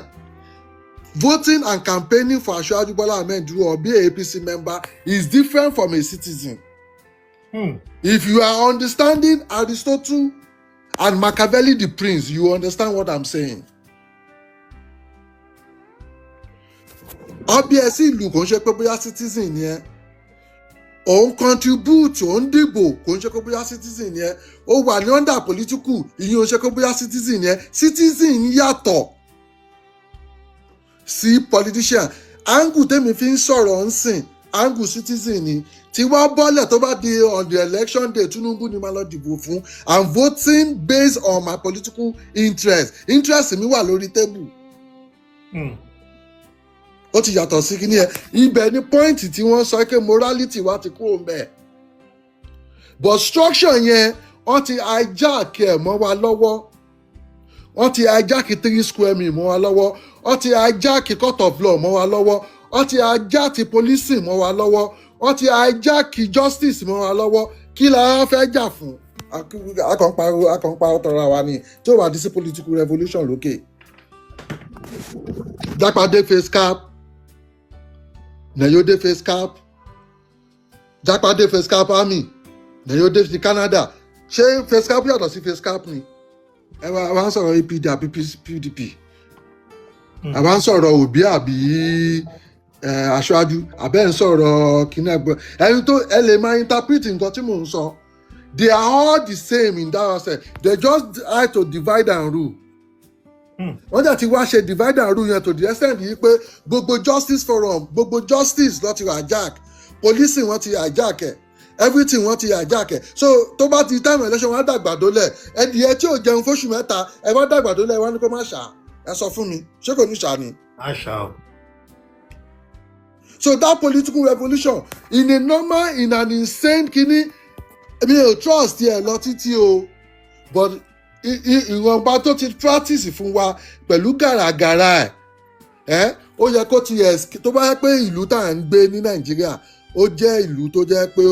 T: voting and campaigning for Asiwaju Bola Ahmed Tinubu or be an APC member is different from a citizen. If you are understanding Aristotle and Machiavelli the Prince, you understand what I'm saying. Obviously, ìlú kò ń ṣe pé bóyá citizen yẹn òun contribute òun dìbò kò ń ṣe pé bóyá citizen yẹn ó wà ní under political ìyẹn ò ń ṣe pé bóyá citizen yẹn citizen yàtọ̀ sí politician. Angle tèmi fi ń sọ̀rọ̀ ń sìn angle citizen ni tí wọ́n bọ́lẹ̀ tó bá di on the election day Tinubu ni máa lọ dìbò fún. I'm voting based on my political interest mi wà lórí table. Ó ti yàtọ̀ sí kíní ẹ ibẹ̀ ni point tí wọ́n sọ pé morality wa ti kúrò ńbẹ̀, but structure yẹn wọ́n ti hijack ẹ̀ mọ́ wa lọ́wọ́. wọ́n ti hijack 3 square mil mọ́ wa lọ́wọ́, wọ́n ti hijack court of law mọ́ wa lọ́wọ́, wọ́n ti hijack policing mọ́ wa lọ́wọ́, wọ́n ti hijack justice mọ́ wa lọ́wọ́. Kí la fẹ́ jà fún? Akànpariwo tọrọ wa ni tí ó wà dí sí political revolution lókè. Japa dé face cap, Neyo dé face cap, Japa dé face cap army, Neyo dé ti Canada. Ṣé face cap yàtọ̀ sí face cap ni? Ẹ wá ń sọ̀rọ̀ APD àbí PDP. Ẹ wá ń sọ̀rọ̀ Obi àbí Aṣáájú. Àbẹ́ ń sọ̀rọ̀ kíní ẹgbẹ́. Ẹni tó ẹ lè máa interpret nǹkan tí mò ń sọ. They are all the same in that aspect. They just try to divide and rule. Wọ́n dẹ̀ ti wá ṣe divide and rule yẹn to the extent yìí pé gbogbo justice forum, gbogbo justice ló ti hijack, policing wọ́n ti hijack ẹ̀, everything wọ́n ti hijack ẹ̀. So tó bá ti time election wọ́n á dàgbàdo lẹ̀, ẹdìyẹ tí ò jẹun fóṣù mẹ́ta ẹ wá dàgbàdo lẹ̀ wọ́n ní kó má ṣá. Ẹ sọ fún mi, ṣé kò ní ṣá ni?
B: Àṣà o.
T: So that political revolution in a normal, in an insane kini, mi ò trust yẹ lọ títí o, but ìwọ̀nba tó ti practice fún wa pẹ̀lú gàràgàrà ẹ̀ ó yẹ kó ti tó bá yẹ pé ìlú tá à ń gbé ní Nàìjíríà ó jẹ́ ìlú tó jẹ́ pé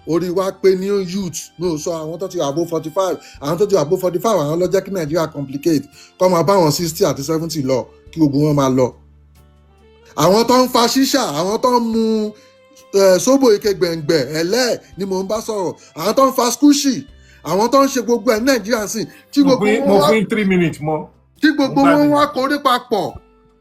T: orí wa pé ní youth mi ò sọ àwọn tó ti above 45, àwọn tó ti above 45 àwọn ló jẹ́ kí Nàìjíríà complicate kọ́ máa bá wọn 60 àti 70 lọ kí gbogbo wọn máa lọ. Àwọn tó ń fa ṣíṣà, àwọn tó ń mu sóbò ike gbẹ̀ngbẹ̀ ẹ̀lẹ́ ni mò ń bá sọ̀rọ̀, àwọn tó ń fa skúṣì, àwọn tó ń ṣe gbogbo ẹ̀ Nàìjíríà sí tí gbogbo wọn
B: mo fún 3 minutes mọ́.
T: Tí gbogbo wọn wá kórí papọ̀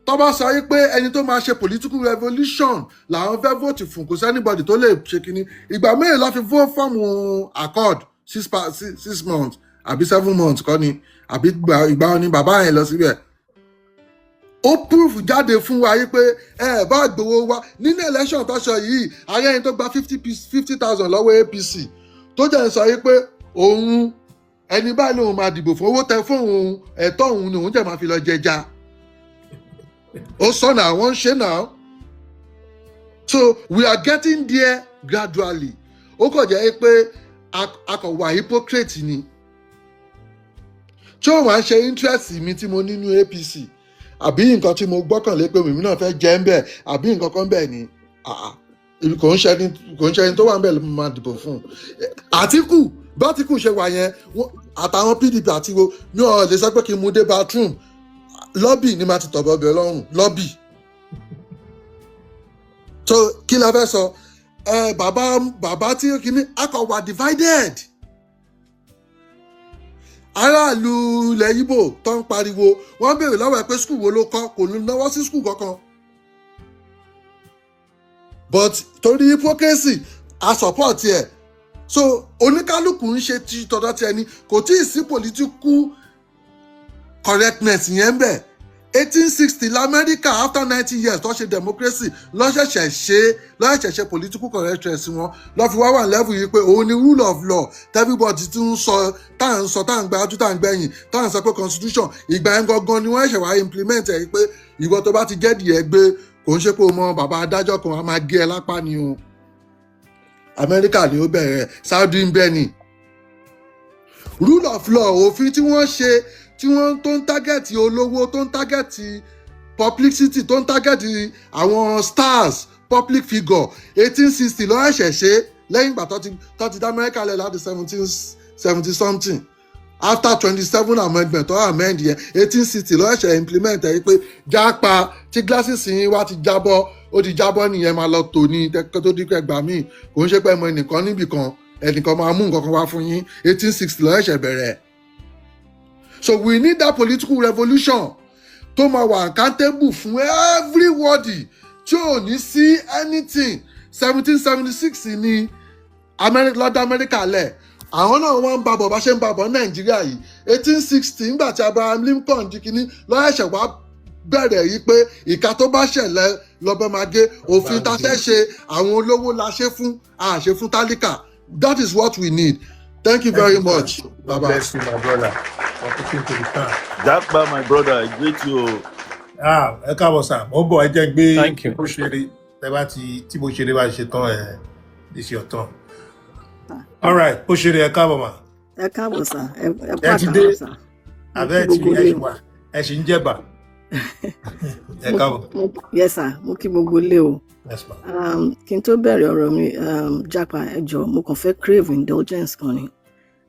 T: tó bá sọ pé ẹni tó máa ṣe political revolution làwọn fẹ́ vote fún, kò sí anybody tó lè ṣe kínní. Ìgbà mẹ́rin la fi fọ́ọ̀mù accord 6 months àbí 7 months kọ́ ni àbí ìgbà wọn ni bàbá yẹn lọ síbẹ̀. Ó proof jáde fún wa yìí pé ẹ bá gbowó wa nínú election tó sọ yìí ààrẹ yẹn tó gba 50,000 lọ́wọ́ APC tó jẹ́ sọ yìí pé òun ẹni báyìí lòun máa dìbò fún owó tẹ fún òun ẹ̀tọ́ òun ni òun jẹ́ máa fi lọ jẹja. Ó sọ náà wọ́n ń ṣe náà. So we are getting there gradually. Ó kàn jẹ́ pé a kàn wà hypocrite ni. Tí ó máa ń ṣe interest mi tí mo ní nínú APC àbí nǹkan tí mo gbọ́kànlé pé mímí náà fẹ́ jẹ́ ń bẹ̀ àbí nǹkan kan bẹ̀ ni kò ń ṣe ẹni tó wà ń bẹ̀ ló máa dìbò fún. Àtíkù bátìkù ṣe wà yẹn àtàwọn PDP àti wo mi ò lè sọ pé kí n mú dé bathroom lọ́bì ni máa ti tọ̀bọ̀ ọbẹ̀ lọ́rùn lọ́bì. So kí la fẹ́ sọ bàbá tí kìíní akọ̀ wà divided. Aráàlú ilẹ̀ Ìgbò tó ń pariwo wọ́n béèrè lọ́wọ́ ẹ pé skul wo ló kọ́ kò ní náwó sí skul kankan. But torí hypocrisy a support ẹ̀ so oníkálukú ń ṣe ti tọ̀dọ̀ ti ẹni kò tí ì sí political correctness yẹn bẹ̀. 1860 lamẹ́ríkà after 90 years tó ṣe democracy lọ́ṣẹ̀ṣẹ̀ ṣe political correctness wọn lọ́ fi wá wà level yìí pé òun ni rule of law everybody ti ń sọ tá à ń gbájú tá à ń gbẹ̀yìn tá à ń sọ pé constitution ìgbà yẹn gangan ni wọ́n ṣẹ̀ wá implement ẹ̀ pé ìwọ tó bá ti jẹ́ díẹ̀ gbé kò ń ṣe pé o mọ bàbá adájọ́ kan a máa gé ẹ lápá ni o. Amẹ́ríkà ni ó bẹ̀rẹ̀ Saudi ń bẹ ni. Rule of law òfin tí wọ́n ṣe tí wọ́n tó ń tágẹ́ẹ̀tì olówó tó ń tágẹ́ẹ̀tì publicity tó ń tágẹ́ẹ̀tì àwọn stars public figure 1860 lọ́wọ́ ẹ̀ṣẹ̀ ṣe lẹ́yìn ìgbà tó ti dá Amẹ́ríkà lẹ̀ láti 1770 something after 27 amendment tó amend yẹn 1860 lọ́wọ́ ẹ̀ṣẹ̀ implement ẹ̀ pé jápa tí glasses yín wá ti jábọ́ ó ti jábọ́ nìyẹn máa lọ tò ní tó dípẹ́ gbà míì kò ń ṣe pé ẹmọ ẹnìkan níbìkan ẹnìkan máa mú nǹkan kan wá fún yín 1860 lọ́wọ́ ẹ̀ṣẹ̀ bẹ̀rẹ̀. So we need that political revolution tó máa wà accountable fún everybody tí ò ní sí anything 1776 ní lọ́dọ̀ Amẹ́ríkà lẹ̀ àwọn náà wọ́n ń babọ̀ bá ṣe ń babọ̀ Nàìjíríà yìí 1860 nígbà tí Abraham Lincoln di kínní lọ́wọ́ ẹ̀ṣẹ̀ wá bẹ̀rẹ̀ yìí pé ìka tó bá ṣẹlẹ̀ lọ́bẹ̀ máa gé òfin tá a fẹ́ ṣe àwọn olówó la ṣe fún àṣẹ fún tálíkà. That is what we need. Thank you very much.
B: God bless you, my brother, for taking to the time.
U: Japa, my brother, I greet you.
B: Ẹ káàbọ̀ sà, mo bọ̀ ẹ jẹ́ gbé bó ṣeré tí bó ṣeré bá ṣe tán this your turn. All right, bó ṣeré ẹ káàbọ̀ mà.
V: Ẹ káàbọ̀ sà, ẹ
B: ti dé Abẹ́ ti ẹ ṣì ń jẹ̀bà. Ẹ káàbọ̀.
G: Yes sir, mo kí gbogbo ilé o.
B: Yes ma.
G: Kí n tó bẹ̀rẹ̀ ọ̀rọ̀ mi, Japa ẹ jọ̀ọ́ mo kàn fẹ́ crave indulgence kan ni,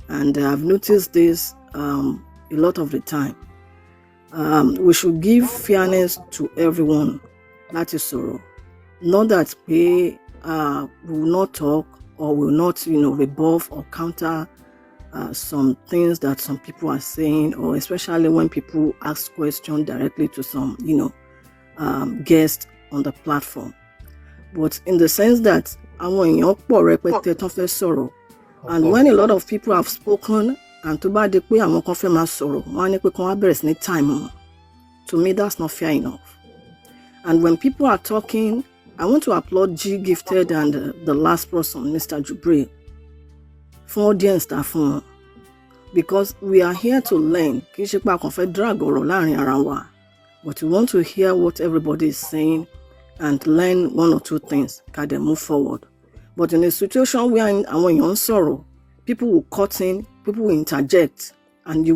G: and I've noticed this a lot of the time. We should give fairness to everyone láti sọ̀rọ̀. Not that we will not talk or will not, rebuff or counter some things that some people are saying, or especially when people ask questions directly to some, guests on the platform. But in the sense that àwọn èèyàn pọ̀ rẹpẹtẹ tán fẹ́ sọ̀rọ̀, and when a lot of people have spoken, and tó bá di pé àwọn kan fẹ́ máa sọ̀rọ̀, wọ́n á ní pé kí wọ́n bẹ̀rẹ̀ sí ní time wọn. To me, that's not fair enough. And when people are talking, I want to applaud G Gifted and the last person, Mr. Jubril, for audience that fún, because we are here to learn. Kì í ṣe pé a kàn fẹ́ drag ọ̀rọ̀ láàrin ara wa, but we want to hear what everybody is saying and learn one or two things. Ká dẹ̀ move forward. But in a situation where àwọn èèyàn ń sọ̀rọ̀, people will cut in, people will interject, and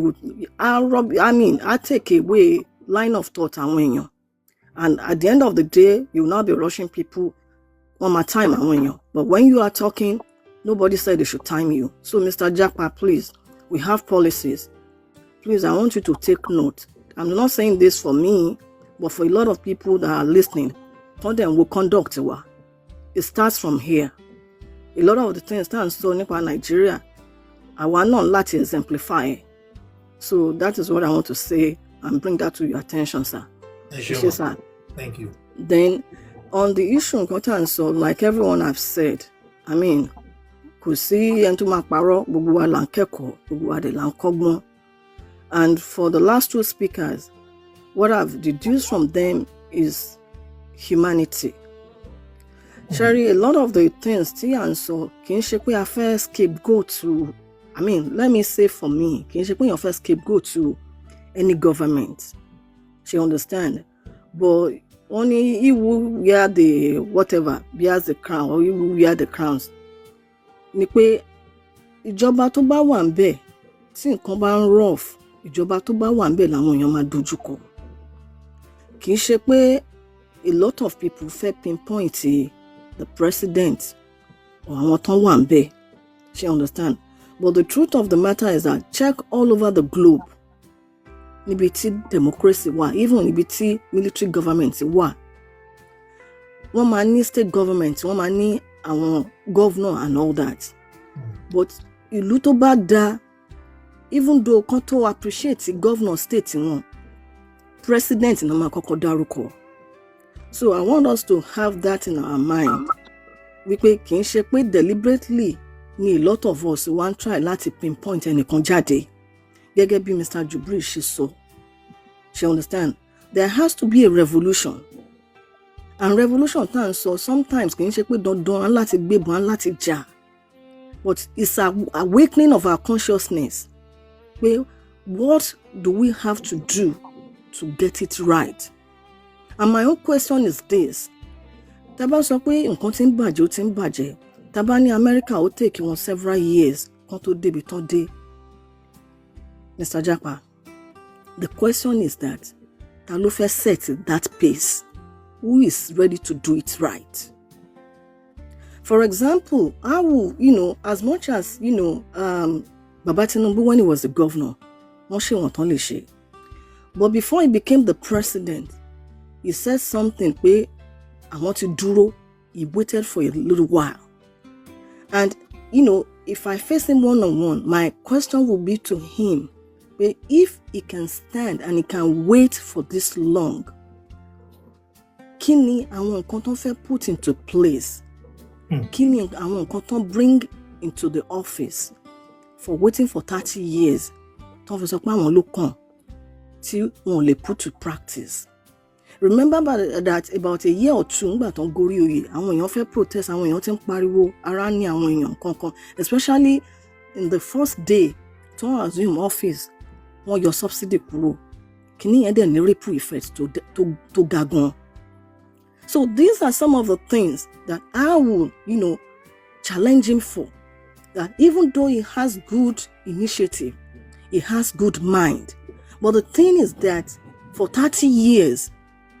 G: I take away line of thought àwọn èèyàn. And at the end of the day, you will now be rushing people one more time. But when you are talking, nobody said they should time you. So Mr. Japa, please, we have policies. Please, I want you to take note. I'm not saying this for me, but for a lot of people that are listening. Them will conduct it. It starts from here. A lot of the things stand so nípa Nigeria, I want not let it exemplify. So that is what I want to say and bring that to your attention, sir.
B: Sure. Thank you.
G: Then, on the issue of so like everyone have said, I mean, kò sí ẹni tó máa parọ́, gbogbo wa là ń kẹ́kọ̀ọ́, gbogbo wa dẹ̀ là ń kọ́gbọ́n. And for the last two speakers, what I've deduced from them is humanity. Sherry, a lot of the things tí à ń sọ kì í ṣe pé a fẹ́ scapegoat to, I mean, let me say for me, kì í ṣe pé èèyàn fẹ́ scapegoat to any government. She understand, but only he will wear the whatever, bears the crown, or he will wear the crowns. Ni pé ìjọba tó bá wà ńbẹ̀, tí nǹkan bá ń rough, ìjọba tó bá wà ńbẹ̀ làwọn èèyàn máa dojú kọ. Kì í ṣe pé a lot of people fẹ́ pinpoint the president or àwọn tán wà ńbẹ̀. She understand, but the truth of the matter is that check all over the globe. Níbi tí democracy wà, even níbi tí military government wà, wọ́n máa ní state government, wọ́n máa ní àwọn governor and all that. But ìlú tó bá dá, even though kan tó appreciate governor state wọn, president ní wọ́n máa kọ́kọ́ dárúkọ. So I want us to have that in our mind. Wípé kì í ṣe pé deliberately ni a lot of us want try láti pinpoint ẹnìkan jáde. Gẹ́gẹ́ bí Mr. Jubril ṣe sọ. She understand. There has to be a revolution. And revolution tan so sometimes kì í ṣe pé dandan láti gbébọn láti jà. But it's an awakening of our consciousness. Pé what do we have to do to get it right? And my own question is this. Tá bá sọ pé nǹkan tí ń bàjẹ́ ó ti ń bàjẹ́. Tá bá ní America ó take wọn several years kan tó débi tán dé. Mr. Japa, the question is that ta ló fẹ́ set that pace? Who is ready to do it right? For example, I will, as much as, Baba Tinubu, when he was the governor, wọ́n ṣe wọ́n tán lè ṣe. But before he became the president, he said something pé àwọn ti dúró. He waited for a little while. And, if I face him one-on-one, my question will be to him, if he can stand and he can wait for this long, kí ni àwọn nǹkan tó fẹ́ put into place? Kí ni àwọn nǹkan tó bring into the office for waiting for 30 years? Tó fẹ́ sọ pé àwọn ló kàn tí wọ́n lè put to practice. Remember that about a year or two, ngbà tán gorí oyè, àwọn èèyàn fẹ́ protest, àwọn èèyàn ti ń pariwo, ara ní àwọn èèyàn kankan, especially in the first day tó assume office, wọ́n yọ subsidy kúrò. Kìíní yẹn dẹ̀ ní ripple effect tó ga gan. So these are some of the things that I will, challenge him for. That even though he has good initiative, he has good mind, But the thing is that for 30 years,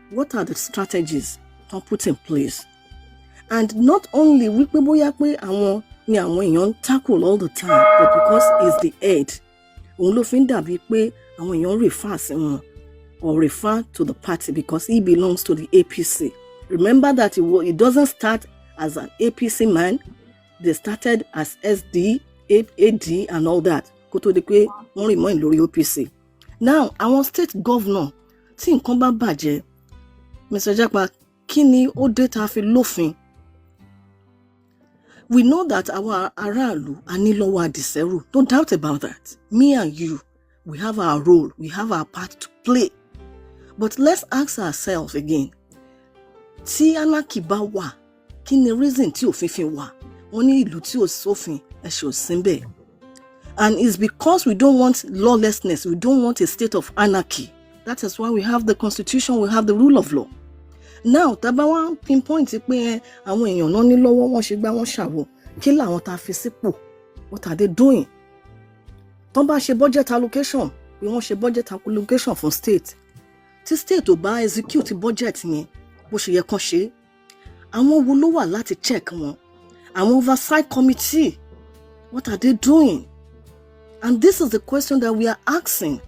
G: what are the strategies to put in place? And not only wípé bóyá pé àwọn ni àwọn èèyàn tackle all the time, but because he's the head, òun ló fi ń dàbí pé àwọn èèyàn refer sí wọn or refer to the party because he belongs to the APC. Remember that it doesn't start as an APC man. They started as SD, AD and all that. Kó tó di pé wọ́n remain lórí APC. Now, our state governor, tí nǹkan bá bàjẹ́, Mr. Japa, kí ni ó dé tá fi lófin? We know that our aráàlú anílọ́wọ́ àdìsẹ́rù, no doubt about that. Me and you, we have our role, we have our part to play. But let's ask ourselves again, tí anarchy bá wà, kí ni reason tí òfin fi wà? Wọ́n ní ìlú tí ò sófin, ẹ̀ṣẹ̀ ò sí ńbẹ̀. And it's because we don't want lawlessness, we don't want a state of anarchy. That is why we have the constitution, we have the rule of law. Now, taba wa pinpoint pé àwọn èèyàn náà ní lọ́wọ́ wọ́n ṣe gbá wọ́n ṣàwò. Kí làwọn tá fi sípò? What are they doing? Tọ́n bá ṣe budget allocation, pé wọ́n ṣe budget allocation for state. Tí state ò bá execute budget yẹn, bó ṣe yẹ kán ṣe. Àwọn wo ló wà láti check wọn? Àwọn oversight committee, what are they doing? And this is the question that we are asking.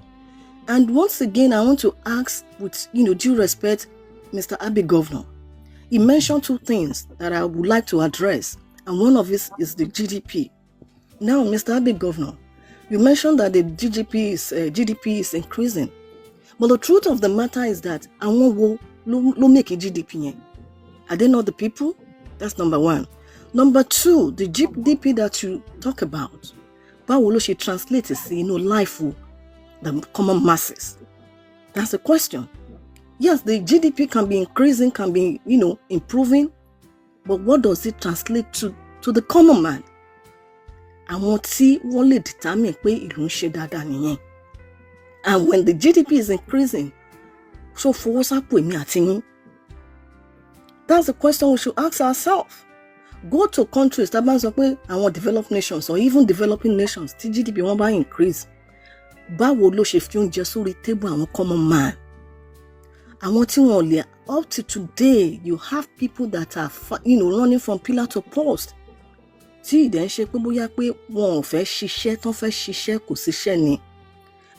G: And once again, I want to ask with, due respect, Mr. Abbey Governor. He mentioned two things that I would like to address, and one of it is the GDP. Now, Mr. Abbey Governor, you mentioned that the GDP is increasing, but the truth of the matter is that àwọn wo ló make a GDP yẹn? Are they not the people? That's number one. Number two, the GDP that you talk about, báwo ló ṣe translate sí life of the common masses? That's the question. Yes, the GDP can be increasing, can be, improving, but what does it translate to the common man? Àwọn tí wọ́n lè determine pé ìlú ń ṣe dáadáa nìyẹn. And when the GDP is increasing, so fowó sápò èmi àti yín. That's the question we should ask ourselves. Go to countries that bá ń sọ pé àwọn developed nations or even developing nations, tí GDP wọn bá increase, báwo ló ṣe fi oúnjẹ sórí table àwọn common man? Àwọn tí wọn lè, up to today, you have people that are, running from pillar to post. Tí ìdẹ̀ ń ṣe pé bóyá pé wọn ò fẹ́ ṣiṣẹ́, tán fẹ́ ṣiṣẹ́ kò síṣẹ́ ni.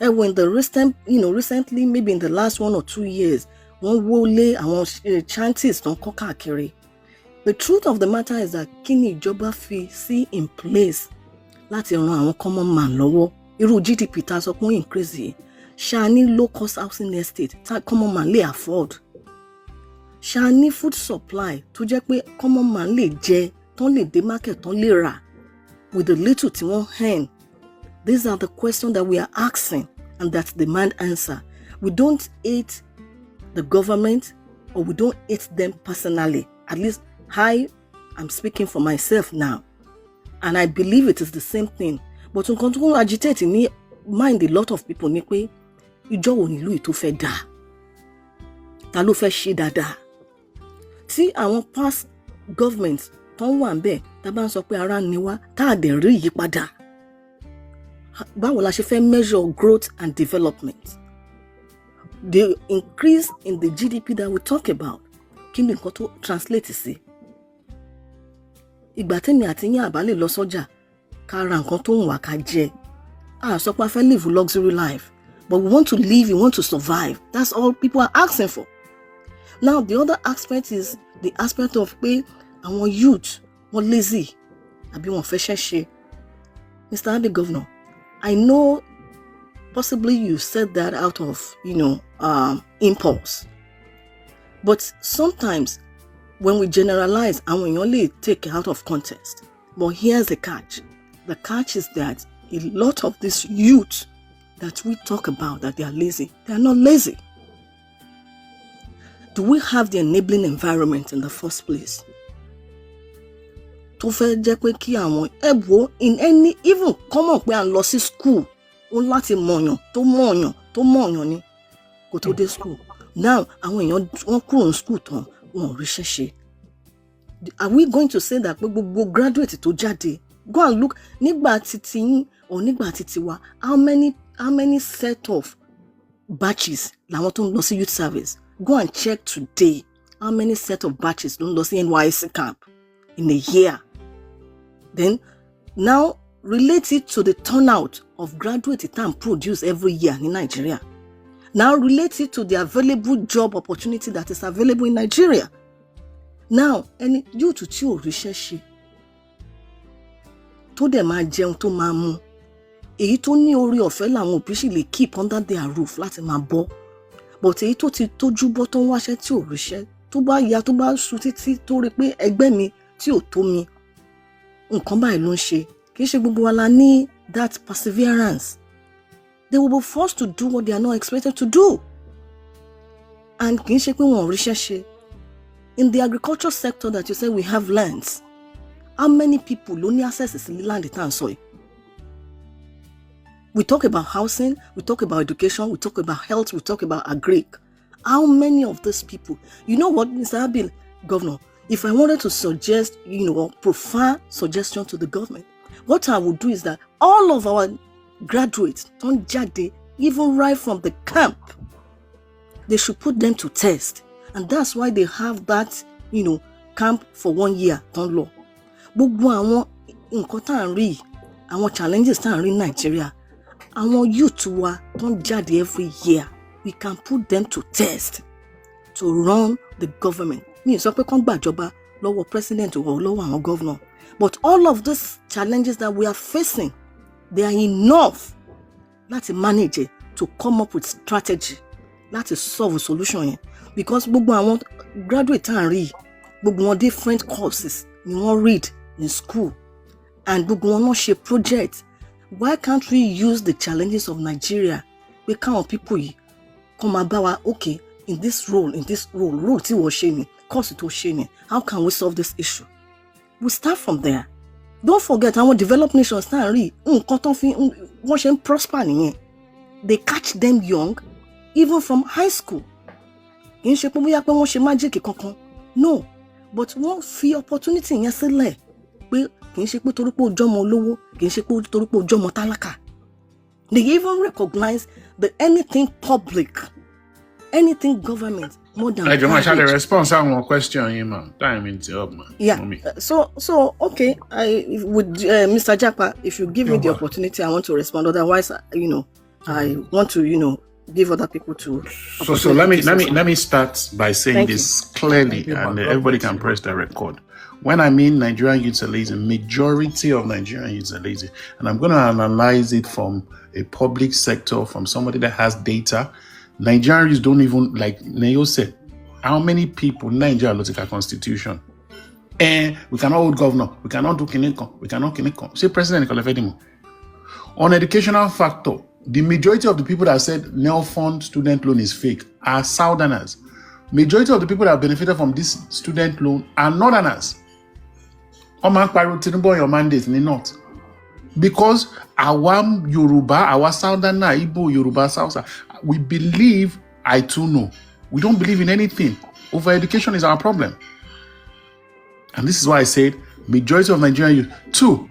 G: When the recently, maybe in the last 1 or 2 years, wọ́n wọlé àwọn chances tán kọ́ káàkiri. The truth of the matter is that kí ni ìjọba fi sí in place láti ran àwọn common man lọ́wọ́? Irú GDP tá sọ pé ó increase yìí. Ṣá ní low cost housing estate tá common man lè afford? Ṣá ní food supply tó jẹ́ pé common man lè jẹ, tán lè dé market, tán lè rà with the little tí wọ́n earn? These are the questions that we are asking and that demand answer. We don't hate the government or we don't hate them personally. At least I'm speaking for myself now. And I believe it is the same thing. But nǹkan tó ń agitate ní mind a lot of people ni pé ìjọ wo nílùú tó fẹ́ dá? Ta ló fẹ́ ṣe dáadáa? Tí àwọn past governments tó ń wà ńbẹ̀ tá bá ń sọ pé ara ni wá, tá a dẹ̀ rí ìyípadà. Báwo la ṣe fẹ́ measure growth and development? The increase in the GDP that we talk about, kí ni nǹkan tó translate sí? Ìgbà tẹ́mi àti yín àbá lè lọ sọ́jà ká ra nǹkan tó ń wà ká jẹ. Sọ pé a fẹ́ live luxury life, but we want to live, we want to survive. That's all people are asking for. Now, the other aspect is the aspect of pé àwọn youth wọ́n lazy àbí wọ́n fẹ́ ṣẹ́ṣe. Mr. Abbey Governor, I know possibly you said that out of, impulse. But sometimes when we generalize, àwọn èèyàn lè take out of context. But here's the catch. The catch is that a lot of these youth that we talk about, that they are lazy, they are not lazy. Do we have the enabling environment in the first place? Tó fẹ́ jẹ́ pé kí àwọn ẹ̀bùn in any, even common pé à ń lọ sí school, ó láti mọ̀yàn tó mọ̀yàn ni kò tó dé school. Now, àwọn èèyàn wọ́n kúrò ní school tán, wọn ò ríṣẹ́ ṣe. Are we going to say that gbogbo graduate tó jáde, go and look nígbà títí yín or nígbà títí wa, how many set of batches làwọn tó ń lọ sí youth service. Go and check today how many set of batches ló ń lọ sí NYSC camp in a year. Then now relate it to the turnout of graduates that are produced every year in Nigeria. Now relate it to the available job opportunity that is available in Nigeria. Now, any youth tí ò ríṣẹ́ ṣe tó dẹ̀ máa jẹun tó máa mu, èyí tó ní orí ọ̀fẹ́ làwọn òbí sì lè keep under their roof láti máa bọ́. But èyí tó ti tójú bọ́ tó ń wáṣẹ́ tí ò ríṣẹ́, tó bá ya tó bá sùn títí tó rí pé ẹgbẹ́ mi tí ò tó mi, nǹkan báyìí ló ń ṣe. Kì í ṣe gbogbo wa la ní that perseverance. They will be forced to do what they are not expected to do. And kì í ṣe pé wọn ò ríṣẹ́ ṣe. In the agriculture sector that you say we have lands, how many people ló ní access sí land tá à ń sọ yìí? We talk about housing, we talk about education, we talk about health, we talk about agri. How many of these people? You know what, Mr. Abil, Governor, if I wanted to suggest, prefer suggestion to the government, what I would do is that all of our graduates, don't jade, even right from the camp, they should put them to test. And that's why they have that, camp for 1 year, don't law. Gbogbo àwọn nǹkan tá à ń rí, àwọn challenges tá à ń rí Nigeria, àwọn youth wa don't jade every year. We can put them to test to run the government. Mi sọ pé kán gbàjọba lọ́wọ́ president or lọ́wọ́ àwọn governor. But all of these challenges that we are facing, they are enough láti manage it, to come up with strategy láti solve a solution yẹn. Because gbogbo àwọn graduate tá à ń rí, gbogbo wọn different courses ni wọ́n read in school, and gbogbo wọn náà ṣe project. Why can't we use the challenges of Nigeria? We káwọn people yìí kọ́ máa bá wa, okay, in this role tí wọ́n ṣe ni, course tó ṣe ni, how can we solve this issue? We start from there. Don't forget, our developed nations tá à ń rí, nǹkan tó fi wọ́n ṣe ń prosper nìyẹn. They catch them young, even from high school. Kì í ṣe pé bóyá pé wọ́n ṣe magic kankan. No, but wọ́n fi opportunity yẹn sílẹ̀ pé kì í ṣe pé torí pé ó jọmọ olówó, kì í ṣe pé torí pé ó jọmọ tálákà. They even recognize that anything public, anything government, more than
C: I don't have a response to one question, man. Time into up, man.
G: Yeah. So okay. I would, Mr. JAPA, if you give me the opportunity, I want to respond. Otherwise, I want to, give other people to.
C: So let me start by saying this clearly, and everybody can press the record. When I mean Nigerian youths are lazy, majority of Nigerian youths are lazy, and I'm going to analyze it from a public sector, from somebody that has data. Nigerians don't even, like Neo said, how many people in Nigeria look at our constitution? And we cannot hold governor, we cannot do Kineko, we cannot Kineko. Say President Nicolefedimo. On educational factor, the majority of the people that said Neo-Fund student loan is fake are Southerners. Majority of the people that have benefited from this student loan are Northerners. Oman Paro Tinubu your mandate in the North. Because our Yoruba, our Southerner, Igbo, Yoruba, South, we believe, I too know, we don't believe in anything. Over education is our problem. And this is why I said, majority of Nigerian youth. Two,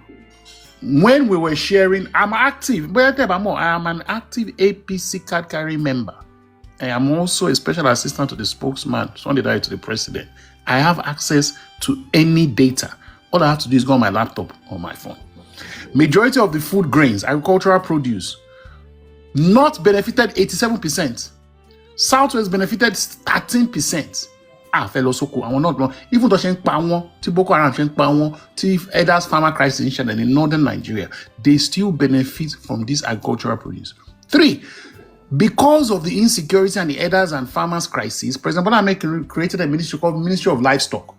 C: when we were sharing, I'm active. I am an active APC card carrying member. I am also a special assistant to the spokesman, Sunday to the president. I have access to any data. All I have to do is go on my laptop or my phone. Majority of the food grains, agricultural produce, North benefited 87%. Southwest benefited 13%. Fellow Soko, I will not even though Shen Pawon, Boko Haram Shen Pawon, Elders farmer crisis in northern Nigeria, they still benefit from this agricultural produce. 3, because of the insecurity and the elders and farmers crisis, President Bola Ahmed created a ministry called Ministry of Livestock.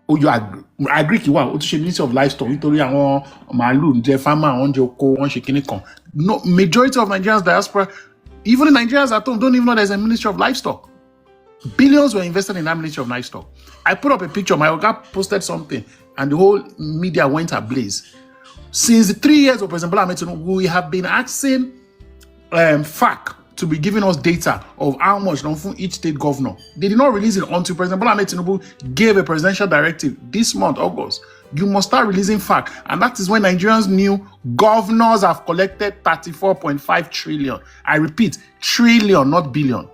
C: Oh, you agree? You want to Ministry of Livestock? No, majority of Nigerians diaspora, even the Nigerians at home, don't even know there's a Ministry of Livestock. Billions were invested in that Ministry of Livestock. I put up a picture. My Oga posted something, and the whole media went ablaze. Since the 3 years of President Bola Ahmed Tinubu, we have been asking FAC to be giving us data of how much from each state governor. They did not release it until President Bola Ahmed Tinubu gave a presidential directive this month, August,
P: You must start releasing facts. And that is when Nigerians knew governors have collected 34.5 trillion. I repeat, trillion, not billion.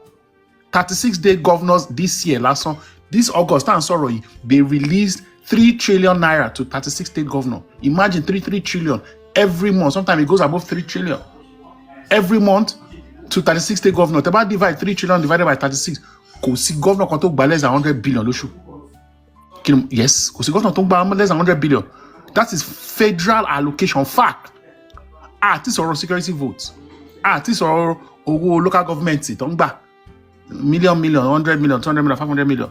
P: 36-day governors this year, last one, this August, and sorry, they released 3 trillion naira to 36 state governor. Imagine 3 trillion every month. Sometimes it goes above 3 trillion every month to 36 state governor. About divide 3 trillion divided by 36. Kò sí governor kan tó gba less than 100 billion lóṣù. Yes, kò sí governor tó gba less than 100 billion. That is federal allocation. Fact. This is security votes. This is local government tó ń gbà. Million, 100 million, 200 million, 500 million.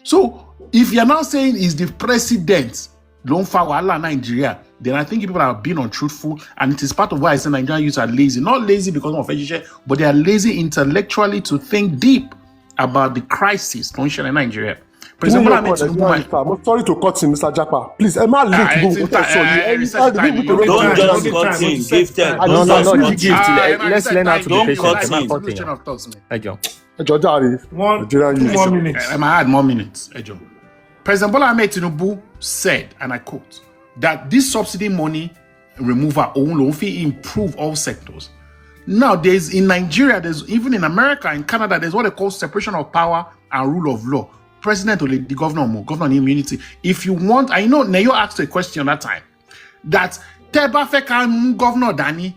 P: So, if you're now saying is the president don't follow Nigeria, then I think people are being untruthful, and it is part of why I say Nigerian youths are lazy. Not lazy because of education, but they are lazy intellectually to think deep about the crisis in Nigeria.
S: President Bola Ahmed Tinubu. I'm sorry to cut him, Mr. Japa. Please, am I linked to
A: don't just cut him. Gifted.
F: No, gifted. Let's learn how to be patient. Thank you.
S: One more minute.
P: I might add more minutes. President Bola Ahmed Tinubu said, and I quote, that this subsidy money removal will improve all sectors. Now, there's in Nigeria, there's even in America, in Canada, there's what they call separation of power and rule of law. President or the governor immunity. If you want, I know Neyo asked a question that time that Teba Feka governor Dani.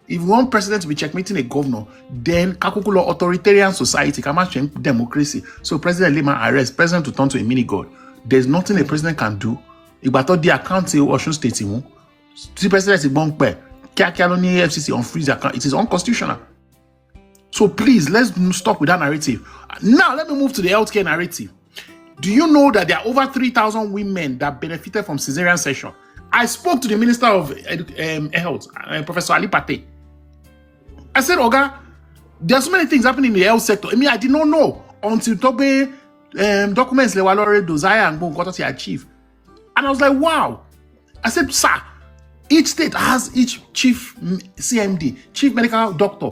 P: If you want president to be checkmating a governor, then Kakukulo authoritarian society, Kamash democracy. So President Lima arrest, president to turn to a mini god. There's nothing a president can do. If I thought the account of Osun State, the president is bon pay. Kiakialoni FCC on freeze account. It is unconstitutional. So please, let's stop with that narrative. Now, let me move to the healthcare narrative. Do you know that there are over 3,000 women that benefited from cesarean section? I spoke to the Minister of Health, Professor Ali Pate. I said, Oga, there are so many things happening in the health sector. I mean, I did not know until Tobe documents le walore desire and what he achieved. And I was like, wow. I said, sir, each state has each chief CMD, chief medical doctor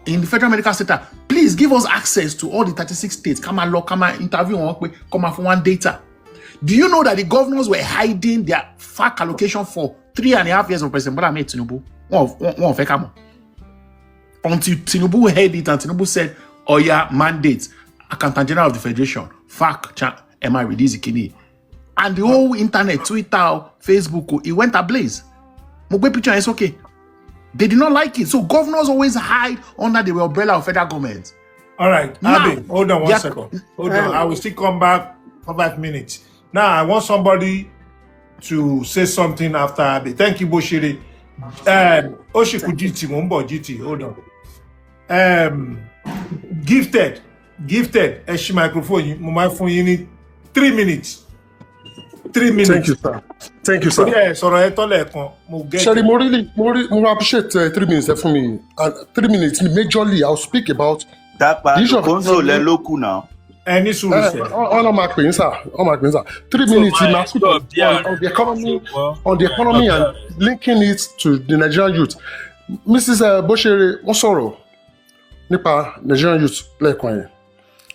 P: in the federal medical center. Please give us access to all the 36 states. Come and log, come and interview, come and for one data. Do you know that the governors were hiding their FAC allocation for 3.5 years of President Bola Ahmed Tinubu? Until Tinubu heard it and Tinubu said, oh yeah, mandate, Accountant General of the Federation, FAC, am I release Kini? And the whole internet, Twitter, Facebook, it went ablaze. Mugbe picture is okay. They did not like it. So governors always hide under the umbrella of federal government.
B: All right, Abi, hold on one second. Hold on. I will still come back for 5 minutes. Now, I want somebody to say something after Abi. Thank you, Boshiri. Oshiku GT, Mumbo GT, hold on. Gifted, Eshi microphone, my phone, you need 3 minutes. 3 minutes.
S: Thank you, sir. Thank you, sir. Sherry, more appreciate 3 minutes for me. And 3 minutes, majorly, I'll speak about
U: the issue of now.
B: Any solution?
S: On my queen, sir. 3 minutes on the economy and linking it to the Nigerian youth. Mrs. Boshere, what's sorrow? Nipa Nigerian youth, like one.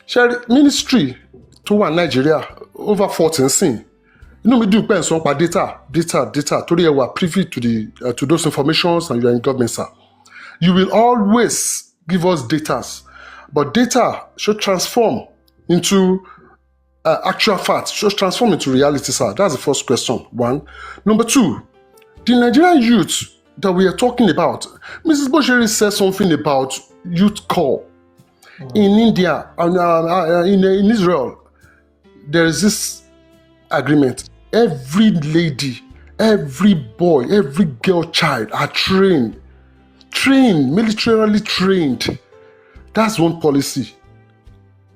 S: Sherry, ministry to Nigeria over 14 sin. You know, we do depends on data. Today, you are privy to those informations and you are in government, sir. You will always give us data, but data should transform into actual facts, should transform into reality, sir. That's the first question. One. Number two, the Nigerian youth that we are talking about. Mrs. Bosheri said something about youth corps in India and in Israel. There is this agreement. Every lady, every boy, every girl child are trained, militarily trained. That's one policy.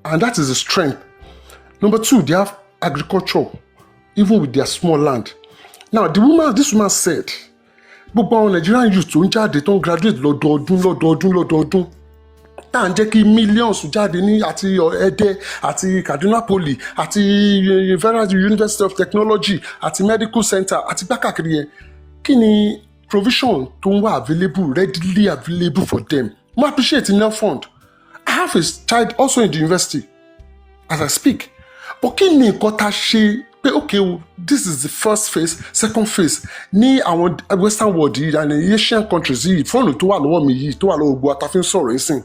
S: And that is the strength. Number two, they have agriculture, even with their small land. Now, this woman said, gbogbo Nigerian youth tó ń jáde tó ń graduate lọ́dọọdún. Tá à ń jẹ́ kí millions jáde ní àti Ẹdẹ àti Kaduna Poly àti University of Technology àti Medical Center àti gbákàkiri yẹn. Kí ni provision tó ń wà readily available for them? Mo appreciate in that fund. I have a child also in the university as I speak. But kí ni nǹkan tá ṣe pé okay, this is the first phase, second phase ní àwọn western world yìí and Asian countries yìí fóònù tó wà lọ́wọ́ mi yìí tó wà lọ́wọ́ gbogbo àtàfin sọ̀rọ̀ ẹ̀sìn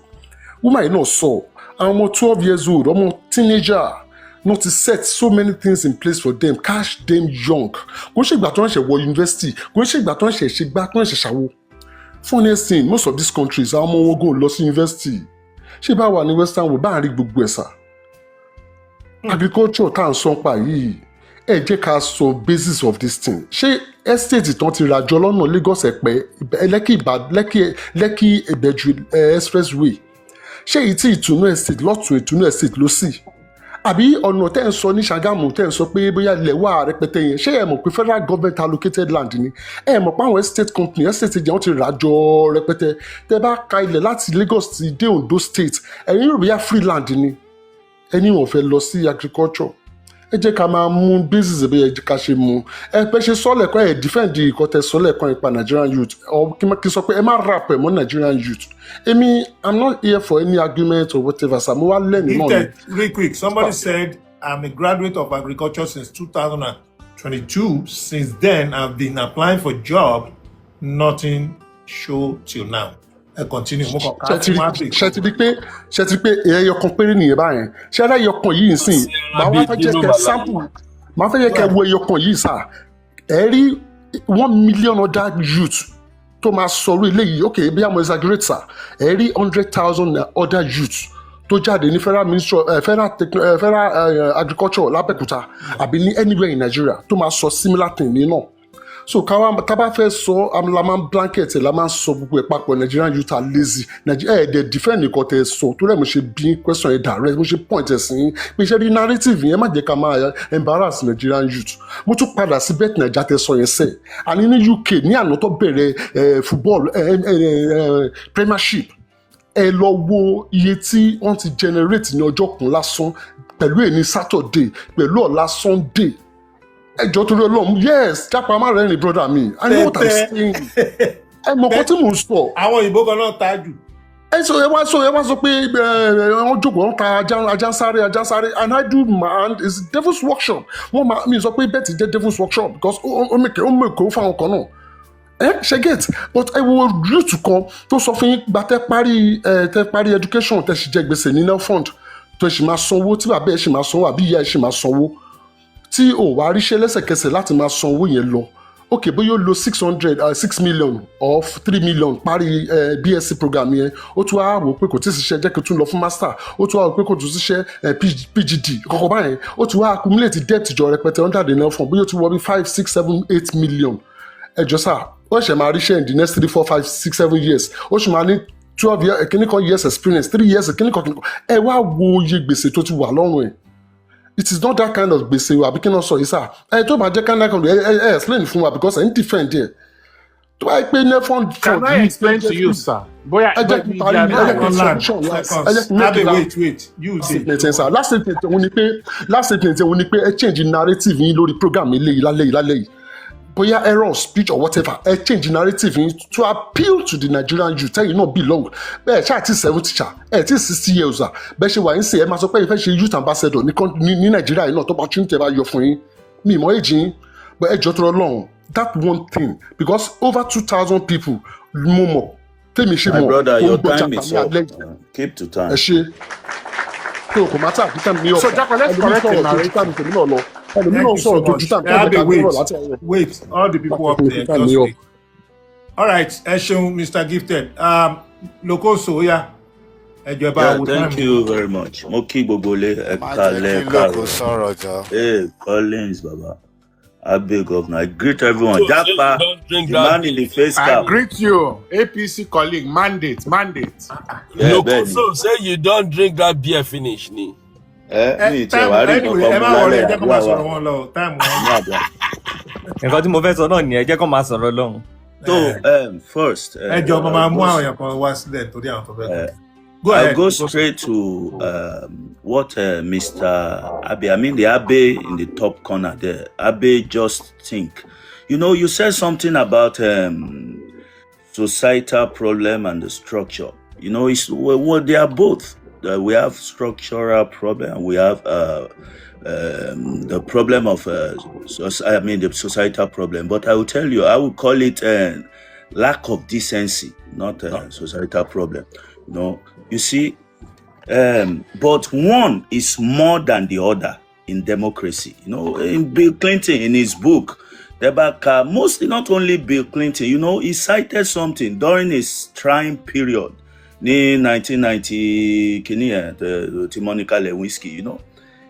S: woman yìí náà sọ àwọn ọmọ 12 years old ọmọ teenager not to set so many things in place for them catch them young kò ń ṣe ìgbà tó ń ṣe wọ university kò ń ṣe ìgbà tó ń ṣe gbá tó ń ṣe ṣàwo funniest thing most of these countries àwọn ọmọ wọn gò lọ sí university ṣé bá wà ní western world bá ń rí gbogbo ẹ̀sà agriculture tá à ń sọ pa yìí ẹ jẹ́ ká sọ basis of this thing ṣé estate tán ti ràjọ lọ́nà Lagos Ẹ̀pẹ́ Lẹ́kì Ìbẹ̀jú expressway ṣé èyí tí Ìtùnú estate lọ́tún Ìtùnú estate ló sì àbí ọ̀nà tẹ́ ń sọ ní Ṣàgámù tẹ́ ń sọ pé bóyá ilẹ̀ wà rẹpẹtẹ yẹn ṣé ẹ mọ̀ pé federal government allocated land ni ẹ mọ̀ pé àwọn estate company estate jẹ́ wọ́n ti ràjọ rẹpẹtẹ tẹ́ bá ka ilẹ̀ láti Lagos ti dé Ondo state ẹ̀yin rò bóyá free land ni ẹni wọ́n fẹ́ lọ sí agriculture ẹ jẹ́ ká máa mú business bí ẹ jẹ́ ká ṣe mú ẹ pẹ́ ṣe sọ́lẹ̀ kan ẹ̀ defend ìkọ́tẹ̀ sọ́lẹ̀ kan ìpa Nigerian youth or kí n sọ pé ẹ má rap ẹ̀ mọ́ Nigerian youth èmi I'm not here for any argument or whatever sa mo wá lẹ́nu náà ni.
B: Real quick, somebody said I'm a graduate of agriculture since 2022. Since then I've been applying for job, nothing show till now. Ẹ continue mo kàn ká tí wọ́n á bè.
S: ṣe ti pé ẹyọ kan péré nìyẹn báyẹn ṣe ẹ̀rọ ẹyọ kan yìí nsìn màá wá fẹ́ jẹ́ kẹ́ sample màá fẹ́ jẹ́ kẹ́ wo ẹyọ kan yìí sà ẹ rí 1 million other youth tó máa sọ̀rọ̀ eléyìí ok bí àmọ́ exaggerate sà ẹ rí 100,000 other youth tó jáde ní federal agriculture lábẹ́kúta àbí ní anywhere in Nigeria tó máa sọ similar thing ní náà. So tá bá fẹ́ sọ la máa ń blanket la máa ń sọ gbogbo ẹ̀ papọ̀ Nigerian youth are lazy ẹ̀ẹ́dẹ̀ defend nìkan tẹ̀ sọ tó rẹ̀ mo ṣe bí question ẹ̀ direct mo ṣe point ẹ̀ sí pé ṣe rí narrative yẹn má jẹ́ ká máa embarrass Nigerian youth mo tún padà sí bet naija tẹ̀ sọ yẹn sẹ́ àní ní UK ní àná tó bẹ̀rẹ̀ football premiership ẹ lọ wo iye tí wọ́n ti generate ní ọjọ́ kan lásán pẹ̀lú èní Saturday pẹ̀lú ọ̀la Sunday ẹjọ́ torí Ọlọ́run yes Japa má rẹ́rìn brother mi I know what I'm saying ẹ mọ̀ kọ́ tí mò ń sọ.
B: àwọn òyìnbó kan náà tájù.
S: ẹ wá sọ pé wọ́n jókòó wọ́n ta ajánsáré and I do man is devil's workshop wọ́n máa mi sọ pé bẹ́ẹ̀ ti jẹ́ devil's workshop because ó mèkó fáwọn kan náà ṣe get but ẹ wo youth kan tó sọ fún yín gba tẹ parí education tẹ sì jẹ gbèsè ní nel fund tó sì máa sanwó tí bàbá ẹ sì máa sanwó àbí ìyá ẹ sì máa sanwó tí ò wá ríṣẹ́ lẹ́sẹ̀kẹsẹ̀ láti máa san owó yẹn lọ ok bóyá ó lo 6 million or 3 million parí BSc program yẹn ó tún wá wò pé kò tí ì ṣiṣẹ́ jẹ́ kí n tún lọ fún master ó tún wá wò pé kò tún ṣiṣẹ́ PGD kọ̀ọ̀kan báyẹn ó tún wá accumulate debt jọ rẹpẹtẹ under the nel fund bóyá ó tún wọ bí 5 6 7 8 million ẹjọ́ sá ó ṣe máa ríṣẹ́ in the next 3 4 5 6 7 years ó ṣe máa ní 12 years kìnnìkan years experience 3 years kìnnìkan ẹ wá wo iye gbèsè tó ti wà lọ́rùn ẹ̀. It is not that kind of gbèsè o àbí kí náà sọ yìí sá ẹ tó bá jẹ́ kind of ẹ explain fún wa because ẹ ń defend there tó bá yẹ pé nefond
P: can I explain to you sir bóyá
S: ẹ jẹ́ kí parí ẹ jẹ́ kí solution
B: wait you
S: say last statement òun ni pé ẹ change narrative yín lórí program eléyìí lálẹ́ yìí bóyá error of speech or whatever ẹ change narrative yín to appeal to the Nigerian youth tell you no belong bẹ́ẹ̀ ṣáà ti 70 ṣá ẹ ti 60 years bẹ́ẹ̀ ṣe wà ń sè ẹ máa sọ pé ẹ fẹ́ ṣe youth ambassador ní Nàìjíríà yìí náà tó bá tún tẹ bá yọ fún yín mi ìmọ̀ èjì yín but ẹ jọ tó lọ́rùn that one thing because over 2,000 people mo mọ̀ tèmi ṣe mọ̀
U: my brother your time is up keep to time.
S: ẹ ṣe pé o kò má tà kí tẹ̀ mí ọ̀pọ̀
P: so Japa let's correct the narrative.
B: Wait, all the people up there just wait. All right, Eshun, Mr. Gifted. Lokoso, yeah.
U: Thank you very much. Moki Bobole, Hey, Collins, Baba. Abe Governor. I greet everyone. Japa, the man in the face cap.
P: I greet you, APC colleague. Mandate.
I: Lokoso, say you don't drink that beer finish, ni.
A: nǹkan tí mo fẹ́ sọ náà ni ẹ jẹ́ kó máa sọ̀rọ̀ lọ́hùn.
U: So first,
B: ẹ jọ mo máa mú àwọn èèyàn kan wá sílẹ̀ torí àwọn tó fẹ́.
U: I'll go straight to what Mr. Abe, I mean the Abe in the top corner there. Abe just think. You know, you said something about societal problem and the structure. You know, they are both. we have structural problem. We have the problem of the societal problem. But I will tell you, I will call it lack of decency, not a societal problem. You see, but one is more than the other in democracy. In Bill Clinton, in his book, mostly not only Bill Clinton, he cited something during his trying period in 1990, the Monica Lewinsky,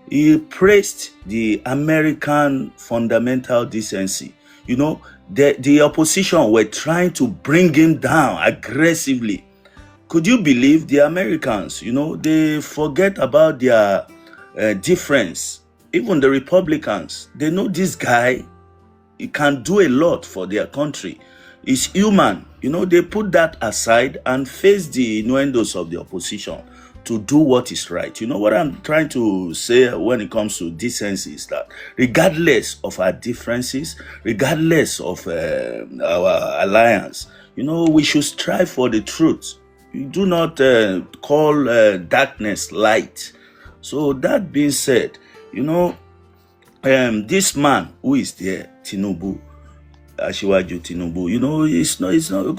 U: he praised the American fundamental decency. The opposition were trying to bring him down aggressively. Could you believe the Americans, they forget about their difference. Even the Republicans, they know this guy, he can do a lot for their country. He's human. They put that aside and face the innuendos of the opposition to do what is right. What I'm trying to say when it comes to decency is that regardless of our differences, regardless of our alliance, we should strive for the truth. You do not call darkness light. So that being said, this man who is there, Tinubu, Asiwaju Tinubu,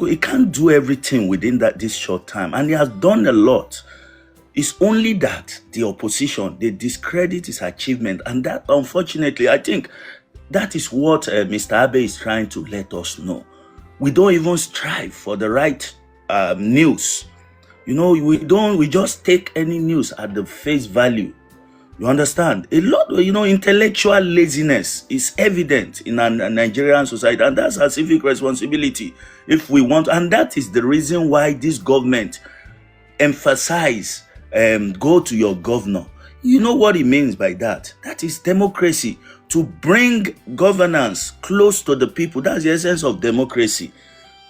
U: he can't do everything within this short time, and he has done a lot. It's only that the opposition, they discredit his achievement, and that, unfortunately, I think that is what Mr. Abe is trying to let us know. We don't even strive for the right news. We just take any news at the face value. You understand? A lot, intellectual laziness is evident in a Nigerian society, and that's our civic responsibility if we want. And that is the reason why this government emphasize go to your governor. You know what it means by that? That is democracy. To bring governance close to the people. That's the essence of democracy.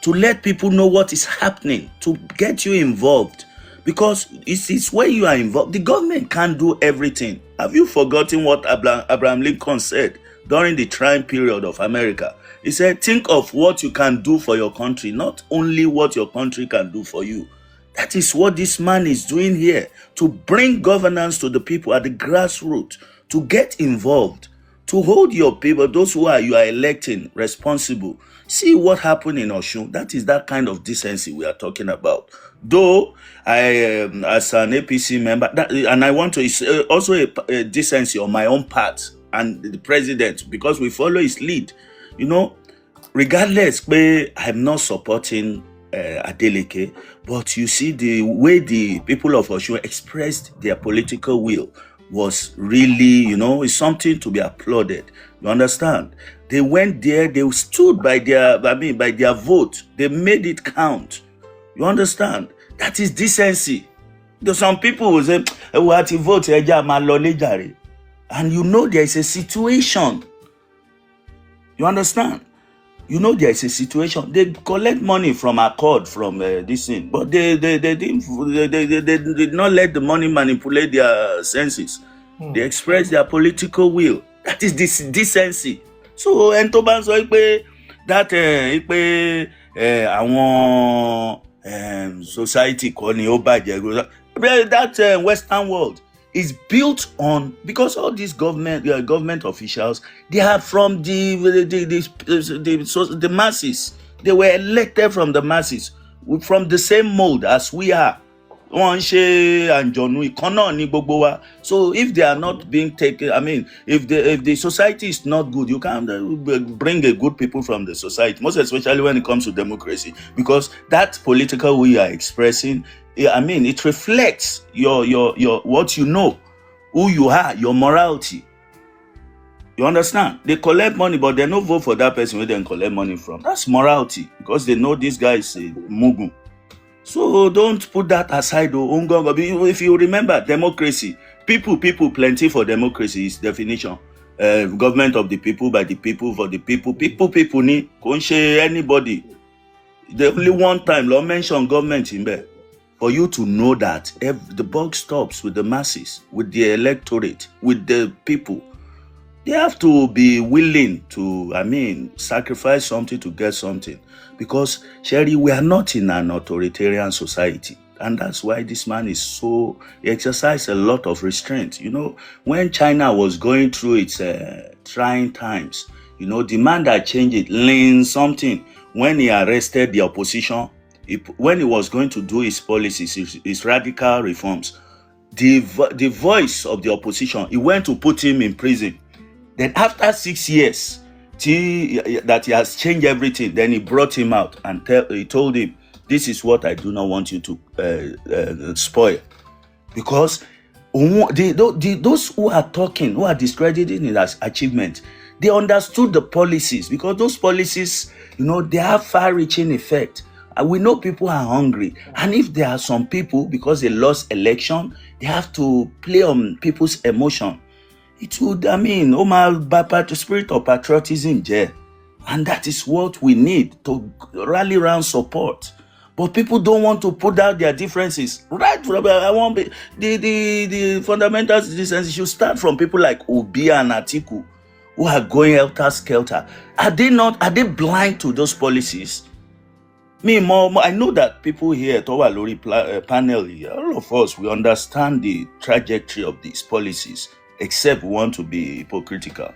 U: To let people know what is happening, to get you involved. Because it's when you are involved, the government can't do everything. Have you forgotten what Abraham Lincoln said during the trying period of America? He said, think of what you can do for your country, not only what your country can do for you. That is what this man is doing here, to bring governance to the people at the grassroots, to get involved, to hold your people, those who you are electing, responsible. See what happened in Osun. That is that kind of decency we are talking about. Though I, as an APC member, and I want to, it's also a decency on my own part and the president, because we follow his lead. Regardless, I'm not supporting Adeleke, but you see the way the people of Osun expressed their political will was really, it's something to be applauded. You understand? They went there, they stood by their vote. They made it count. You understand? That is decency. There's some people who say, what you vote, and there is a situation. You understand? There is a situation. They collect money from Accord, from this thing, but they did not let the money manipulate their senses. They express their political will. That is this decency. So, Entoban so that society that Western world is built on, because all these government officials, they are from the masses. They were elected from the masses, from the same mold as we are. So if they are not being taken, if the society is not good, you can't bring a good people from the society, most especially when it comes to democracy, because that political we are expressing, it reflects your what you know, who you are, your morality. You understand? They collect money, but they don't vote for that person where they collect money from. That's morality, because they know this guy is a mugu. So don't put that aside. If you remember democracy, people, plenty for democracy is definition. Government of the people, by the people, for the people. People need anybody. The only one time law mention government in there. For you to know that the buck stops with the masses, with the electorate, with the people. They have to be willing to, sacrifice something to get something. Because, Sherry, we are not in an authoritarian society. And that's why this man is so, he exercised a lot of restraint. You know, when China was going through its trying times, you know, the man that changed it, Lin something, when he arrested the opposition, when he was going to do his policies, his radical reforms, the voice of the opposition, he went to put him in prison. Then after 6 years, that he has changed everything, then he brought him out and he told him, this is what I do not want you to spoil. Because those who are talking, who are discrediting his achievement, they understood the policies, because those policies, you know, they have far-reaching effect. We know people are hungry. And if there are some people, because they lost election, they have to play on people's emotion. It would, I mean, the spirit of patriotism there. And that is what we need to rally around support. But people don't want to put out their differences. Right? I want the fundamental citizens should start from people like Obi and Atiku, who are going helter-skelter. Are they blind to those policies? I know that people here at Owalori panel, all of us, we understand the trajectory of these policies, except we want to be hypocritical.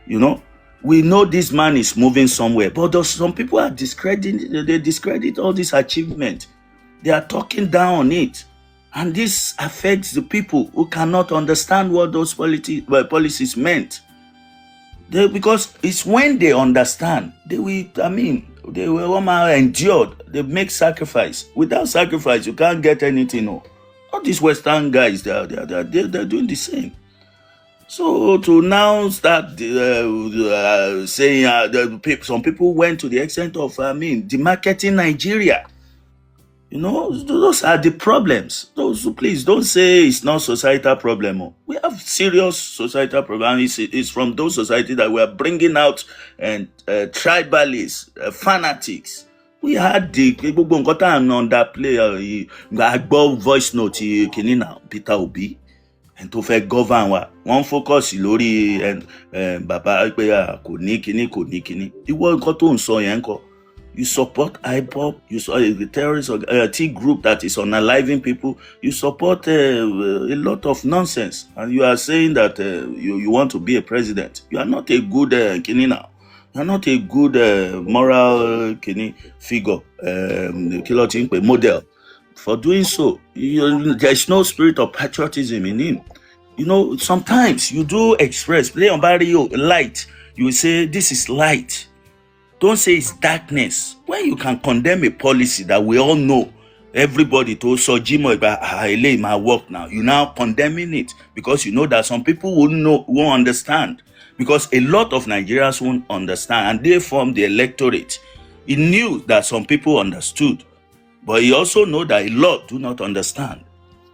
U: You know, we know this man is moving somewhere, but some people are discredit all this achievement. They are talking down on it. And this affects the people who cannot understand what those policies meant. Because it's when they understand, they will endure, they make sacrifice. Without sacrifice, you can't get anything. No. All these Western guys, they're doing the same. So to now start saying some people went to the extent of, demarketing Nigeria. You know, those are the problems. Please don't say it's not societal problem. We have serious societal problem. It's from those societies that we are bringing out and tribalists, fanatics. We had the underplay voice note kinina Peter Obi and to fair govern one focus lórí baba kò ní kíní. Ìwọ nǹkan tó ń sọ yẹn ńkọ́. You support IPOP, you support the terrorist T group that is unaliving people. You support a lot of nonsense, and you are saying that you want to be a president. You are not a good kini now. You are not a good moral figure, model. For doing so, there is no spirit of patriotism in him. You know, sometimes you do express play on barrio light. You say this is light. Don't say it's darkness. When you can condemn a policy that we all know, everybody told Sojimo about my work now. You now condemning it because you know that some people won't understand. Because a lot of Nigerians won't understand, and they form the electorate. He knew that some people understood, but he also know that a lot do not understand.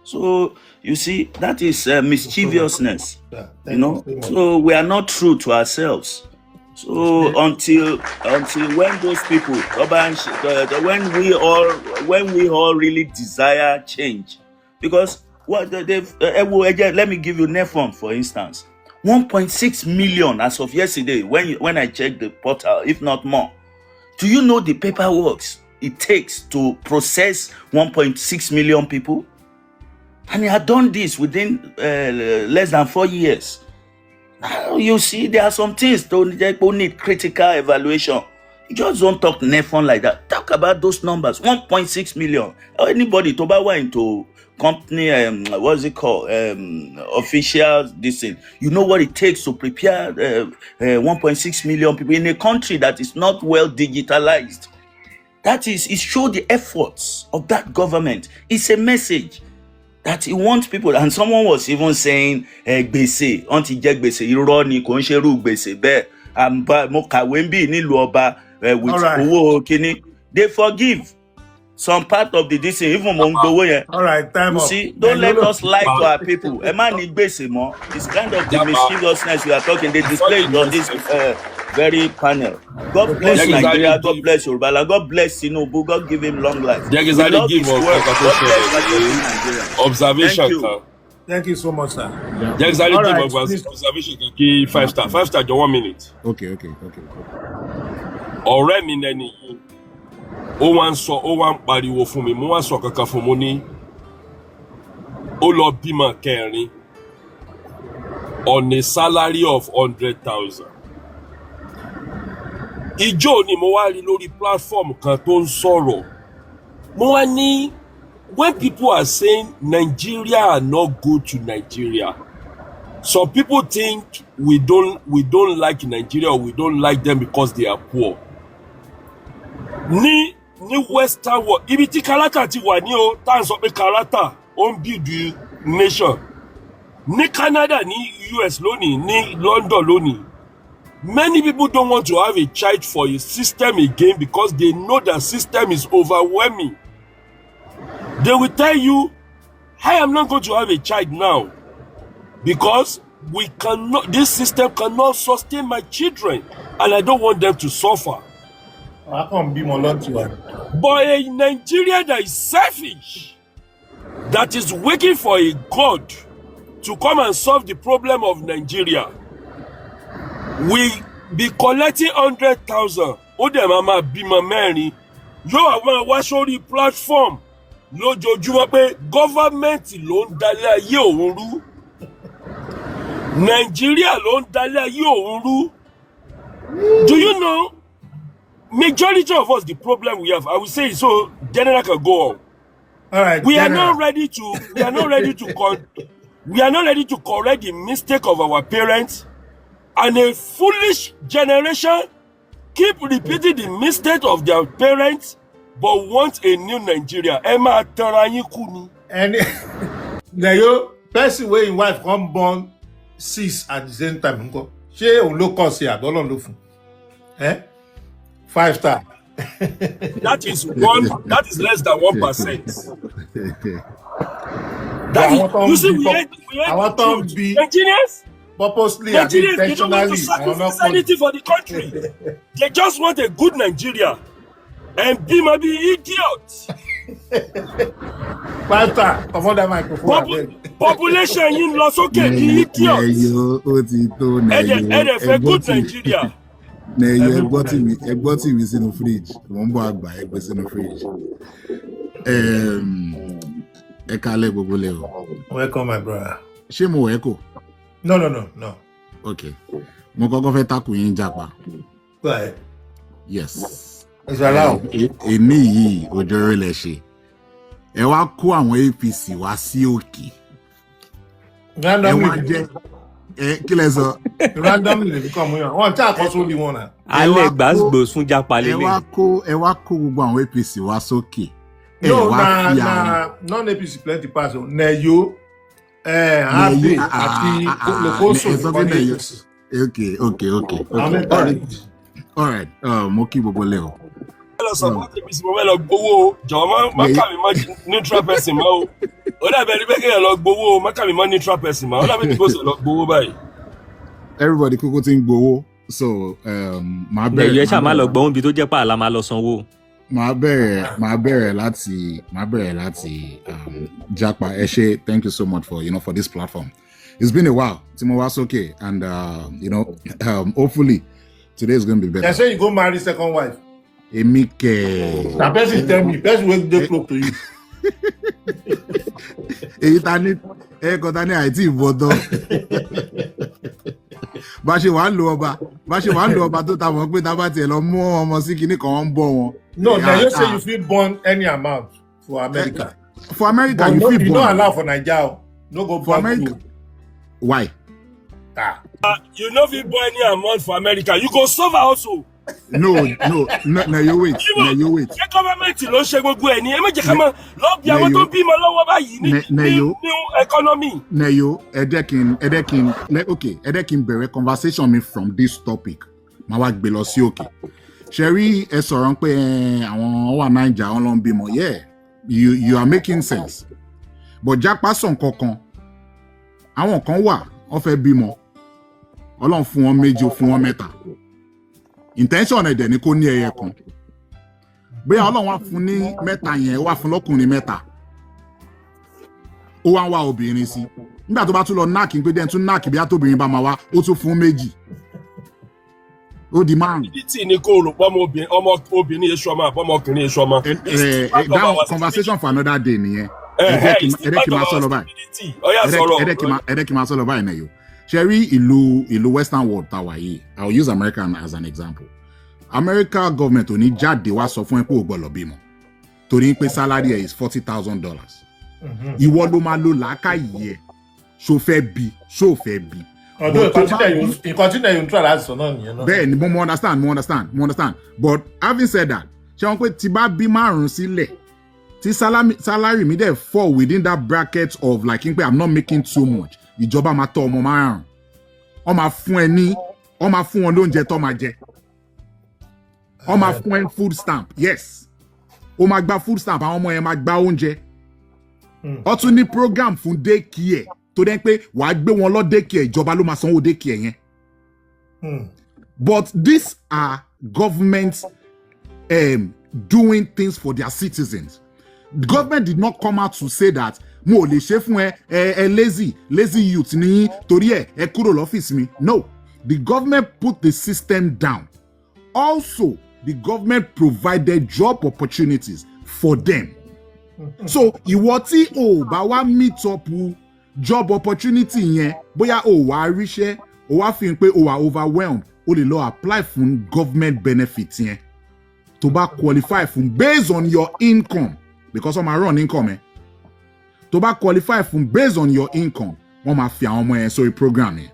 U: So you see, that is mischievousness. You know, so we are not true to ourselves. So until when those people, when we all really desire change, because what let me give you NEFON for instance, 1.6 million as of yesterday when I checked the portal, if not more. Do you know the paperwork it takes to process 1.6 million people? And he had done this within less than 4 years. You see, there are some things that need critical evaluation. You just don't talk NEFON like that. Talk about those numbers. 1.6 million. Anybody to buy into company, what's it called? Official, this thing. You know what it takes to prepare 1.6 million people in a country that is not well digitalized. That is, it shows the efforts of that government. It's a message that he wants people, and someone was even saying, gbèsè, anti jẹ gbèsè, irọ́ ni kò ń ṣerú gbèsè bẹ́ẹ̀, mo kàwé ń bì nílùú ọba with owó kíní. They forgive some part of the decision, even mo ń gbowó yẹn.
B: All right, time
U: you
B: up.
U: See, don't let us lie to our people. Ẹ má ní gbèsè mọ́. It's kind of the mischievousness we are talking. They display it on this very panel. God bless Nigeria, God bless Yoruba, God bless Tinubu, God give him long life.
I: God bless Nigeria. Observation.
B: Thank you so much, sir.
I: Observation. 5 star. 5 star, just 1 minute.
H: Okay.
I: Ọ̀rẹ́ mi nẹni. ó wá ń pariwo fún mi mo wá sọ kankan fún mo ní ó lọ bímọ kẹrin on a salary of 100,000. Ìjọ ni mo wá rí lórí platform kan tó ń sọ̀rọ̀. Mo wá ní when people are saying Nigeria are not good to Nigeria, some people think we don't like Nigeria or we don't like them because they are poor. Ní Western world, ibi tí character ti wà ní o, tá ń sọ pé character ó ń build the nation. Ní Canada, ní US lónìí, ní London lónìí, many people don't want to have a child for a system again because they know that system is overwhelming. They will tell you, I am not going to have a child now because this system cannot sustain my children and I don't want them to suffer.
B: I can't be more lucky one.
I: But a Nigeria that is selfish, that is waiting for a God to come and solve the problem of Nigeria, we be collecting 100,000. Ó dẹ̀ máa bímọ mẹ́rin. Yóò àwọn wá sórí platform lójoojúmọ́ pé government ló ń dalẹ̀ ayé òun rú. Nigeria ló ń dalẹ̀ ayé òun rú. Do you know? Majority of us, the problem we have, I will say so. General can go on.
B: All right.
I: We are not ready to correct the mistake of our parents, and a foolish generation keep repeating the mistake of their parents, but want a new Nigeria. Emma Taranyikuni.
B: And the person where his wife come born 6 at the same time. She will look us here. Don't look. 5 star.
I: That is less than 1%. You see, we hate Nigerians.
B: Purposely and
I: Nigerians, they don't want to
B: intentionally.
I: sacrifice anything for the country. They just want a good Nigeria. And be maybe idiots.
B: 5 star. Come on, that microphone.
I: Population in Los okay, the idiots. And a good Nigeria.
H: Ẹgbọ́n tí mi sínú fridge wọ́n bọ́ àgbà ẹgbẹ́ sínú fridge. Ẹ kálẹ̀ gbogbo lẹ́ o.
B: Welcome my brother.
H: Ṣé mo wẹ̀ kò?
B: No.
H: Okay. Mo kọ́kọ́ fẹ́ takò yín japa.
B: Go ahead.
H: Yes.
B: It's allowed.
H: Èmi yìí òjò rẹ̀ lẹ̀ ṣe. Ẹ wá kó àwọn APC wá sí òkè. Ẹ wá jẹ́ kí lẹ sọ.
B: Randomly become one. One tí àkọ́sọ́ ní wọn náà.
A: Alẹ́ gbàgbọ́ fún japa lélẹ̀.
H: Ẹ wá kó gbogbo àwọn APC wá sókè.
B: No, non-APC plenty pass. Neyo, Abe, àti Lokoso.
H: Okay. All right. Mo kí gbogbo lẹ́ o.
I: Hello, support APC. Mo fẹ́ lọ gbowó. Jọ̀wọ́ má kà mí mọ́ neutral person mọ́ o. Ó dàbẹ̀ ní pé kéèyàn lọ gbowó. Má kà mí mọ́ neutral person mọ́. Ó dàbẹ̀ ní kó sì lọ gbowó báyìí.
H: Everybody kúkú ti ń gbowó. So, máa bẹ̀rẹ̀.
A: Ẹ̀yẹ́ ṣáà máa lọ gbọ́ ohun bí tó jẹ́ pààlà máa lọ sanwó.
H: Máa bẹ̀rẹ̀ láti Japa. Ẹ ṣé, thank you so much for this platform. It's been a while. Tí mo wá sókè and hopefully today is going to be better.
B: They say you go marry second wife.
H: Èmi kẹ̀.
B: Na person tell me, person wey dey close to you.
H: Èyí ta ní ẹ̀ẹ́kọ́ ní àìtí ìbọ̀dọ̀. Bá ṣe wàá lo ọba tó ta mọ̀ pé tá bá tiẹ̀ lọ mú ọmọ sí kinní kan wọ́n ń bọ̀ wọn.
B: No, na you say you fit born any amount for America.
H: For America,
B: but
H: you fit born.
B: You no allow for Naija. No go
H: for America.
B: Why?
I: You no fit born any amount for America. You go suffer also.
H: No, you wait.
I: Ṣé gọ́ọ̀mẹ̀ntì ló ń ṣe gbogbo ẹ̀ ní ẹ méjì kan máa lọ bí àwọn tó bímọ lọ́wọ́ báyìí ní new economy.
H: Neyo, ẹ jẹ́ kí n bẹ̀rẹ̀ conversation mi from this topic. Màá wá gbé lọ sí òkè. Ṣé rí ẹ sọ̀rọ̀ pé àwọn wà Naija wọn ló ń bímọ? Yeah, you are making sense. But Japa sàn kankan. Àwọn kan wà wọ́n fẹ́ bímọ. Ọlọ́run fún wọn méjì, ó fún wọn mẹ́ta. Intention ẹ̀dẹ̀ ni kó ní ẹyẹ kan. Bóyá Ọlọ́run wá fún ní mẹ́ta yẹn, wá fún lọ́kùnrin mẹ́ta. Ó wá ń wá obìnrin sí. Nígbà tó bá tún lọ náàkì pé dẹ́n tún náàkì bí atóbìnrin bá máa wá, ó tún fún méjì. ó di márùn.
I: stupidity ni kó rò pọ́ ọmọbìnrin èso ọmọ àbọ̀mọkùnrin èso ọmọ.
H: That conversation for another day nìyẹn. Ẹ kí n máa sọ lọ báyìí. Ẹ kí n máa sọ lọ báyìí náà yóò. Ṣé rí ìlú Western world tàwa yìí? I will use America as an example. America government ò ní jáde wá sọ fún ẹ pé ò gbọ́dọ̀ bímọ. Torí pé salary ẹ is $40,000. Ìwọ ló máa lo làákàyè ẹ. Ṣó fẹ́ bí, ṣó fẹ́ bí.
B: Although ìkọ́ntínẹ̀ yóò try láti sọ náà nìyẹn náà.
H: Bẹ́ẹ̀ ni mo understand. But having said that, ṣé wọn pé tí bá bí márùn-ún sílẹ̀, tí salary mi dẹ̀ fall within that bracket of like pé I'm not making too much, ìjọba máa tọ́ ọmọ márùn-ún. Wọ́n máa fún wọn lóúnjẹ tó máa jẹ. Wọ́n máa fún ẹ food stamp, yes. Ó máa gba food stamp, àwọn ọmọ yẹn máa gba oúnjẹ. Ó tún ní program fún daycare. Tó dẹ́ pé wàá gbé wọn lọ daycare, ìjọba ló máa sanwó daycare yẹn. But these are governments doing things for their citizens. The government did not come out to say that mo lè ṣe fún lazy youth ní torí ẹ kúrò lọ́fíìsì mi. No, the government put the system down. Also, the government provided job opportunities for them. So ìwọ tí o bá wá meet up job opportunity yẹn, bóyá o wá ríṣẹ́, o wá fi hàn pé o wà overwhelmed, o lè lọ apply fún government benefit yẹn. To bá qualify fún based on your income, because wọ́n máa run income To bá qualify fún based on your income, wọ́n máa fi àwọn ọmọ yẹn sórí program yẹn.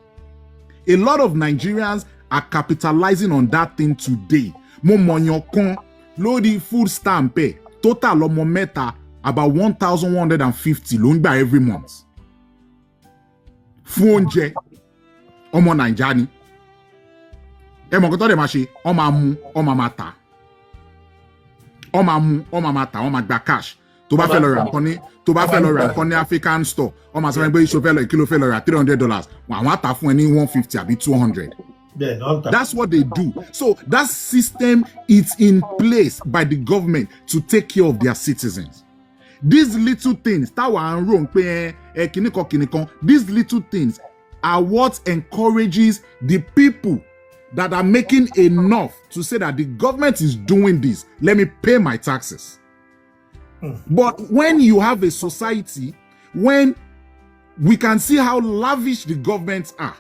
H: A lot of Nigerians are capitalizing on that thing today. Mo mọ̀yàn kan lórí food stamp total ọmọ mẹ́ta about 1,150 ló ń gbà every month. Fún oúnjẹ ọmọ Naija ni. Ẹ mọ̀ kó tó dẹ̀ máa ṣe, wọ́n máa mú, wọ́n máa tà. Wọ́n máa mú, wọ́n máa tà, wọ́n máa gba cash. Tó bá fẹ́ lọ ra nǹkan ní African store, wọ́n máa sọ pé iṣu fẹ́ lọ kí ló fẹ́ lọ ra $300. Àwọn á tà fún ẹ ní 150 àbí 200. That's what they do. So that system is in place by the government to take care of their citizens. These little things, these little things are what encourages the people that are making enough to say that the government is doing this. Let me pay my taxes. But when you have a society, when we can see how lavish the governments are,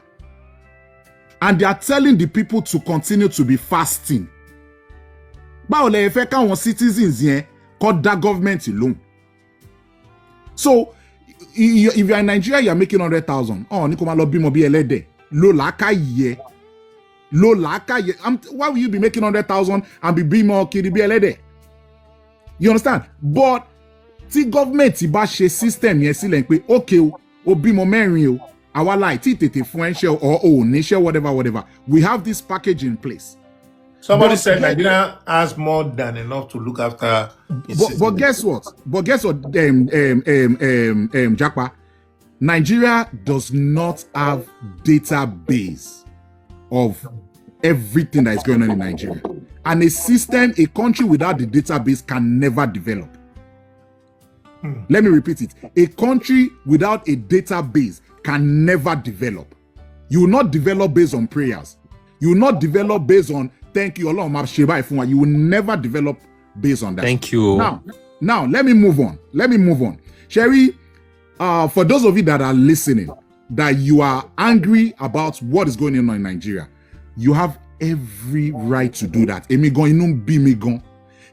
H: and they are telling the people to continue to be fasting, báwo lẹ fẹ́ káwọn citizens yẹn kó dá government alone? So if you are in Nigeria, you are making 100,000. Oh, ní kó máa lọ bímọ bí ẹlẹ́dẹ̀. Ló làákàyè. Why will you be making 100,000 and be bímọ kiri bí ẹlẹ́dẹ̀? You understand? But tí government bá ṣe system yẹn sílẹ̀ pé okay o bímọ mẹ́rin o, àwa láì tí tètè fún ẹ ṣe or níṣẹ́ whatever. We have this package in place.
B: Somebody said Nigeria has more than enough to look after.
H: But guess what? Japa, Nigeria does not have database of everything that is going on in Nigeria. And a country without the database can never develop. Let me repeat it. A country without a database can never develop. You will not develop based on prayers. You will not develop based on thank you, Allah. You will never develop based on that.
F: Thank you.
H: Now let me move on. Sherry, for those of you that are listening, that you are angry about what is going on in Nigeria, you have every right to do that.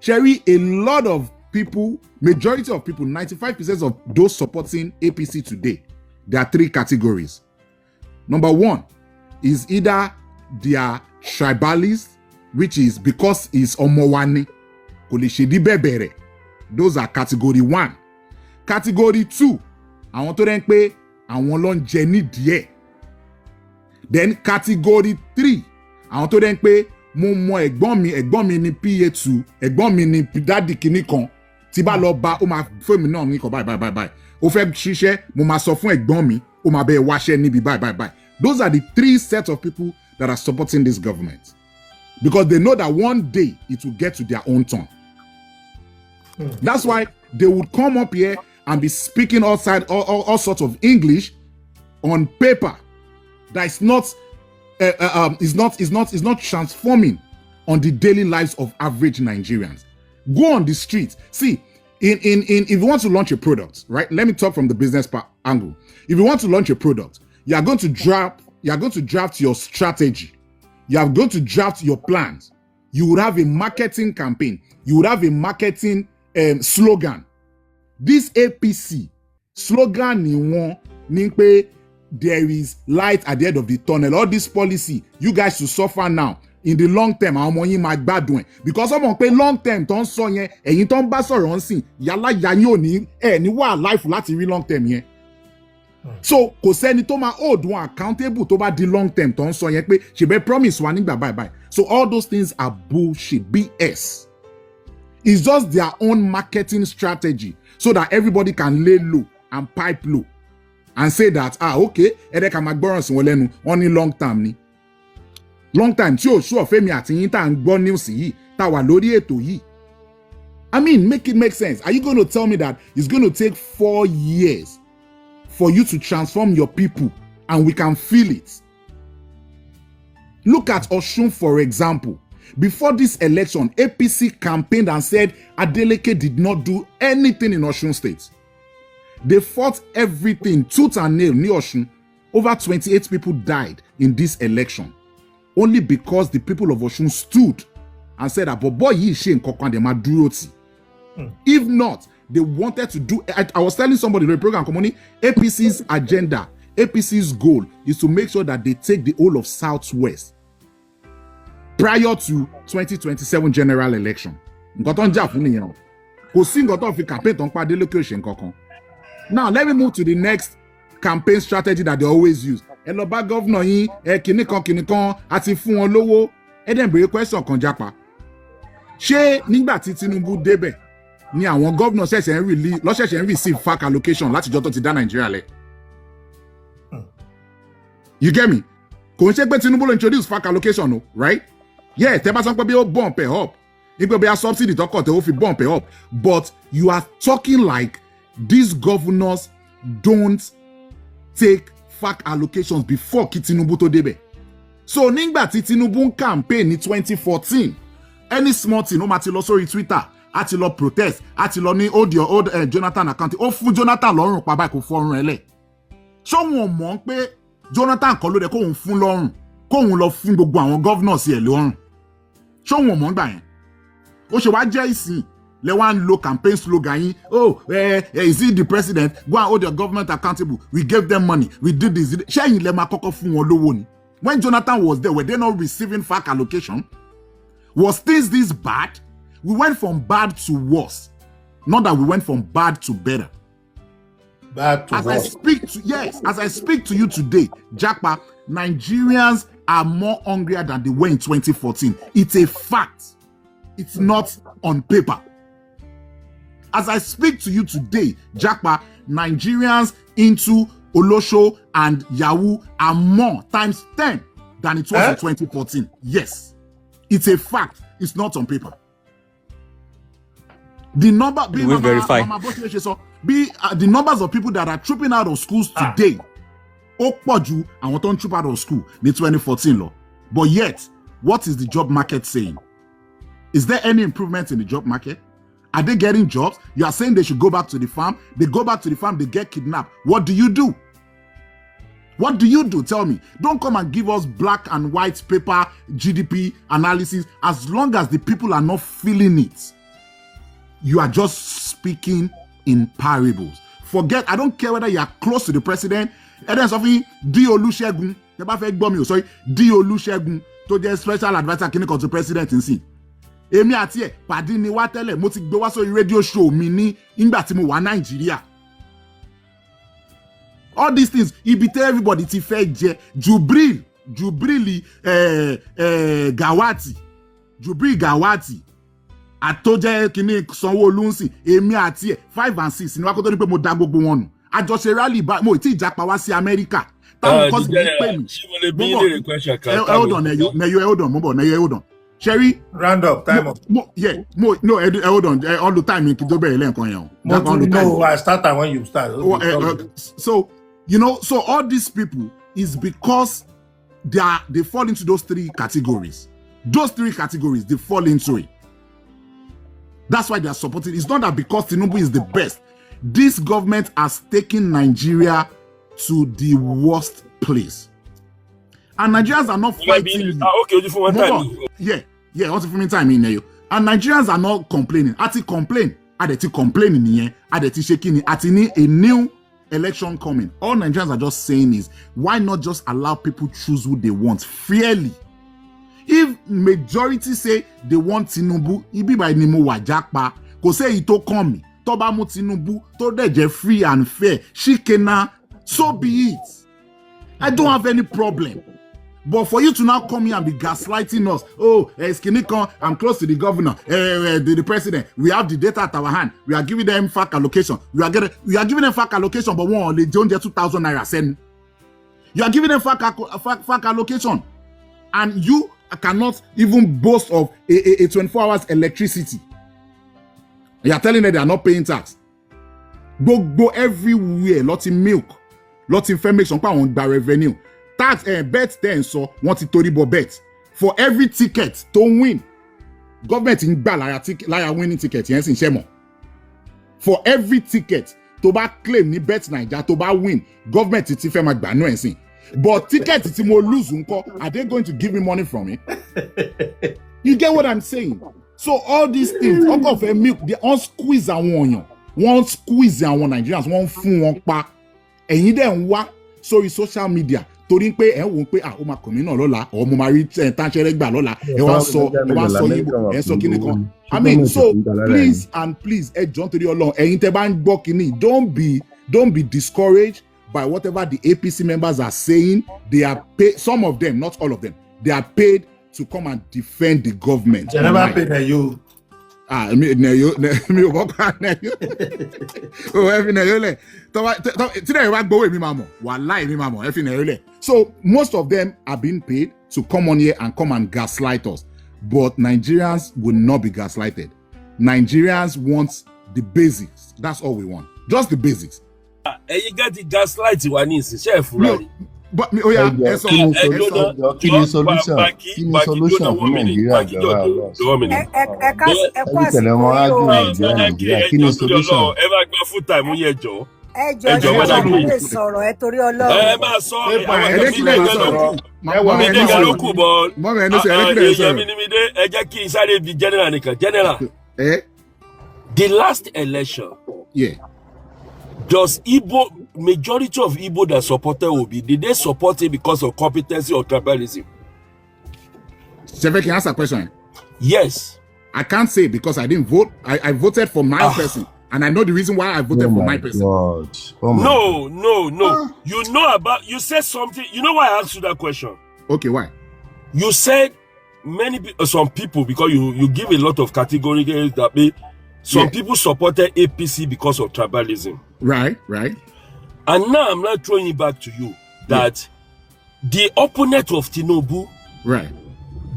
H: Sherry, a lot of people, majority of people, 95% of those supporting APC today, there are three categories. Number one is either they are tribalists, which is because it's Omowani, Kolishedi Bebere. Those are category 1. Category 2, àwọn tó rẹ̀ ń pé àwọn ló ń jẹ nídìí. Then category 3, àwọn tó rẹ̀ ń pé mo mọ ẹ̀gbọ́n mi ni PA2, ẹ̀gbọ́n mi ni dádì kìíní kan, tí bá lọ bá ó máa fún mi náà ní kọ báyìí. Ó fẹ́ ṣiṣẹ́, mo máa sọ fún ẹ̀gbọ́n mi, ó máa bẹ́ẹ̀ wáṣẹ́ níbi báyìí. Those are the 3 sets of people that are supporting this government. Because they know that one day it will get to their own turn. That's why they would come up here and be speaking outside all sorts of English on paper that is not is not transforming on the daily lives of average Nigerians. Go on the streets. See, if you want to launch a product, right? Let me talk from the business angle. If you want to launch a product, you are going to draft your strategy. You are going to draft your plans. You would have a marketing campaign. You would have a marketing slogan. This APC slogan there is light at the end of the tunnel. All this policy, you guys should suffer now. In the long term, àwọn ọmọ yín máa gbádùn ẹ̀. Because ọmọ pé long term tó ń sọ yẹn, ẹ̀yin tó ń bá sọ̀rọ̀ ń sìn, yálà ya yín ò ní ẹ̀ ní wà life láti rí long term yẹn. So kò sẹ́ni tó máa hold wọn accountable tó bá di long term tó ń sọ yẹn pé ṣèbẹ́ promise wa nígbà bye. So all those things are bullshit, BS. It's just their own marketing strategy so that everybody can lay low and pipe low and say that, okay, ẹ̀rẹ́ ká máa gbọ́ràn sí wọn lẹ́nu, wọ́n ní long term ni. Long time tí o sure Fẹ́mi àti yín tá ń gbọ́ news yìí tá wà lórí ètò yìí. I mean, make it make sense. Are you going to tell me that it's going to take 4 years for you to transform your people and we can feel it? Look at Osun, for example. Before this election, APC campaigned and said Adeleke did not do anything in Osun State. They fought everything, tooth and nail, near Osun. Over 28 people died in this election. Only because the people of Osun stood and said that, but boy, if not, they wanted to do. I was telling somebody in the program, APC's agenda, APC's goal is to make sure that they take the whole of Southwest prior to 2027 general election. Now, let me move to the next campaign strategy that they always use. Eloba governor yin kinikan àti fún wọn lówó eden béèrè question kan japa. Ṣé nígbà tí Tinubu débẹ̀ ni àwọn governor ṣẹ̀ṣẹ̀ ń receive FAC allocation láti jọ́ tó ti dá Nigeria lẹ̀? You get me? Kò ń ṣe pé Tinubu ló introduce FAC allocation o, right? Yeah, tẹ́ bá sọ pé bí ó bump it up. Nígbà bí a subsidy tó kọ̀ tẹ́ ó fi bump it up. But you are talking like these governors don't take FAC allocations before kí Tinubu tó débẹ̀. So nígbà tí Tinubu ń campaign ní 2014, any small thing ó máa ti lọ sórí Twitter, á ti lọ protest, á ti lọ ní hold your old Jonathan account. Ó fún Jonathan lọ́rùn pa báyìí kò fọ́rùn ẹ̀ lẹ̀. Ṣé wọn mọ̀ pé Jonathan kọ́ ló dé kóun fún lọ́rùn, kóun lọ fún gbogbo àwọn governors ẹ̀ lọ́rùn? Ṣé wọn mọ̀ gbà yẹn? Ó ṣe wá jẹ́ ìsìn le wan lo campaign slogan yin, is he the president? Go and hold your government accountable. We gave them money. We did this. Ṣẹ́yìn lẹ máa kọ́kọ́ fún wọn lówó ni. When Jonathan was there, were they not receiving FAC allocation? Was things this bad? We went from bad to worse. Not that we went from bad to better.
B: Bad to worse.
H: As I speak to you today, Japa, Nigerians are more hungrier than they were in 2014. It's a fact. It's not on paper. As I speak to you today, Japa, Nigerians into Olosho and Yahoo are more times 10 than it was in 2014. Yes, it's a fact. It's not on paper. The number, the numbers of people that are trooping out of schools today, Okpoju and what don't troop out of school in 2014 law. But yet, what is the job market saying? Is there any improvement in the job market? Are they getting jobs? You are saying they should go back to the farm. They go back to the farm, they get kidnapped. What do you do? What do you do? Tell me. Don't come and give us black and white paper GDP analysis. As long as the people are not feeling it, you are just speaking in parables. Forget, I don't care whether you are close to the president. And then something, D. Olusegun, D. Olusegun, to the special advisor to the president in sin. Èmi àti ẹ̀ pàdé ni wá tẹ́lẹ̀, mo ti gbé wá sórí radio show mi ní ìgbà tí mo wà Nàìjíríà. All these things, ibi tẹ́ everybody ti fẹ́ jẹ. Jubril Gawati àtọ́jẹ́ kìíní Sanwó-Olú ń sìn, èmi àti ẹ̀ 5 and 6 ni wá kó tó ní pé mo dá gbogbo wọn nù. Àjọṣe rally bá mo ti ìjàpá wá sí Amẹ́ríkà. Táwọn kọ́sì mi pè mí. Hold on. Sherry,
B: round up, time up.
H: Hold on. All the time in Kidobe
B: No, I start when you start.
H: So, so all these people is because they fall into those 3 categories. Those 3 categories, they fall into it. That's why they are supporting. It's not that because Tinubu is the best. This government has taken Nigeria to the worst place. And Nigerians are not fighting.
I: Okay, just for one time.
H: Yeah, also for me time in there. And Nigerians are not complaining. Ati complain. Adeti complaining here. Adeti shaking. Ati ni a new election coming. All Nigerians are just saying is, why not just allow people choose who they want fairly? If majority say they want Tinubu, ibi by Nimo Wajapa, ko say ito come, toba mu Tinubu, to de free and fair, shikena, so be it. I don't have any problem. But for you to now come here and be gaslighting us, Skinikon, I'm close to the governor, the president, we have the data at our hand, we are giving them FAC allocation, we are giving them FAC allocation, but one, they don't get 2,000 naira send. You are giving them FAC allocation, and you cannot even boast of a 24 hours electricity. You are telling them they are not paying tax. Go everywhere, lots of milk, lots of information, on the revenue. Tax bet then so want to toribo bet. For every ticket to win, government in liar winning ticket, yes, in Shemo. For every ticket to back claim ni bet Naija to back win, government is if no anything. But ticket is more lose unko. Are they going to give me money from it? You get what I'm saying? So all these things, uncle of milk, they all squeeze and one squeeze and one Nigerians, one fun one pa. And you then what? Sorry, social media. Torí pé ẹ wò pé ó máa kàn mí náà lọ́la or mo máa rí tánṣẹ́rẹ́ gbà lọ́la ẹ wá sọ yíbo ẹ sọ kíní kan. I mean, so please ẹ jọ̀ọ́ nítorí Ọlọ́run ẹ̀yin tẹ́ bá ń gbọ́ kíní, don't be discouraged by whatever the APC members are saying. They are paid, some of them, not all of them, they are paid to come and defend the government.
B: They never paid you.
H: Mi ò bọ́ na you. Oh, ẹ fi na you lẹ̀. Tí náà wá gbowó èmi máa mọ̀, wàláhì èmi máa mọ̀, ẹ fi na you lẹ̀. So most of them are being paid to come on here and come and gaslight us. But Nigerians will not be gaslighted. Nigerians want the basics. That's all we want. Just the basics.
I: You get the gaslight wa ní ìsìn fúnra.
H: But kí ni
M: solution fún Nàìjíríà jọba Nàìjíríà kí ni solution.
I: Ẹ bá gbọ́ full time yẹ jọ.
V: Ẹjọ́ lè sọ̀rọ̀ ẹ torí Ọlọ́run.
I: Ẹ máa sọ ẹ̀ẹ́dẹ́gbẹ̀rún ló kù bọ̀. Ẹ jẹ́ kí n sáré bi general nìkan. General. The last election.
H: Yeah.
I: Does majority of Igbo that supported Obi, did they support it because of competency or tribalism?
H: Sefe, can I ask a question?
I: Yes.
H: I can't say because I didn't vote. I voted for my person. And I know the reason why I voted for my person.
I: No. You said something. You know why I asked you that question?
H: Okay, why?
I: You said some people, because you give a lot of categories that some people supported APC because of tribalism.
H: Right.
I: And now I'm not throwing it back to you that the opponent of Tinubu,
H: right?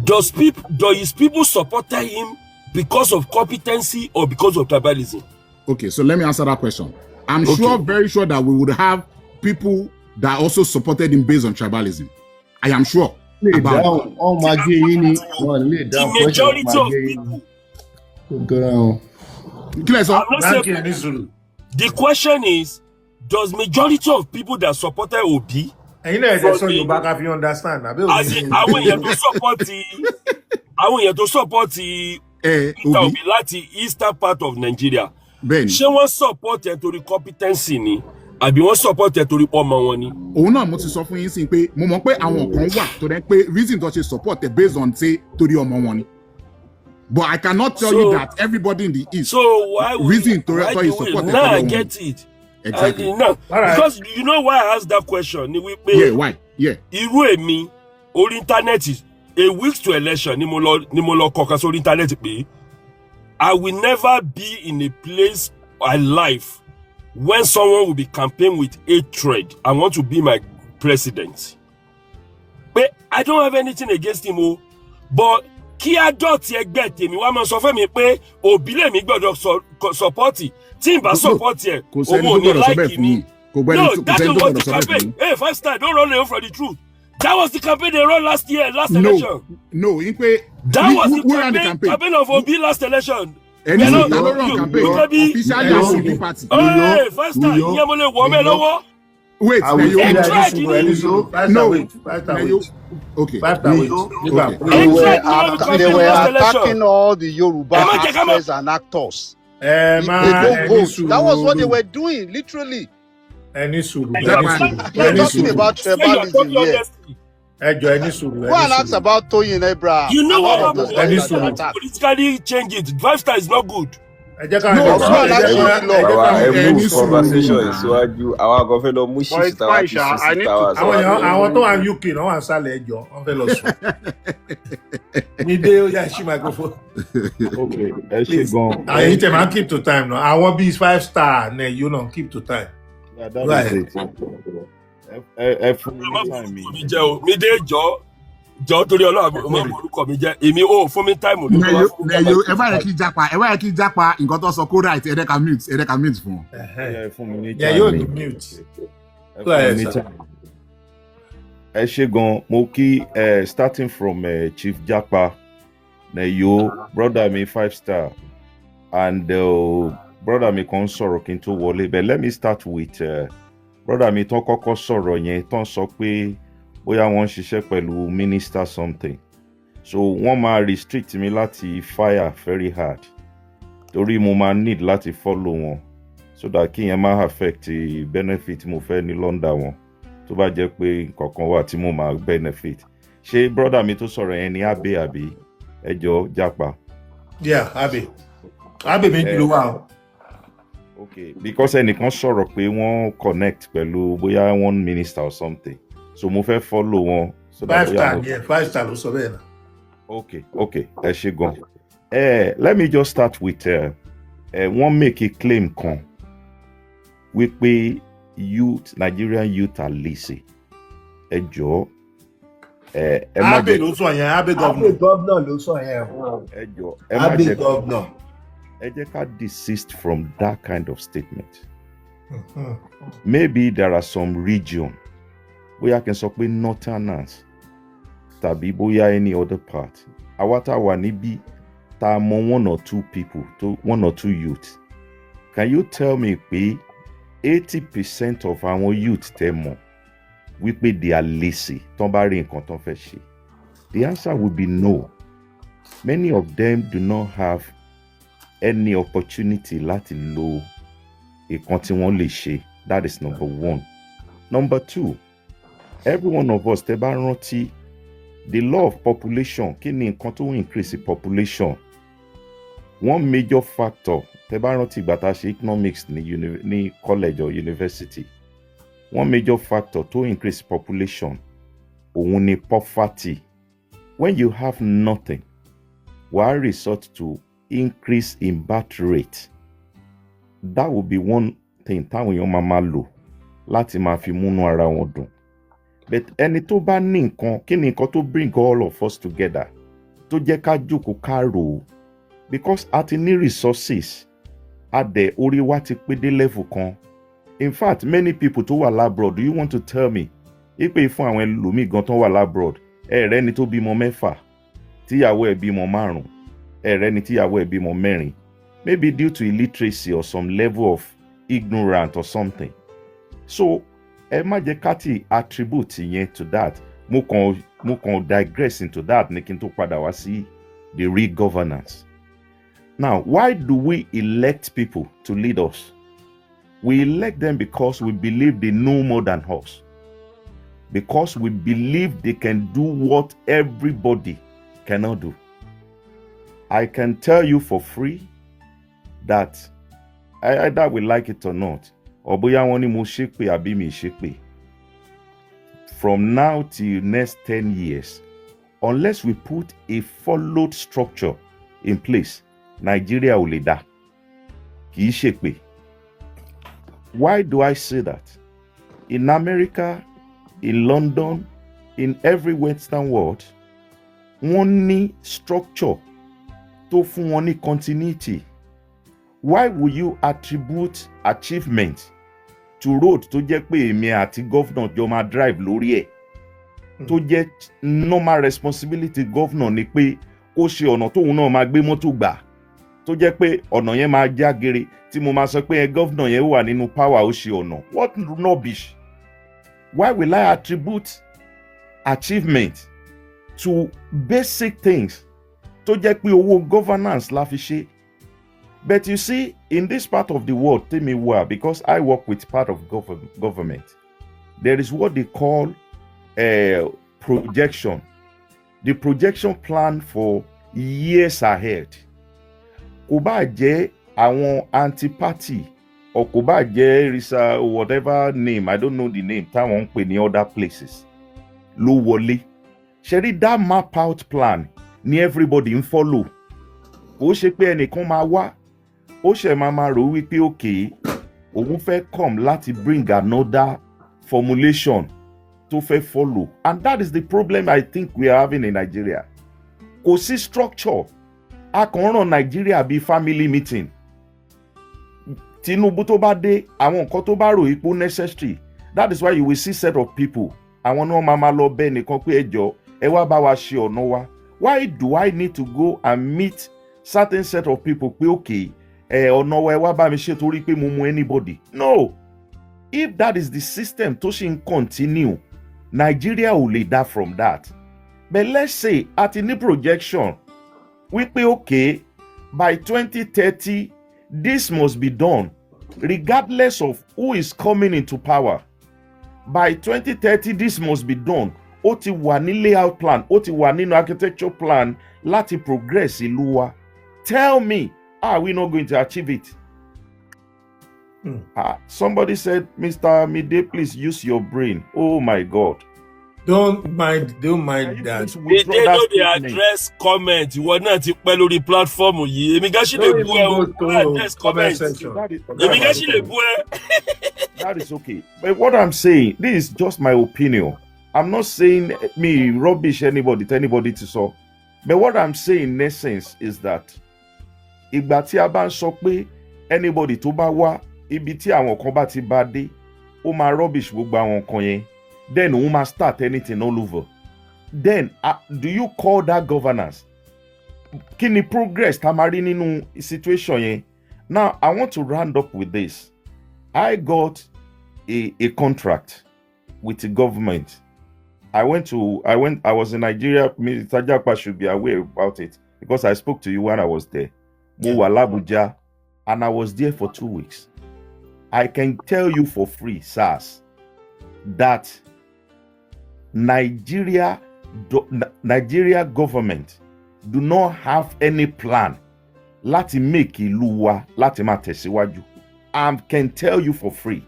I: Does his people support him because of competency or because of tribalism?
H: Okay, so let me answer that question. I'm very sure that we would have people that also supported him based on tribalism. I am sure.
M: The
I: majority of people. The question is, does majority of people that supported Obi,
B: and you know, so you back if you understand.
I: I want you to support the eastern part of Nigeria. She wants support to the competency ni. Àbí wọ́n support to the ọmọ wọn ni.
H: Òun náà mo ti sọ fún yín sí pé mo mọ̀ pé àwọn kan wà tó dẹ̀ pé reason tó ṣe support based on say torí ọmọ wọn ni. But I cannot tell you that everybody in the East.
I: So why
H: reason to support?
I: Now I get it.
H: Exactly.
I: Because you know why I asked that question?
H: Yeah, why? Yeah.
I: Irú èmi orí internet is a week to election ni mo lọ kọ̀ọ̀kan sórí internet pé I will never be in a place alive when someone will be campaigning with hatred. I want to be my president. But I don't have anything against him, but kí adọ́tì ẹgbẹ́ tèmi wá máa sọ fún mi pé òbí lèmi gbọ́dọ̀ sọpọ́tì tí n bá sọpọ́tì ẹ̀ òun ò ní láìkì mi. No, that's what you campaign. Hey, first time, don't run away from the truth. That was the campaign they ran last election.
H: No,
I: that was the campaign of Obi last election.
H: Any campaign officially as a party.
I: Hey, first time, Yamole Wome.
H: Wait,
B: no.
H: Okay.
N: They were attacking all the Yoruba actors and actors. They don't vote. That was what they were doing, literally.
B: We're
N: talking about tribalism here. Go and ask about Toyin Abraham.
I: You know what happened? Politically change it. 5 star is not good.
F: Conversation is so our governor Mushi Tower.
B: Àwọn tó wà ní UK náà wà ń sálẹ̀ ẹjọ́ wọ́n fẹ́ lọ sùn. Mi dé ó yá ṣí microphone.
K: Okay, ẹ ṣe gan.
B: Àyè tẹ̀ máa keep to time náà. Àwọn bíi 5 star náà yóò náà keep to time.
K: Yeah, that is it. Fún mi time mi.
I: Mi dé jọ torí Ọlọ́run mo orúkọ mi jẹ́ èmi ò fún mi time ló wá fún mi.
H: Ẹ bá yẹ kí jápa nǹkan tó sọ kó right ẹ̀dẹ́ka mute fún.
K: Fún mi ní time.
B: Yeah, yóò ní mute. Go ahead.
K: Ẹ ṣe gan, mo kí starting from Chief Japa Neyo, brother mi 5 star and brother mi kan sọ̀rọ̀ kí n tó wọlé, but let me start with brother mi tán kọ́kọ́ sọ̀rọ̀ yẹn tán sọ pé bóyá wọ́n ṣiṣẹ́ pẹ̀lú minister something, so wọ́n máa restrict mi láti fire very hard torí mo máa need láti follow wọn so that kí yẹn má affect benefit mo fẹ́ ní London wọn tó bá jẹ́ pé nǹkankan wà tí mo máa benefit. Ṣé brother mi tó sọ̀rọ̀ yẹn ni Abe àbí ẹjọ́ Japa?
B: Yeah, Abe méjì ló wà o.
K: Okay, because ẹnìkan sọ̀rọ̀ pé wọ́n connect pẹ̀lú bóyá one minister or something, so mo fẹ́ follow wọn. So
B: 5 star yeah, 5 star ló sọ bẹ́ẹ̀ náà.
K: Okay, ẹ ṣe gan. Let me just start with wọ́n make a claim kan wípé Nigerian youth are lazy. Ẹ jọ̀ọ́
B: Abe ló sọ yẹn, Abe governor ló sọ yẹn.
K: Ẹ jọ̀ọ́
B: Abe governor.
K: Ẹ jẹ́ ká desist from that kind of statement. Maybe there are some region bóyá kí n sọ pé northerners tàbí bóyá any other part àwa tá wà níbí tá mọ 1 or 2 people to 1 or 2 youth. Can you tell me pé 80% of our youth tẹ́ mọ̀ wípé they are lazy tán bá rí nǹkan tán fẹ́ ṣe? The answer would be no. Many of them do not have any opportunity láti lo nǹkan tí wọ́n lè ṣe. That is number 1. Number 2, every one of us tẹ́ bá rántí the law of population, kí ni nǹkan tó increase population? One major factor tẹ́ bá rántí ìgbà tá ṣe economics ní college or university, one major factor to increase population òun ni poverty. When you have nothing, wàá resort to increase in birth rate. That would be one thing táwọn èèyàn máa lò láti máa fi múnú ara wọn dùn. But ẹni tó bá ní nǹkan, kí ni nǹkan tó bring all of us together tó jẹ́ ká jókòó ká rò ó? Because a ti ní resources, adẹ̀ orí wa ti pé dé level kan. In fact, many people tó wà labroad, do you want to tell me ipe fún àwọn ẹlòmíì gan tó wà labroad, ẹ̀rẹ́ ni tó bímọ 6, tíyàwó ẹ̀ bímọ 5, ẹ̀rẹ́ ni tíyàwó ẹ̀ bímọ 4, maybe due to illiteracy or some level of ignorance or something. So ẹ má jẹ́ ká ti attribute yẹn to that. Mo kàn digress into that ní kí n tó padà wá sí the real governance. Now, why do we elect people to lead us? We elect them because we believe they know more than us. Because we believe they can do what everybody cannot do. I can tell you for free that either we like it or not, or bóyá wọ́n ní mo ṣépè àbí mi ṣépè, from now till next 10 years, unless we put a followed structure in place, Nigeria ò lè dá. Kì í ṣépè. Why do I say that? In America, in London, in every Western world, wọ́n ní structure tó fún wọn ní continuity. Why will you attribute achievement to road tó jẹ́ pé èmi àti governor jọ máa drive lórí ẹ̀?
E: tó jẹ́ normal responsibility governor ni pé kó ṣe ọ̀nà tóun náà máa gbé mọ́tò gbà tó jẹ́ pé ọ̀nà yẹn máa já gere tí mo máa sọ pé governor yẹn wà nínú power ó ṣe ọ̀nà. What rubbish? Why will I attribute achievement to basic things tó jẹ́ pé owó governance la fi ṣe? But you see, in this part of the world, tell me why, because I work with part of government, there is what they call projection. The projection plan for years ahead. Kò bá jẹ́ àwọn anti-party or kò bá jẹ́ risa whatever name, I don't know the name, táwọn ń pè ní other places, ló wọlé. Ṣẹ́rí that map out plan ni everybody ń follow. Kò ṣe pé ẹnìkan máa wá, ó ṣe máa rò wípé okay, òun fẹ́ come láti bring another formulation tó fẹ́ follow. And that is the problem I think we are having in Nigeria. Kò sí structure. A kàn ràn Nigeria bí family meeting. Tinubu tó bá dé, àwọn nǹkan tó bá rò ipò necessary. That is why you will see set of people. Àwọn náà máa lọ bẹ́ẹ̀ nìkan pé ẹjọ́ ẹ wá bá wa ṣe ọ̀nà wa. Why do I need to go and meet certain set of people pé okay, ọ̀nà wa ẹ wá bá mi ṣe torí pé mo mú anybody? No. If that is the system tó ṣe ń continue, Nigeria will lead that from that. But let's say at any projection, we pay okay, by 2030, this must be done, regardless of who is coming into power. By 2030, this must be done. Ó ti wà ní layout plan, ó ti wà nínú architecture plan láti progress ìlú wa. Tell me, are we not going to achieve it? Somebody said, Mr. Mide, please use your brain. Oh my God.
B: Don't mind that.
I: They know they address comment. Ìwọ náà ti pẹ́ lórí platform yìí. Èmi gan ṣì lè bú ẹ o. Address comment. Èmi gan ṣì lè bú ẹ.
E: That is okay. But what I'm saying, this is just my opinion. I'm not saying me rubbish anybody, tell anybody to so. But what I'm saying in essence is that ìgbà tí a bá ń sọ pé anybody tó bá wá ibi tí àwọn kan bá ti bá dé, ó máa rubbish gbogbo àwọn kan yẹn. Then we must start anything all over. Then, do you call that governance? Kí ni progress tá máa rí nínú situation yẹn? Now, I want to round up with this. I got a contract with the government. I was in Nigeria. Mr. JAPA should be aware about it because I spoke to you when I was there. Mo wà l'Abuja, and I was there for 2 weeks. I can tell you for free, SARS, that Nigeria government do not have any plan láti make ìlú wa láti máa tẹ̀síwájú. I can tell you for free.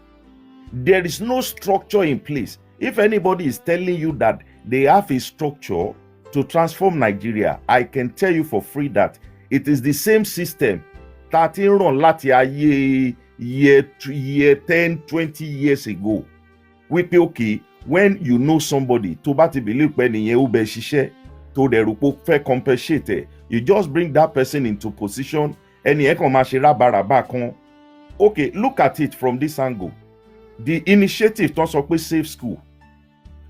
E: There is no structure in place. If anybody is telling you that they have a structure to transform Nigeria, I can tell you for free that it is the same system that in run láti ayé year 10, 20 years ago. We pay okay. When you know somebody, tó bá ti believe pé nìyẹn ó bẹ ṣiṣẹ́, tó dẹ̀ rò pé fẹ́ compensate, you just bring that person into position, ẹni ẹ̀ kàn máa ṣe rábàràbà kan. Okay, look at it from this angle. The initiative tó sọ pé Safe School,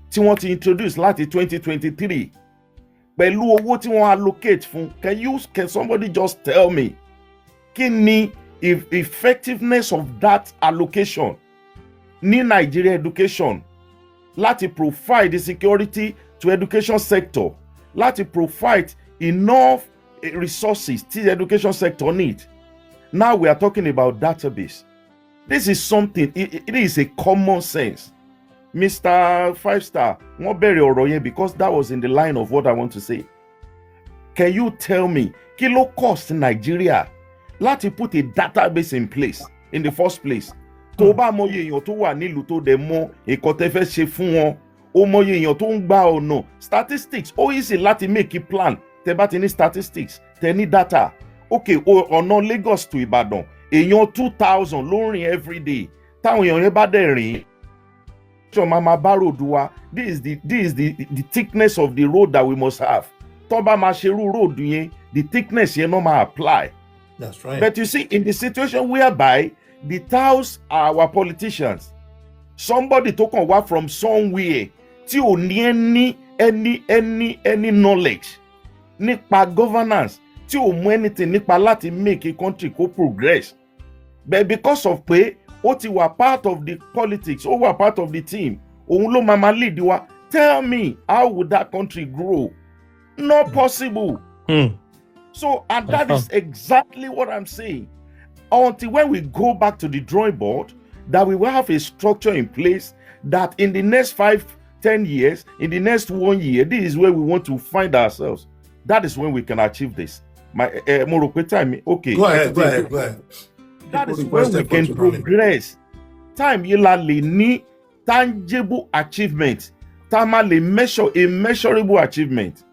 E: tí wọ́n ti introduce láti 2023, pẹ̀lú owó tí wọ́n allocate fún, can somebody just tell me, kí ni effectiveness of that allocation ní Nigeria education? Láti provide the security to education sector, láti provide enough resources to the education sector need. Now we are talking about database. This is something, it is a common sense. Mr. 5-star, wọ́n bẹ̀rẹ̀ ọ̀rọ̀ yẹn because that was in the line of what I want to say. Can you tell me, kí ló cost Nigeria láti put a database in place in the first place? Tó bá mọye èèyàn tó wà nílùú tó dẹ̀ mọ nǹkan tẹ́ fẹ́ ṣe fún wọn, ó mọye èèyàn tó ń gba ọ̀nà. Statistics ó easy láti make a plan. Tẹ́ bá ti ní statistics, tẹ́ ní data. Okay, ọ̀nà Lagos to Ìbàdàn, èèyàn 2,000 ló ń rìn every day. Táwọn èèyàn yẹn bá dẹ̀ rìn, Mama Baroduwa, this is the thickness of the road that we must have. Tó bá máa ṣerú road yẹn, the thickness yẹn no ma apply.
B: That's right.
E: But you see, in the situation whereby the touts are our politicians, somebody tó kàn wá from somewhere tí ò ní any knowledge nípa governance, tí ò mú anything nípa láti make a country go progress, but because of pé ó ti wà part of the politics, ó wà part of the team, òun ló máa lead wa. Tell me, how would that country grow? Not possible. So, and that is exactly what I'm saying. Until when we go back to the drawing board, that we will have a structure in place that in the next 5-10 years, in the next 1 year, this is where we want to find ourselves. That is when we can achieve this. Okay.
B: Go ahead.
E: That is when we can progress. Time yilali ni tangible achievement. Tamale measure a measurable achievement.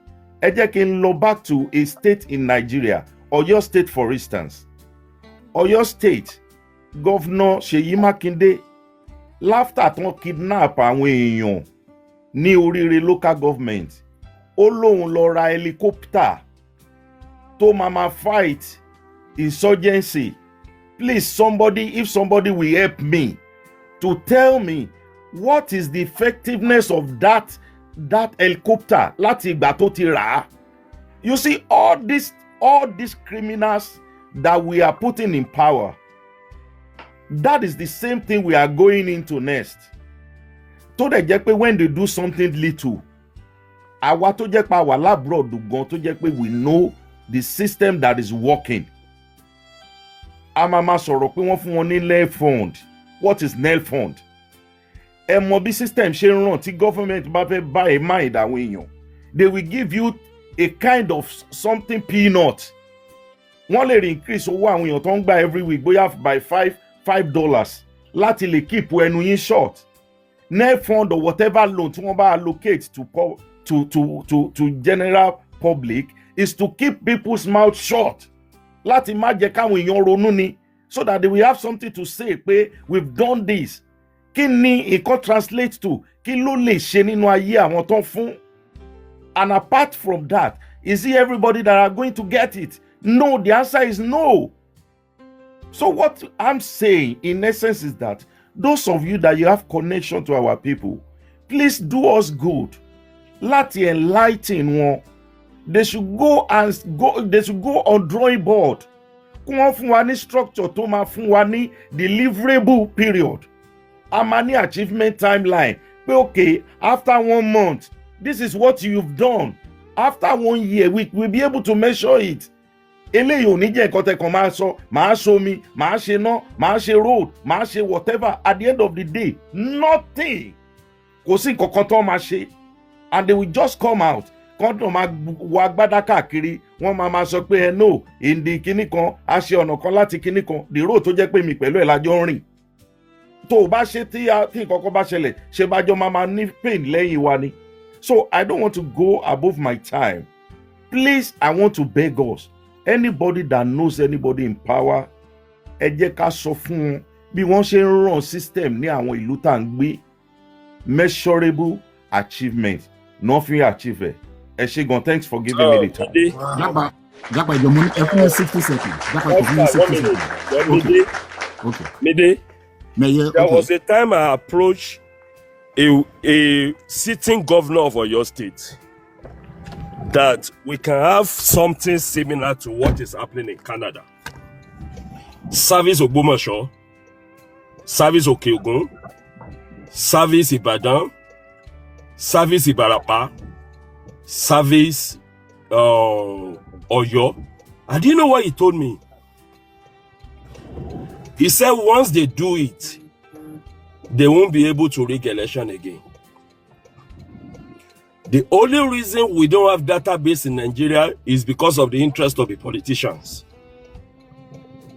E: Ẹ jẹ́ kí n lọ back to a state in Nigeria, Oyo State for instance. Oyo State, Governor Seyi Makinde, láftà tán kidnap àwọn èèyàn ní Oríire local government, ó lóun lọ ra helicopter tó máa fight insurgency. Please, if somebody will help me to tell me what is the effectiveness of that helicopter láti ìgbà tó ti rà á. You see, all these criminals that we are putting in power, that is the same thing we are going into next. Tó dẹ̀ jẹ́ pé when they do something little, àwa tó jẹ́ pé àwa labroad gan tó jẹ́ pé we know the system that is working. A máa sọ̀rọ̀ pé wọ́n fún wọn ní NEL fund. What is NEL fund? Ẹ mọ bí system ṣe ń ràn tí government bá fẹ́ bá ẹ mind àwọn èèyàn. They will give you a kind of something peanut. Wọ́n lè increase owó àwọn èèyàn tó ń gbà every week bóyá by $5 láti lè keep ẹnu yín short. NEL fund or whatever loan tí wọ́n bá allocate to general public is to keep people's mouth shut. Láti má jẹ́ káwọn èèyàn ronú ni, so that they will have something to say pé we've done this. Kí ni nǹkan translate to? Kí ló lè ṣe nínú ayé àwọn tó ń fún? And apart from that, is it everybody that are going to get it? No, the answer is no. So what I'm saying in essence is that those of you that you have connection to our people, please do us good. Láti enlighten wọn. They should go on drawing board. Kí wọ́n fún wa ní structure tó máa fún wa ní deliverable period. A máa ní achievement timeline. Pé okay, after 1 month, this is what you've done. After 1 year, we'll be able to measure it. Eléyìí ò ní jẹ́ nǹkan tẹ́kàn máa sọ, máa ṣomi, máa ṣe iná, máa ṣe road, máa ṣe whatever. At the end of the day, nothing. Kò sí nǹkan kan tó máa ṣe. And they will just come out. Kọ́ńtò máa wọ agbádá káàkiri, wọ́n máa sọ pé no, ìdí kinní kan, a ṣe ọ̀nà kan láti kinní kan, the road tó jẹ́ pé mi pẹ̀lú ẹ̀ lájọ́ ń rìn. Tó o bá ṣe tí nǹkan kan bá ṣẹlẹ̀, ṣe bájọ́ máa ní pain lẹ́yìn wa ni. So I don't want to go above my time. Please, I want to beg us. Anybody that knows anybody in power, ẹ jẹ́ ká sọ fún wọn bí wọ́n ṣe ń run system ní àwọn ìlú tá ń gbé. Measurable achievement. Nothing achieve it. Ẹ ṣé gan, thanks for giving me the time.
H: Japa, your money, 60 seconds. Japa, 60 seconds. Okay.
I: Mide,
H: There
I: was a time I approached a sitting governor of Oyo State that we can have something similar to what is happening in Canada. Service Ogbomoso, Service Okeogun, Service Ibadan, Service Ibarapa, Service Oyo. And do you know what he told me? He said once they do it, they won't be able to rig election again. The only reason we don't have database in Nigeria is because of the interest of the politicians.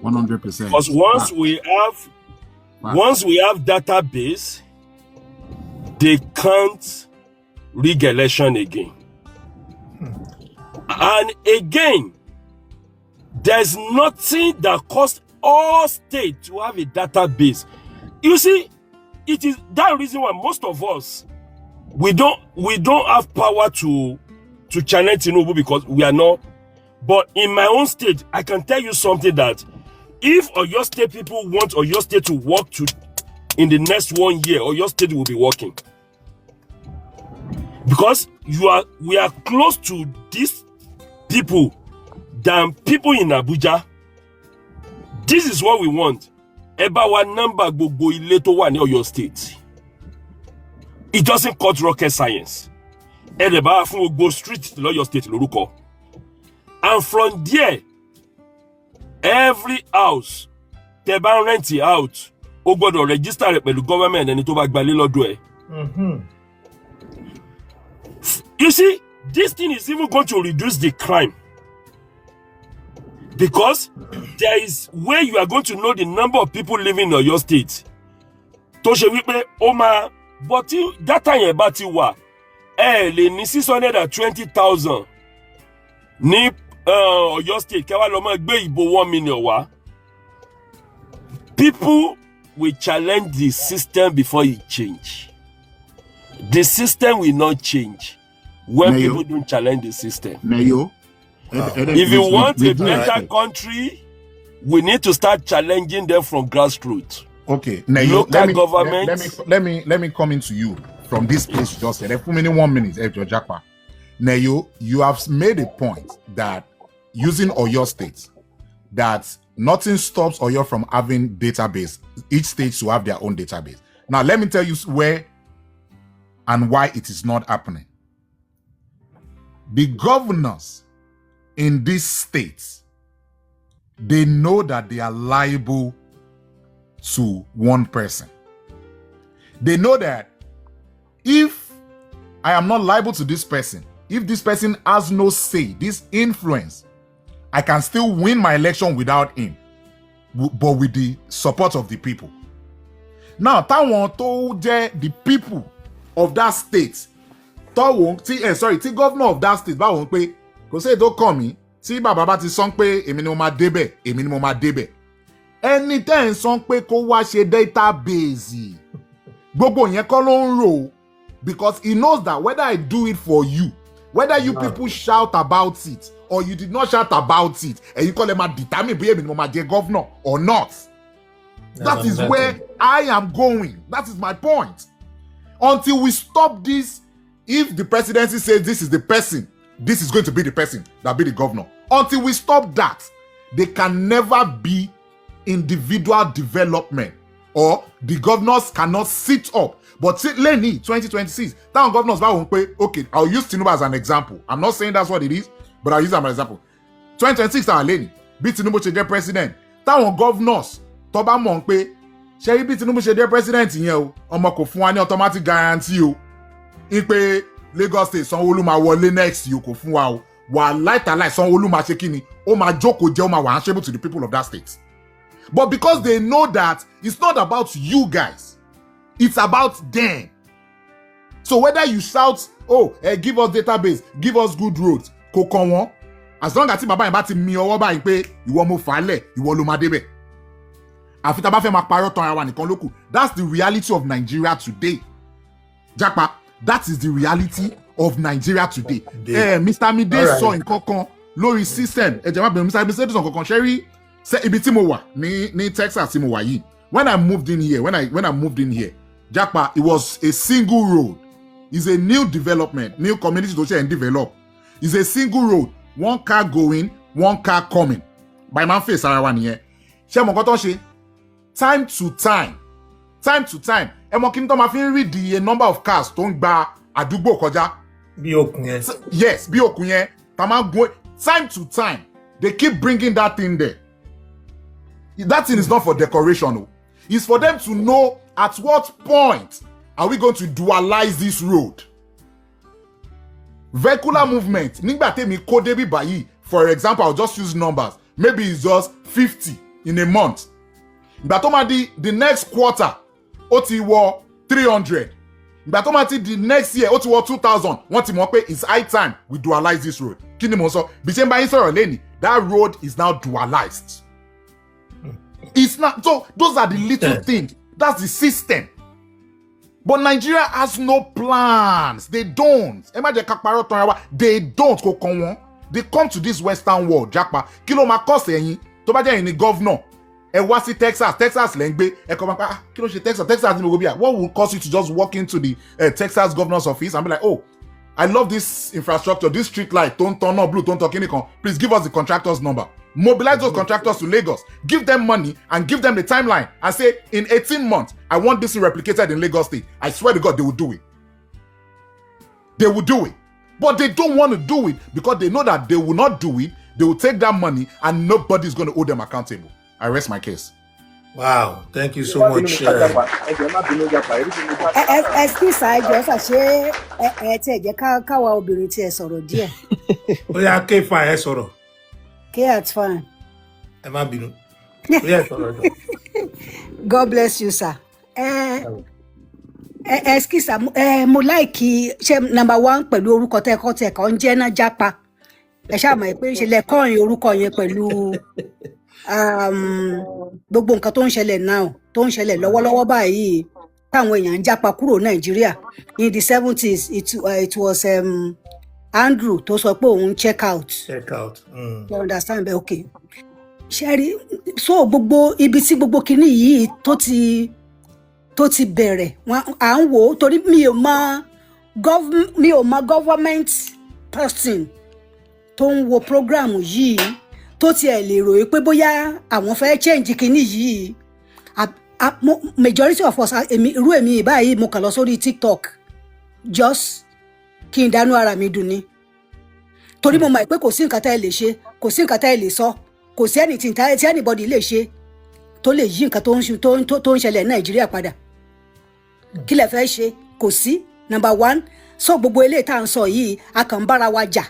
H: 100%.
I: Because once we have database, they can't rig election again. And again, there's nothing that costs all states to have a database. You see, it is that reason why most of us we don't have power to challenge Tinubu, because we are not. But in my own state, I can tell you something, that if Oyo State people want Oyo State to work in the next 1 year, Oyo State will be working. Because we are close to these people than people in Abuja. This is what we want. Eba wa number gbogbo ile tó wà ní Ọ̀yọ́ state. It doesn't cut rocket science. Eba fún gbogbo street l'Ọ̀yọ́ state lórúkọ. And from there, every house tẹ́ bá rent it out, ó gbọ́dọ̀ register rẹ̀ pẹ̀lú government ẹni tó bá gbalé lọ́dọ̀ ẹ̀. You see, this thing is even going to reduce the crime. Because there is where you are going to know the number of people living in your state. Tó ṣe wípé ó máa, but data yẹn bá ti wà, lè ní 620,000 ní Ọ̀yọ́ state kẹ́ wá lọ máa gbé ìbò 1 million wá. People will challenge the system before it change. The system will not change when people don't challenge the system. If you want a better country, we need to start challenging them from grassroots.
H: Okay,
I: local government.
H: Let me come into you from this place just said. For me 1 minute, JAPA. Now you have made a point that using Oyo State, that nothing stops Oyo from having database. Each state should have their own database. Now let me tell you where and why it is not happening. The governors in these states, they know that they are liable to one person. They know that if I am not liable to this person, if this person has no say, this influence, I can still win my election without him, but with the support of the people. Now, the people of that state, the governor of that state, kò say don't call me. Tí bàbá bá ti sọ pé èmi ni mo máa débẹ̀, èmi ni mo máa débẹ̀. Anytime sọ pé kó wá ṣe database, gbogbo yẹn kọ́ ló ń rò, because he knows that whether I do it for you, whether you people shout about it or you did not shout about it, and you call them a determine bí èmi ni mo máa jẹ governor or not. That is where I am going. That is my point. Until we stop this, if the presidency says this is the person, this is going to be the person that be the governor. Until we stop that, there can never be individual development, or the governors cannot sit up. But Lenny, 2026, town governors, okay, I'll use Tinubu as an example. I'm not saying that's what it is, but I'll use that as an example. 2026, Lenny, be Tinubu ṣe jẹ́ president. Town governors, tó bá mọ̀ pé ṣé bí Tinubu ṣe jẹ́ president yẹn o, ọmọ kò fún wa ní automatic guarantee o. Ipe Lagos State Sanwó-Olú máa wọlé next year kò fún wa o. Wà láìtàláì Sanwó-Olú máa ṣe kíni, ó máa jókòó jẹ́ ó máa wà answerable to the people of that state. But because they know that it's not about you guys, it's about them. So whether you shout, give us database, give us good roads, kò kàn wọ́n. As long as bàbá yẹn bá ti mi ọwọ́ báyìí pé ìwọ mo fà á lẹ̀, ìwọ ló máa débẹ̀. Àfi tá bá fẹ́ máa parọ́ tán ara wa nìkan ló kù. That's the reality of Nigeria today. Japa, that is the reality of Nigeria today. Mr. Mide sọ nǹkan kan lórí system. Ẹ jẹ́ má bẹ̀rù, Mr. Mide sọ nǹkan kan ṣẹ́rí ibi tí mo wà ní Texas tí mo wà yìí. When I moved in here, when I moved in here, Japa, it was a single road. It's a new development, new community to share and develop. It's a single road. One car going, one car coming. By my face, ara wa nìyẹn. Ṣé mo kọ́ tó ṣe? Time to time. Ẹ mọ̀ kí n tó máa fi ń read the number of cars tó ń gba àdúgbò kọjá.
B: Bí òkun yẹn.
H: Yes, bí òkun yẹn. Time to time, they keep bringing that thing there. That thing is not for decoration. No. It's for them to know at what point are we going to dualize this road. Vehicular movement. Nígbà tèmi kó débi báyìí, for example, I'll just use numbers. Maybe it's just 50 in a month. Ìgbà tó máa di the next quarter, ó ti wọ 300. Ìgbà tó máa ti the next year, ó ti wọ 2000. Wọ́n ti mọ̀ pé it's high time we dualize this road. Kí ni mo sọ? Bí ṣe ń bá yín sọ̀rọ̀ lẹ́nìí, that road is now dualized. It's not, so those are the little things. That's the system. But Nigeria has no plans. They don't. They don't. They come to this Western world. Japa. Kilo ma cost ẹ̀yin. Tó bá jẹ́ ẹ̀yin ni governor. Ẹ wá sí Texas lẹ́ ń gbé. Ẹ kọ́ ma kí ló ṣe Texas ni mo go bí. What will cause you to just walk into the Texas governor's office and be like, oh, I love this infrastructure, this street light, don't turn on blue, don't talk anything. Please give us the contractor's number. Mobilize those contractors to Lagos, give them money and give them the timeline and say, in 18 months, I want this replicated in Lagos State. I swear to God, they will do it. They will do it. But they don't want to do it because they know that they will not do it. They will take that money and nobody's going to hold them accountable. I rest my case.
B: Wow, thank you so much.
V: Excuse I just ṣe ẹ jẹ́ káwa obìnrin tí ẹ sọ̀rọ̀ díẹ̀.
B: Ó yá K-Fine ẹ sọ̀rọ̀.
V: K-Fine fine.
B: Ẹ má bínú. Ó yá sọ̀rọ̀.
V: God bless you, sir. Excuse mo like ṣe number 1 pẹ̀lú orúkọ tẹ́kọ̀ ń jẹ́ náà JAPA. Ẹ ṣáà mọ̀ pé ṣe lẹ kọrin orúkọ yẹn pẹ̀lú gbogbo nǹkan tó ń ṣẹlẹ̀ now tó ń ṣẹlẹ̀ lọ́wọ́lọ́wọ́ báyìí táwọn èèyàn ń jápa kúrò Nàìjíríà in the 70s it was Andrew tó sọ pé òun check out. You understand bẹ́ẹ̀ okay. Ṣẹ́rí so gbogbo ibi tí gbogbo kinní yìí tó ti bẹ̀rẹ̀ à ń wò ó torí mi ò mọ government person tó ń wo program yìí tó tiẹ̀ lè ròyìn pé bóyá àwọn fẹ́ change kinní yìí majority of us irú èmi báyìí mo kàn lọ sórí TikTok just kí n dánú ara mi dùn ni torí mo mọ̀ pé kò sí nǹkan tá ẹ lè ṣe kò sí nǹkan tá ẹ lè sọ kò sí anything tí anybody lè ṣe tó lè yí nǹkan tó ń ṣẹlẹ̀ Nàìjíríà padà kí lẹ fẹ́ ṣe kò sí number 1 so gbogbo eléyìí tá à ń sọ yìí a kàn ń bára wa jà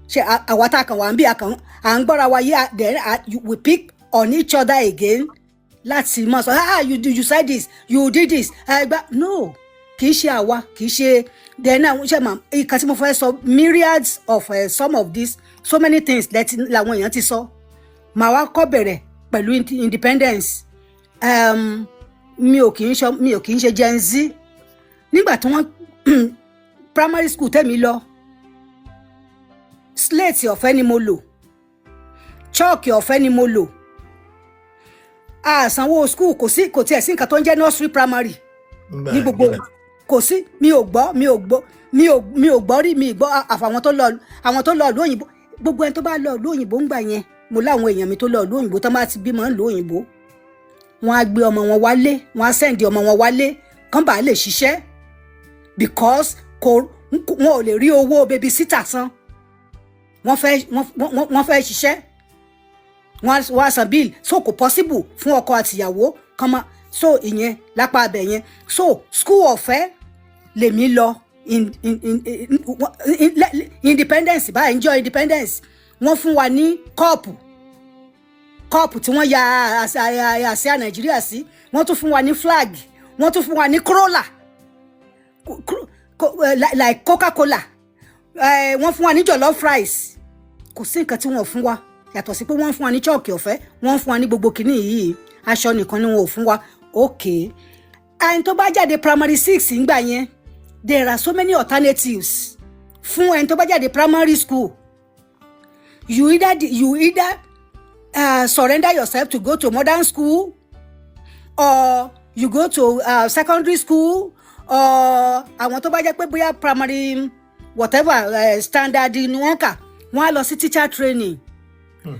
V: ṣe àwa tá a kàn wá ń bí à ń gbọ́ra wa yí then we pick on each other again láti mọ̀ sọ you said this you did this no kì í ṣe àwa kì í ṣe then ṣe mà ìka tí mo fẹ́ sọ myriads of some of this so many things làwọn èèyàn ti sọ màá wá kọ́ bẹ̀rẹ̀ pẹ̀lú independence mi ò kì í ṣe Gen Z nígbà tí wọ́n primary school tẹ́mi lọ slate ọ̀fẹ́ ni mo lò chalk ọ̀fẹ́ ni mo lò àsanwó school kò tiẹ̀ sí nǹkan tó ń jẹ́ nursery primary ní gbogbo kò sí mi ò gbọ́ rí mi gbọ́ àfàwọn tó lọ ìlú òyìnbó gbogbo ẹni tó bá lọ ìlú òyìnbó ń gbà yẹn mo láwọn èèyàn mi tó lọ ìlú òyìnbó tó bá ti bímọ ìlú òyìnbó wọ́n á gbé ọmọ wọn wálé wọ́n á sẹ́ǹdì ọmọ wọn wálé kán bá lè ṣiṣẹ́ because wọn ò lè rí owó baby sitter san wọ́n fẹ́ ṣiṣẹ́ wọ́n á san bill so kò possible fún ọkọ àtìyàwó kan máa so ìyẹn lápá abẹ yẹn so school ọ̀fẹ́ lèmi lọ independence báyìí enjoy independence wọ́n fún wa ní kọ́ọ̀pù tí wọ́n ya àsíá Nàìjíríà sí wọ́n tún fún wa ní flag wọ́n tún fún wa ní corolla like Coca-Cola wọ́n fún wa ní jollof rice kò sí nǹkan tí wọ́n fún wa yàtọ̀ sí pé wọ́n fún wa ní chọ́ọ̀kì ọ̀fẹ́ wọ́n fún wa ní gbogbo kìíní yìí aṣọ nìkan ni wọn ò fún wa okay ẹni tó bá jáde primary 6 ńgbà yẹn there are so many alternatives fún ẹni tó bá jáde primary school you either surrender yourself to go to modern school or you go to secondary school or àwọn tó bá jẹ́ pé bóyá primary whatever standard ni wọ́n kà wọ́n á lọ sí teacher training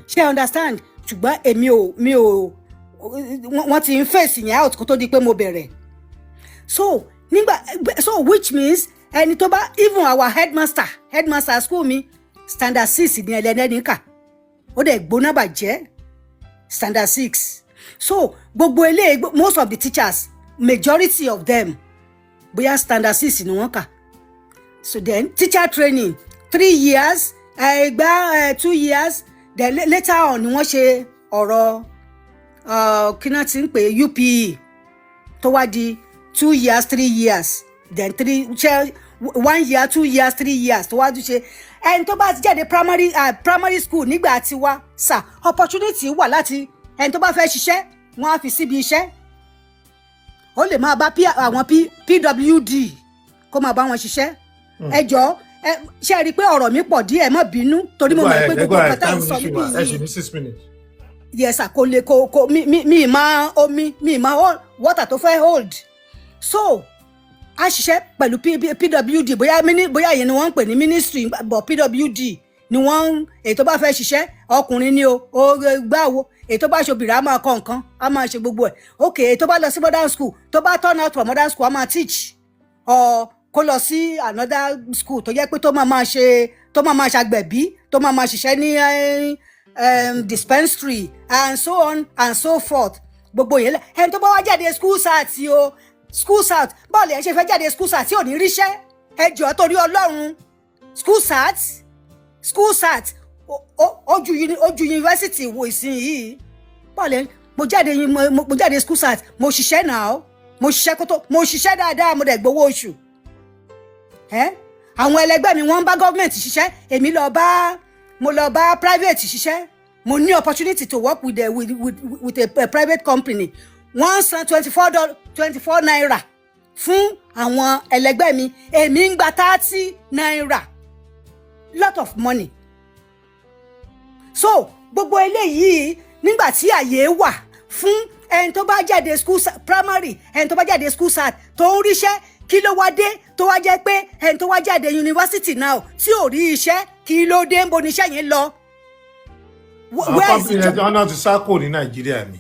V: ṣe understand ṣùgbọ́n èmi ò wọ́n ti ń fèsì yẹn out kó tó di pé mo bẹ̀rẹ̀ so which means ẹni tó bá even our headmaster school mi standard 6 ní ẹlẹ́ni kà ó dẹ̀ gbóná bàjẹ́ standard 6 so gbogbo eléyìí most of the teachers majority of them bóyá standard 6 ni wọ́n kà so then teacher training 3 years 2 years then later on ni wọ́n ṣe ọ̀rọ̀ kí náà ti ń pè UPE tó wá di 2 years 3 years then 1 year 2 years 3 years tó wá di ṣe ẹni tó bá ti jáde primary school nígbà tí wá sà opportunity wà láti ẹni tó bá fẹ́ ṣiṣẹ́ wọ́n á fi síbi iṣẹ́ ó lè máa bá àwọn PWD kó máa bá wọn ṣiṣẹ́ ẹ jọ̀ọ́ ṣe rí i pé ọ̀rọ̀ mi pọ̀ díẹ̀ má bínú torí mo mọ̀ pé gbogbo nǹkan tá à ń sọ níbí yìí.
B: ẹ ṣe ní 6 minutes.
V: yes kò lè mi máa omi mi máa water tó fẹ́ hold so á ṣiṣẹ́ pẹ̀lú PWD bóyá yẹn ni wọ́n ń pè ní ministry but PWD ni wọ́n èyí tó bá fẹ́ ṣiṣẹ́ ọkùnrin ni o gbáwo èyí tó bá ṣe obìnrin á máa kọ́ nǹkan á máa ṣe gbogbo ẹ̀ ok èyí tó bá lọ sí modern school tó bá turn out from modern school á máa teach kó lọ sí another school tó jẹ́ pé tó máa ṣàgbẹ̀bí tó máa ṣiṣẹ́ ní dispensary and so on and so forth gbogbo yẹn ẹni tó bá wá jáde school sat o school sat bọ́ọ̀lù ẹ̀ ṣe fẹ́ jáde school sat tí ò ní ríṣẹ́ ẹ jọ̀ọ́ torí Ọlọ́run school sat ojú yunifásitì wo ìsìn yìí bọ́ọ̀lù mo jáde school sat mo ṣiṣẹ́ náà mo ṣiṣẹ́ dáadáa mo dẹ̀ gbowó oṣù àwọn ẹlẹgbẹ́ mi wọ́n ń bá gọ́ọ̀mẹ̀ntì ṣiṣẹ́ èmi mo lọ bá private ṣiṣẹ́ mo ní opportunity to work with a private company wọ́n san 24 naira fún àwọn ẹlẹgbẹ́ mi èmi ń gba 30 naira lot of money so gbogbo eléyìí nígbà tí àyè wà fún ẹni tó bá jáde school primary ẹni tó bá jáde school sat tó ń ríṣẹ́ kí ló wá dé tó wá jẹ́ pé ẹni tó wá jáde university now tí ò rí iṣẹ́ kí ló dé ń bo níṣẹ́ yẹn lọ.
B: àwọn kọ́mpìnì ẹjọ́ náà ti sá kúrò ní Nàìjíríà ni.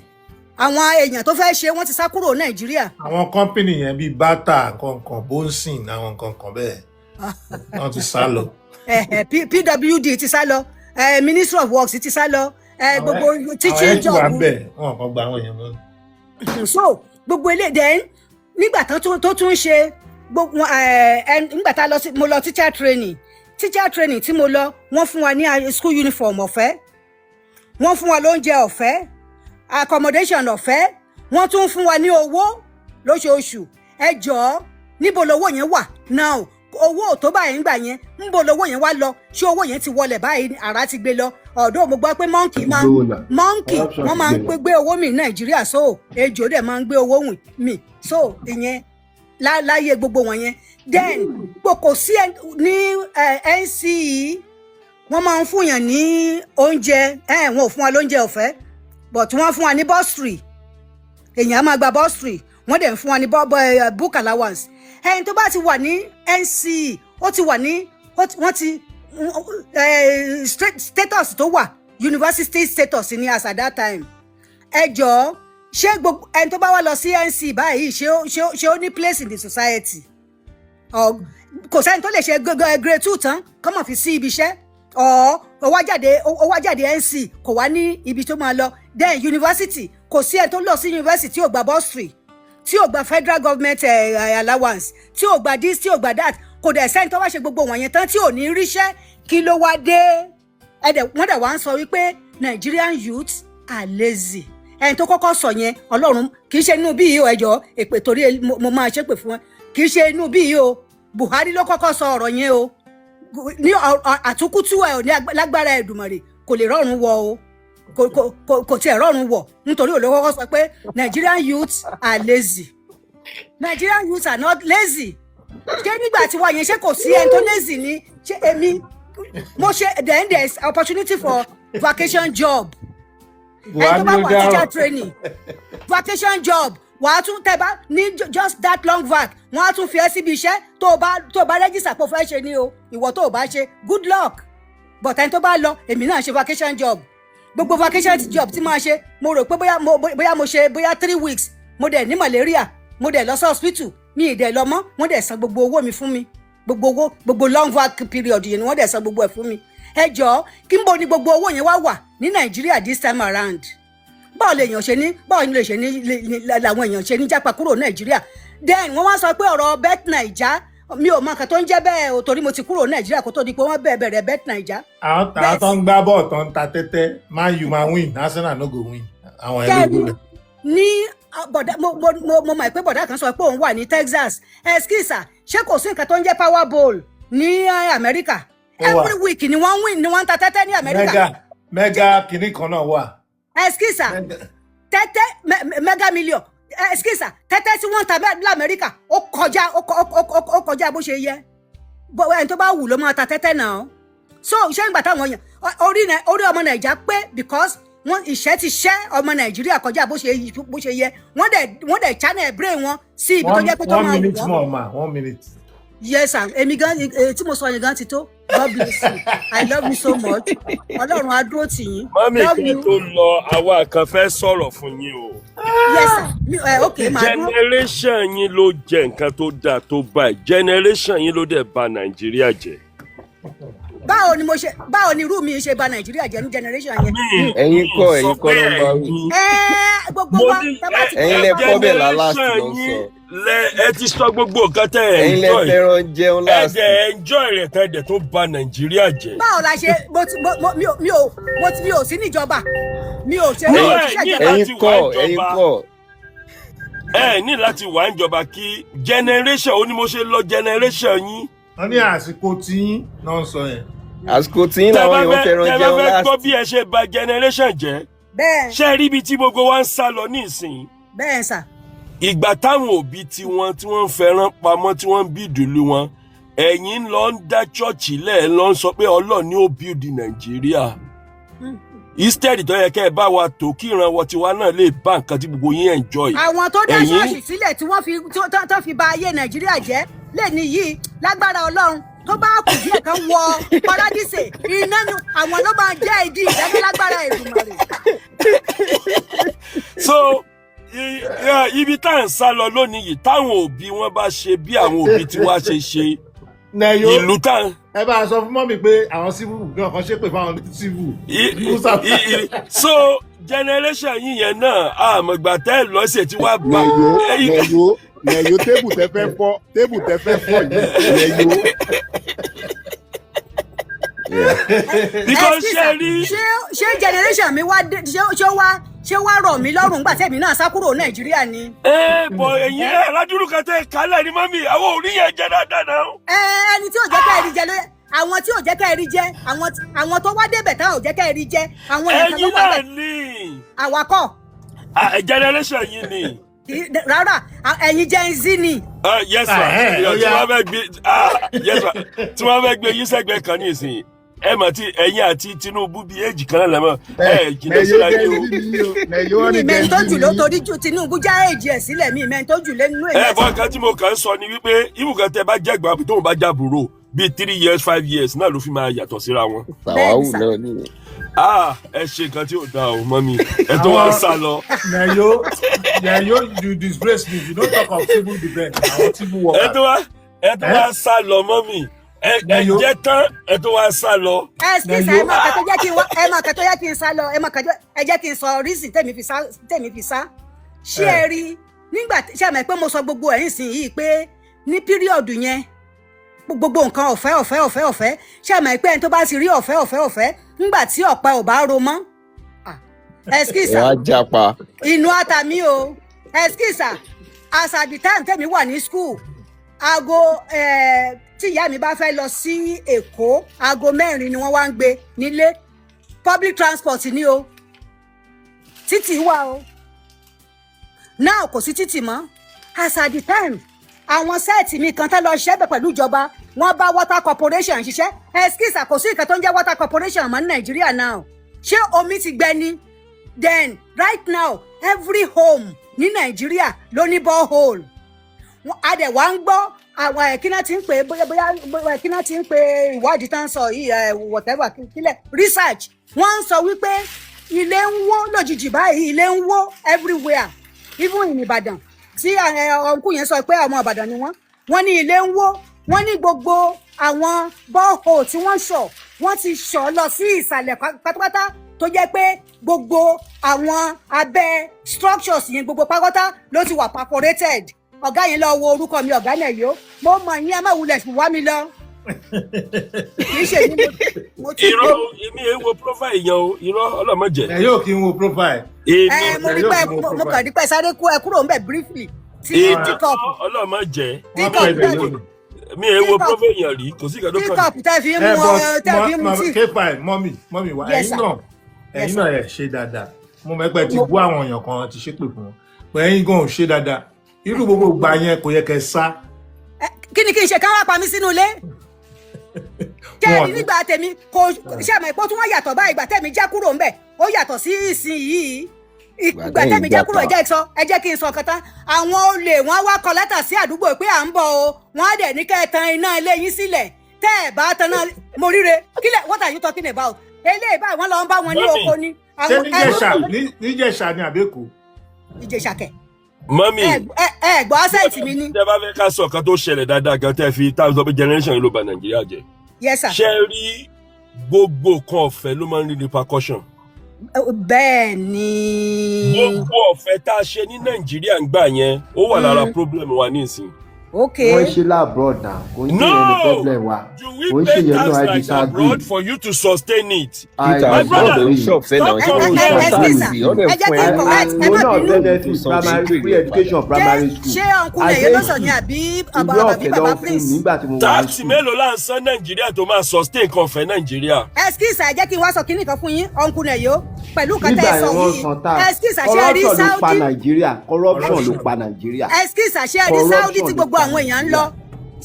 V: àwọn èèyàn tó fẹ́ ṣe wọ́n ti sá kúrò Nàìjíríà.
B: àwọn kọ́mpìnì yẹn bíi bata kankan bonsin àwọn kankan bẹ́ẹ̀ wọ́n ti sá lọ.
V: PWD ti sá lọ Ministry of Works ti sá lọ gbogbo teaching job.
B: àwọn ẹ̀jú wà ń bẹ̀ wọ́n kàn gba àwọn èèyàn lọ.
V: so gbogbo ilé then nígbà tó tún ṣe gbogbo nígbà tá mo lọ teacher training tí mo lọ wọ́n fún wa ní school uniform ọ̀fẹ́ wọ́n fún wa lóúnjẹ ọ̀fẹ́ accommodation ọ̀fẹ́ wọ́n tún fún wa ní owó lóṣooṣù ẹ jọ̀ọ́ níbo lowó yẹn wà now owó tó báyìí ń gbà yẹn níbo lowó yẹn wá lọ ṣé owó yẹn ti wọlẹ̀ báyìí àrà ti gbé lọ ọ̀dọ̀ mo gbọ́ pé monkey wọ́n máa ń gbé owó mi Nàìjíríà so ejò dẹ̀ máa ń gbé owó mi so ìyẹn láyé gbogbo wọn yẹn then kò sí ní NCE wọ́n máa ń fún yàn ní oúnjẹ wọn ò fún wa lóúnjẹ ọ̀fẹ́ but wọ́n fún wa ní bursary èèyàn á máa gba bursary wọ́n dẹ̀ ń fún wa ní book allowance ẹni tó bá ti wà ní NCE ó ti wà ní wọ́n ti status tó wà university status ní as at that time ẹ jọ̀ọ́ ṣé gbogbo ẹni tó bá wá lọ sí NCE báyìí ṣé ó ní place in the society kò sẹ́ni tó lè ṣe grade 2 tán kọ́mọ̀ fi sí ibi iṣẹ́ ó wá jáde NCE kò wá ní ibi tó máa lọ then university kò sí ẹni tó lọ sí university tí ò gba bursary tí ò gba federal government allowance tí ò gba this tí ò gba that kò dẹ̀ sẹ́ni tó wá ṣe gbogbo wọ̀nyẹn tán tí ò ní ríṣẹ́ kí ló wá dé wọ́n dẹ̀ wá ń sọ wípé Nigerian youth are lazy ẹni tó kọ́kọ́ sọ yẹn Ọlọ́run kì í ṣe inú bíi ẹjọ́ èpè torí mo máa ṣépè fún wọn kì í ṣe inú bíi o Buhari ló kọ́kọ́ sọ ọ̀rọ̀ yẹn o ní àtúkútú ẹ̀ ní lágbára Èdùmàrè kò lè rọrùn wọ o kò tiẹ̀ rọrùn wọ̀ nítorí òun ló kọ́kọ́ sọ pé Nigerian youths are lazy Nigerian youths are not lazy ṣé nígbà tí wọ́n yẹn ṣé kò sí ẹni tó lazy ni ṣé èmi mo ṣe then there is opportunity for vacation job ẹni tó bá wà teacher training vacation job wàá tún tẹ́ bá ní just that long vac wọ́n á tún fi ẹ́ síbi iṣẹ́ tó o bá register pé o fẹ́ ṣe ni o ìwọ tó o bá ṣe good luck but ẹni tó bá lọ èmi náà ṣe vacation job gbogbo vacation job tí máa ṣe mo rò pé bóyá mo ṣe 3 weeks mo dẹ̀ ní malaria mo dẹ̀ lọ sí hospital mi ì dẹ̀ lọ mọ́ wọ́n dẹ̀ san gbogbo owó mi fún mi gbogbo long vac period yẹn ni wọ́n dẹ̀ san gbogbo ẹ̀ fún mi ẹ jọ̀ọ́ kí n bò ní gbogbo owó yẹn wá wà ní Nàìjíríà this time around báwo lè ṣe ní làwọn èèyàn ṣe ní jápa kúrò Nàìjíríà then wọ́n wá sọ pé ọ̀rọ̀ bet naija mi ò mọ nǹkan tó ń jẹ́ bẹ́ẹ̀ o torí mo ti kúrò Nàìjíríà kó tó di pé wọ́n bẹ̀rẹ̀ bet naija.
B: àwọn tó ń gbá bọ́ọ̀ tó ń ta tẹ́tẹ́ Man U máa win Arsenal no go win àwọn ẹlẹ́gbẹ́ rẹ̀.
V: ní mo mọ̀ pé bọ̀dá kan sọ pé òun wà ní Texas ẹskísà ṣé kò sí nǹkan tó ń jẹ́ Powerball ní Amẹ́ríkà every week ni wọ́n win ni wọ́n ń ta tẹ́tẹ́ ní Amẹ́ríkà.
B: mega kìnnì kan náà wà.
V: ẹskísà tẹ́tẹ́ mega million ẹskísà tẹ́tẹ́ tí wọ́n ń ta lamẹ́ríkà ó kọjá bó ṣe yẹ ẹni tó bá wù ló máa ta tẹ́tẹ́ náà so ṣé ń gbà táwọn yàn orí ọmọ Nàìjíríà pé because wọ́n ìṣẹ́ ti ṣẹ́ ọmọ Nàìjíríà kọjá bó ṣe yẹ wọ́n dẹ̀ channel brain wọn sí ibi tó jẹ́ pé tó máa wù wọ́n.
B: 1 minute more ma 1 minute.
V: Yes sir, èmi gan tí mo sọ yẹn gan ti tó. God bless you. I love you so much. Ọlọ́run á dúró tì yín.
I: Mami kí tó lọ àwa kan fẹ́ sọ̀rọ̀ fún yín o.
V: Yes sir. Okay, màá dúró.
I: Generation yín ló jẹ nǹkan tó dáa tó báyìí. Generation yín ló dẹ̀ bà Nàìjíríà jẹ́.
V: Báwo ni irú mi ṣe bà Nàìjíríà jẹ́ ní generation yẹn?
F: Ẹ̀yin kọ́ ló ń bá wí.
V: Gbogbo wa tábà ti
F: ẹ̀yin lẹ kọ́ bẹ̀ lálásì ló ń sọ.
I: Ẹ ti sọ gbogbo nǹkan tẹ́ ẹ
F: ẹ̀yin lẹ fẹ́ràn jẹun lásì.
I: Ẹ enjoy rẹ̀ tẹ́lẹ̀ tó bà Nàìjíríà jẹ́.
V: Báwo la ṣe mi ò sí níjọba mi ò ṣe
F: ẹ̀yin kọ́.
I: Ẹ ní láti wà níjọba kí generation ó ní mo ṣe lọ generation yín.
B: Wọ́n ní àsìkò tí náà sọ yẹn.
F: Àsìkò tí làwọn èèyàn fẹ́ràn jẹun
I: lásì. Tẹ́ bá fẹ́ gbọ́ bí ẹ ṣe bà generation jẹ́.
V: Bẹ́ẹ̀.
I: Ṣé rí ibi tí gbogbo wa ń sá lọ nísìnyí?
V: Bẹ́ẹ̀ sà.
I: Ìgbà táwọn òbí tiwọn tí wọ́n ń fẹ́ràn pamọ́ tí wọ́n ń bí ìdùnnú wọn ẹ̀yin lọ ń dá chọ́ọ̀chì lẹ̀ lọ ń sọ pé Ọlọ́run ni ó build Nàìjíríà. Instead tó yẹ kẹ́ ẹ bá wa tó kí ìrànwọ́ tiwa náà lè bá nǹkan tí gbogbo yín enjoy.
V: Àwọn tó dá ṣọ́ọ̀ṣì sílẹ̀ tí wọ́n fi bà ayé Nàìjíríà jẹ́ lè ní yìí lágbára Ọlọ́run tó bá kù díẹ̀ kan wọ paradíṣe iná nu àwọn ló máa jẹ́ ìdí ìdájọ́ lágbára Èdùmàrè.
I: So ibi tá à ń sá lọ lónìí yìí táwọn òbí wọn bá ṣe bí àwọn òbí tí wàá ṣe ìlú tá.
B: Ẹ bá a sọ fún mọ́mì pé àwọn civil gan kan ṣépè fáwọn civil.
I: So generation yìí yẹn náà àmọ̀gbà tẹ́ ẹ lọ́sẹ̀ tí wàá bá.
H: Nẹ̀yó tébù tẹ́ fẹ́ fọ́ yìí nẹ̀yó.
I: Because
V: ṣé generation mi ṣé wá rọ̀ mí lọ́rùn nígbà tẹ́mi náà sá kúrò Nàìjíríà ni.
I: Bọ̀ ẹ̀yin ẹ̀ ládùúrú kan tẹ́ kálẹ̀ ní mọ́mì àwọn ò rí yẹn jẹ dáadáa náà.
V: Ẹni tí ò jẹ́ ká ẹ̀rí jẹ lóye àwọn tí ò jẹ́ ká ẹ̀rí jẹ àwọn tó wá débẹ̀ táwọn ò jẹ́ ká ẹ̀rí jẹ àwọn nìkan ló wà bẹ̀.
I: Ẹ̀yin náà ni.
V: Àwakọ̀.
I: Generation yìí ni.
V: Rárá ẹ̀yin Gen Z ni.
I: Yes sir tí wọ́n fẹ́ gbé yín sẹ́gbẹ̀ẹ́ kan ní ìsìn ẹ mọ̀ tí ẹ̀yin àti Tinubu bíi èjì kan náà lẹ́mọ̀ jìnnà síra yín o.
V: mi mẹ́rin tó jù ló torí Tinubu já èjì ẹ̀ sílẹ̀ mi mẹ́rin tó jù lẹ́nu ẹ̀.
I: Bọ́n kan tí mo kàn ń sọ ni wípé ibùkún tẹ bá jẹ́gbà tóun bá jábùrò bíi 3 years 5 years náà ló fi máa yàtọ̀ síra wọn.
F: Sàwáwù náà ni.
I: Ẹ ṣe nǹkan tí ò dáa o mọ́mí ẹ tó wá ń sá lọ.
B: Nẹ̀yó you disgrace me you don't talk of civil defence àwọn civil workers.
I: ẹ tó wá ń sá lọ mọ́mí. Ẹ jẹ́ tán ẹ tó wá sá lọ.
V: Ẹ mọ̀ kẹ́tọ́ yẹ kí n sá lọ ẹ jẹ́ kí n sọ rísì tèmi fi sá. Ṣé ẹ rí nígbà ṣé àmọ́ pé mo sọ gbogbo ẹ̀yìn sìn yìí pé ní píríọ̀dù yẹn gbogbo nǹkan ọ̀fẹ́ ṣé àmọ́ pé ẹni tó bá ti rí ọ̀fẹ́ nígbà tí ọ̀pẹ ò bá ro mọ́. Ẹ̀skísà inú àtàmì o ẹ̀skísà as at the time tèmi wà ní school aago tí ìyá mi bá fẹ́ lọ sí Èkó aago 4 ni wọ́n wá ń gbé nílé public transport ni o títì wà o náà kò sí títì mọ́ as at the time àwọn sẹ́ẹ̀tì mi kan tá lọ ṣẹ́bẹ̀ pẹ̀lú ìjọba wọ́n bá water corporation ṣiṣẹ́ ẹ̀skísà kò sí nǹkan tó ń jẹ́ water corporation mọ́ ní Nàìjíríà náà ṣé omi ti gbẹ ni then right now every home ní Nàìjíríà ló ní borehole adẹ̀ wá ń gbọ́ àwọn ẹ̀kíná ti ń pè bóyá ẹ̀kíná ti ń pè ìwádìí tán sọ yìí whatever kílẹ̀ research wọ́n ń sọ wípé ilé ń wó lójijì báyìí ilé ń wó everywhere even in Ìbàdàn tí ọ̀nkú yẹn sọ pé ọmọ Ìbàdàn ni wọ́n ní ilé ń wó wọ́n ní gbogbo àwọn borehole tí wọ́n ti ṣọ̀ lọ sí ìsàlẹ̀ pátápátá tó jẹ́ pé gbogbo àwọn abẹ́ structures yẹn gbogbo pátápátá ló ti wà perforated. Ọ̀gá yẹn lọ wo orúkọ mi ọ̀gá náà yó mo mọ yín ẹ má wulẹ̀ wá mi lọ. Kì í ṣe ní mo ti
I: irọ́ èmi ẹ̀ ń wo profile yẹn o irọ́ ọlọ́mọdé.
B: Ẹ yóò kí n wo profile.
V: Mo kàn dípẹ́ sáré kúrò ń bẹ̀ briefly. Tíkọ̀pù
I: ọlọ́mọdé. Mi ẹ̀ ń wo profile yẹn rí kò sí ìkàdó kan.
V: Tíkọ̀pù tẹ́ fi mú tí.
B: K5 mọ́mì wa ẹ̀yin náà ẹ̀ ṣe dáadáa mo mẹ́pẹ́ ti bú àwọn èèyàn kan ti ṣépè fún wọn pé ẹ̀yin gan ò ṣe dáadáa irú gbogbo gbà yẹn kò yẹ kẹ́ sá.
V: Kí ni kí n ṣe ká wá pa mí sínú ilé. kẹ́rin nígbà tèmi kò ṣe àmọ́ ìpọ́ tí wọ́n yàtọ̀ báyìí ìgbà tèmi já kúrò ńbẹ̀ ó yàtọ̀ sí ìsìn yìí ìgbà tèmi já kúrò ẹ jẹ́ kí n sọ kẹta àwọn olè wọ́n wá kọ lẹ́tà sí àdúgbò pé à ń bọ̀ o wọ́n á dẹ̀ ní kẹ́ ẹ tan iná ilé yín sílẹ̀ tẹ́ ẹ bá tan náà mo ríre kílẹ̀ what are you talking about eléyìí báyìí wọ́n lọ ń bá wọn ní oko ní.
B: ṣé níjẹ̀ṣà ni àbẹ́kù.
V: ìjẹ̀ṣà kẹ̀.
I: mọ́mí
V: ẹ gbọ́ ásẹ̀tì mi ní.
I: tẹ́ bá fẹ́ ká sọ kan tó ṣẹlẹ̀ dáadáa gan tẹ́ fi táwọn ọ̀bẹ generation yìí ló ba nàìjíríà jẹ́.
V: yes sir.
I: ṣé rí gbogbo kan ọ̀fẹ́ ló máa ń rí repercussion.
V: bẹ́ẹ̀ ni.
I: gbogbo ọ̀fẹ́ tá a ṣe ní nàìjíríà ń gbà yẹn ó wà lára problem wa nísìnyí.
V: Okay.
J: Wọ́n ṣe labroad now.
I: No,
J: problem wa.
I: do we pay tax like abroad for you to sustain it?
J: My
V: excuse
J: brother,
V: me,
J: free education primary school.
V: ṣé ọkùnrin ẹ̀yẹ ló sọ ní àbí bàbá prince?
I: Táàsì mélòó la ń san nàìjíríà tó máa sustain nǹkan ọ̀fẹ́ nàìjíríà?
V: Excuse ẹ jẹ́ kí n wá sọ kínní kan fún yín ọkùnrin ẹ̀yọ́ pẹ̀lú nǹkan tẹ́ ẹ sọ yìí. Excuse ṣé ẹ rí Saudi?
J: Corruption ló pa Nàìjíríà.
V: Excuse ṣé ẹ rí Saudi tí gbogbo àwọn èèyàn ń lọ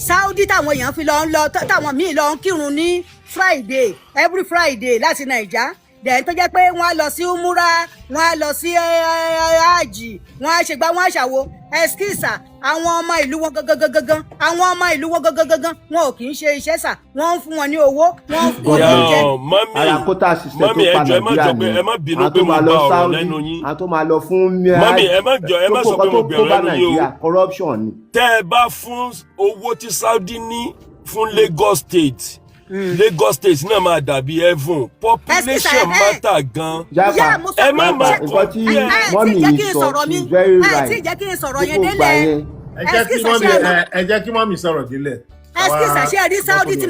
V: Saudi táwọn èèyàn fi lọ ń lọ táwọn míì lọ ń kírun ní Friday every Friday láti Naija dẹ̀ tó jẹ́ pé wọ́n á lọ sí umura wọ́n á lọ sí hajj wọ́n á ṣègbà wọ́n á ṣàwo ẹskísà àwọn ọmọ ìlú wọn gangan àwọn ọmọ ìlú wọn gangan wọn ò kì í ṣe iṣẹ́ sà wọ́n ń fún wọn ní owó wọ́n ń fún wọn ní oúnjẹ.
J: àràkótà ṣiṣẹ́ tó pa Nàìjíríà ni àtó máa lọ fún
I: mọ́mí ẹ má sọ pé mo bẹ̀rẹ̀ lẹ́nu yìí o
J: corruption ni.
I: tẹ́ ẹ bá fún owó tí Saudi ní fún Lagos State Lagos State náà máa dàbí heaven population matter gan. ẹ má máa kọ
J: tí mọ́mí sọ is very right.
V: ẹ jẹ́ kí n sọ̀rọ̀ yẹn délẹ̀.
B: ẹ jẹ́ kí mọ́mí sọ̀rọ̀ délẹ̀.
V: ẹsikísà ṣe rí Saudi tí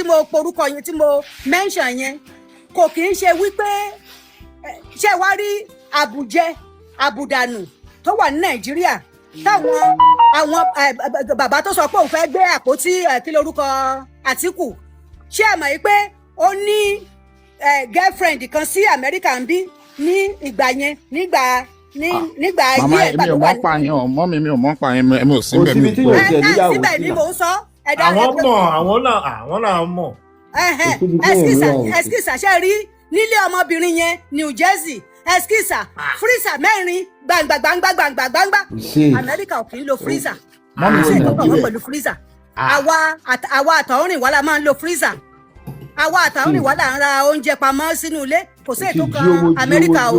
V: mo porúkọ yẹn tí mo mention yẹn kò kì í ṣe wípé ṣé wá rí àbùdànù tó wà ní Nàìjíríà táwọn bàbá tó sọ pé òun fẹ́ gbé àpótí kí lórúkọ Àtíkù ṣé ẹ mọ̀ pé ó ní girlfriend kan sí Amẹ́ríkà ń bí ní ìgbà yẹn nígbà ayé
H: màmá mi ò mọ̀ pa yẹn mọ́mí mi ò mọ̀ pa yẹn mi ò sí bẹ́ẹ̀ mi
V: gbọ́. síbẹ̀ ni mò ń sọ.
B: àwọn náà mọ̀.
V: ẹskísà ṣe rí nílé ọmọbìnrin yẹn New Jersey ẹskísà freezer mẹ́rin gbàngbàngbàngbàngbàngbà Amẹ́ríkà ò kì í lo freezer ṣe tó kàn wọ́n pẹ̀lú freezer àwa àtọ̀húnrìn wà la máa ń lo freezer àwa àtọ̀húnrìn wà la ń ra oúnjẹ pamọ́ sínú ilé kò sí ètò kan Amẹ́ríkà o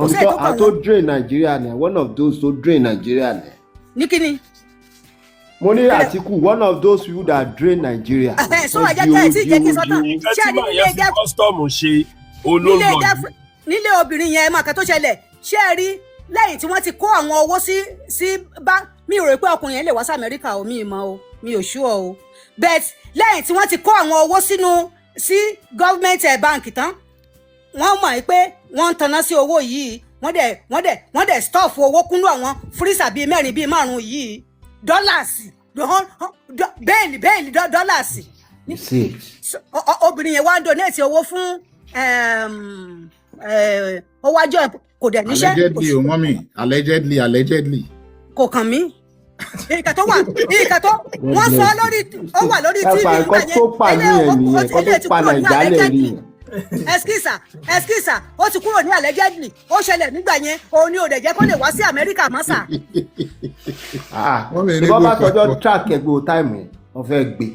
V: kò sí ètò kan wọn.
J: tó drain Nigeria ni one of those tó drain Nigeria ni.
V: ní kíni.
J: mo ní Àtíkù one of those people that drain Nigeria.
V: sọ wà jẹ́ kí ẹ sì jẹ́ kí n sọ́tàn ṣé ẹni nílé
I: gẹ́ kọ́sítọ́ọ̀mù ṣe olóńgbò
V: nílé obìnrin yẹn máa kan tó ṣẹlẹ̀ ṣé ẹ rí lẹ́yìn tí wọ́n ti kó àwọn owó sí bá mi rò pé ọkùnrin yẹn lè wá sí Amẹ́ríkà o mi mọ̀ o mi ò ṣú o but lẹ́yìn tí wọ́n ti kó àwọn owó sí government bank tán wọ́n mọ̀ pé wọ́n ń tanná sí owó yìí wọ́n dẹ̀ stuff owó kúnú àwọn freezer bíi mẹ́rin bíi márùn-ún yìí dọ́làsì bẹ́ẹ̀lì dọ́làsì obìnrin yẹn wá ń donate owó fún ó wájọ kò dẹ̀ níṣẹ́.
H: allegedly o mọ́mí allegedly.
V: kò kàn mí ìkà tó wọ́n sọ lórí ó wà lórí tv
J: nígbà yẹn tó pa ní ẹ̀nìyẹn kó tó pa nàìjà lẹ̀ rí.
V: ẹskísà ó ti kúrò ní allegedly ó ṣẹlẹ̀ nígbà yẹn òun ni ò dẹ̀ jẹ́ kó lè wá sí Amẹ́ríkà mọ́ sà.
J: ìbọn bá tọjọ́ track ẹgbẹ́ táìmù wọ́n fẹ́ gbé.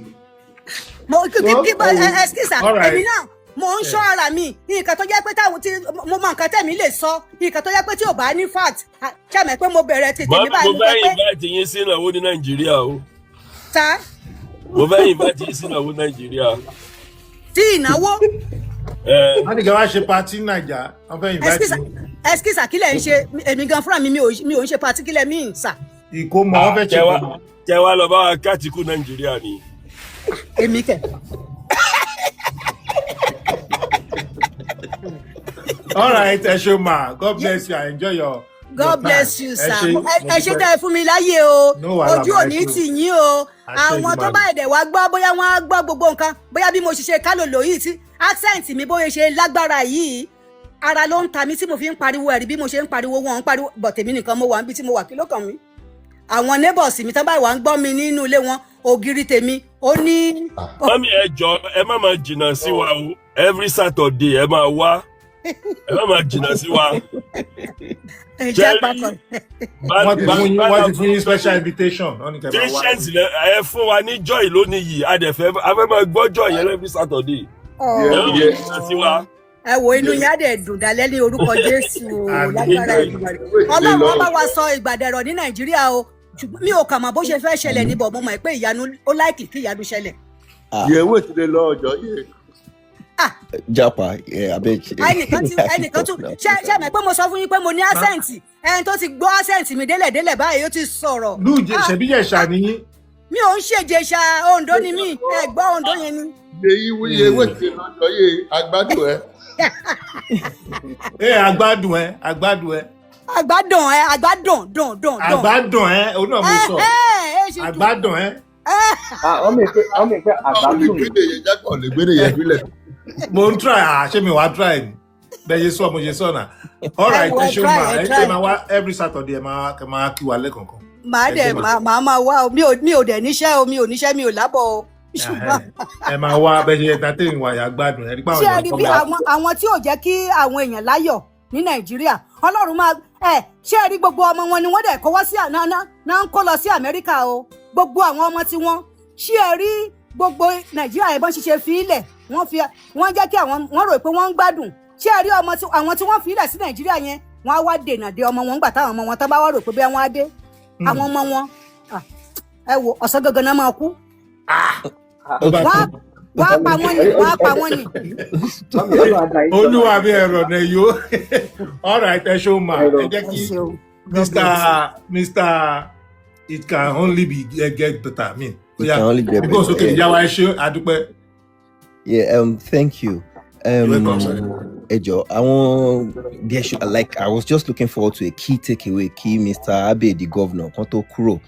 V: ẹskísà èmi náà mo ń ṣọ́ ara mi nǹkan tó jẹ́ pé táwọn tí mo mọ nǹkan tẹ̀mí lè sọ nǹkan tó jẹ́ pé tí ò bá ní fact ṣàmì pé mo bẹ̀rẹ̀ tètè ní báyìí.
I: mo fẹ́ invite yín sí ìnáwó ní Nàìjíríà o.
V: ta.
I: mo fẹ́ invite yín sí ìnáwó Nàìjíríà.
V: tí ìnáwó.
B: wọ́n ní kí wọ́n ṣe party Naija wọ́n fẹ́ invite yín.
V: ẹskísà kílẹ̀ ń ṣe èmi gan fúnra mi mi ò ń ṣe party kílẹ̀ mi ń sà.
B: ìkómọ wọ́n fẹ́ ṣe ìkómọ.
I: kẹ wá lọ bá wa kátìkù Nàìjíríà ni.
V: èmi kẹ.
B: All right, Eshoma. God bless you. I enjoy your.
V: God bless you, sir. Ẹ ṣé tẹ́ fún mi láyé o. Ojú òní tì yín o. Àwọn tó bá ẹ̀dẹ̀ wá gbọ́ bóyá wọ́n á gbọ́ gbogbo nǹkan. Bóyá bí mo ṣe kálòlò yìí tí accent mi bóyá ṣe lágbára yìí. Ara ló ń ta mí tí mo fi ń pariwo ẹ̀rí bí mo ṣe ń pariwo wọn ń pariwo. But èmi nìkan mo wà níbi tí mo wà kí ló kàn mí. Àwọn neighbors mi tán báyìí wà ń gbọ́ mi nínú ilé wọn. ògiri tèmi ó ní.
I: Mami ẹ jọ ẹ má máa jìnnà sí wa o every Saturday ẹ máa wá ẹ má máa jìnnà sí wa.
V: JAPA Connect.
B: wọ́n ti fún yín special invitation.
I: Patience ẹ fún wa ní joy lónìí yìí afẹ́ máa gbọ́ joy yẹn every Saturday. ẹ má máa jìnnà sí wa.
V: Ẹ wo inú yá dẹ̀ dùn dálẹ́ ní orúkọ Jésù lágbára ìgbàlè. Ọlọ́run ọba wa sọ ìgbàdẹ̀rọ̀ ní Nàìjíríà o. Mi ò kà mọ̀ bó ṣe fẹ́ ṣẹlẹ̀ níbọ̀ mo mọ̀ pé ìyanu ó láìkì kí ìyanu ṣẹlẹ̀.
M: Yẹ̀wò ti lè lọ ọjọ́ yìí. JAPA abeg.
V: Ẹnìkan tún ṣe mọ̀ pé mo sọ fún yín pé mo ní accent ẹni tó ti gbọ́ accent mi délẹ̀ báyìí ó ti sọ̀rọ̀.
B: Ṣebí Ìjẹ̀ṣà ni yín.
V: Mi ò ń ṣèjẹ̀ṣà Oǹdó ni mí ẹ gbọ́ Oǹdó yẹn ni.
M: Yẹ̀wò ti lè lọ ọjọ́ yìí agbádùn ẹ.
B: Agbádùn ẹ.
V: Dùn.
B: Àgbádùn ẹ òun náà mo sọ. Àgbádùn ẹ.
M: Ọmọ ìpè àgbádùn. Olùgbèdè yẹn fílẹ̀.
B: Mo ń try ṣé mi wàá try ni bẹ́ẹ̀ ṣe sọ mo ṣe sọ náà. All right ẹ ṣe máa wá every Saturday ẹ máa kí wa lẹ́kọ̀ọ̀kan.
V: Màá máa wá o mi ò dẹ̀ níṣẹ́ o mi ò níṣẹ́ mi ò lábọ̀ o.
B: Ẹ máa wá bẹ́ẹ̀ ṣe entertain wa yà gbádùn ẹ rí pé àwọn
V: èèyàn kọ́ bá. Àwọn tí ò jẹ́ kí àwọn èèyàn láyọ̀ ní Nàìjíríà Ọlọ́run máa ṣé ẹ rí gbogbo ọmọ wọn ni wọ́n dẹ̀ kọ́wọ́ sí náà ń kó lọ sí Amẹ́ríkà o gbogbo àwọn ọmọ tí wọ́n ṣé ẹ rí gbogbo Nàìjíríà ìbọn ṣiṣẹ́ fi ilẹ̀ wọ́n jẹ́ kí wọ́n rò pé wọ́n ń gbádùn ṣé ẹ rí àwọn tí wọ́n fi ilẹ̀ sí Nàìjíríà yẹn wọ́n á wá dènà de ọmọ wọn gbà táwọn ọmọ wọn tán bá wá rò pé bí wọ́n á dé àwọn ọmọ wọn ẹ wo ọ̀sán gangan náà máa kú. Wọ́n pa wọ́n ni.
B: Olúwa mi ẹ̀rọ náà yóò. All right, ẹ ṣó máa ẹ jẹ́ kí Mr. It can only be get better. I mean,
M: it can only get better.
B: Because okay, Yawa ẹ ṣé adúpẹ́.
M: Yeah, thank you. Ejo, I was just looking forward to a key takeaway, Mr. Abe, the governor, kan tó kúrò.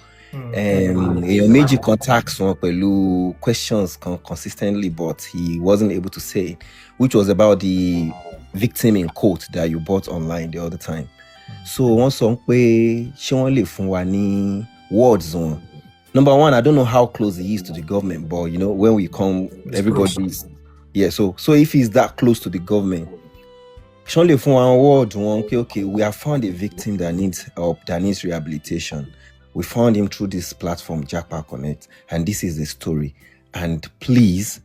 M: Èèyàn méjì contacts wọn pẹ̀lú questions consistently, but he wasn't able to say it, which was about the victim in quote that you bought online the other time. So wọ́n sọ pé ṣé wọ́n lè fún wa ní words on. Number one, I don't know how close he is to the government, but you know when we come, everybody's So if he's that close to the government, ṣé wọ́n lè fún wa word on? Okay, we have found a victim that needs help, that needs rehabilitation. We found him through this platform, JAPA KONNEKT, and this is the story. And please,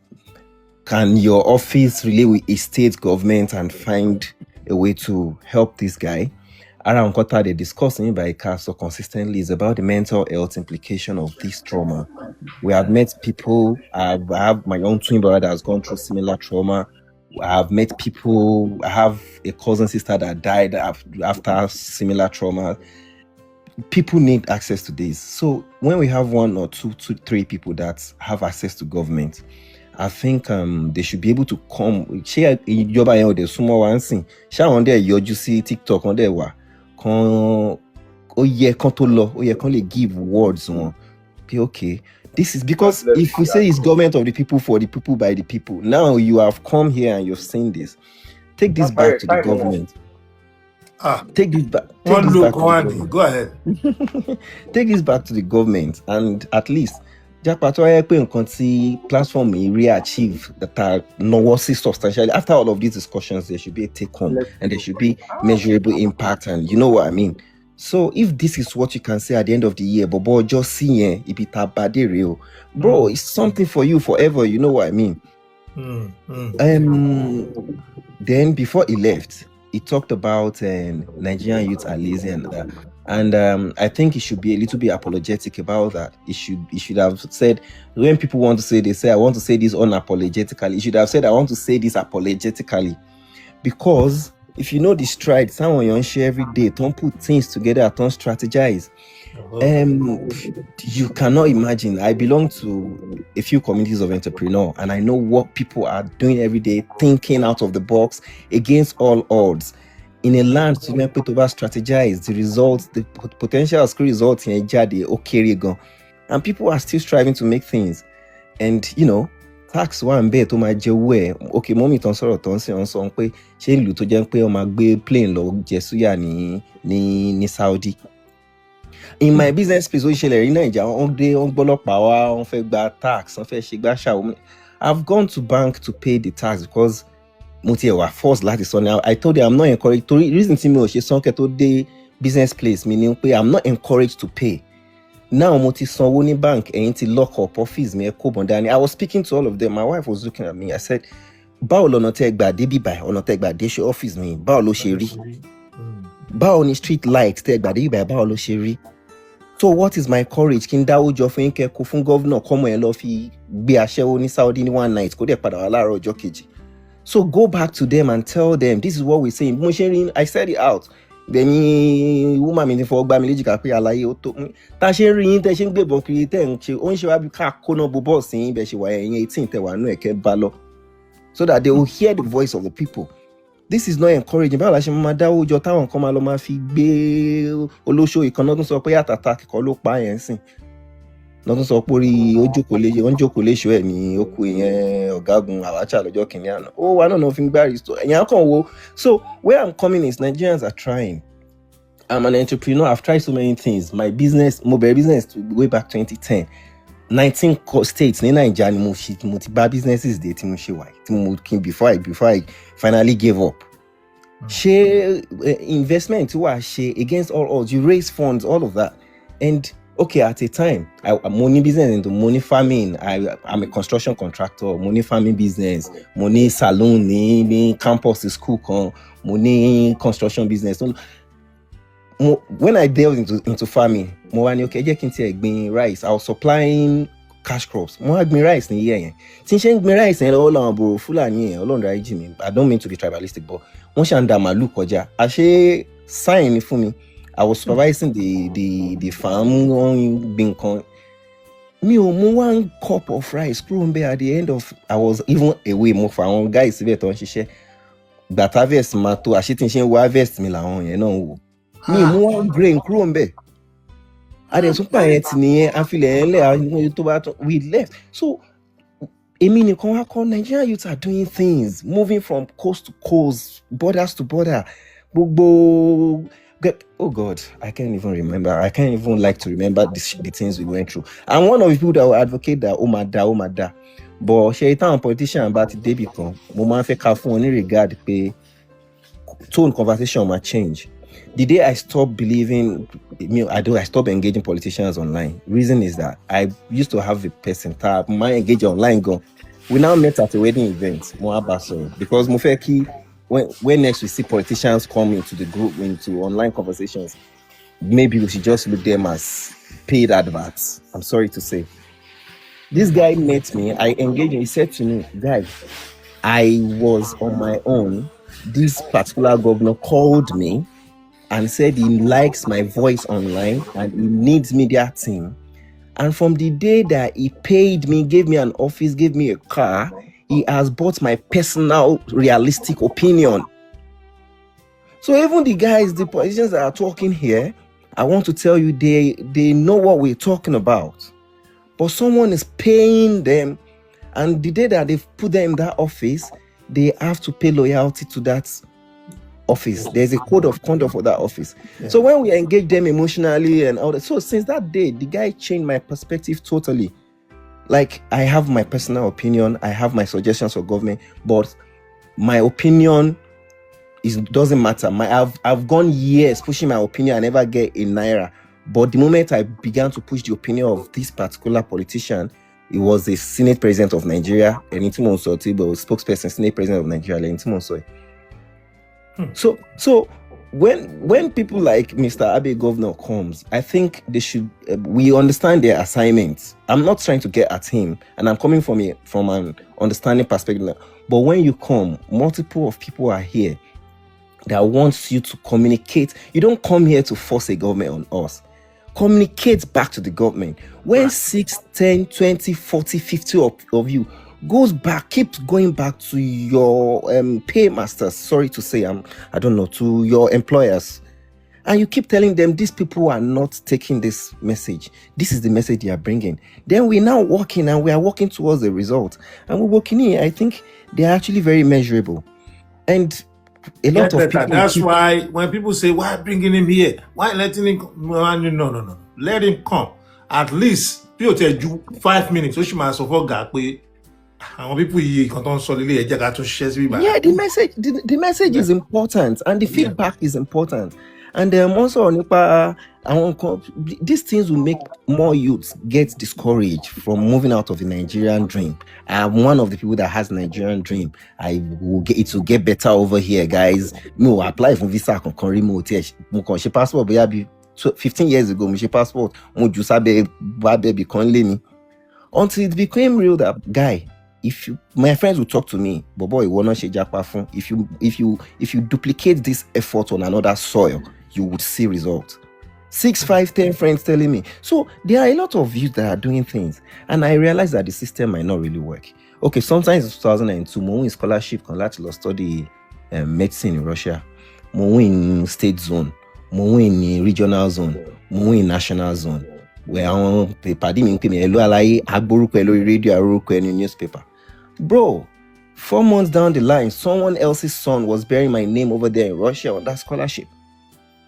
M: can your office relay with a state government and find a way to help this guy? Around Kota, they discussing by so consistently is about the mental health implication of this trauma. We have met people. I have my own twin brother that has gone through similar trauma. I have met people. I have a cousin sister that died after similar trauma. People need access to this. So when we have one or two, three people that have access to government, I think they should be able to come. Share ìjọba yẹn ò dé súnmọ́ wa ń sìn. Ṣé àwọn dẹ̀ yọjú sí TikTok wọn dẹ̀ wà kan ó yẹ kan tó lọ ó yẹ kan lè give words wọn. Okay, this is because if we say it's government of the people for the people by the people, now you have come here and you've seen this. Take this back to the government. Take this back.
B: Go ahead.
M: Take this back to the government, and at least JAPA tó yẹ pé nǹkan tí platform yìí achieve that are not substantially. After all of these discussions, there should be a take home and there should be measurable impact, and you know what I mean. So if this is what you can say at the end of the year, Bobo just seeing it be tabade real, bro, it's something for you forever. You know what I mean. Then before he left, he talked about Nigerian youth are lazy and I think he should be a little bit apologetic about that. He should have said, when people want to say, they say, I want to say this unapologetically. He should have said, I want to say this apologetically. Because if you know the stride, someone you share every day, don't put things together, don't strategize. You cannot imagine. I belong to a few communities of entrepreneurs, and I know what people are doing every day, thinking out of the box against all odds. In a land to make people strategize, the results, the potential results in Ejade, Okerigon, and people are still striving to make things. And you know, tax one bit to my jewe. Okay, mommy ton sọ̀rọ̀ ton se on so pé ṣé ìlú tó jẹ́ pé ó máa gbé plane lọ Jesuya ní Saudi. In my business space, I've gone to bank to pay the tax because were forced like this. So now I told you I'm not encouraged. To reason to me, she sunk to the business place, meaning pay. I'm not encouraged to pay. Now Moti Sonwoni Bank ain't lock up office me I was speaking to all of them. My wife was looking at me. I said, Bao lo no take by debi by or not take by deshe office me. Bao lo sheri. Bao ni street lights take by debi by bao lo sheri. So what is my courage? Kin dawo jo fun ke ko fun governor komo en lo fi gbe asewo ni Saudi ni one night ko de pada wa laaro ọjọ́ kejì. So go back to them and tell them this is what we're saying. I said it out. Then woman mi for gba mi leji ka pe àlàyé o to. Ta ṣe rí yín tẹ́ ṣe ngbe bon kiri tẹ́ nche. O nse wa bi ka kono bo boss yin be ṣe wa yin 18 tẹ́ wa nu eke ba lọ. So that they will hear the voice of the people. This is not encouraging. Báwo la ṣe máa dáwọ́ jọ táwọn kan máa lọ máa fi gbé olóṣó ìkànnà tó sọ pé àtàtà kọ́ ló pa yẹn sìn. Lọ́tún sọ pé orí ojókòó léṣo ẹ̀ ní okùn ìyẹn ọ̀gágun Abacha lọ́jọ́ kìíní àná. Ó wà náà fi ń gbá rìstọ̀. Ẹ̀yìn akàn wo. So where I'm coming is Nigerians are trying. I'm an entrepreneur. I've tried so many things. My business, mobile business, way back 2010. 19 states in Nigeria ni mo ti bá businesses dé tí mo ṣe wà tí mo kin before I finally gave up. Ṣé investment wà ṣe against all odds, you raise funds, all of that. And okay, at a time, money business into money farming. I'm a construction contractor, money farming business, money saloon, ni campus school kan, money construction business. So, when I delved into farming, mo wá ní okay, jẹ́ kí n tiẹ̀ gbin rice. I was supplying cash crops. Mo wá gbin rice ní year yẹn. Tí n ṣe ń gbin rice yẹn lọ́wọ́ làwọn àbúrò Fúlàní yẹn, Ọlọ́run dáríjì mi. I don't mean to be tribalistic, but wọ́n ṣe ń da màálù kọjá. Àṣé sign ni fún mi. I was supervising the farm on Bincon. Me mú 1 cup of rice kúrò ń bẹ̀ at the end of I was even away mo fa àwọn guys síbẹ̀ tó ń ṣiṣẹ́. Gbà harvest máa tó àṣé tí n ṣe ń wo harvest mi làwọn yẹn náà wò. Me mú 1 grain kúrò ń bẹ̀. Adé tún pa yẹn tì nìyẹn àfilẹ̀ yẹn lẹ̀ tó bá tán we left. So èmi nìkan wá kọ́ Nigerian youths are doing things moving from coast to coast, borders to border. Gbogbo oh God, I can't even remember. I can't even like to remember the things we went through. I'm one of the people that will advocate that Omada. But ṣe ìtàn politician about the debut kan, mo máa ń fẹ́ ká fún wọn ní regard pé tone conversation might change. The day I stopped believing, I stopped engaging politicians online. Reason is that I used to have a person that might engage online. We now met at a wedding event, because mo fẹ́ kí when next we see politicians come into the group, into online conversations, maybe we should just look them as paid adverts. I'm sorry to say. This guy met me, I engaged him, he said to me, guy, I was on my own. This particular governor called me and said he likes my voice online and he needs media team. And from the day that he paid me, gave me an office, gave me a car, he has bought my personal, realistic opinion. So even the guys, the politicians that are talking here, I want to tell you, they know what we're talking about. But someone is paying them, and the day that they've put them in that office, they have to pay loyalty to that office. There's a code of conduct for that office. Yeah. So when we engage them emotionally and all that, so since that day, the guy changed my perspective totally. Like, I have my personal opinion, I have my suggestions for government, but my opinion doesn't matter. I've gone years pushing my opinion, I never get a naira. But the moment I began to push the opinion of this particular politician, he was a Senate President of Nigeria, and spokesperson, Senate President of Nigeria, So when people like Mr. Abe Governor comes, I think they should. We understand their assignments. I'm not trying to get at him, and I'm coming from an understanding perspective. But when you come, multiple of people are here that wants you to communicate. You don't come here to force a government on us. Communicate back to the government. When 6, 10, 20, 40, 50 of you goes back, keeps going back to your paymasters, sorry to say, I don't know, to your employers, and you keep telling them these people are not taking this message. This is the message they are bringing. Then we're now working, and we are working towards the result. And we're working in, I think they are actually very measurable. And
L: a lot of people.
B: That's why when people say, why bringing him here? Why letting him come? No. Let him come. At least, people tell you 5 minutes. So she must have forgot. And when people hear
L: yeah, the message is important, and the feedback is important. And also, these things will make more youths get discouraged from moving out of the Nigerian dream. I'm one of the people that has Nigerian dream. It will get better over here, guys. No, apply for visa. I can remote. Passport. 15 years ago, my passport. Until it became real that guy. My friends will talk to me, but boy, if you duplicate this effort on another soil, you would see results. 6, 5, 10 friends telling me. So there are a lot of youth that are doing things, and I realized that the system might not really work. Okay, sometimes in 2002, I win scholarship to study medicine in Russia. I win state zone, I win regional zone, I win national zone. Where on paper, newspaper. Bro, 4 months down the line, someone else's son was bearing my name over there in Russia on that scholarship.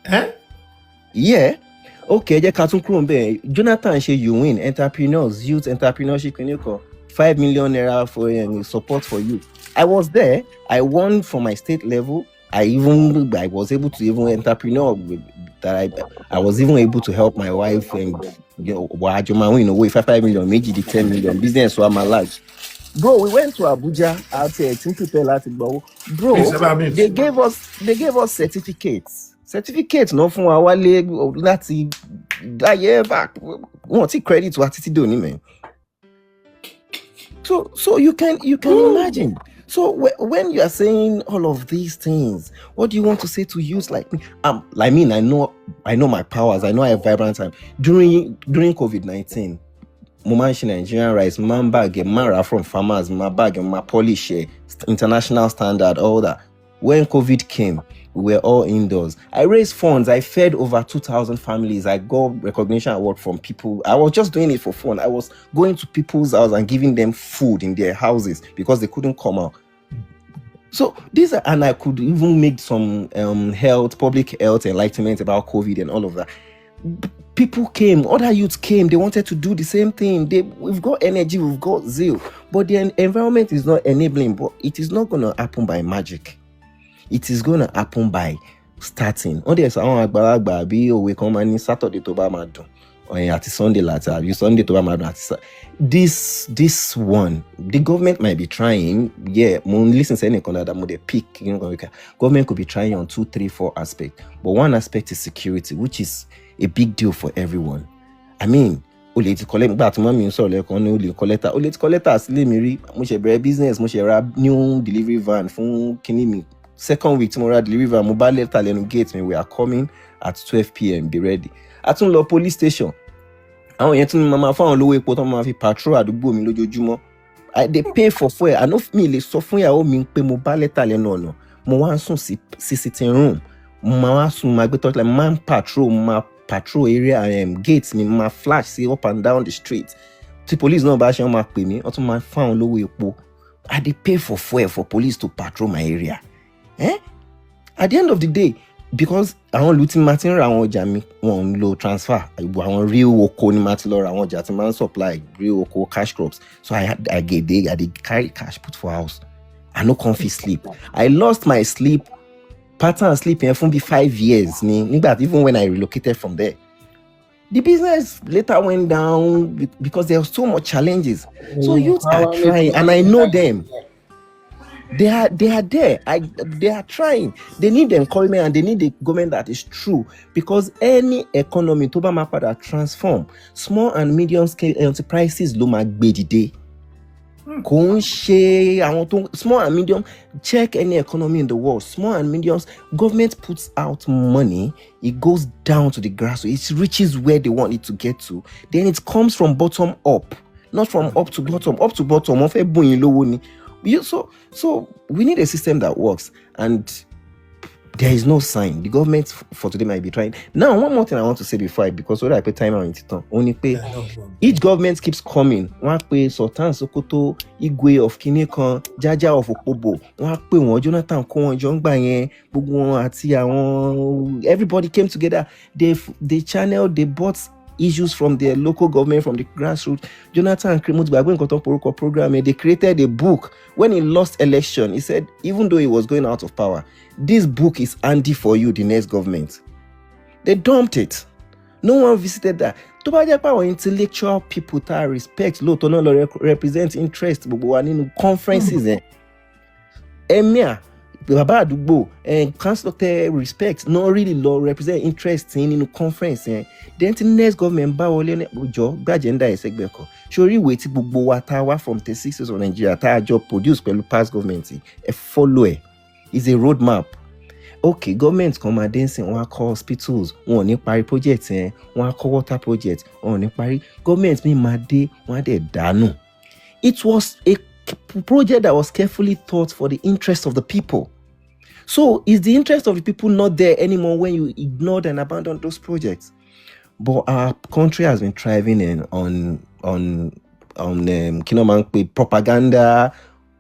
B: Huh?
L: Yeah. Okay, Jonathan you win entrepreneurs, youth entrepreneurship, 5 million naira for support for you. I was there. I won for my state level. I was able to even entrepreneur that I was even able to help my wife and away 5 million, maybe the 10 million business so I'm large. Bro, we went to Abuja out here, bro. They gave us certificates. Certificates no from our leg that year back. Want credit to attitude man. So you can imagine. So when you are saying all of these things, what do you want to say to youth like me? I know my powers. I know I have vibrant time. During COVID-19, Mumanshi Nigerian rice, man bag, mara from farmers, my bag, my polish, international standard, all that. When COVID came, we were all indoors. I raised funds. I fed over 2,000 families. I got recognition award from people. I was just doing it for fun. I was going to people's house and giving them food in their houses because they couldn't come out. So and I could even make some public health enlightenment about COVID and all of that. People came, other youths came, they wanted to do the same thing. We've got energy, we've got zeal, but the environment is not enabling. But it is not going to happen by magic. It is going to happen by starting. We come on Saturday to Bamadu, or at Sunday later, you Sunday to Bamadu. This one, the government might be trying. Yeah, listen to any kind of that pick. Government could be trying on 2, 3, 4 aspects, but one aspect is security, which is a big deal for everyone. I mean, business, new delivery van from Kinimi. Second week tomorrow delivery van mobile letter gate me. We are coming at 12 p.m. Be ready. At the police station. They pay for fuel. I know me so fuel me pay mobile letter no. Mo wan sun sitting room. Man patrol area and gates me my flash see up and down the street. The police no bash on my pay me. Auto my found low epo. I dey pay for fuel for police to patrol my area. At the end of the day, because I want looting Martin around Jamie one low transfer. I want real oko ni Martin around Jatiman supply real oko cash crops. So I carry cash put for house. I no comfy sleep. I lost my sleep. Pattern sleeping for 5 years. Even when I relocated from there, the business later went down because there were so much challenges. So youth are trying, and I know them. They are there. They are trying. They need the encouragement and they need the government that is true. Because any economy, Toba Mapa that transform small and medium scale enterprises, Loma Gbedide. Small and medium, check any economy in the world. Small and mediums, government puts out money, it goes down to the grass, it reaches where they want it to get to. Then it comes from bottom up, not from up to bottom. Up to bottom, so we need a system that works, and
M: There is no sign. The government for today might be trying. Now, one more thing I want to say before because what I pay time on it, only pay. Each government keeps coming. One pay Sultan Sokoto, Igwe of Kinekan, Jaja of Opobo. One pay one Jonathan Kon, John Bayen, Bugwon Ati. Everybody came together. They channeled. They bought issues from the local government, from the grassroots. Jonathan Kremut Bagwen Kotoporoko program, they created a book. When he lost election, he said, even though he was going out of power, this book is handy for you, the next government. They dumped it. No one visited that. To buy power, intellectual people that respect, law to represent interest, conferences. Emir, Baba Adugbo, and council respect, not really law represent interest in conference. Then the next government, the agenda is Egbeko. Surely wait gbogbo watawa from the 6 years of Nigeria, that job produced by the past government. A follower is a roadmap. Okay, governments come and dancing, one call hospitals, one new Paris projects, one call water projects, one new Paris. Governments mean my day, one day dano. It was a project that was carefully thought for the interest of the people. So is the interest of the people not there anymore when you ignored and abandoned those projects? But our country has been thriving on propaganda,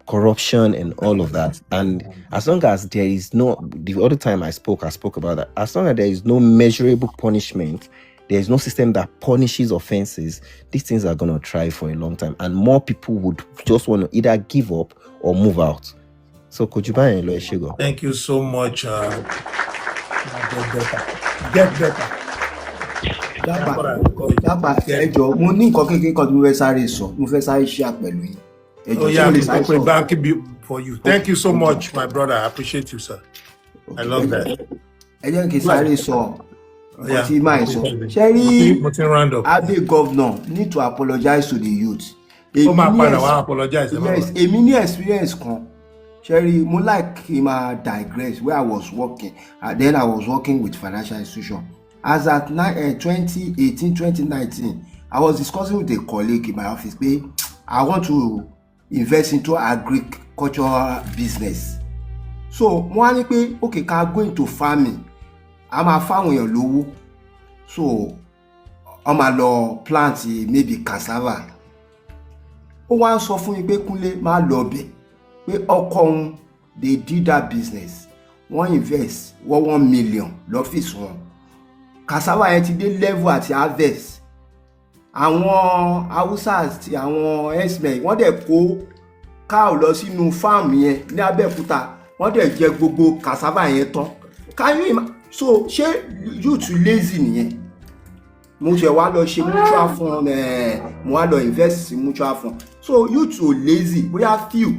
M: corruption, and all of that. And as long as there is the other time I spoke about that, as long as there is no measurable punishment, there is no system that punishes offenses, these things are going to thrive for a long time. And more people would just want to either give up or move out. So, could you buy a sugar?
B: Thank you so much. Get better.
L: Japa ẹjọ mo ní nǹkan kékeré kan tí mo fẹ́ sáré sọ mo fẹ́ sáré share pẹ̀lú yín.
B: Oh yeah, Mr. Banky for you. Thank you so much, my brother. I appreciate you, sir. I love that.
L: Ẹ jẹ́ kí n sáré sọ nǹkan tí máa sọ. Ṣé Abe governor need to apologize to the youth.
B: Ó máa padà wá apologize.
L: Yes, èmi ní experience kan. Sherry, mo like him digress where I was working. Then I was working with financial institution. As at 2018, 2019, I was discussing with a colleague in my office. I want to invest into agricultural business. So, one day, okay, can I go into farming? I'm a farmer low. So, I'm a plant maybe cassava. One so fún mi pé Kúnlé má lọ bẹ̀. Pé ọkọ they did that business. One invest 1 million l'office wọn. Cassava yẹn ti dé level àti harvest. Àwọn Hausas ti àwọn herdsmen wọ́n dẹ̀ kó cow lọ sínú farm yẹn ní Abẹ́òkúta. Wọ́n dẹ̀ jẹ gbogbo cassava yẹn tán. Can you imagine? So ṣé youth lazy nìyẹn? Mo ṣe wá lọ ṣe mutual fund mo wá lọ invest in mutual fund. So youth so lazy. Bóyá few.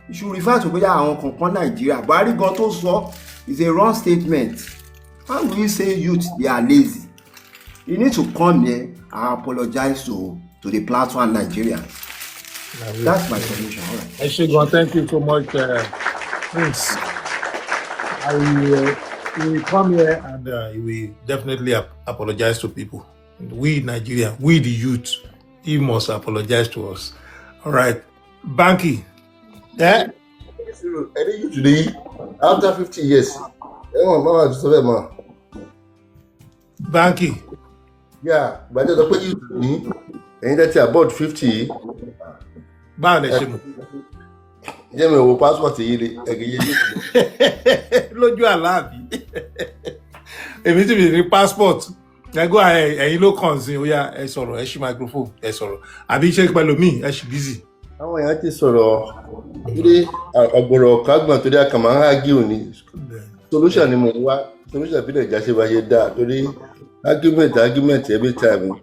L: You should refer to bóyá àwọn kankan Nigeria. Buhari gan tó sọ is a wrong statement. How will you say youth they are lazy? You need to come here and apologize to the platform Nigeria. That's my solution. All right.
B: Eshegon, thank you so much. Prince. I will come here and we definitely apologize to people. We Nigeria, we the youth, he must apologize to us. All right. Banky.
S: Yeah? Any youth today, after 50 years,
B: Banky.
S: Yeah, but the point you need, and that's about 50.
B: Banky.
S: Yeah, my passport is
B: lójú àlàbí. Èmi ti bí passport. Ẹ go ẹ̀yin ló kàn sí oya ẹ sọ̀rọ̀ ẹ ṣí microphone ẹ sọ̀rọ̀. Àbí iṣẹ́ pẹ̀lú mi ẹ ṣì busy.
S: Àwọn èèyàn ti sọ̀rọ̀ torí ọ̀gbọ̀rọ̀ kágbọ̀n torí àkàmà ń hági òní. Solution ni mo wá. Solution bí Nàìjíríà ṣe bá ṣe dáa torí argument every time.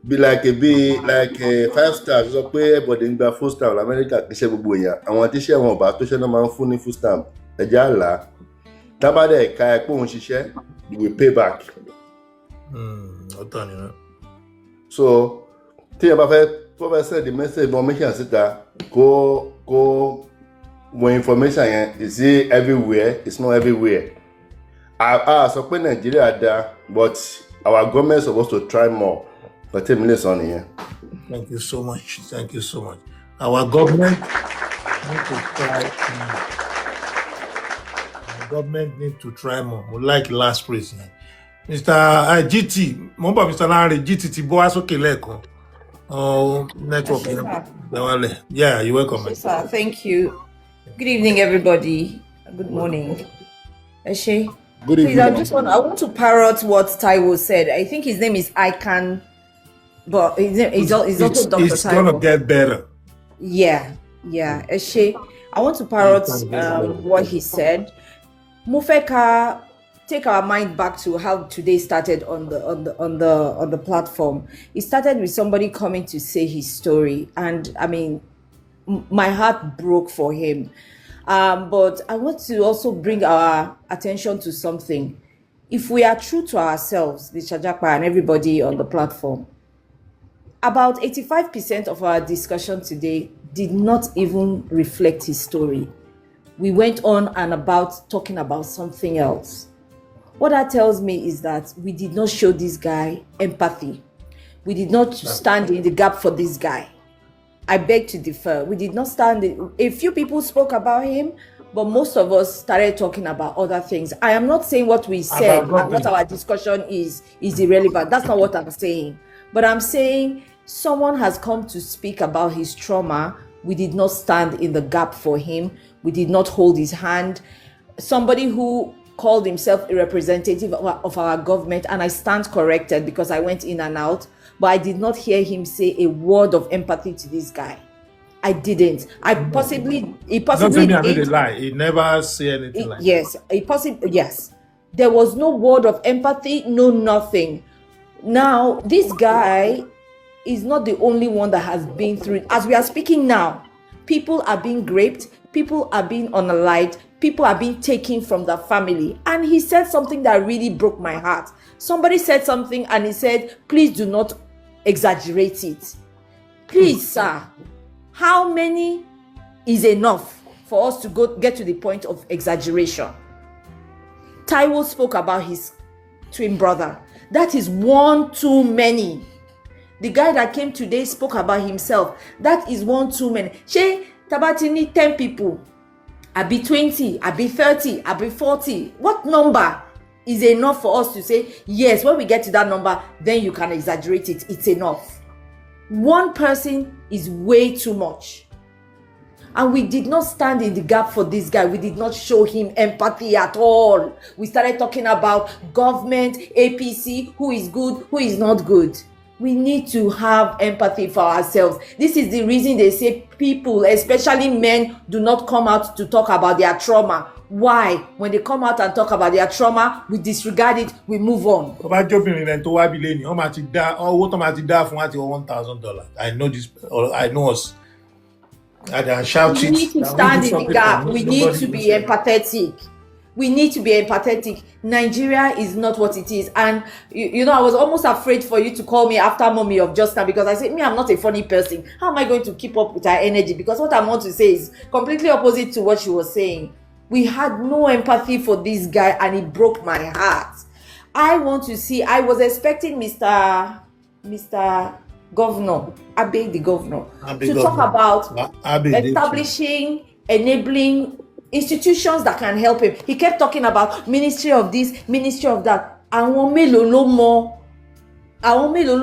S: Be like a 5 star sọ pé everybody ń gba full stamp l'Amẹ́ríkà kì í ṣe gbogbo èèyàn àwọn tíṣẹ́ wọn ọba tó ṣe náà máa ń fún ní full stamp ẹ̀já àlá tábàdà ẹ̀ka ẹ̀pọ̀ òun ṣiṣẹ́ you will pay back.
B: Ọ̀tọ̀ ni náà.
S: So tí ẹ bá fẹ́ send the message information síta kó mọ information yẹn is it everywhere it's not everywhere. A sọ pé Nàìjíríà dáa but our government is supposed to try more. But 10 minutes on here.
B: Thank you so much. Thank you so much. Our government need to try. government need to try more. We like last praise. Mr. GT, Mr. Larry, GT ti bọ́ sókè lẹ́ẹ̀kan. Network. Yeah, you're welcome.
O: Yes, sir. Thank you. Good evening, everybody. Good morning. Eshe.
S: Good evening.
O: Please, I want to parrot what Taiwo said. I think his name is Ican, but he's also Dr.
B: It's
O: Taiwo.
B: gonna get better.
O: Yeah. Eshe. I want to parrot what he said. Mufeka, take our mind back to how today started on the platform. It started with somebody coming to say his story, and I mean, my heart broke for him. But I want to also bring our attention to something. If we are true to ourselves, the JAPA and everybody on the platform, about 85% of our discussion today did not even reflect his story. We went on and about talking about something else. What that tells me is that we did not show this guy empathy. We did not stand in the gap for this guy. I beg to differ. We did not stand. A few people spoke about him, but most of us started talking about other things. I am not saying what we said and what our discussion is irrelevant. That's not what I'm saying. But I'm saying someone has come to speak about his trauma. We did not stand in the gap for him. We did not hold his hand. Somebody who called himself a representative of our government, and I stand corrected because I went in and out, but I did not hear him say a word of empathy to this guy. I didn't. He possibly
B: did. Lie. He never say anything like
O: that. Yes. There was no word of empathy, no nothing. Now, this guy is not the only one that has been through it. As we are speaking now, people are being raped, people are being unalived, people are being taken from their family. And he said something that really broke my heart. Somebody said something and he said, please do not exaggerate it. Please, sir, how many is enough for us to get to the point of exaggeration? Taiwo spoke about his twin brother. That is one too many. The guy that came today spoke about himself. That is one too many. She Tabatini 10 people. I be 20, I be 30, I be 40. What number is enough for us to say, yes, when we get to that number, then you can exaggerate it. It's enough. One person is way too much. And we did not stand in the gap for this guy. We did not show him empathy at all. We started talking about government, APC, who is good, who is not good. We need to have empathy for ourselves. This is the reason they say people, especially men, do not come out to talk about their trauma. Why? When they come out and talk about their trauma, we disregard it, we move on.
B: $1,000. I know this, I know us.
O: We need to stand in the gap. We need to be empathetic. We need to be empathetic. Nigeria is not what it is. And, you know, I was almost afraid for you to call me after mommy of just now because I said, I'm not a funny person. How am I going to keep up with her energy? Because what I want to say is completely opposite to what she was saying. We had no empathy for this guy and it broke my heart. I want to see, I was expecting Mr. Governor, Abe the Governor, talk about establishing, enabling institutions that can help him. He kept talking about ministry of this, ministry of that. I want me lolo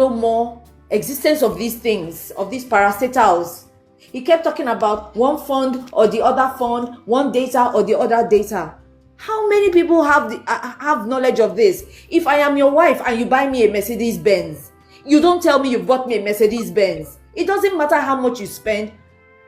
O: more existence of these things, of these parastatals. He kept talking about one fund or the other fund, one data or the other data. How many people have knowledge of this? If I am your wife and you buy me a Mercedes Benz, you don't tell me you bought me a Mercedes Benz. It doesn't matter how much you spend.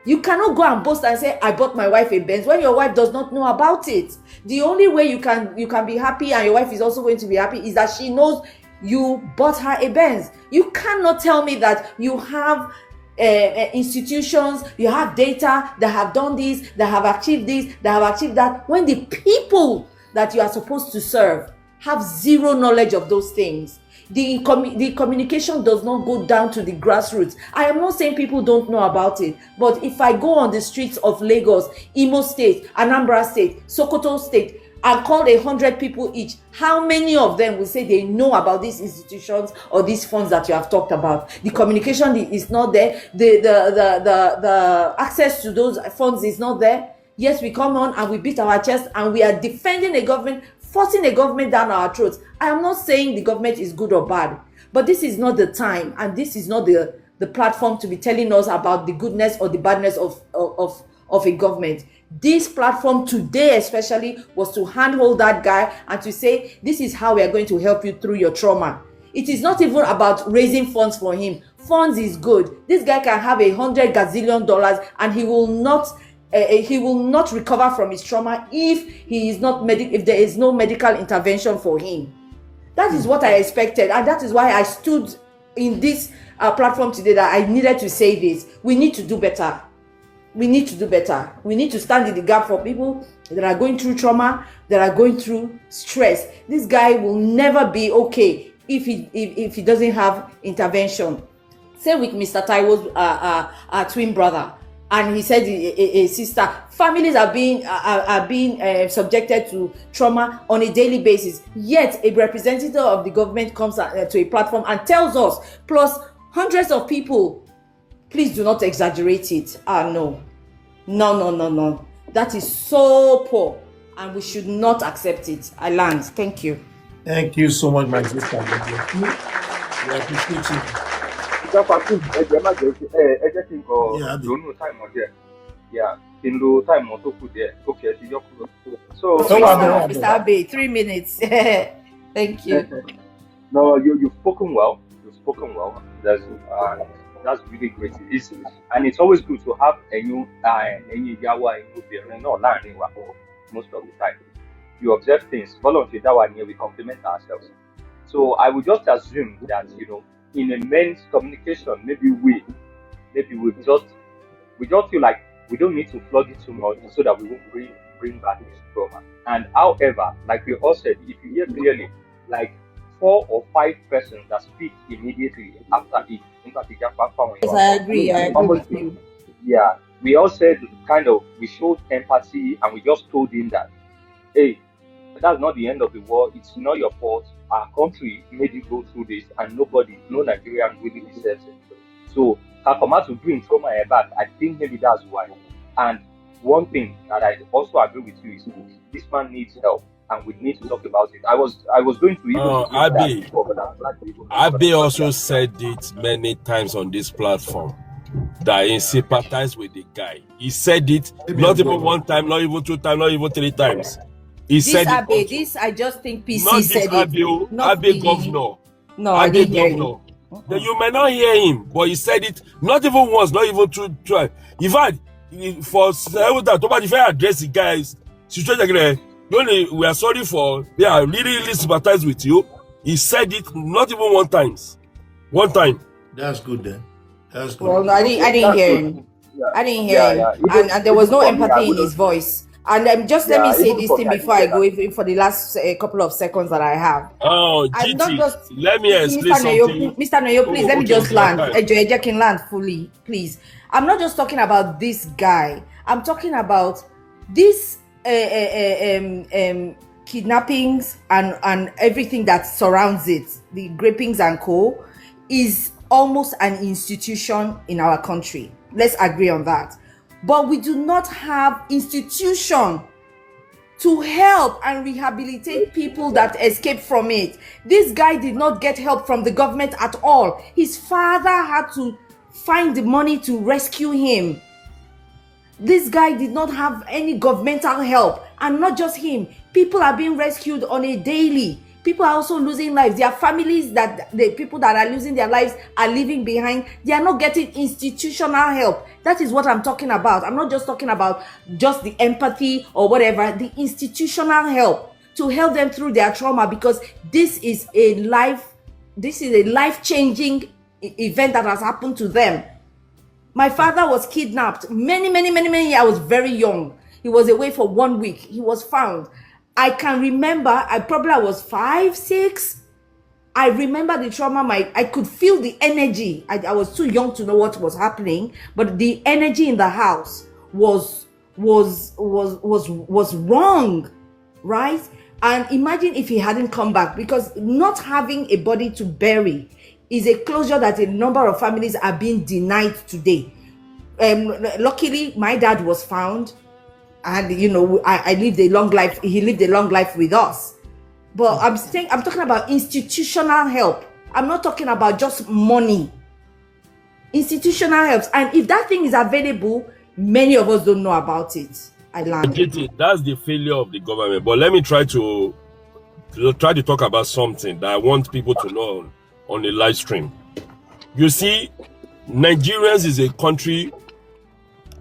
O: You cannot go and boast and say, I bought my wife a Benz when your wife does not know about it. The only way you can be happy and your wife is also going to be happy is that she knows you bought her a Benz. You cannot tell me that you have institutions, you have data that have done this, that have achieved this, that have achieved that, when the people that you are supposed to serve have zero knowledge of those things. The communication does not go down to the grassroots. I am not saying people don't know about it, but if I go on the streets of Lagos, Imo State, Anambra State, Sokoto State, and call 100 people each, how many of them will say they know about these institutions or these funds that you have talked about? The communication is not there. The access to those funds is not there. Yes, we come on and we beat our chest and we are defending a government, forcing a government down our throats. I am not saying the government is good or bad, but this is not the time and this is not the platform to be telling us about the goodness or the badness of a government. This platform today especially was to handhold that guy and to say, this is how we are going to help you through your trauma. It is not even about raising funds for him. Funds is good. This guy can have $100 gazillion and he will not recover from his trauma if there is no medical intervention for him. That is what I expected, and that is why I stood in this platform today, that I needed to say this. We need to do better. We need to do better. We need to stand in the gap for people that are going through trauma, that are going through stress. This guy will never be okay if he doesn't have intervention. Same with Mr. Taiwo's twin brother. And he said a sister. Families are being subjected to trauma on a daily basis. Yet a representative of the government comes to a platform and tells us, plus hundreds of people, please do not exaggerate it. No. That is so poor, and we should not accept it. I land. Thank you.
B: Thank you so much, my sister. We appreciate you.
Q: Yeah, in the time on to put there. Okay, so
O: Mr. Abe, 3 minutes. Thank you.
Q: No, you've spoken well. That's really great. And it's always good to have a new Yawa most of the time. You observe things, volunteer that one here, we complement ourselves. So I would just assume that, in a men's communication, maybe we just feel like we don't need to flog it too much so that we won't bring back this trauma. And however, like we all said, if you hear clearly, like 4 or 5 persons that speak immediately after it,
O: Yes, I agree with you.
Q: Yeah, we all said we showed empathy and we just told him that, hey, that's not the end of the world. It's not your fault. Our country made you go through this, and no Nigerian really deserves it. So, Kakoma to bring trauma back, I think maybe that's why. And one thing that I also agree with you is this man needs help, and we need to talk about it. I was going to even
I: Abe also said it many times on this platform that he sympathized with the guy. He said it not even one time, not even 2 times, not even 3 times. He said
O: Abe,
I: it.
O: I just think PC
I: not
O: said
I: this Abe,
O: it.
I: Abe governor.
O: No, I didn't hear him.
I: You may not hear him, but he said it not even once, not even 2 times. In fact, for several times, if I address the guys, we are sorry for, really sympathize with you. He said it not even 1 time. 1 time.
B: That's good then. That's good.
O: Well, I didn't hear him. I didn't hear him. And there was no empathy in his voice. And let me say this thing before I go, even for the last couple of seconds that I have.
I: Oh, GT, let me explain something.
O: Mr. Nayo, please, let me just land. I can land fully, please. I'm not just talking about this guy. I'm talking about this kidnappings and everything that surrounds it. The rapings and co. is almost an institution in our country. Let's agree on that. But we do not have institution to help and rehabilitate people that escape from it. This guy did not get help from the government at all. His father had to find the money to rescue him. This guy did not have any governmental help. And not just him. People are being rescued on a daily. People are also losing lives. Their families, the people that are losing their lives are leaving behind. They are not getting institutional help. That is what I'm talking about. I'm not just talking about just the empathy or whatever. The institutional help to help them through their trauma, because this is a life-changing event that has happened to them. My father was kidnapped many years. I was very young. He was away for 1 week. He was found. I can remember, I was 5, 6. I remember the trauma. I could feel the energy. I was too young to know what was happening, but the energy in the house was wrong, right? And imagine if he hadn't come back, because not having a body to bury is a closure that a number of families are being denied today. Luckily, my dad was found. and you know, I lived a long life. He lived a long life with us. But I'm talking about institutional help. I'm not talking about just money. Institutional help, and if that thing is available, many of us don't know about it. I learned.
I: That's the failure of the government. But let me try to talk about something that I want people to know on the live stream. You see, Nigerians is a country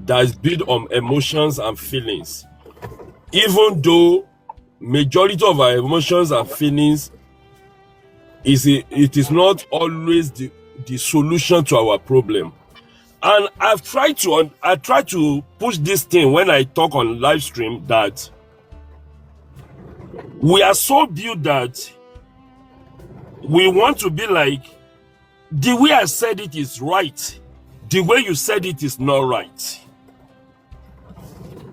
I: that is built on emotions and feelings. Even though majority of our emotions and feelings it is not always the solution to our problem. And I try to push this thing when I talk on live stream, that we are so built that we want to be like, the way I said it is right, the way you said it is not right.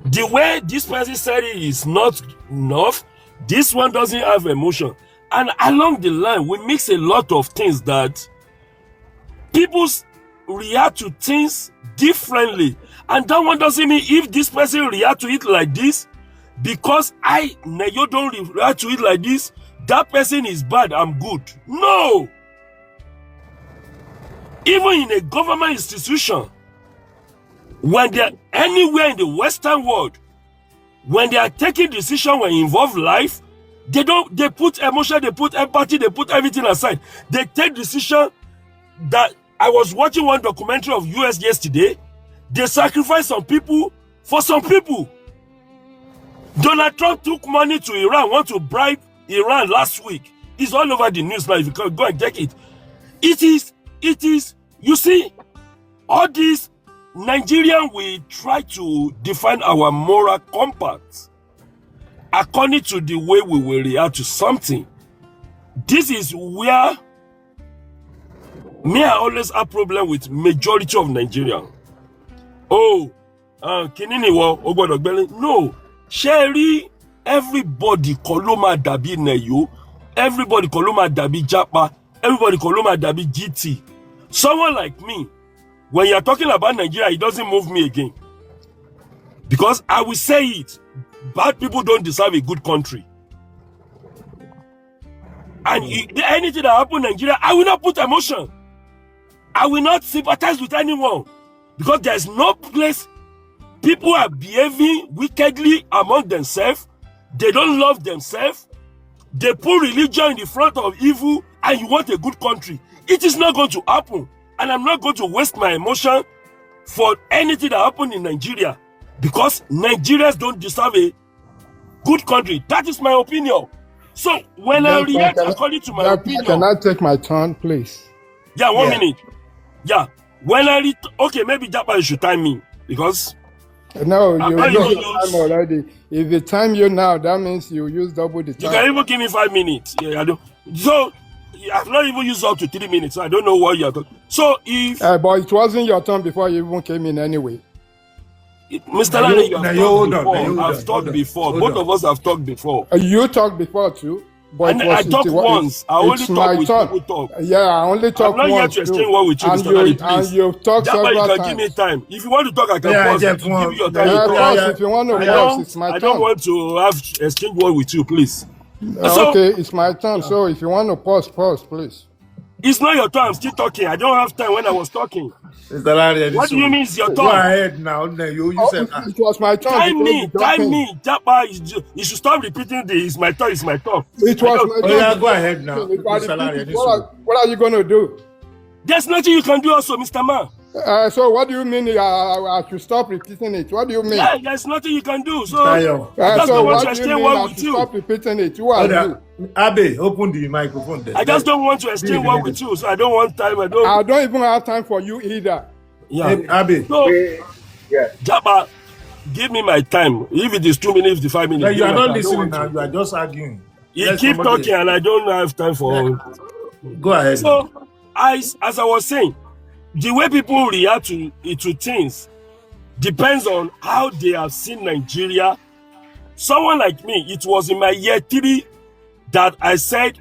I: The way this person said it is not enough. This one doesn't have emotion. And along the line, we mix a lot of things that people react to things differently. And that one doesn't mean if this person react to it like this, because you don't react to it like this, that person is bad, I'm good. No! Even in a government institution, when they're anywhere in the Western world, when they are taking decisions when involve life, they put emotion, they put empathy, they put everything aside. They take decision that I was watching one documentary of US yesterday. They sacrifice some people for some people. Donald Trump took money to Iran, want to bribe Iran last week. It's all over the news now. If you can go and check it. It is, you see, all these Nigerians, we try to define our moral compass according to the way we will react to something. This is where I always have problem with majority of Nigerians. No, Sherry, everybody koloma dabi neyo, everybody koloma dabi JAPA, everybody koloma dabi GT. Someone like me, when you're talking about Nigeria, it doesn't move me again. Because I will say it, bad people don't deserve a good country. And anything that happens in Nigeria, I will not put emotion. I will not sympathize with anyone. Because there's no place people are behaving wickedly among themselves. They don't love themselves. They put religion in the front of evil, and you want a good country. It is not going to happen. And I'm not going to waste my emotion for anything that happened in Nigeria, because Nigerians don't deserve a good country. That is my opinion. So when I react according to my opinion...
J: Can I take my turn, please?
I: Yeah, 1 minute. Yeah. When okay, maybe Japa should time me, because...
J: No, you use time already. If they time you now, that means you use double the time.
I: You can even give me 5 minutes. Yeah, I don't. So I've not even used up to 3 minutes. So I don't know what you're talking. So if
J: but it wasn't your turn before you even came in anyway.
I: Mr. Lane, I've talked before. Both of us have talked before.
J: You talked before too. But
I: I talked once. I only talk with people talk.
J: Yeah, I only talk once.
I: I'm not here to explain what with you, Mr. Lane, please.
J: And you've talked several times.
I: You can give me time. If you want to talk, I can pause. Give you your time.
J: If you want to pause, it's my turn.
I: I don't want to have exchange word with you, please.
J: Okay, it's my turn. So if you want to pause, please.
I: It's not your turn. I'm still talking. I don't have time when I was talking. What do you mean it's your turn?
B: Go ahead now. You said
J: it was my turn.
I: Time me. Japa, you should stop repeating this. It's my turn. It's my turn.
J: It was my turn.
B: Yeah, go ahead now.
J: What are you going to do?
I: There's nothing you can do also, Mr. Man.
J: So what do you mean I should stop repeating it? What do you mean?
I: Yeah, there's nothing you can do. So I just don't want to exchange word with you.
J: Stop repeating it. Who are you?
B: Abe, open the microphone there.
I: I just don't want to exchange word with you, so I don't want time. I
J: don't even have time for you either.
I: Yeah,
B: Abe.
I: So, Japa, give me my time. If it is 2 minutes, 5 minutes.
B: You are not listening now. You are just arguing.
I: You keep talking, and I don't have time for.
B: Go ahead.
I: So, as I was saying, the way people react to things depends on how they have seen Nigeria. Someone like me, it was in my year 3 that I said,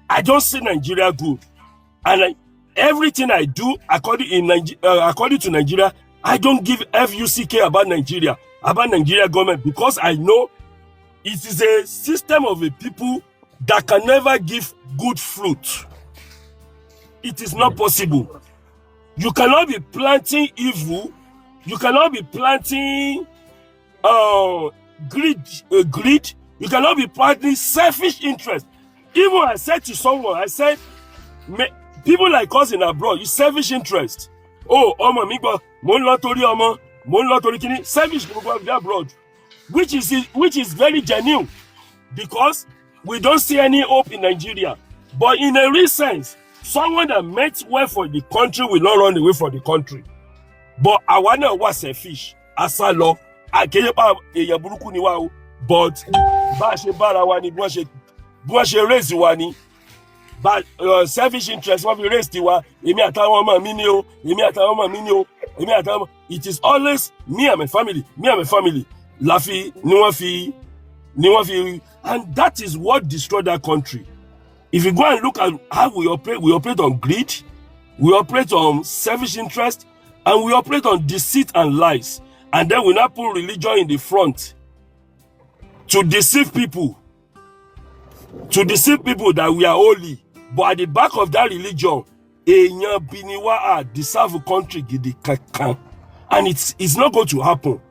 I: I don't see Nigeria good. And everything I do, according to Nigeria, I don't give FUCK about Nigeria. about Nigeria government because I know it is a system of a people that can never give good fruit. It is not possible. You cannot be planting evil. You cannot be planting greed. You cannot be planting selfish interest. Even I said to someone, I said, people like us in abroad, it's selfish interest. Oh, selfish people abroad, which is very genuine because we don't see any hope in Nigeria. But in a real sense, someone that meant well for the country will not run away from the country. But I wanna was selfish. Asalo, akeyepa eyaburuku ni wa o. But ba se bara wa ni bo se raise wa ni. But selfish interest wa fi raise ti wa. Èmi àtàwọn ọmọ mi ni o. Èmi àtàwọn ọmọ mi ni o. Èmi àtàwọn. It is always me and my family. Me and my family. Lafi ni wọ́n fi, and that is what destroyed that country. If you go and look at how we operate on greed, we operate on selfish interest, and we operate on deceit and lies. And then we now put religion in the front to deceive people that we are holy. But at the back of that religion, deserve a country, and it's not going to happen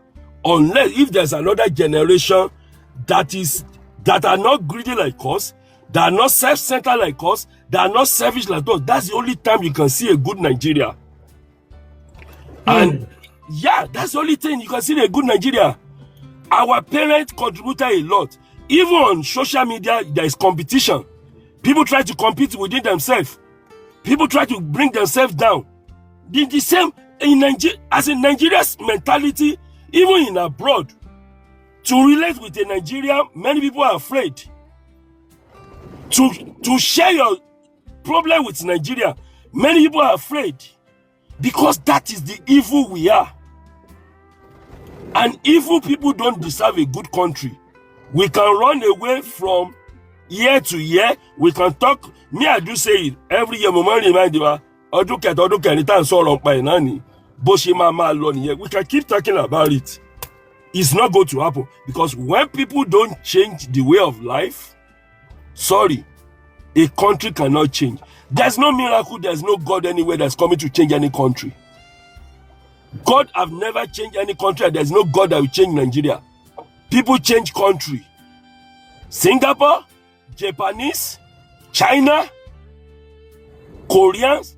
I: unless if there's another generation that are not greedy like us, that are not self-centered like us, that are not selfish like us. That's the only time you can see a good Nigeria. And yeah, that's the only thing you can see a good Nigeria. Our parents contributed a lot. Even on social media, there is competition. People try to compete within themselves. People try to bring themselves down. The same in Nigeria, as in Nigeria's mentality, even in abroad. To relate with a Nigerian, many people are afraid to share your problem with Nigeria. Many people are afraid because that is the evil we are. And evil people don't deserve a good country. We can run away from year to year. We can talk. Me, I do say it every year. We can keep talking about it. It's not going to happen because when people don't change the way of life, sorry, a country cannot change. There's no miracle, there's no God anywhere that's coming to change any country. God have never changed any country, and there's no God that will change Nigeria. People change country. Singapore, Japanese, China, Koreans,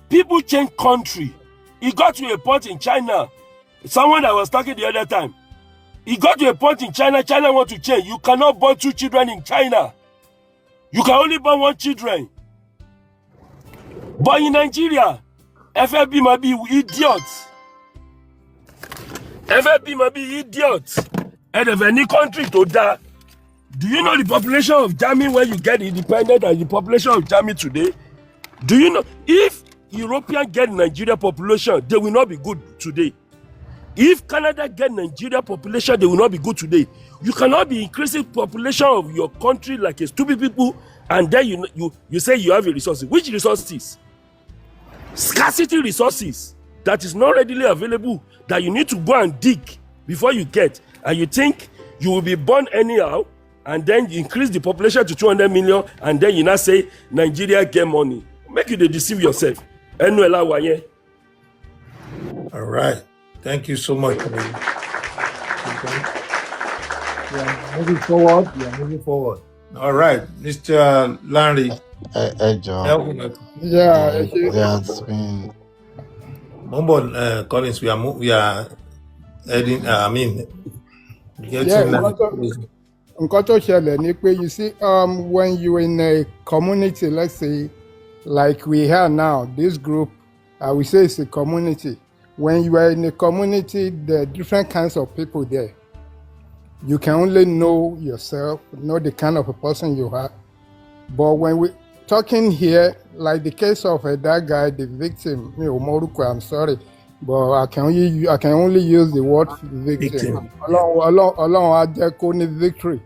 I: people change country. It got to a point in China, someone that was talking the other time, it got to a point in China want to change. You cannot born 2 children in China. You can only born 1 children. But in Nigeria, FFB might be idiots. FFB might be idiots. And if any country to that, do you know the population of Germany when you get independent and the population of Germany today? Do you know if Europeans get Nigeria population, they will not be good today. If Canada get Nigeria population, they will not be good today. You cannot be increasing population of your country like a stupid people, and then you say you have a resources. Which resources? Scarcity resources that is not readily available, that you need to go and dig before you get, and you think you will be born anyhow, and then you increase the population to 200 million, and then you now say Nigeria get money. Make you deceive yourself.
B: All right. Thank you so much. We are moving forward. All right, Mr. Larry.
C: Yeah, there's been.
B: Collins, we are heading.
J: You see, when you're in a community, let's say, like we have now, this group, we say it's a community. When you are in a community, there are different kinds of people there. You can only know yourself, know the kind of a person you are. But when we're talking here, like the case of that guy, the victim, Moruko, I'm sorry, but I can only use the word victim. Along victory.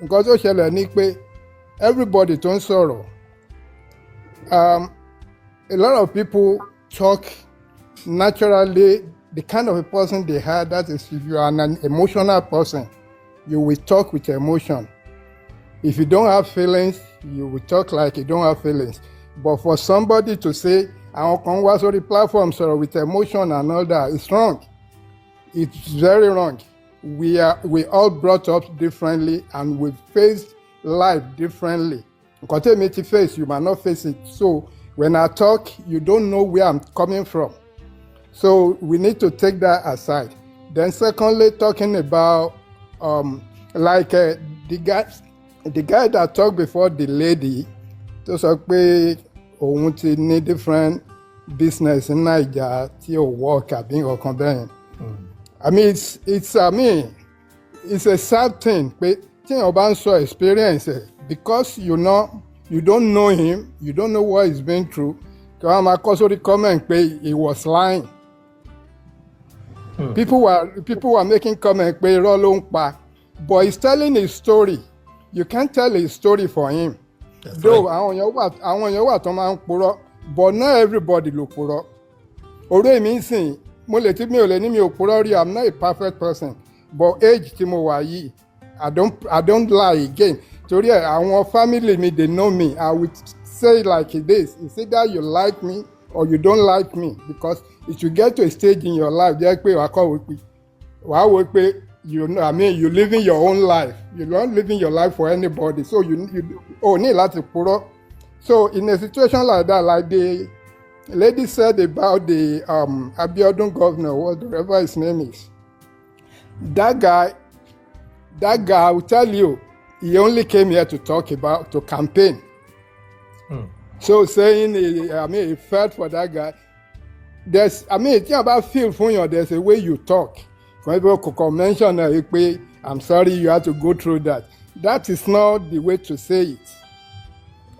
J: Because everybody don't sorrow. A lot of people talk naturally the kind of a person they are, that is, if you are an emotional person, you will talk with emotion. If you don't have feelings, you will talk like you don't have feelings. But for somebody to say, "I can watch on the platform so with emotion and all that," it's wrong. It's very wrong. We all brought up differently and we faced life differently. Continue face, you might not face it. So when I talk, you don't know where I'm coming from. So we need to take that aside. Then secondly, talking about the guy that talked before the lady, tó sọ pé òun ti ní different business in Naija tí ò work àbí nǹkan bẹ́ẹ̀. I mean, it's a sad thing. But tíyàn bá ń sọ experience because you don't know him, you don't know what he's been through. Kí wọ́n máa kọ́ sórí comment pé he was lying. People were making comment pé irọ́ ló ń pa, but he's telling his story. You can't tell his story for him. Though àwọn èèyàn wà tó máa ń purọ́, but not everybody ló purọ́. Ọ̀rẹ́ mi ń sìn, mo lè tí mi ò lè ní mi ò purọ́ rí, I'm not a perfect person, but age tí mo wà yìí, I don't lie again. Torí ẹ̀ àwọn family mi, they know me. I would say like this: it's either you like me or you don't like me, because if you get to a stage in your life, jẹ́ pé wàá wò pé you're living your own life. You're not living your life for anybody. So you need láti purọ́. So in a situation like that, like the lady said about the Abiodun governor, whatever his name is, that guy, I will tell you, he only came here to campaign. So saying, he felt for that guy. Think about feel for you, there's a way you talk. When people mention, I'm sorry you had to go through that. That is not the way to say it.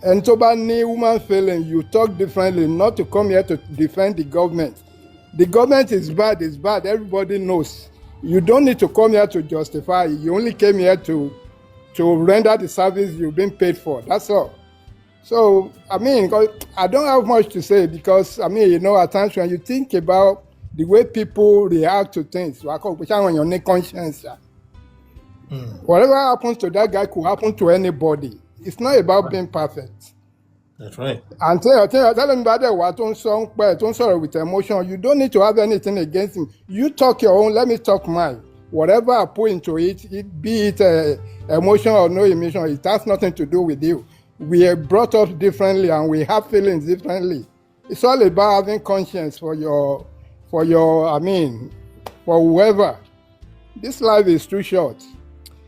J: And to about human feeling, you talk differently, not to come here to defend the government. The government is bad, everybody knows. You don't need to come here to justify it. You only came here to render the service you've been paid for, that's all. So, I don't have much to say because, at times when you think about the way people react to things, whatever happens to that guy could happen to anybody. It's not about being perfect.
B: That's right.
J: And tell him about what don't sorrow with emotion. You don't need to have anything against him. You talk your own, let me talk mine. Whatever I put into it, be it emotion or no emotion, it has nothing to do with you. We are brought up differently and we have feelings differently. It's all about having conscience for whoever. This life is too short.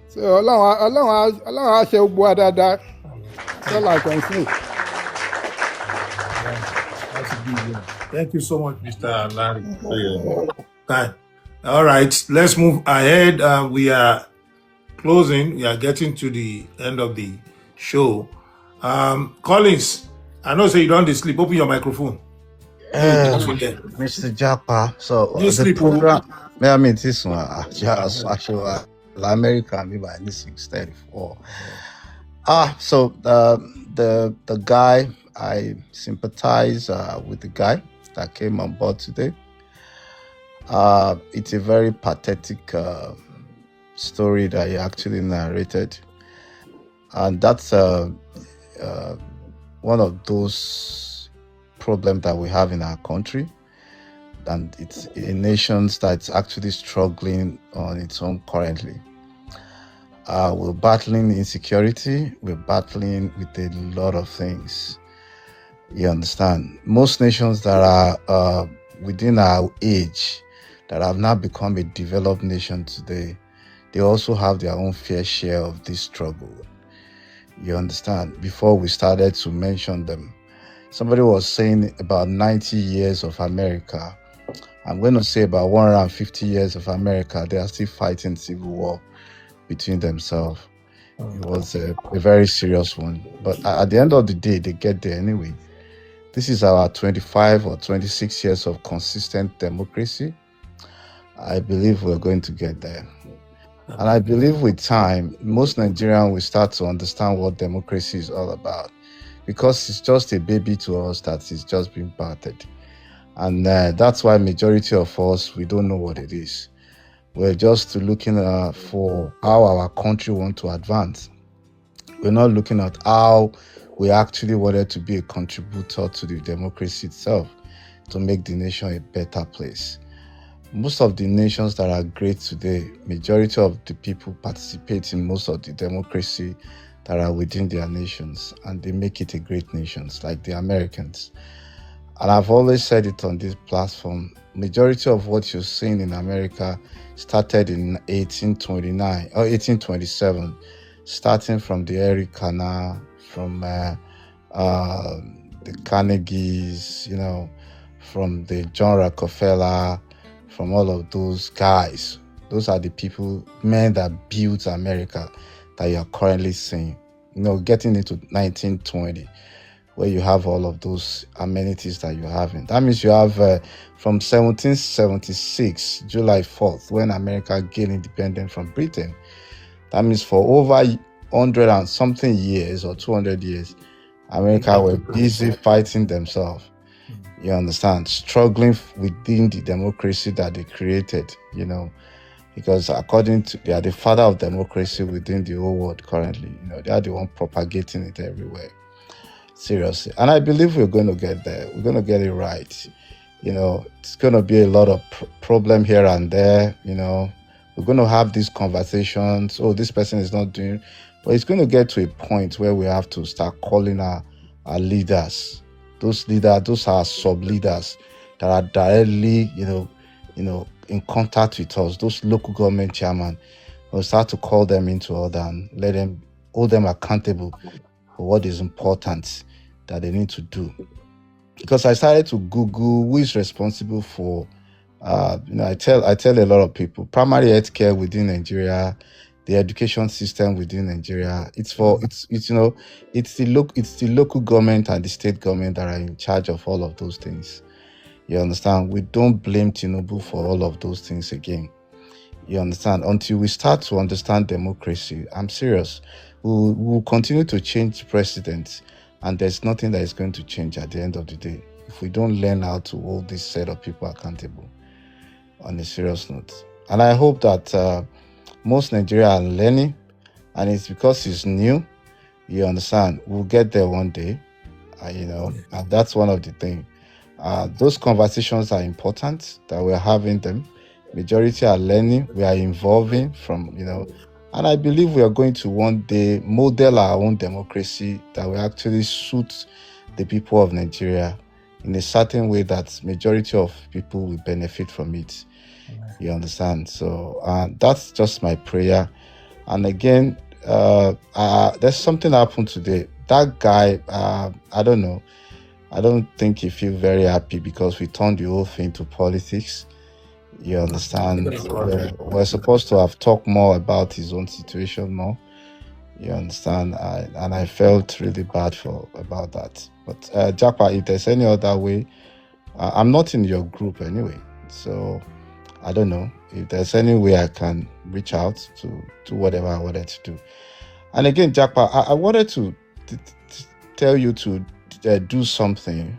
J: So Ọlọ́run á ṣe gbogbo wa dáadáa. That's all I can say.
B: Thank you so much, Mr. Larry, for your time. All right, let's move ahead. We are closing. We are getting to the end of the show. Collins, I know say you don't sleep. Open your microphone.
D: Mr. JAPA, so the program, this one, just actually, American, maybe by this instead for. So the guy, I sympathize with the guy that came on board today. It's a very pathetic story that he actually narrated, and that's one of those problems that we have in our country, and it's a nation that's actually struggling on its own currently. We're battling insecurity, we're battling with a lot of things. You understand? Most nations that are within our age, that have now become a developed nation today, they also have their own fair share of this struggle. You understand? Before we started to mention them, somebody was saying about 90 years of America. I'm going to say about 150 years of America, they are still fighting civil war between themselves. It was a very serious one. But at the end of the day, they get there anyway. This is our 25 or 26 years of consistent democracy. I believe we're going to get there. And I believe with time, most Nigerians will start to understand what democracy is all about, because it's just a baby to us that is just being battered. And that's why majority of us, we don't know what it is. We're just looking for how our country want to advance. We're not looking at how we actually wanted to be a contributor to the democracy itself, to make the nation a better place. Most of the nations that are great today, majority of the people participate in most of the democracy that are within their nations, and they make it a great nation, like the Americans. And I've always said it on this platform, majority of what you're seeing in America started in 1829 or 1827, starting from the Erie Canal, from the Carnegies, from the John Rockefeller, from all of those guys. Those are the men that built America that you're currently seeing. Getting into 1920, where you have all of those amenities that you're having. That means you have from 1776, July 4th, when America gained independence from Britain. That means for over 100 and something years or 200 years, America were busy fighting themselves. You understand? Struggling within the democracy that they created, because according to, they are the father of democracy within the whole world currently. They are the one propagating it everywhere. Seriously. And I believe we're going to get there. We're going to get it right. It's going to be a lot of problem here and there. We're going to have these conversations. Oh, this person is not doing, but it's going to get to a point where we have to start calling our leaders. Those leaders, those are sub-leaders that are directly, in contact with us. Those local government chairmen, we'll start to call them into order and hold them accountable for what is important that they need to do. Because I started to Google who is responsible for, I tell a lot of people, primary health care within Nigeria, the education system within Nigeria. It's the local government and the state government that are in charge of all of those things. You understand? We don't blame Tinubu for all of those things again. You understand? Until we start to understand democracy, I'm serious. We'll continue to change presidents, and there's nothing that is going to change at the end of the day if we don't learn how to hold this set of people accountable on a serious note. And I hope that most Nigeria are learning, and it's because it's new. You understand? We'll get there one day, and that's one of the things. Those conversations are important that we're having them. Majority are learning, we are evolving from, and I believe we are going to one day model our own democracy that will actually suit the people of Nigeria in a certain way that majority of people will benefit from it. You understand? So that's just my prayer. And again, there's something happened today. That guy, I don't know. I don't think he feels very happy because we turned the whole thing to politics. You understand? We're supposed to have talked more about his own situation more. You understand? And I felt really bad about that. But JAPA, if there's any other way, I'm not in your group anyway. So I don't know if there's any way I can reach out to whatever I wanted to do. And again, JAPA, I wanted to tell you to do something,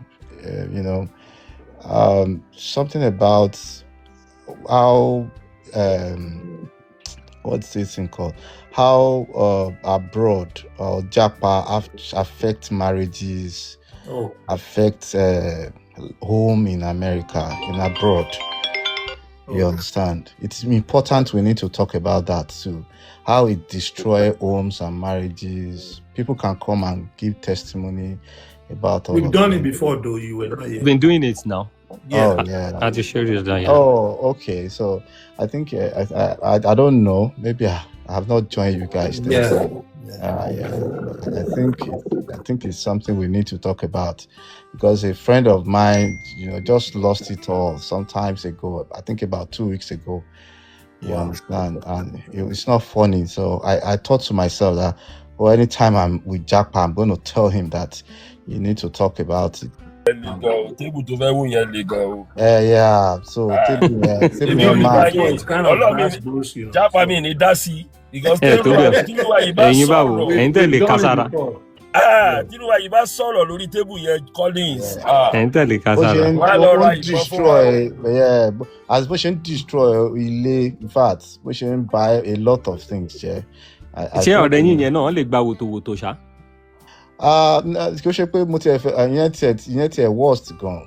D: something about how what's this thing called? How abroad or JAPA affect marriages, affect home in America, in abroad. You understand? It's important. We need to talk about that too. How it destroys homes and marriages. People can come and give testimony about all.
B: We've done it before, though. You were not here.
F: We've been doing it now.
B: Yeah.
D: Oh, yeah.
F: I just showed you that. Yeah.
D: Oh, okay. So I think I don't know. Maybe I have not joined you guys.
B: Yeah.
D: I think it's something we need to talk about, because a friend of mine, just lost it all some times ago. I think about 2 weeks ago. You understand? And it's not funny. So I thought to myself that, well, anytime I'm with JAPA, I'm going to tell him that you need to talk about it. Yeah. So
I: JAPA mi ni dá sí because
F: ẹ̀yin báwo ẹ̀yin tẹ̀lé kására
I: Tinubu yìí bá sọ̀rọ̀ lórí tébù yẹn Collins.
A: Ẹ̀ ń tẹ̀lé
D: bó ṣe
A: kásárà.
D: ń
I: Wá lọ ra
D: ó ń
I: ìbọn fún wa o.
D: destroy as bó ṣe ń destroy ilé in fact bó ṣe ń buy a lot of things jẹ́.
A: Ṣé ọ̀rẹ́ yín yẹn náà wọ́n lè gba wòtòwòtò ṣá?
D: Kí ó ṣe pé mo ti ìyẹn tiẹ̀ worst gan.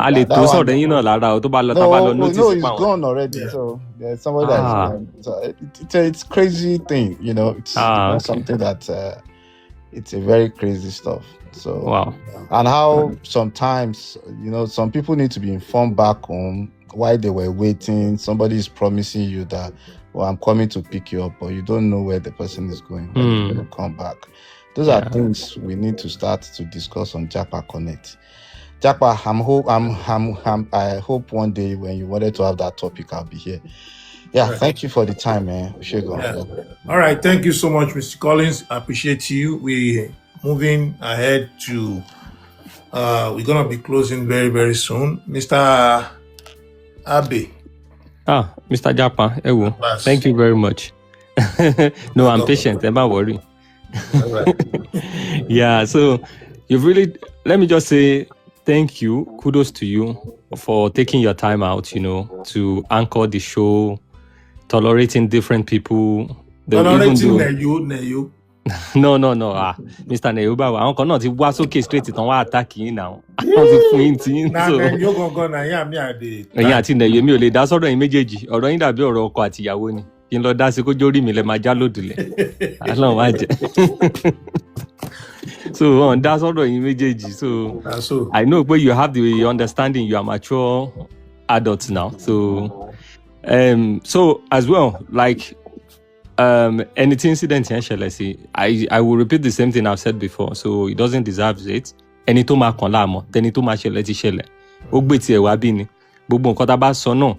A: A lè tó sọ̀rọ̀ yín náà lára o tó bá lọ tá bá lọ notice
D: no,
A: pa
D: it's
A: wọn.
D: gone already. So there's somebody that's so it's crazy thing, you know. It's
A: Okay.
D: something that it's a very crazy stuff. So
A: Wow.
D: and how sometimes some people need to be informed back home while they were waiting. Somebody is promising you that, well, I'm coming to pick you up, but you don't know where the person is going when you're going to come back. Those are things we need to start to discuss on JAPA Connect. JAPA, I hope one day when you wanted to have that topic, I'll be here. Yeah, thank you for the time, man.
B: All right, thank you so much, Mr. Collins. I appreciate you. We're moving ahead to, we're going to be closing very, very soon. Mr. Abe.
A: Mr. JAPA, thank you very much. No, I'm patient, I'm not worried. Yeah, so let me just say thank you, kudos to you for taking your time out, to anchor the show, tolerating different people.
B: Tolerating Neyo.
A: No. Mr. Neyo báwo, àwọn kan náà ti wá sókè straight tán wá attack yín náà. Wọ́n ti fún yín tí yín.
B: Neyo gangan na yá mi àdé.
A: Ẹ̀yin àti Neyo mi ò lè dá sọ́dọ̀ yín méjèèjì. Ọ̀rọ̀ yín dàbí ọ̀rọ̀ ọkọ àti ìyàwó ni. Kí n lọ dá sí kójó rí mi lẹ máa já lòdìlẹ̀. Ọlọ́run má jẹ́. So on that's all in immediately. So I know but you have the understanding, you are mature adults now. So as well, like anything incident in Chelsea, I will repeat the same thing I've said before. So it doesn't deserve it. Ẹni tó máa kàn láàmú, tẹni tó máa ṣẹlẹ̀ ti ṣẹlẹ̀. Ó gbé tiẹ̀ wá bí ni. Gbogbo nǹkan tá bá sọ náà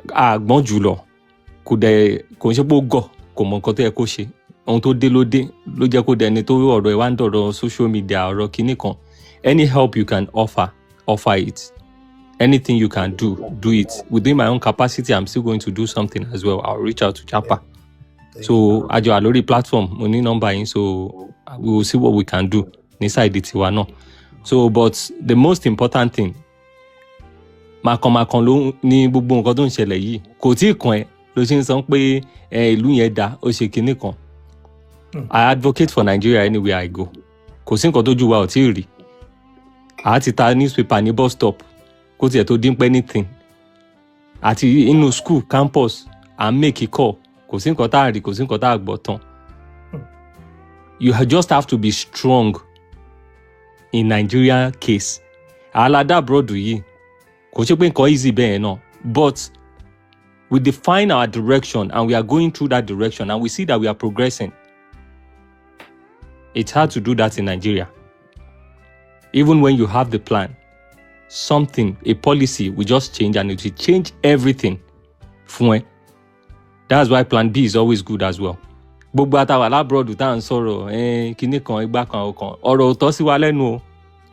A: àgbọ́n jùlọ. Kò ń ṣe pé ó gọ̀, kò mọ nǹkan tó yẹ kó ṣe. Ohun tó dé ló jẹ́ kó dẹni tó ọ̀rọ̀ ẹ̀ wá ń dọ̀rọ̀ social media ọ̀rọ̀ kinní kan. Any help you can offer it. Anything you can do it. Within my own capacity, I'm still going to do something as well. I'll reach out to JAPA. So àjọ àlórí platform mo ní number yín, so we will see what we can do ní side tiwa náà. So but the most important thing, màkàn ló ní gbogbo nǹkan tó ń ṣẹlẹ̀ yìí kò tí ì kàn ẹ́ ló ṣe ń sọ pé ìlú yẹn dá ó ṣe kinní kan. I advocate for Nigeria anywhere I go. Kò sí nǹkan tójú wa ò tí ì rí. A ti ta newspaper ní bus stop kó tiẹ̀ tó dín pẹ́ anything. Àti inú school campus à ń make a call. Kò sí nǹkan tá a rí, kò sí nǹkan tá a gbọ́ tán. You just have to be strong in Nigeria case. Alada abroad yìí kò ṣe pé nǹkan easy bẹ́ẹ̀ náà, but we define our direction and we are going through that direction and we see that we are progressing. It's hard to do that in Nigeria. Even when you have the plan, a policy will just change and it will change everything. That's why plan B is always good as well. Gbogbo àtàwà lábroad tá à ń sọ̀rọ̀ kinní kan igbá kan ọ̀kan ọ̀rọ̀ ò tọ́ sí wa lẹ́nu o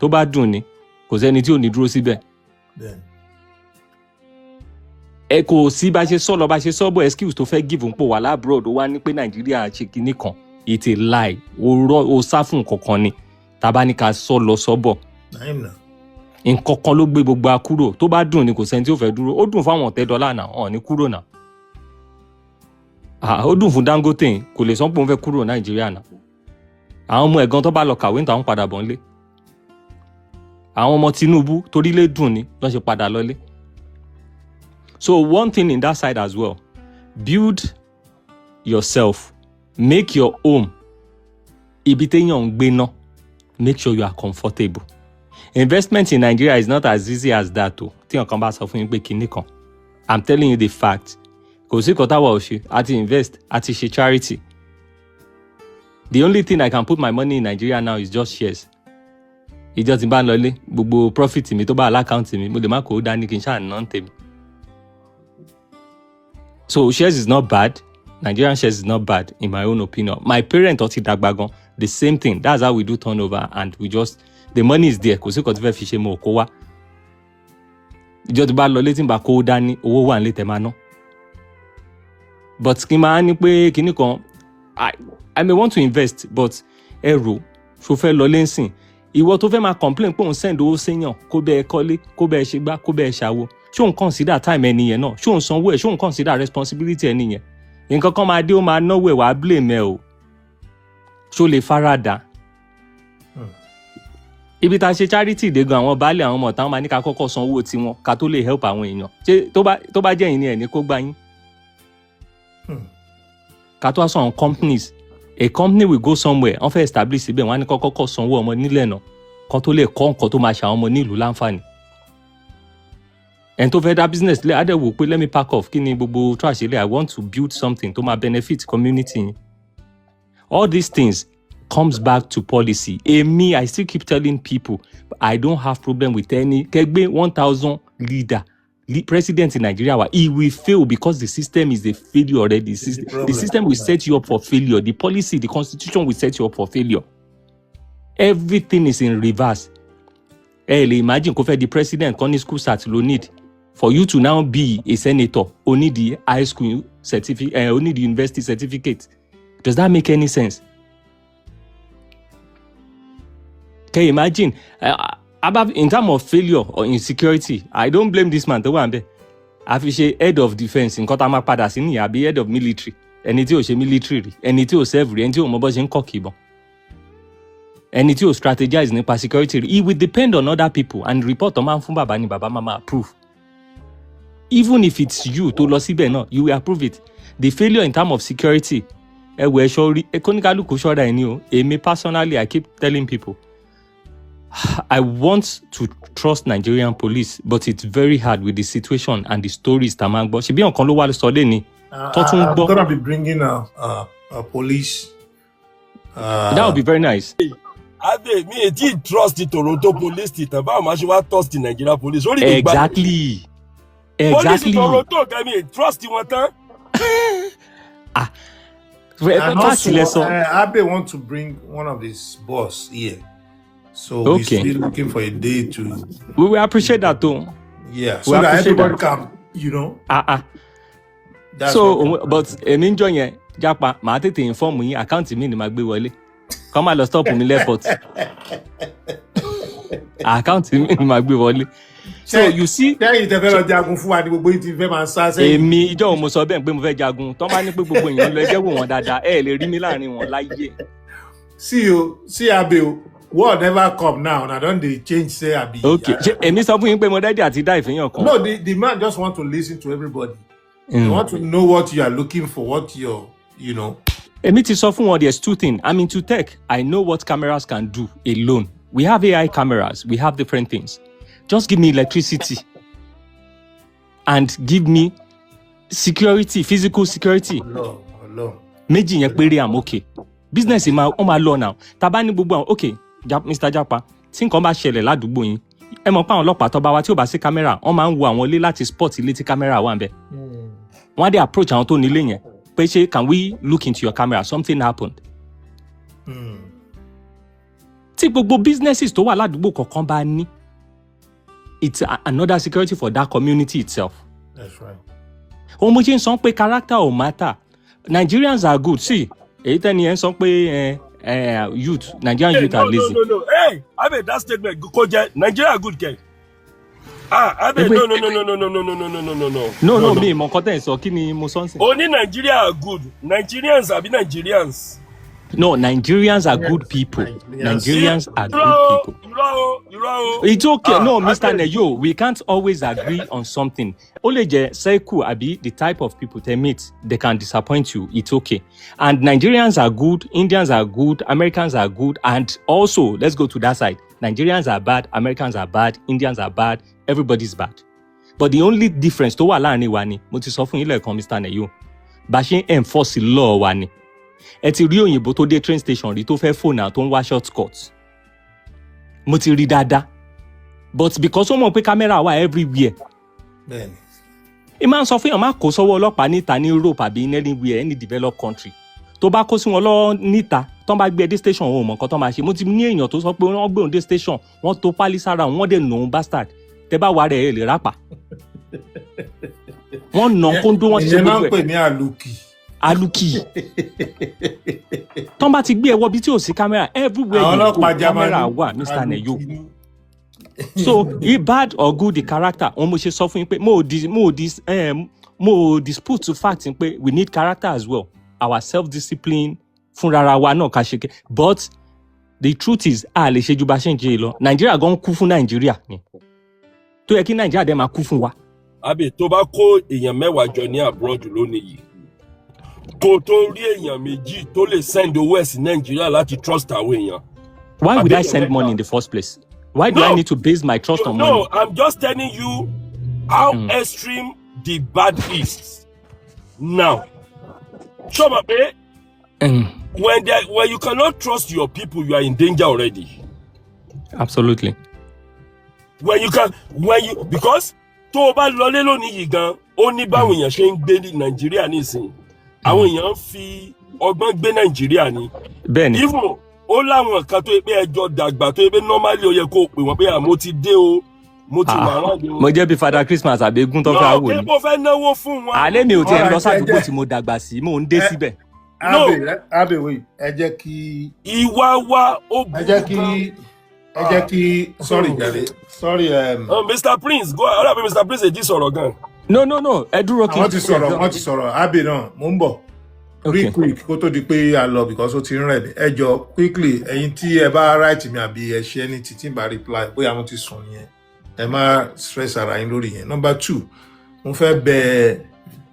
A: tó bá dùn ni kò sẹ́ni tí ò ní dúró síbẹ̀. Ẹ kò sí bá ṣe sọ́bọ̀ excuse tó fẹ́ give ń pò wà lábroad ó wá ní pé Nàìjíríà ṣe kinní kan. It's a lie. O sá fún nǹkankan ni. Tàbá ní ká sọ lọ sọ́bọ̀. Nǹkankan ló gbé gbogbo akúrò. Tó bá dùn ni kò sẹ́ni tí ó fẹ́ dúró. Ó dùn fáwọn $10 náà, ọ̀ ní kúrò náà. Ó dùn fún Dangote, kò lè sọ pé òun fẹ́ kúrò Nàìjíríà náà. Àwọn ọmọ ẹ̀gan tó bá lọ kàwé níta wọ́n padà bọ̀ nílé. Àwọn ọmọ Tinubu torí lé dùn ni lọ́n ṣe padà lọ́lé. So one thing in that side as well, build yourself. Make your home. Ibi téèyàn ń gbé náà. Make sure you are comfortable. Investment in Nigeria is not as easy as that o. Tí nǹkan bá sọ fún yín pé kinní kan. I'm telling you the fact. Kò sí kọ́tà wà ó ṣe. A ti invest, a ti ṣe charity. The only thing I can put my money in Nigeria now is just shares. Ìjọ tí n bá ń lọlé, gbogbo profit mi tó bá alákàntì mi, mo lè má kó dání kí n ṣáà ná tèmi. So shares is not bad. Nigerian shares is not bad in my own opinion. My parents oti dàgbà gan, the same thing. That's how we do turnover and the money is there. Kò sí kò tí fẹ́ fi ṣe mo kó wá. Ìjọ tí bá lọ létí bá kó dání, owó wà nílé tẹ́ máa ná. But kí máa ní pé kíní kan, I may want to invest, but ẹrù ṣó fẹ́ lọ lẹ́sìn ìwọ tó fẹ́ máa complain pé òun send owó séyàn kó bẹ́ẹ̀ kọ́lé kó bẹ́ẹ̀ ṣe gbá kó bẹ́ẹ̀ ṣàwo ṣó ń consider time ẹni yẹn náà ṣó ń sanwó ẹ̀ ṣó ń consider responsibility ẹni yẹn nǹkan kan máa dé ó máa náwó ẹ̀ wàá blame ẹ o ṣó lè farada ibi tá a ṣe charity dé gan àwọn baálé àwọn ọmọ táwọn máa ní ká kọ́kọ́ san owó tiwọn ká tó lè help àwọn èèyàn ṣé tó bá jẹ́ yín ni ẹ̀ ní kó gbá yín ká tó wá sọ àwọn companies a company will go somewhere wọ́n fẹ́ establish síbẹ̀ wọ́n á ní kọ́kọ́ sanwó ọmọ nílẹ̀ náà kan tó lè kọ́ nǹkan tó máa ṣe àwọn ọmọ nílùú láǹfààní ẹni tó fẹ́ dá business lé adé wò pé let me pack off kí ni gbogbo trash ilé I want to build something tó máa benefit community yín all these things comes back to policy. Me, I still keep telling people, I don't have problem with any. Kegbe 1,000 president in Nigeria, he will fail because the system is a failure already. The system will set you up for failure. The policy, the constitution will set you up for failure. Everything is in reverse. Imagine the president, school start lo need. For you to now be a senator, only the high school certificate, only the university certificate. Does that make any sense? Can you imagine? In terms of failure or insecurity, I don't blame this man. Àfi head of defense, nǹkan tá a máa padà sí nìyà bí head of military. Ẹni tí ò ṣe military rí, ẹni tí ò serve rí, ẹni tí ò mọ bó ṣe ń kọ́ kìbọn. Ẹni tí ò strategize nípa security rí. It will depend on other people and report tó máa ń fún bàbá ni bàbá máa approve. Even if it's you tó lọ síbẹ̀ náà, you will approve it. The failure in terms of security, ẹ̀wọ̀ ẹ̀ṣọ́ rí, kóníkálùkù ṣọ́ra ẹni o. Èmi personally, I keep telling people, I want to trust Nigerian police, but it's very hard with the situation and the stories tamangbo. Ṣebí ọ̀kan ló wá sọ lé ní.
B: I'm gonna be bringing a police.
A: That would be very nice.
I: Ade, me did trust the Toronto police. Báwo máa ṣe wá trust the Nigeria police?
A: Exactly.
I: Police in Toronto, me trust wọn tán.
B: And also, Abe want to bring one of his boss here. So we're still looking for a day to.
A: We will appreciate that too.
B: Yeah, so that everybody can,
A: So, but enjoy yẹn Japa, màá tètè inform yín account mi ni màá gbé wọlé. Kọ́ máa lọ stop mi lẹ́pọ̀t. Account mi ni màá gbé wọlé. So you see.
B: Tẹ́yìn tẹ́ fẹ́ lọ jagun fún wa ni gbogbo yìí ti fẹ́ máa sá sẹ́yìn.
A: Èmi ìjọ mo sọ bẹ́ẹ̀ pé mo fẹ́ jagun. Tọ́ bá ní pé gbogbo èèyàn lọ ẹjẹ́ wò wọ́n dáadáa. Ẹ lè rí mi láàrin wọn láyé.
B: See Abe o. What never come now? Now don't they change say Abi?
A: Okay. Èmi sọ fún yín pé mo ready àti dá ìfihàn kan.
B: No, the man just want to listen to everybody. They want to know what you are looking for, what you're,
A: Èmi ti sọ fún wọn there's two things. I'm into tech. I know what cameras can do alone. We have AI cameras. We have different things. Just give me electricity and give me security, physical security. Méjì yẹn péré I'm okay. Business in my law now. Tabani gbogbo okay. Mr. Japa, tí nǹkan bá ṣẹlẹ̀ ládùúgbò yín, ẹ mọ̀ pé àwọn ọlọ́pàá tó bá wá tí ò bá sí kámẹ́rà, wọ́n máa ń wo àwọn ilé láti spot ilé tí kámẹ́rà wà ńbẹ̀. Wọ́n á dé approach àwọn tó nílé yẹn pé ṣé can we look into your camera? Something happened. Tí gbogbo businesses tó wà ládùúgbò kọ̀ọ̀kan bá ní, it's another security for that community itself.
B: That's right.
A: Ohun mo ṣe ń sọ pé character ò matter. Nigerians are good. See, èyí tẹ́ni ẹ̀ ń sọ pé youth, Nigerian youth are lazy.
I: No. Hey, Abe, that statement, Koje, Nigeria good girl. Abe, no.
A: No, me, mo content so kini mo sonse.
I: Only Nigeria are good. Nigerians are Nigerians.
A: No, Nigerians are good people. Nigerians are good people. It's okay. No, Mr. Neyo, we can't always agree on something. Oleje, Seku, Abi, the type of people they meet, they can disappoint you. It's okay. And Nigerians are good, Indians are good, Americans are good, and also, let's go to that side. Nigerians are bad, Americans are bad, Indians are bad, everybody's bad. But the only difference to wa láàrin wa ni, mo ti sọ fún yín lẹ́ẹ̀kan, Mr. Neyo, bá ṣe enforce law wa ni. Ẹ ti rí òyìnbó tó dé train station rí tó fẹ́ phone tó ń wá shortcut. Mo ti rí dáadáa. But because wọ́n mọ̀ pé camera wà everywhere.
B: Bẹ́ẹ̀ni.
A: Ìmáà ń sọ fún yàn má kó sọ́wọ́ ọlọ́pàá níta ní Europe àbí anywhere, any developed country. Tó bá kó sí wọn lọ níta, tó bá gbé dé station wọn ò mọ̀ nǹkan tó máa ṣe. Mo ti ní èèyàn tó sọ pé wọ́n gbé òun dé station, wọ́n tó pálí sára wọ́n dẹ̀ nà òun bastard. Tẹ́ bá wà rẹ̀ ẹ̀ lè rápà. Wọ́n nà kóńdó wọ́n ṣe gbogbo ẹ̀.
B: Ìyẹn máa ń pè ní àlùkì.
A: aluki tọ́n bá ti gbé ẹwọ́ bí tí ò sí camera everywhere you go camera wà Mr. Neyo. So he bad or good the character òun mo ṣe sọ fún yín pé mo dispute to fact pé we need character as well, our self-discipline fúnra wa náà ká ṣe but the truth is a lè ṣe ju bá ṣe ń jẹ lọ. Nàìjíríà gan kú fún Nàìjíríà ni tó yẹ kí Nàìjíríà dẹ̀ máa kú fún wa.
I: Àbí tó bá kó èèyàn 10 jọ ní abroad lónìí yìí kó tó rí èèyàn 2 tó lè send owó ẹ̀ sí Nàìjíríà láti trust àwọn èèyàn.
A: Why would I send money in the first place? Why do I need to base my trust on money?
I: No, I'm just telling you how extreme the bad is. Now, show me, when you cannot trust your people, you are in danger already.
A: Absolutely.
I: Because tó bá lọlé lónìí yìí gan, ó ní báwọn èèyàn ṣe ń gbé ní Nàìjíríà nísìn. Àwọn èèyàn fi ọgbọ́n gbé Nàìjíríà ni.
A: Bẹ́ẹ̀ni.
I: Even ó láwọn kan tó pé ẹjọ́ dàgbà tó pé normally ó yẹ kó pè wọ́n pé mo ti dé o, mo ti wà rán o.
A: Mo jẹ́ bí Father Christmas àbẹ́gún tó fẹ́ wò ni.
I: No, mo fẹ́ náwó fún wọn.
A: Àlẹ́ mi ò tiẹ̀ lọ sádùúgbò tí mo dàgbà sí, mo ń dé síbẹ̀.
B: Abewe, ẹ jẹ́ kí
I: ìwà wa ó burú.
B: Ẹ jẹ́ kí sorry jare. Sorry
I: Mr. Prince, go ahead. Mr. Prince ẹ jí sọ̀rọ̀ gan.
A: No, ẹ dúró kí.
B: Wọ́n ti sọ̀rọ̀. Abe náà, mo ń bọ̀. Real quick kó tó di pé a lọ because ó ti ń rẹ̀ mí. Ẹ jọ quickly ẹ̀yin tí ẹ bá write mi àbí ẹ ṣe ní títí bá reply bóyá mo ti sùn yẹn. Ẹ má stress ara yín lórí yẹn. Number 2, mo fẹ́ bẹ̀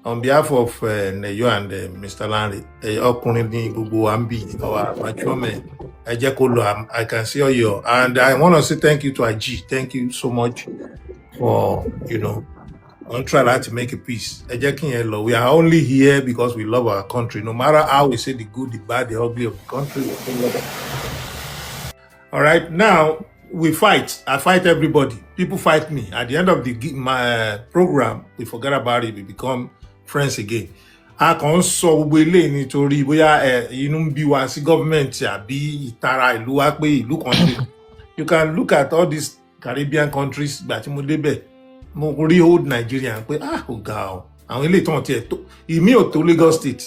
B: on behalf of Neyo and Mr. Lanre, ọkùnrin ní gbogbo wa ń bì our mature men. Ẹ jẹ́ kó lọ. I can see all your and I want to say thank you to Aji. Thank you so much for on try to make a peace. We are only here because we love our country. No matter how we say the good, the bad, the ugly of the country, we still love it. All right, now we fight. I fight everybody. People fight me. At the end of my program, we forget about it. We become friends again. A kàn sọ gbogbo ilé nítorí bóyá inú ń bí wa sí government àbí ìtara ìlú wa pé ìlú kan ṣe. You can look at all these Caribbean countries gbà tí mo débẹ̀. Mo rí old Nigerian pé ó ga ọ àwọn ilé ìtàn tiẹ̀ tó ìmí ò tó Lagos State.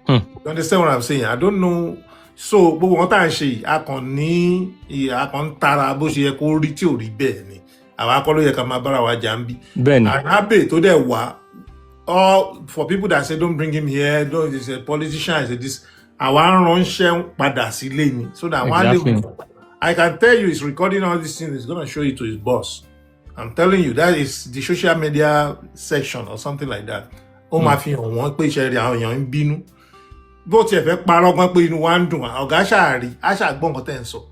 B: You understand what I'm saying? I don't know. So gbogbo wọn tá à ń ṣe a kàn ń tara bó ṣe yẹ kó rí tí ò rí bẹ́ẹ̀ ni àwa kọ́ ló yẹ ká máa bára wa jà ń bí.
A: Bẹ́ẹ̀ni.
B: Abe tó dẹ̀ wá for people that say don't bring him here, don't, he's a politician, he's a this. Àwa ń ránṣẹ́ padà sílé ni so that one day I can tell you he's recording all these things. He's gonna show it to his boss. I'm telling you, that is the social media section or something like that. Ó máa fi hàn wọ́n pé iṣẹ́ rẹ̀ àwọn èèyàn ń bínú. Bó tiẹ̀ fẹ́ parọ́ gan pé inú wa ń dùn, ọ̀gá ṣàárí, ṣàgbọ́n nǹkan tẹ́ ń sọ.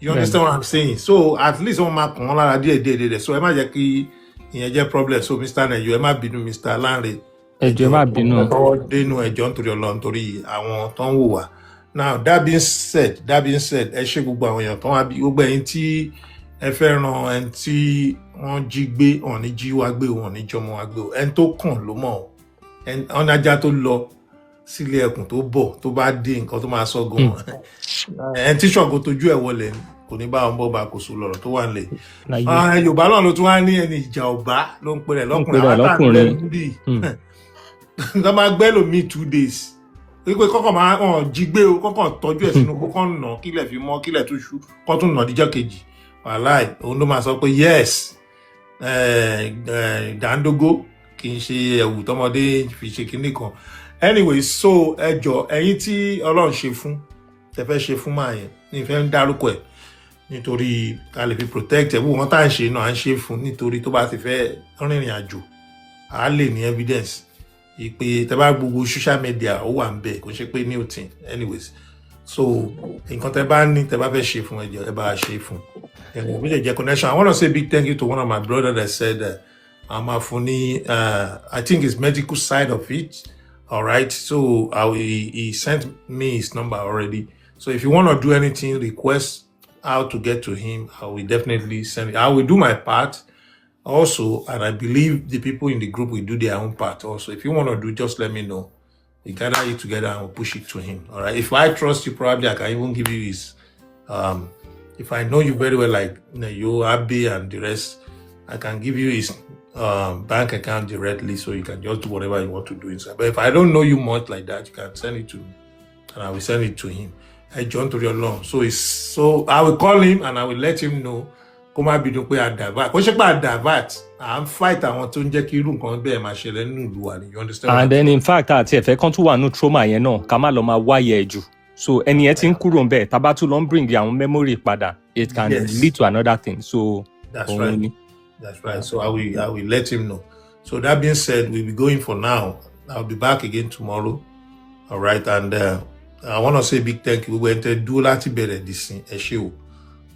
B: You understand what I'm saying? So at least wọ́n máa kàn wọ́n lára díẹ̀. So ẹ má jẹ́ kí ìyẹn jẹ́ problem. So Mr. Neyo, ẹ má bínú Mr. Lanre.
A: Ẹjọ́ má bínú.
B: Ọwọ́ dénú ẹjọ́ nítorí Ọlọ́run nítorí àwọn tó ń wò wá. Now that being said, ẹ ṣe gbogbo àwọn èèyàn tó wá bí gbogbo ẹ̀yin tí ẹ fẹ́ ran ẹni tí wọ́n jí gbé wọn ní jí wá gbé wọn ní jọmọ wá gbé o ẹni tó kàn ló mọ̀ ọ́n ajá tó lọ sílé ẹkùn tó bọ̀ tó bá dé nǹkan tó máa sọ gan ẹni tí ṣọ̀gbọ́n tójú ẹ̀ wọlé kò ní bá wọn bọ́ bá kò sùn lọ́rọ̀ tó wà nílẹ̀. Yorùbá náà ló tún wá ní ẹni ìjà ọ̀bá ló ń pè rẹ̀ lọ́kùnrin àwọn àtàgbẹ́ bí wọ́n máa gbẹ́ lómi 2 days wípé kọ́kọ́ máa jí gbé o kọ́kọ́ tọ́jú ẹ̀ sínú kọ́kọ́ nà kílẹ̀ fi mọ́ kílẹ̀ tó ṣú kọ́ tún nà díjọ́ kejì wàláì òun ló máa sọ pé yes dàńdógó kì í ṣe ẹ̀wù tọmọdé fi ṣe kinní kan anyway so ẹjọ ẹ̀yin tí Ọlọ́run ṣe fún tẹ́ fẹ́ ṣe fún máa yẹn ní ìfẹ́ ń dárúkọ ẹ̀ nítorí ká lè fi protect ẹ̀ bó wọn tá à ń ṣe náà à ń ṣe fún nítorí tó bá ti fẹ́ rìnrìn àjò à á lè ní evidence ìpè tẹ́ bá gbogbo social media ó wà ń bẹ kò ṣe pé new thing anyways so nǹkan tẹ́ bá ní tẹ́ bá fẹ́ ṣe fún ẹjọ ẹ bá ṣe fún we dey connection. I want to say a big thank you to one of my brothers that said I'm a funny I think it's medical side of it. All right, so he sent me his number already. So if you want to do anything, request how to get to him, I will definitely send it. I will do my part also, and I believe the people in the group will do their own part also. If you want to do, just let me know. We gather it together and we'll push it to him. All right. If I trust you, probably I can even give you his. If I know you very well, like Neyo, Abe, and the rest, I can give you his bank account directly, so you can just do whatever you want to do inside. But if I don't know you much like that, you can send it to me, and I will send it to him. Hey, John to your long. So I will call him and I will let him know. Kó má bínú pé a divert. Kó ṣe pé a divert. I'm fight àwọn tó ń jẹ́ kí irú nǹkan bẹ́ẹ̀ máa ṣẹlẹ̀ nínú ìlú wa ni. You understand?
A: And then in fact àti ẹ̀fẹ́ kan tún wà nínú trauma yẹn náà ká má lọ máa wáyé ẹ̀ jù. So ẹni yẹn ti ń kúrò ńbẹ̀ tá bá tún lọ ń bring àwọn memory padà, it can lead to another thing. So
B: that's right. That's right. So I will let him know. So that being said, we'll be going for now. I'll be back again tomorrow. All right. And I want to say big thank you. We went to do láti bẹ̀rẹ̀ this issue.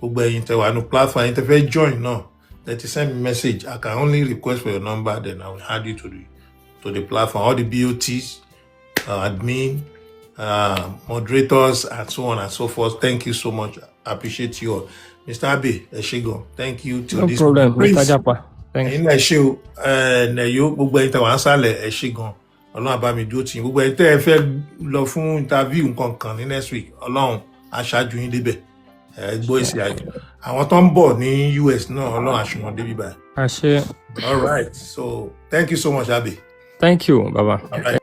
B: Gbogbo ẹ̀yin tẹ́ wà ní platform, ẹ̀yin tẹ́ fẹ́ join náà. That you send me message. I can only request for your number, then I will add you to the platform. All the BOTs, admin, moderators, and so on and so forth. Thank you so much. I appreciate you all. Mr. Abe, Eshigo, thank you to
A: no
B: this.
A: Problem, Mr. Japa. Thank you.
B: Eshigo, gbogbo ẹ̀yin tẹ́ wà ń sálẹ̀ Eshigo. Ọlọ́run bá mi dúró tì yín. Gbogbo ẹ̀yin tẹ́ ẹ fẹ́ lọ fún interview nǹkan kan ní next week. Ọlọ́run aṣáájú yín débẹ̀. Gbọ́ èsì àjò. Àwọn tó ń bọ̀ ní US náà Ọlọ́run aṣùwọ̀n débi báyìí.
A: Àṣẹ.
B: All right. So thank you so much, Abe.
A: Thank you, Baba.
B: All right.